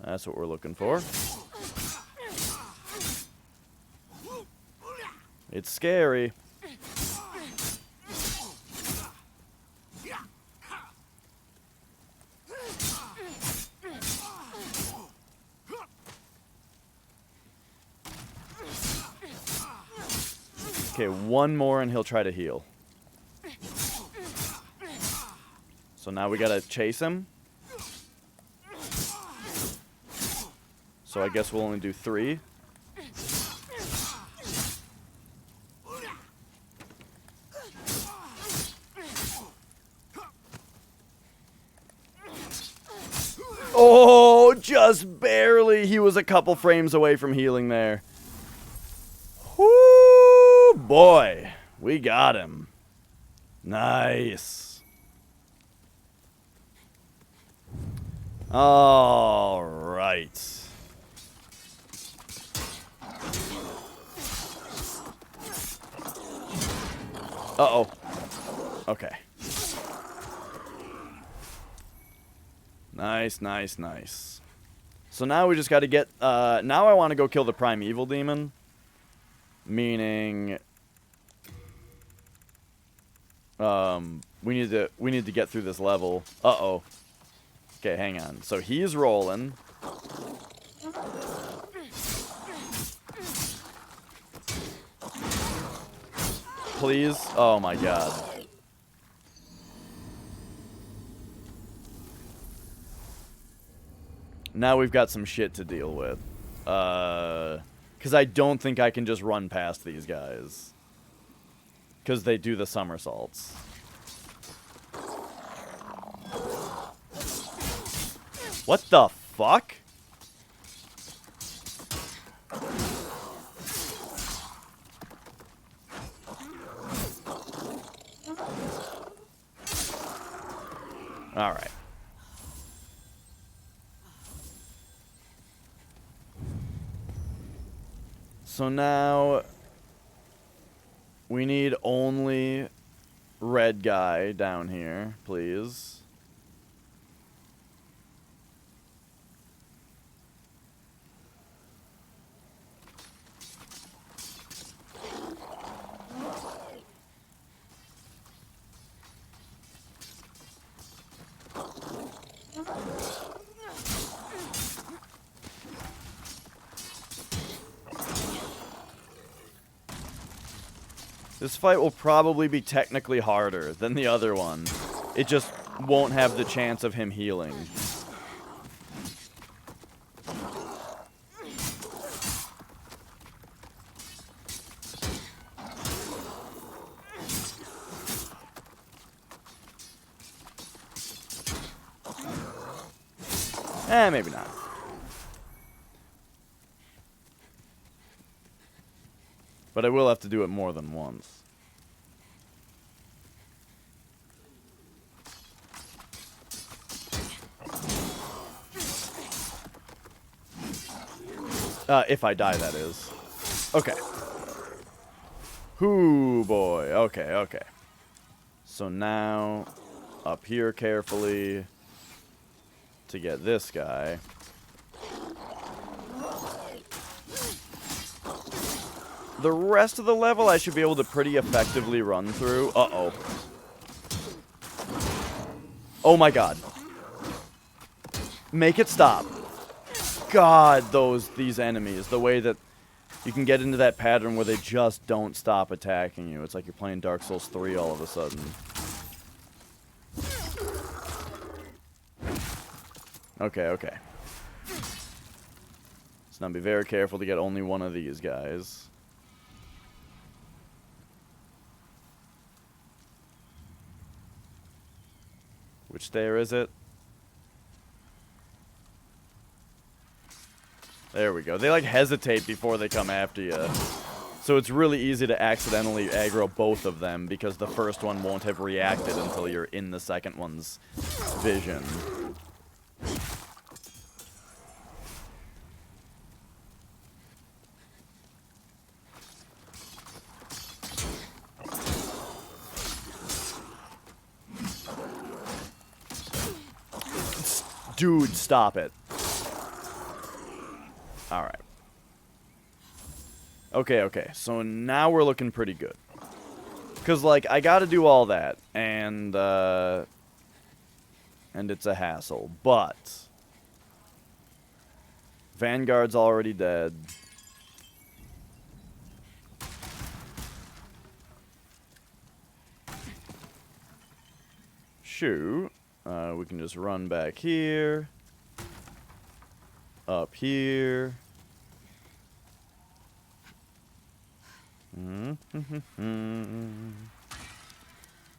That's what we're looking for. It's scary. Okay, one more and he'll try to heal. So now we gotta chase him. So I guess we'll only do 3. Oh, just barely. He was a couple frames away from healing there. Whoo, boy. We got him. Nice. All right. Uh-oh. Okay. Nice, nice, nice. So now we just got to get... now I want to go kill the Primeval Demon. Meaning... we need to get through this level. Uh-oh. Okay, hang on. So he's rolling. Please? Oh my god. Now we've got some shit to deal with. Because I don't think I can just run past these guys. Because they do the somersaults. What the fuck? All right. So now we need only red guy down here, please. This fight will probably be technically harder than the other one. It just won't have the chance of him healing. Maybe not. But I will have to do it more than once. If I die, that is. Okay. Hoo boy. Okay, okay. So now, up here carefully to get this guy. The rest of the level I should be able to pretty effectively run through. Uh-oh. Oh my god. Make it stop. God, these enemies. The way that you can get into that pattern where they just don't stop attacking you. It's like you're playing Dark Souls 3 all of a sudden. Okay, okay. So now be very careful to get only one of these guys. Which stair is it? There we go. They like hesitate before they come after you. So it's really easy to accidentally aggro both of them because the first one won't have reacted until you're in the second one's vision. Dude, stop it. Alright. Okay, okay. So now we're looking pretty good. Because, like, I gotta do all that. And it's a hassle. But Vanguard's already dead. Shoot. We can just run back here. Up here.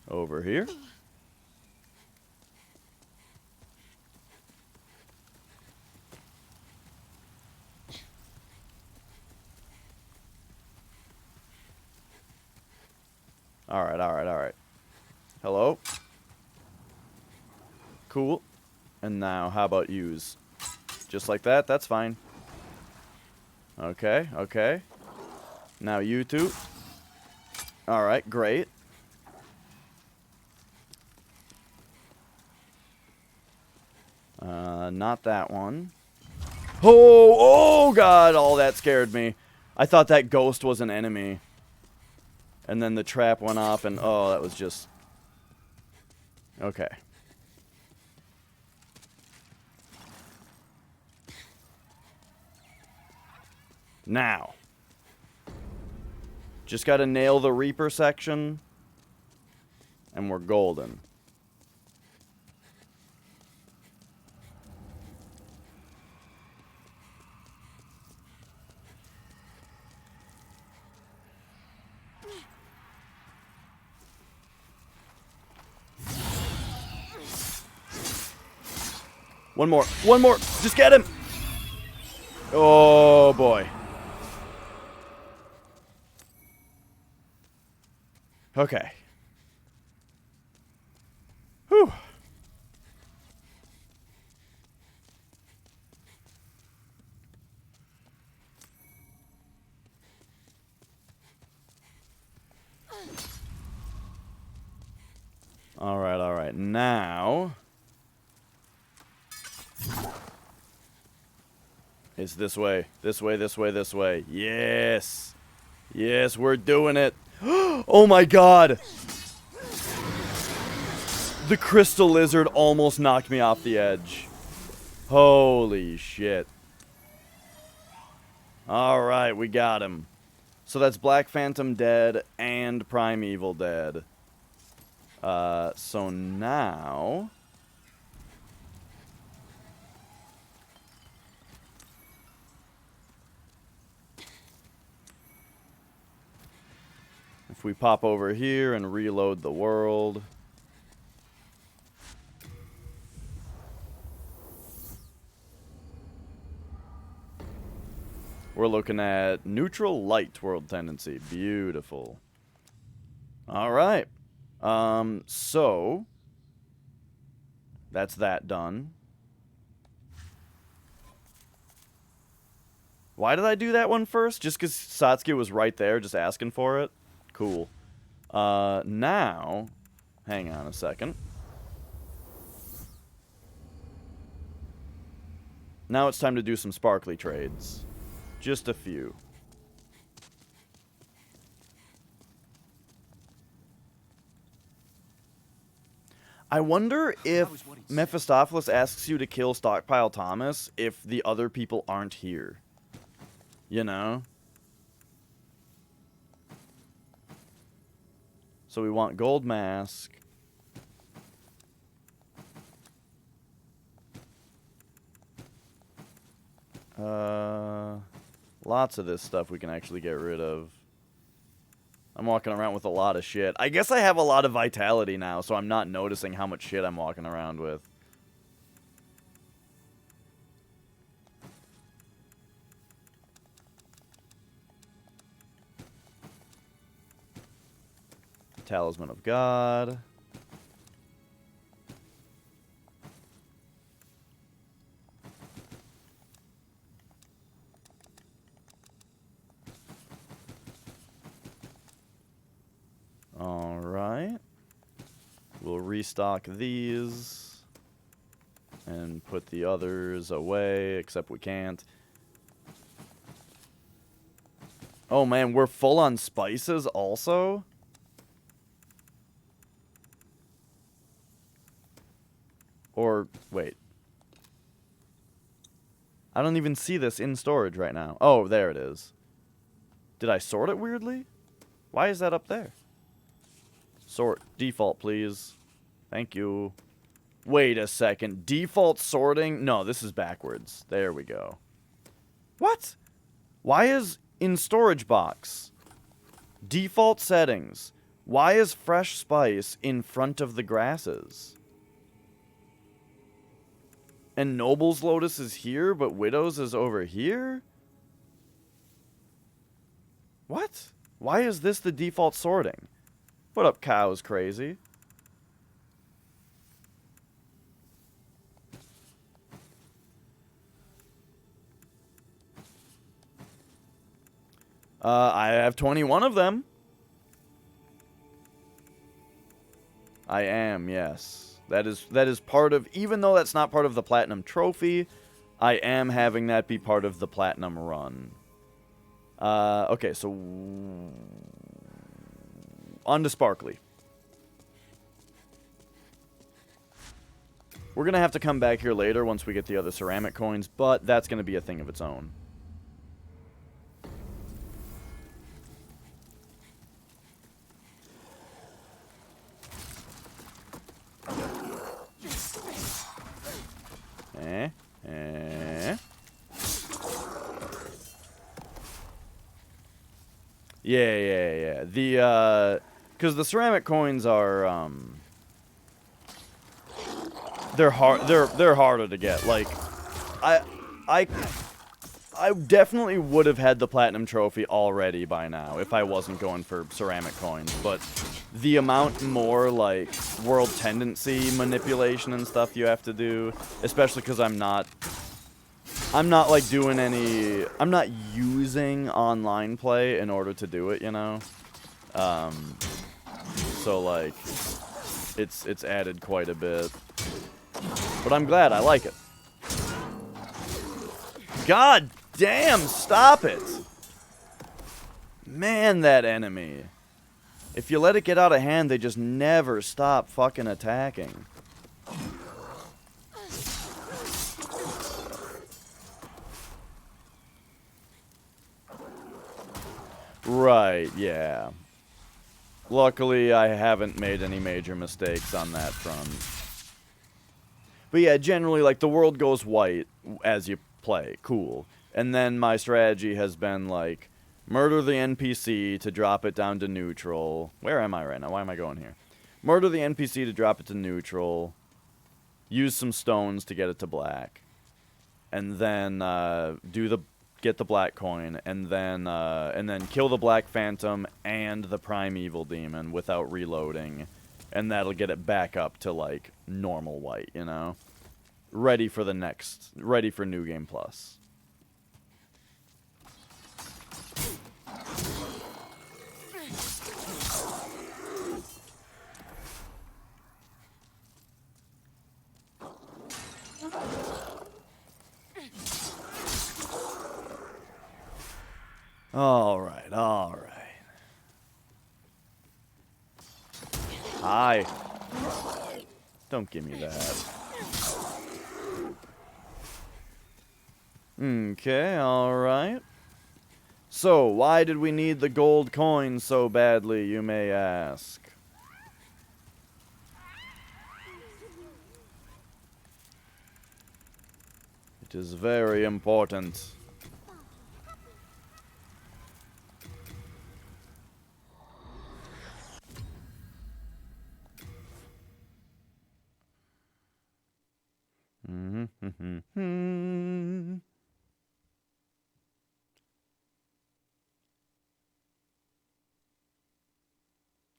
Over here. Alright, alright, alright. Hello? Cool. And now, how about yous? Just like that? That's fine. Okay, okay. Now you two. Alright, great. Not that one. Oh, oh god, oh, that scared me. I thought that ghost was an enemy. And then the trap went off and, oh, that was just... Okay. Now. Just gotta nail the Reaper section. And we're golden. One more. One more. Just get him. Oh, boy. Okay. Whew. All right, all right. Now... it's this way. This way, this way, this way. Yes. Yes, we're doing it. Oh my god! The crystal lizard almost knocked me off the edge. Holy shit. Alright, we got him. So that's Black Phantom dead and Primeval dead. So now... if we pop over here and reload the world. We're looking at neutral light world tendency. Beautiful. All right. So that's that done. Why did I do that one first? Just because Satsuki was right there just asking for it? Cool. Now, Hang on a second. Now it's time to do some sparkly trades. Just a few. I wonder if Mephistopheles asks you to kill Stockpile Thomas if the other people aren't here. You know? So we want Gold Mask. Lots of this stuff we can actually get rid of. I'm walking around with a lot of shit. I guess I have a lot of vitality now, so I'm not noticing how much shit I'm walking around with. Talisman of God. Alright. We'll restock these. And put the others away, except we can't. Oh man, we're full on spices also? Or, wait. I don't even see this in storage right now. Oh, there it is. Did I sort it weirdly? Why is that up there? Sort. Default, please. Thank you. Wait a second. Default sorting? No, this is backwards. There we go. What? Why is in storage box? Default settings. Why is fresh spice in front of the grasses? And Noble's Lotus is here, but Widow's is over here? What? Why is this the default sorting? What up, cows crazy? I have 21 of them. I am, yes. That is part of, even though that's not part of the Platinum Trophy, I am having that be part of the Platinum Run. Okay, so on to Sparkly. We're going to have to come back here later once we get the other ceramic coins, but that's going to be a thing of its own. Yeah. Because the ceramic coins are, they're harder to get. Like, I definitely would have had the Platinum Trophy already by now if I wasn't going for ceramic coins, but the amount more, like, world tendency manipulation and stuff you have to do, especially because I'm not like doing any, I'm not using online play in order to do it, you know? So like, it's added quite a bit. But I'm glad, I like it. God damn, stop it! Man, that enemy. If you let it get out of hand, they just never stop fucking attacking. Right, yeah. Luckily, I haven't made any major mistakes on that front. But yeah, generally, like, the world goes white as you play. Cool. And then my strategy has been, like, murder the NPC to drop it down to neutral. Where am I right now? Why am I going here? Murder the NPC to drop it to neutral. Use some stones to get it to black. And then get the black coin, and then kill the Black Phantom and the Primeval Demon without reloading, and that'll get it back up to like normal white, you know, ready for New Game Plus. Alright, alright. Hi. Don't give me that. Okay, alright. So, why did we need the gold coin so badly, you may ask? It is very important.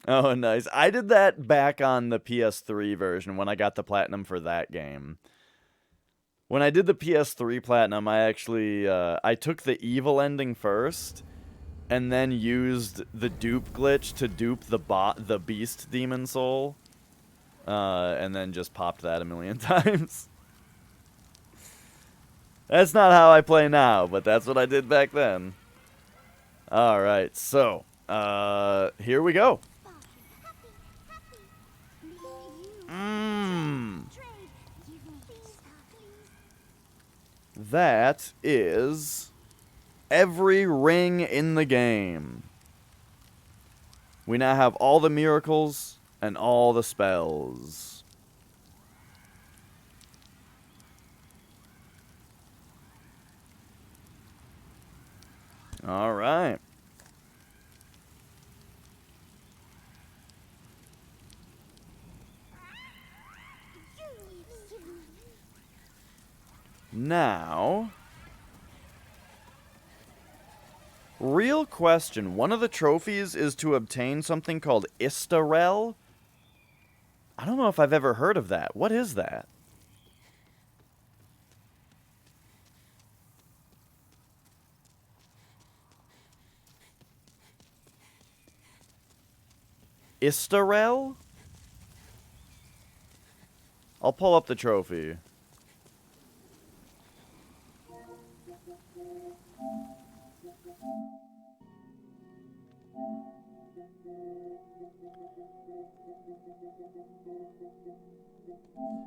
Oh, nice. I did that back on the PS3 version when I got the platinum for that game. When I did the PS3 platinum, I actually, I took the evil ending first, and then used the dupe glitch to dupe the beast demon soul, and then just popped that a million times. That's not how I play now, but that's what I did back then. Alright, so, here we go. That is every ring in the game. We now have all the miracles and all the spells. All right. Now, real question. One of the trophies is to obtain something called Istarel. I don't know if I've ever heard of that. What is that? Istarel? I'll pull up the trophy.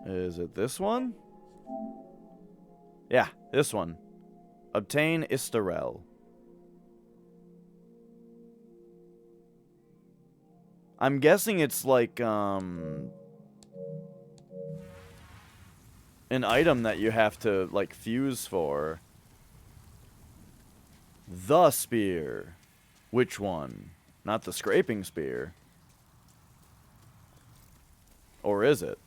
Is it this one? Yeah, this one. Obtain Istarel. I'm guessing it's like, an item that you have to, like, fuse for. The spear. Which one? Not the scraping spear. Or is it?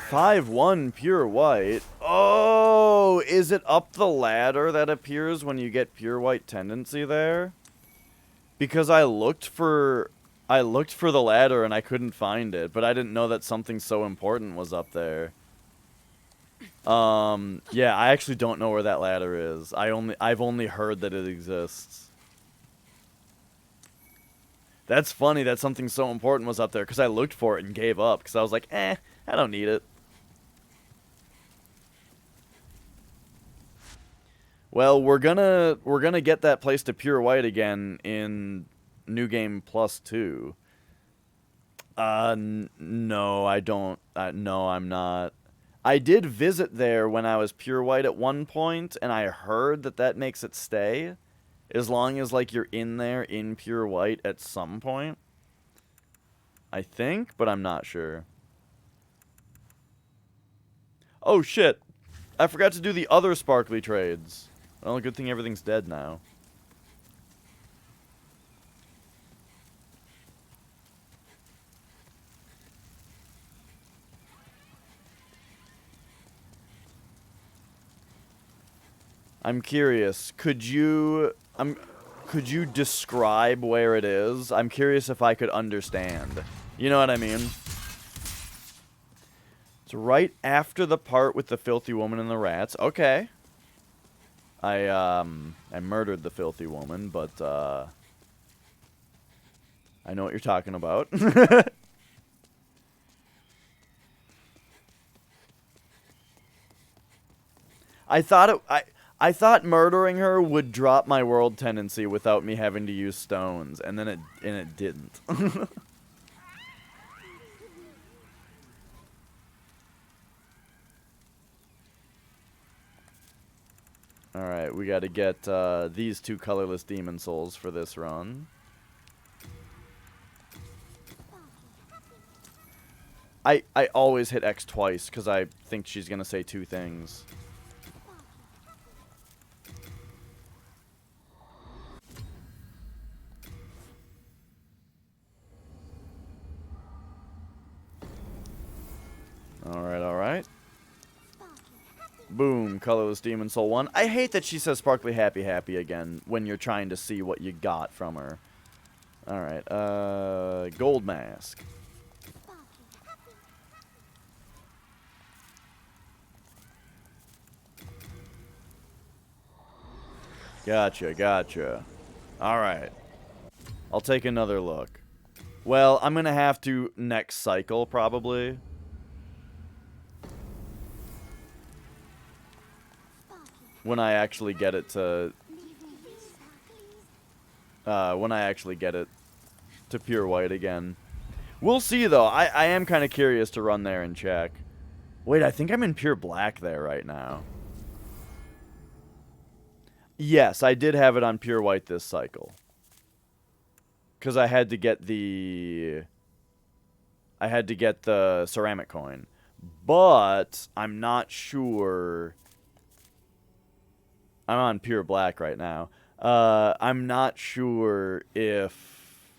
"5-1 pure white." Oh, is it up the ladder that appears when you get pure white tendency there? Because I looked for the ladder and I couldn't find it, but I didn't know that something so important was up there. Yeah, I actually don't know where that ladder is. I've only heard that it exists. That's funny that something so important was up there, because I looked for it and gave up, because I was like, I don't need it. Well, we're gonna get that place to pure white again in New Game Plus 2. No, I don't. No, I'm not. I did visit there when I was pure white at one point, and I heard that makes it stay, as long as, like, you're in there in pure white at some point. I think, but I'm not sure. Oh, shit. I forgot to do the other sparkly trades. Well, good thing everything's dead now. I'm curious. Could you describe where it is? I'm curious if I could understand. You know what I mean? It's right after the part with the filthy woman and the rats. Okay. I murdered the filthy woman, but I know what you're talking about. I thought murdering her would drop my world tendency without me having to use stones, and then it didn't. Alright, we gotta get these 2 colorless demon souls for this run. I always hit X twice, because I think she's gonna say 2 things. Alright, alright. Boom, colorless demon soul 1. I hate that she says sparkly happy happy again when you're trying to see what you got from her. Alright, gold mask. Gotcha, gotcha. Alright. I'll take another look. Well, I'm gonna have to next cycle, probably. When I actually get it to... when I actually get it to pure white again. We'll see, though. I am kind of curious to run there and check. Wait, I think I'm in pure black there right now. Yes, I did have it on pure white this cycle. Because I had to get the... I had to get the ceramic coin. But I'm not sure... I'm on pure black right now. I'm not sure if...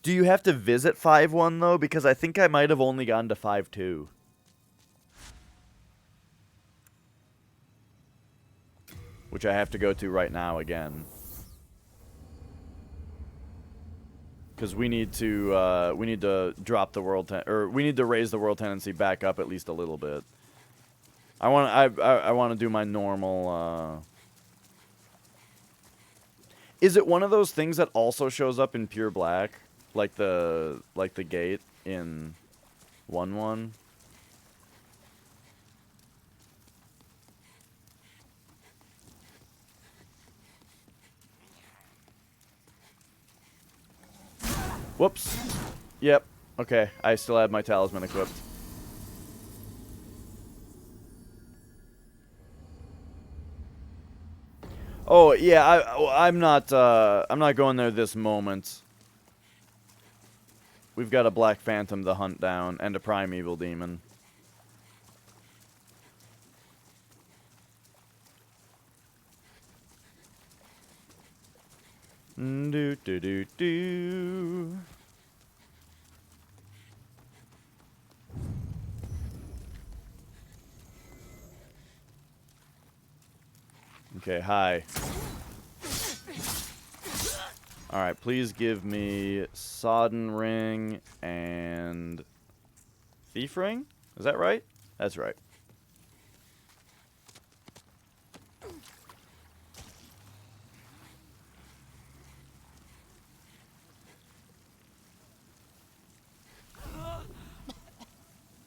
Do you have to visit 5-1, though? Because I think I might have only gone to 5-2. Which I have to go to right now again. Because we need to drop the world or we need to raise the world tendency back up at least a little bit. I want to do my normal. Is it one of those things that also shows up in pure black, like the gate in 1-1? Whoops. Yep. Okay. I still have my talisman equipped. Oh yeah. I'm not going there this moment. We've got a Black Phantom to hunt down and a Primeval Demon. Do do do do. Okay, hi. Alright, please give me Sodden Ring and Thief Ring? Is that right? That's right.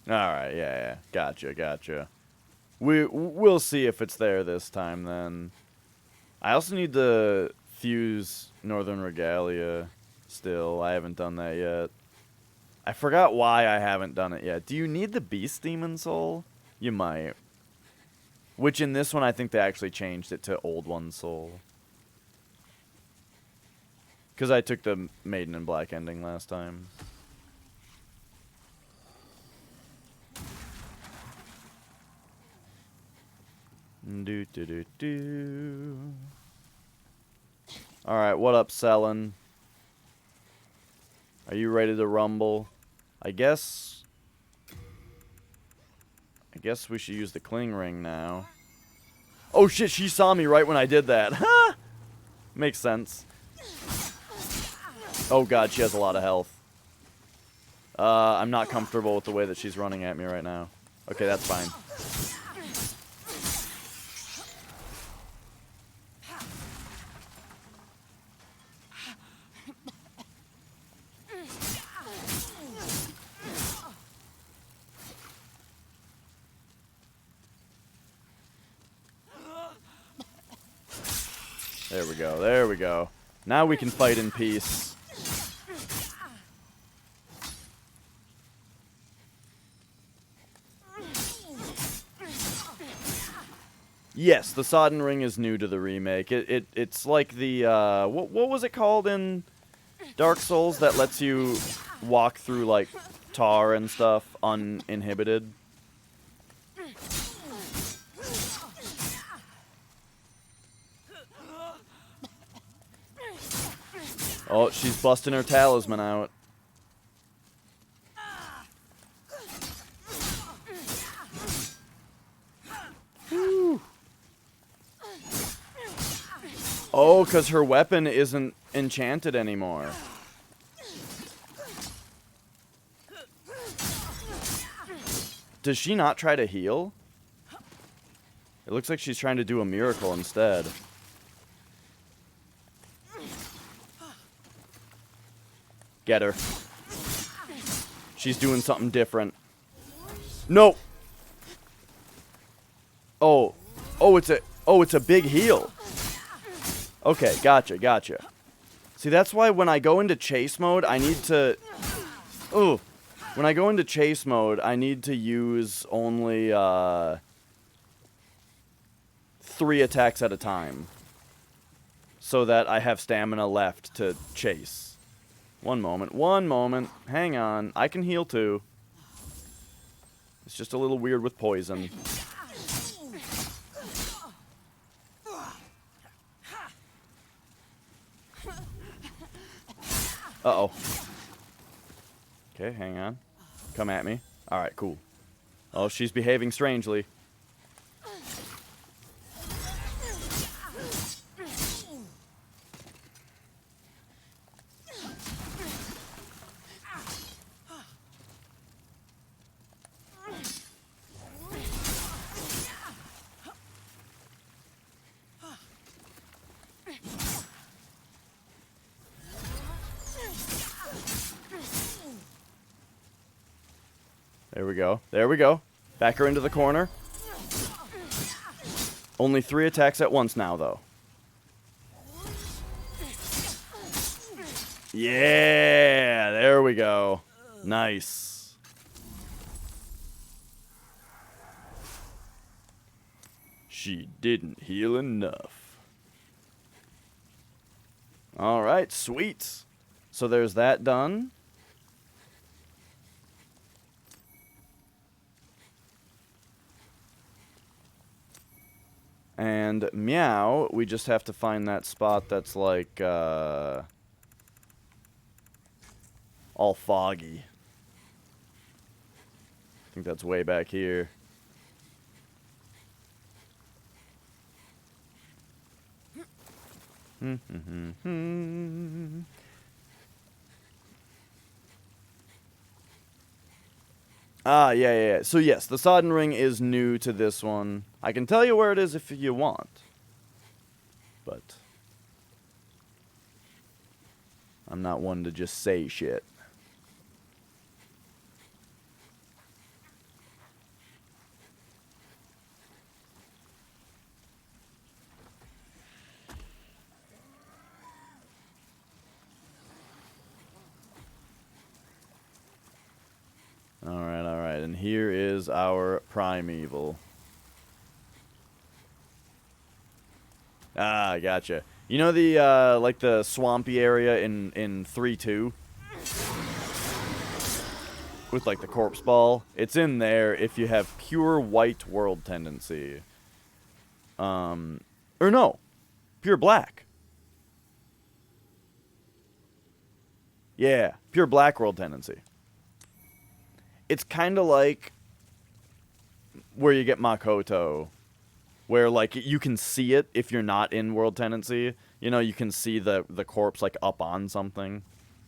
Alright, yeah. Gotcha. We'll see if it's there this time, then. I also need to fuse Northern Regalia still. I haven't done that yet. I forgot why I haven't done it yet. Do you need the Beast Demon Soul? You might. Which in this one, I think they actually changed it to Old One Soul. Because I took the Maiden in Black ending last time. Do do do do. All right, what up, Selin? Are you ready to rumble? I guess we should use the Cling Ring now. Oh shit, she saw me right when I did that. Ha! Makes sense. Oh god, she has a lot of health. I'm not comfortable with the way that she's running at me right now. Okay, that's fine. There we go, there we go. Now we can fight in peace. Yes, the Sodden Ring is new to the remake. It's like the, what was it called in Dark Souls that lets you walk through, like, tar and stuff uninhibited? Oh, she's busting her talisman out. Whew. Oh, because her weapon isn't enchanted anymore. Does she not try to heal? It looks like she's trying to do a miracle instead. Get her. She's doing something different. No. Oh, it's a big heal. Okay, gotcha. See, that's why when I go into chase mode, I need to... Ooh. When I go into chase mode, I need to use only 3 attacks at a time. So that I have stamina left to chase. One moment. Hang on. I can heal too. It's just a little weird with poison. Uh-oh. Okay, hang on. Come at me. Alright, cool. Oh, she's behaving strangely. There we go. Back her into the corner. Only 3 attacks at once now, though. Yeah, there we go. Nice. She didn't heal enough. Alright, sweet. So there's that done. And Meow, we just have to find that spot that's like, all foggy. I think that's way back here. Ah, yeah. So yes, the Sodden Ring is new to this one. I can tell you where it is if you want. But I'm not one to just say shit. Alright, and here is our primeval. Ah, gotcha. You know the, like the swampy area in 3-2? With, like, the corpse ball? It's in there if you have pure white world tendency. Or no. Pure black. Yeah, pure black world tendency. It's kind of like where you get Makoto, where, like, you can see it if you're not in world tendency. You know, you can see the corpse, like, up on something,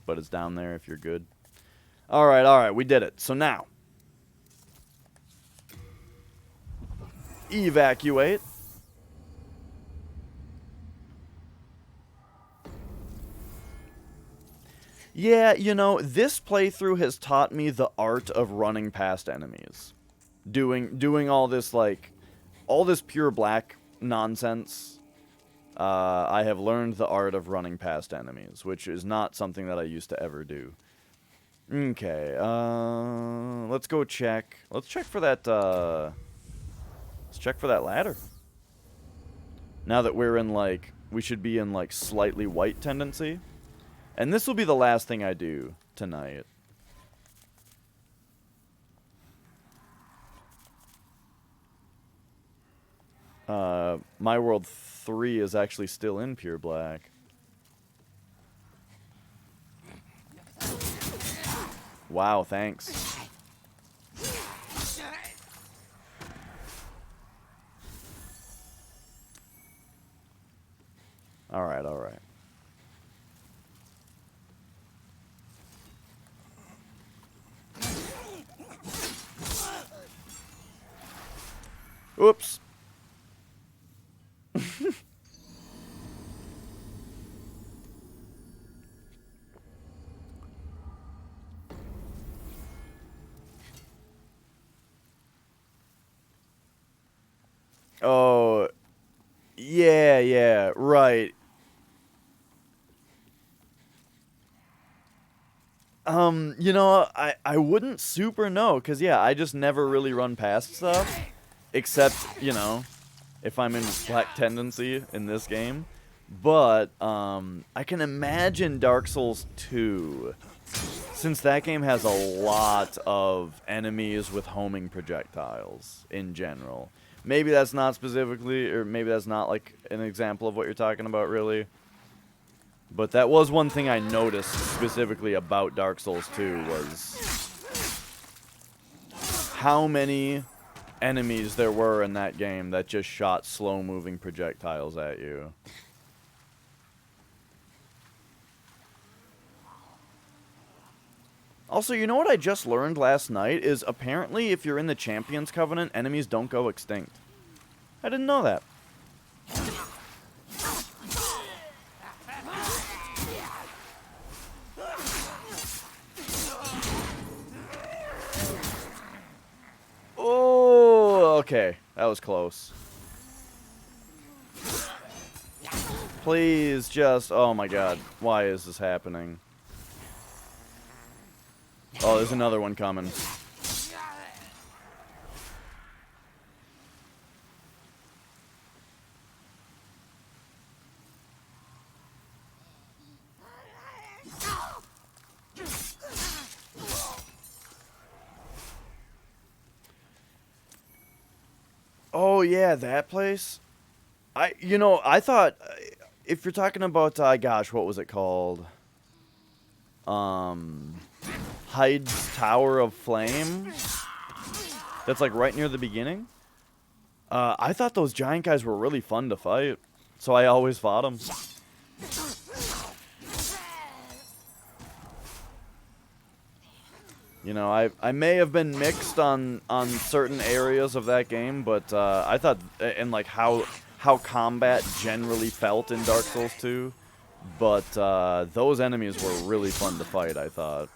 but it's down there if you're good. Alright, we did it. So now, evacuate. Yeah, you know, this playthrough has taught me the art of running past enemies. Doing all this, like, all this pure black nonsense. I have learned the art of running past enemies, which is not something that I used to ever do. Okay, let's go check. Let's check for that, let's check for that ladder. Now that we're in, like, we should be in, like, slightly white tendency. And this will be the last thing I do tonight. My World 3 is actually still in pure black. Wow, thanks. Alright, alright. Oops. Oh, yeah, right. You know, I wouldn't super know, because, yeah, I just never really run past stuff. Except, you know, if I'm in black tendency in this game. But, I can imagine Dark Souls 2, since that game has a lot of enemies with homing projectiles in general. Maybe that's not specifically, or maybe that's not, like, an example of what you're talking about, really. But that was one thing I noticed specifically about Dark Souls 2, was how many enemies there were in that game that just shot slow-moving projectiles at you. Also, you know what I just learned last night? Is apparently if you're in the Champions Covenant, enemies don't go extinct. I didn't know that. Oh, okay. That was close. Please just... Oh my god. Why is this happening? Oh, there's another one coming. Oh yeah, that place. You know, I thought if you're talking about gosh, what was it called? Hyde's Tower of Flame. That's like right near the beginning. I thought those giant guys were really fun to fight, so I always fought them. You know, I may have been mixed on certain areas of that game, but I thought, and like how combat generally felt in Dark Souls 2, but those enemies were really fun to fight, I thought.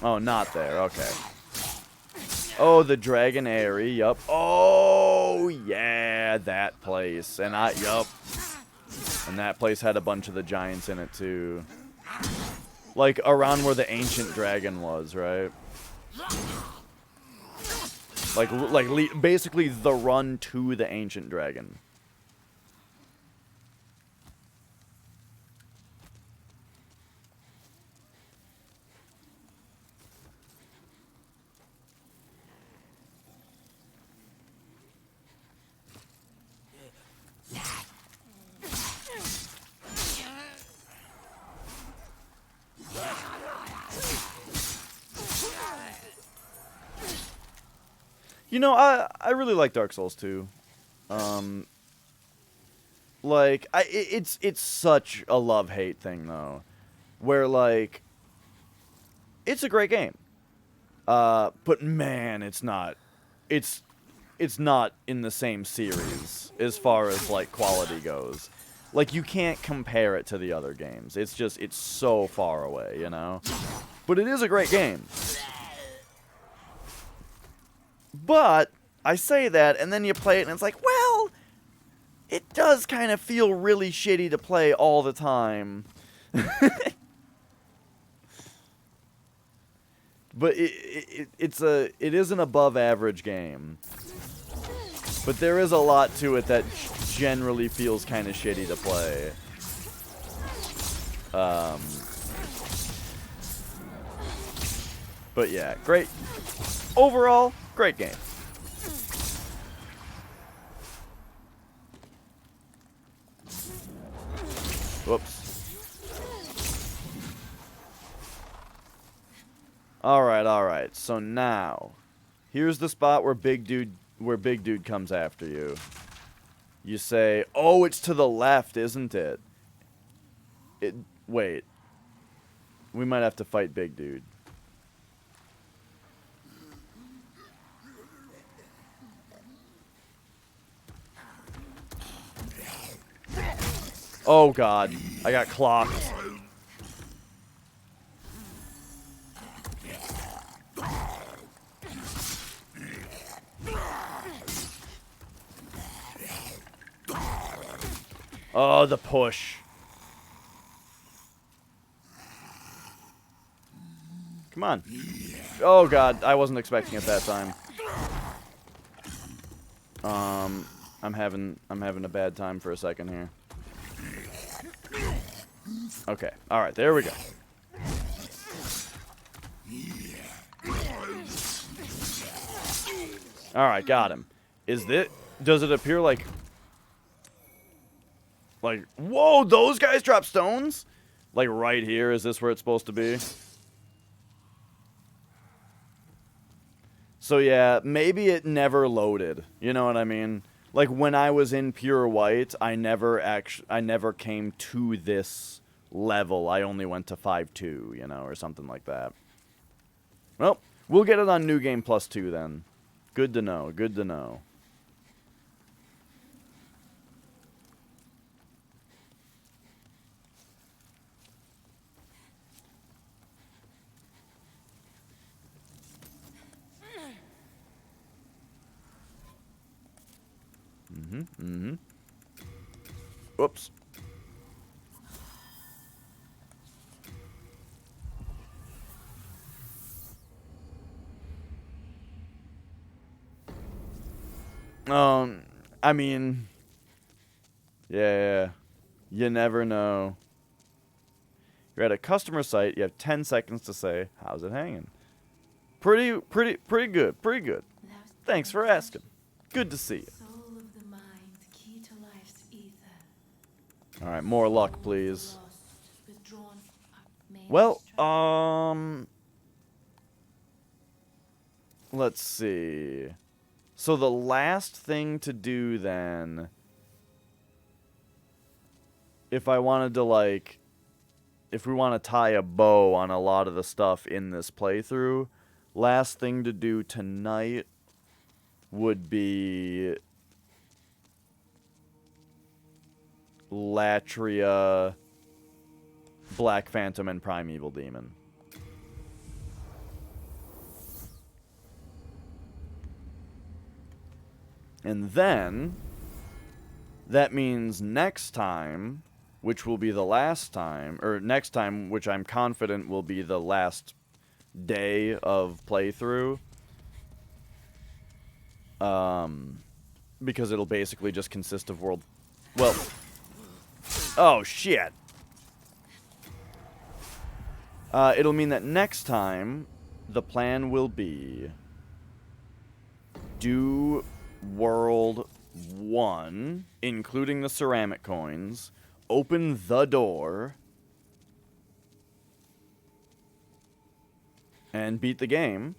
Oh, not there, okay. Oh, the Dragon Airy, yup. Oh, yeah, that place. And yup. And that place had a bunch of the giants in it, too. Like, around where the ancient dragon was, right? Like basically the run to the ancient dragon. You know, I really like Dark Souls 2. Like, it's such a love-hate thing, though. Where, like, it's a great game. But, man, it's not in the same series as far as, like, quality goes. Like, you can't compare it to the other games. It's so far away, you know? But it is a great game. But, I say that, and then you play it, and it's like, well, it does kind of feel really shitty to play all the time. But it is an above average game. But there is a lot to it that generally feels kind of shitty to play. But yeah, great. Overall, great game. Whoops. Alright. So now, here's the spot where Big Dude comes after you. You say, oh, it's to the left, isn't it? Wait. We might have to fight Big Dude. Oh god, I got clocked. Oh, the push. Come on. Oh god, I wasn't expecting it that time. I'm having a bad time for a second here. Okay. All right, there we go. All right, got him. Does it appear like whoa, those guys drop stones? Like right here, is this where it's supposed to be? So yeah, maybe it never loaded. You know what I mean? Like when I was in Pure White, I never came to this level. I only went to 5-2, you know, or something like that. Well, we'll get it on New Game Plus 2 then. Good to know. Good to know. Whoops. I mean, yeah, you never know. You're at a customer site, you have 10 seconds to say, how's it hanging? Pretty good, pretty good. Thanks for asking. Good to see you. Soul of the mind, key to life's ether. All right, more luck, please. Lost, withdrawn, Well, let's see. So the last thing to do then, if I wanted to like, if we want to tie a bow on a lot of the stuff in this playthrough, last thing to do tonight would be Latria, Black Phantom, and Primeval Demon. And then, that means next time, which will be the last time, or next time, which I'm confident will be the last day of playthrough, because it'll basically just consist of oh shit. It'll mean that next time, the plan will be do World 1, including the ceramic coins, open the door, and beat the game.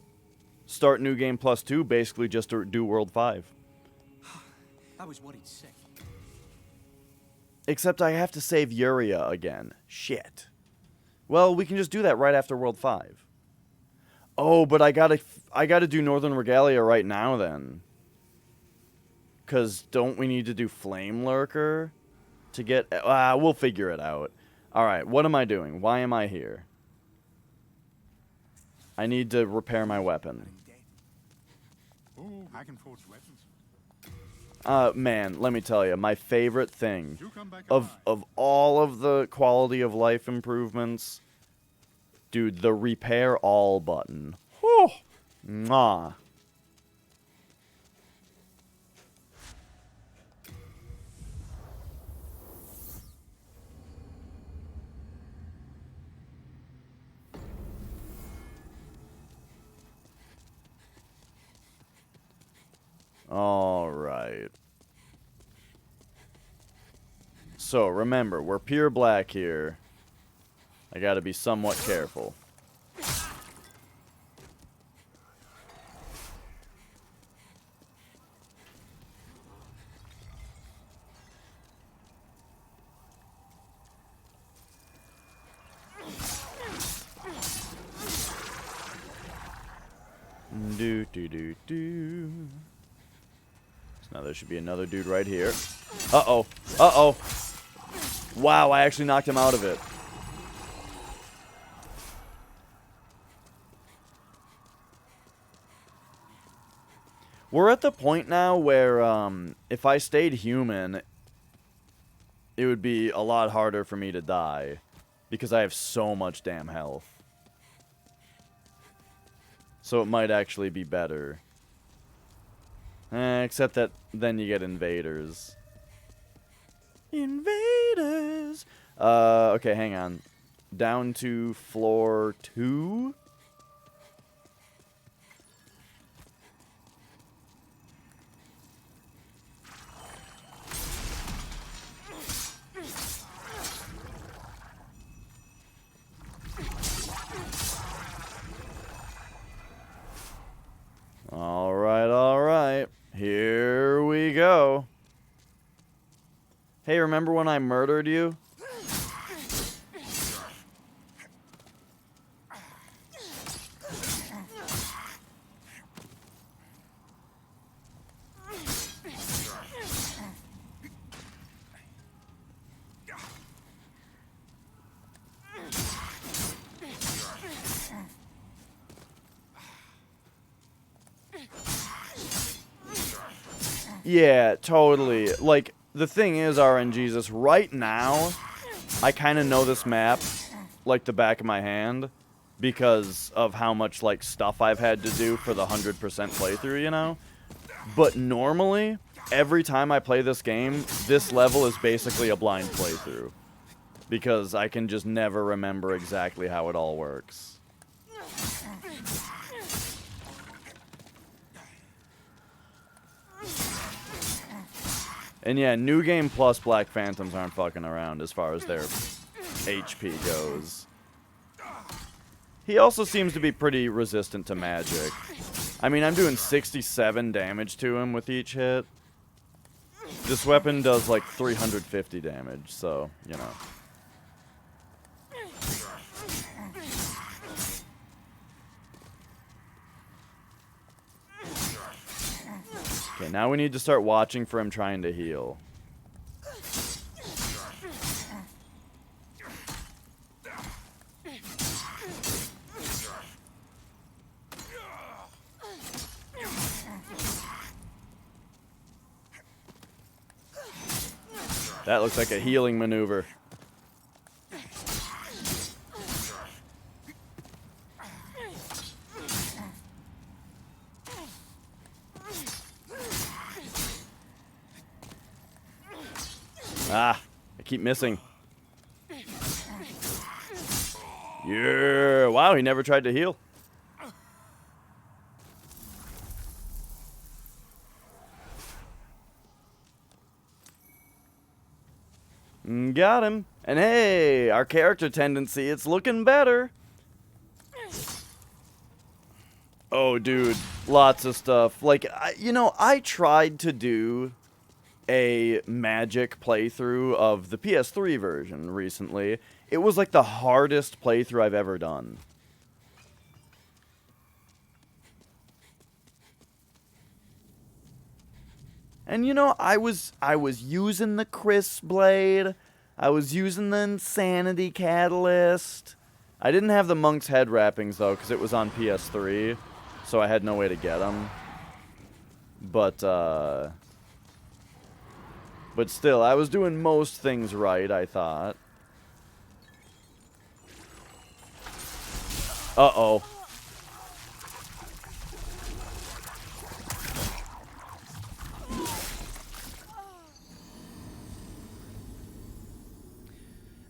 start New Game Plus 2 basically just to do World 5. I was worried sick. Except I have to save Yuria again. Shit. Well, we can just do that right after World 5. Oh, but I gotta do Northern Regalia right now then. 'Cause don't we need to do Flame Lurker to get... we'll figure it out. Alright, what am I doing? Why am I here? I need to repair my weapon. Oh, I can forge weapons. Man, let me tell you, my favorite thing You come back of all of the quality of life improvements, dude, the repair all button. Whew. Mwah. All right. So, remember, we're pure black here. I gotta be somewhat careful. Do do do do. So now there should be another dude right here. Uh-oh. Uh-oh. Wow, I actually knocked him out of it. We're at the point now where if I stayed human, it would be a lot harder for me to die because I have so much damn health. So it might actually be better. Except that then you get invaders. Invaders! Okay, hang on. Down to floor 2? Alright. Here we go. Hey, remember when I murdered you? Yeah, totally. Like, the thing is, RNGesus, right now, I kind of know this map like the back of my hand because of how much, like, stuff I've had to do for the 100% playthrough, you know? But normally, every time I play this game, this level is basically a blind playthrough because I can just never remember exactly how it all works. And yeah, New Game Plus Black Phantoms aren't fucking around as far as their HP goes. He also seems to be pretty resistant to magic. I mean, I'm doing 67 damage to him with each hit. This weapon does like 350 damage, so, you know. Okay, now we need to start watching for him trying to heal. That looks like a healing maneuver. Ah, I keep missing. Yeah, wow, he never tried to heal. Got him. And hey, our character tendency, it's looking better. Oh, dude, lots of stuff. Like, I tried to do a Magic playthrough of the PS3 version recently. It was like the hardest playthrough I've ever done. And I was using the Chris Blade. I was using the Insanity Catalyst. I didn't have the Monk's Head wrappings though, because it was on PS3, so I had no way to get them. But still, I was doing most things right, I thought. Uh-oh.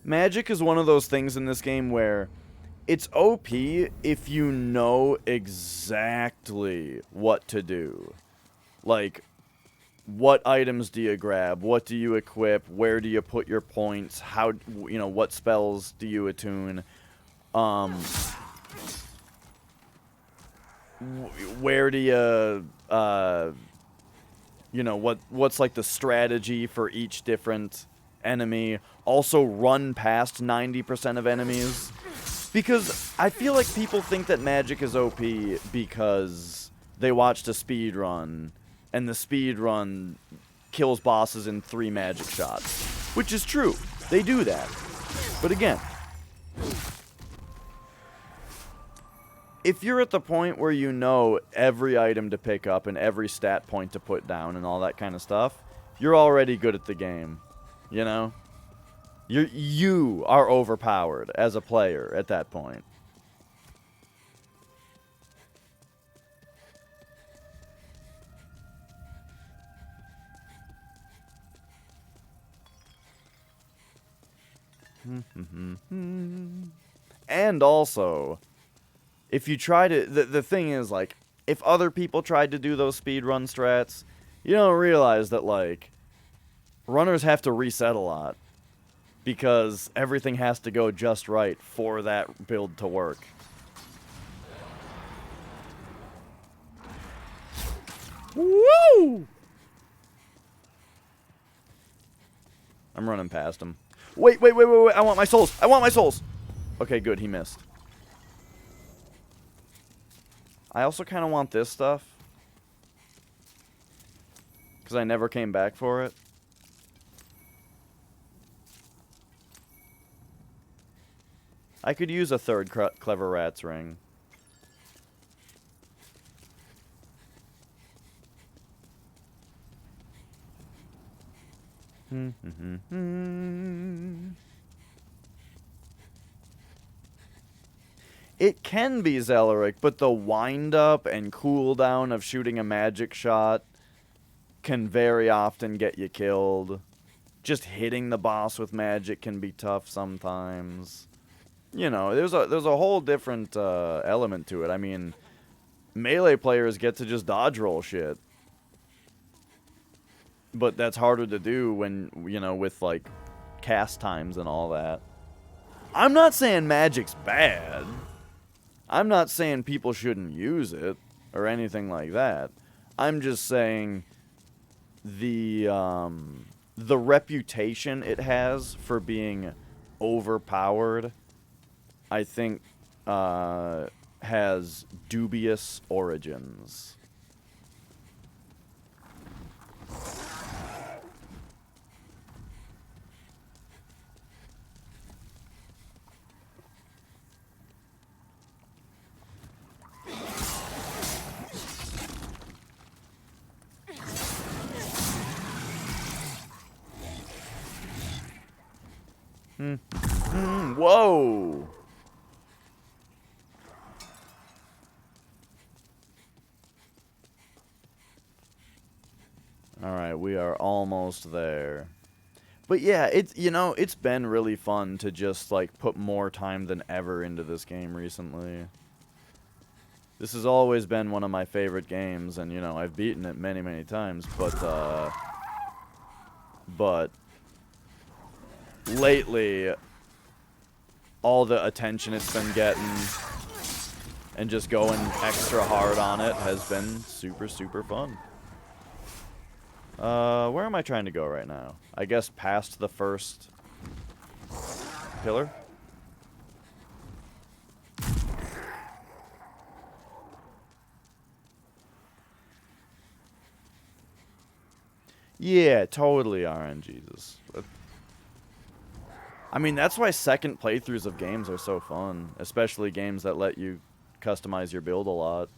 Magic is one of those things in this game where it's OP if you know exactly what to do. Like, what items do you grab? What do you equip? Where do you put your points? How, what spells do you attune? Where do you, what's like the strategy for each different enemy? Also run past 90% of enemies. Because I feel like people think that Magic is OP because they watched a speed run, and the speed run kills bosses in 3 magic shots. Which is true. They do that. But again, if you're at the point where you know every item to pick up and every stat point to put down and all that kind of stuff, you're already good at the game. You know? You are overpowered as a player at that point. And also, if you try to... The thing is, like, if other people tried to do those speedrun strats, you don't realize that, like, runners have to reset a lot. Because everything has to go just right for that build to work. Woo! I'm running past him. Wait. I want my souls. Okay, good. He missed. I also kind of want this stuff. Because I never came back for it. I could use a third Clever Rat's ring. It can be Zeleric, but the wind-up and cooldown of shooting a magic shot can very often get you killed. Just hitting the boss with magic can be tough sometimes. There's a whole different element to it. I mean, melee players get to just dodge roll shit. But that's harder to do when, with, like, cast times and all that. I'm not saying magic's bad. I'm not saying people shouldn't use it or anything like that. I'm just saying the reputation it has for being overpowered, I think, has dubious origins. Whoa! Alright, we are almost there. But yeah, it's been really fun to just, like, put more time than ever into this game recently. This has always been one of my favorite games, and, I've beaten it many, many times, but lately, all the attention it's been getting, and just going extra hard on it has been super, super fun. Where am I trying to go right now? I guess past the first pillar? Yeah, totally RNGesus. I mean, that's why second playthroughs of games are so fun, especially games that let you customize your build a lot.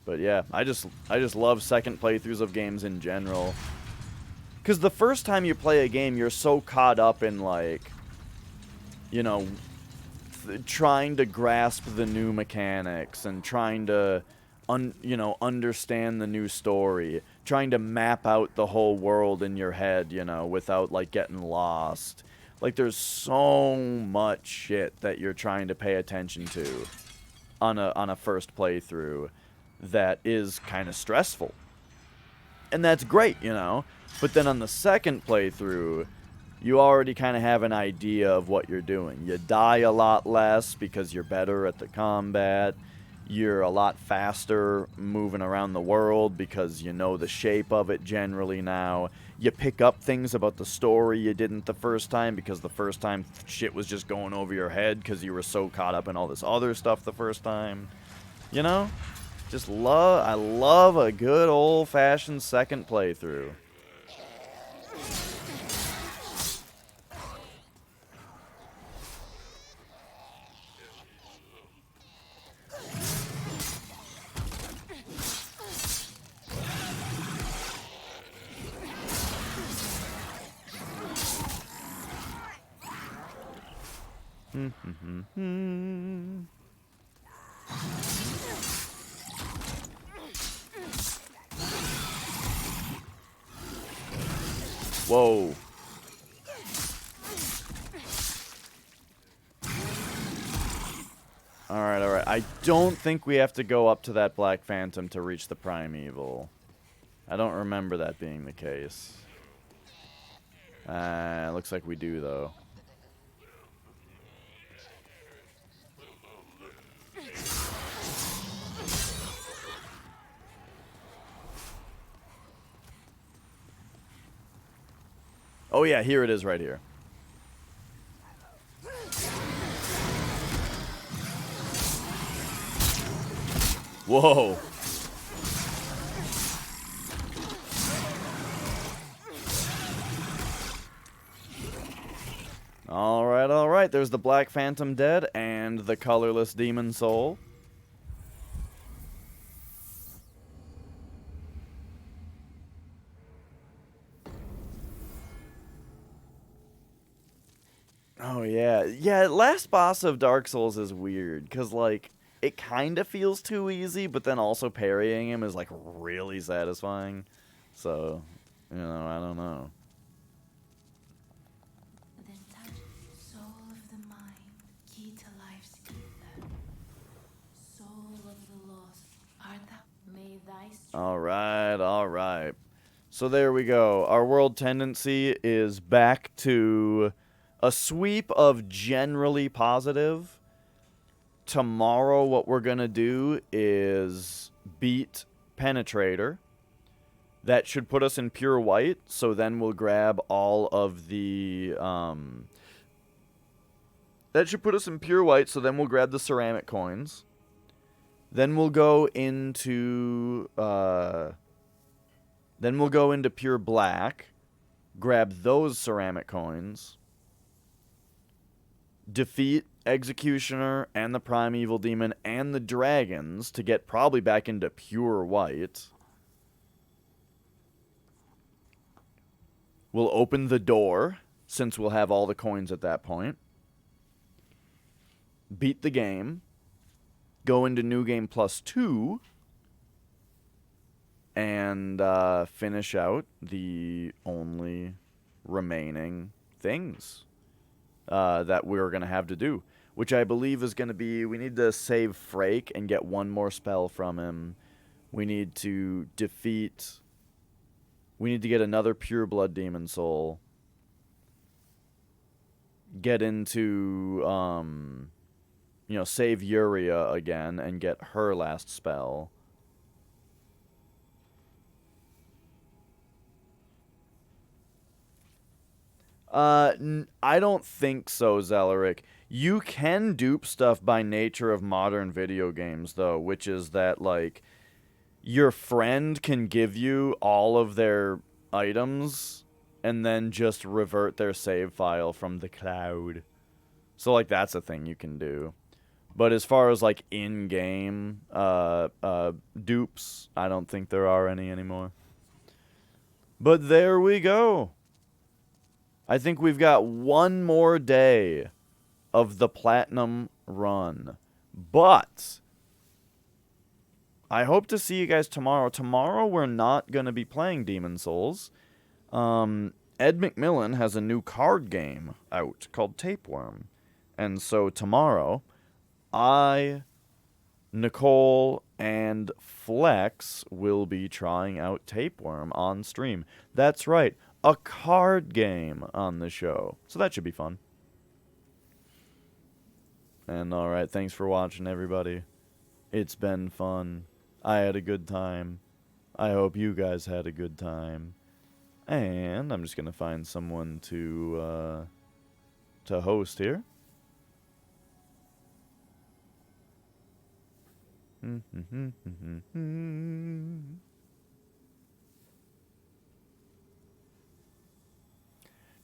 But yeah, I just love second playthroughs of games in general. Cuz the first time you play a game, you're so caught up in, like, you know, trying to grasp the new mechanics and trying to understand the new story, trying to map out the whole world in your head, you know, without, like, getting lost. Like, there's so much shit that you're trying to pay attention to on a first playthrough that is kind of stressful. And that's great, you know. But then on the second playthrough, you already kind of have an idea of what you're doing. You die a lot less because you're better at the combat. You're a lot faster moving around the world because you know the shape of it generally now. You pick up things about the story you didn't the first time because the first time shit was just going over your head because you were so caught up in all this other stuff the first time. You know? I love a good old-fashioned second playthrough. Whoa. Alright, alright. I don't think we have to go up to that Black Phantom to reach the Primeval. I don't remember that being the case. Looks like we do, though. Oh yeah, here it is right here. Whoa. Alright, alright. There's the Black Phantom dead and the colorless demon soul. Oh, yeah. Yeah, last boss of Dark Souls is weird, because, like, it kind of feels too easy, but then also parrying him is, like, really satisfying. So, you know, I don't know. Soul of the mind, key to life's ether. Soul of the lost, art thou? May thy strength. Alright, alright. So there we go. Our world tendency is back to a sweep of generally positive. Tomorrow what we're going to do is beat Penetrator. That should put us in pure white, so then we'll grab all of the... That should put us in pure white, so then we'll grab the ceramic coins. Then we'll go into... Then we'll go into pure black, grab those ceramic coins, defeat Executioner and the Primeval Demon and the dragons to get probably back into pure white. We'll open the door, since we'll have all the coins at that point. Beat the game. Go into New Game Plus 2. And finish out the only remaining things that we're going to have to do. Which I believe is going to be, we need to save Frake and get one more spell from him. We need to defeat, we need to get another Pure Blood Demon Soul. get into, you know, save Yuria again and get her last spell. I don't think so, Zelaric. You can dupe stuff by nature of modern video games, though, which is that, like, your friend can give you all of their items and then just revert their save file from the cloud. So, like, that's a thing you can do. But as far as, like, in-game dupes, I don't think there are any anymore. But there we go. I think we've got one more day of the Platinum run. But I hope to see you guys tomorrow. Tomorrow we're not going to be playing Demon Souls. Ed McMillan has a new card game out called Tapeworm. And so tomorrow, I, Nicole, and Flex will be trying out Tapeworm on stream. That's right, a card game on the show. So that should be fun. And alright, thanks for watching, everybody. It's been fun. I had a good time. I hope you guys had a good time. And I'm just going to find someone to host here.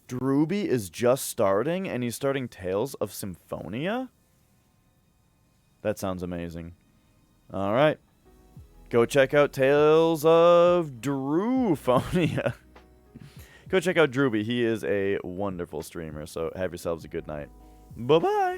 Drewby is just starting, and he's starting Tales of Symphonia? That sounds amazing. Alright. Go check out Tales of Drewphonia. Go check out Drewby. He is a wonderful streamer, so have yourselves a good night. Bye-bye!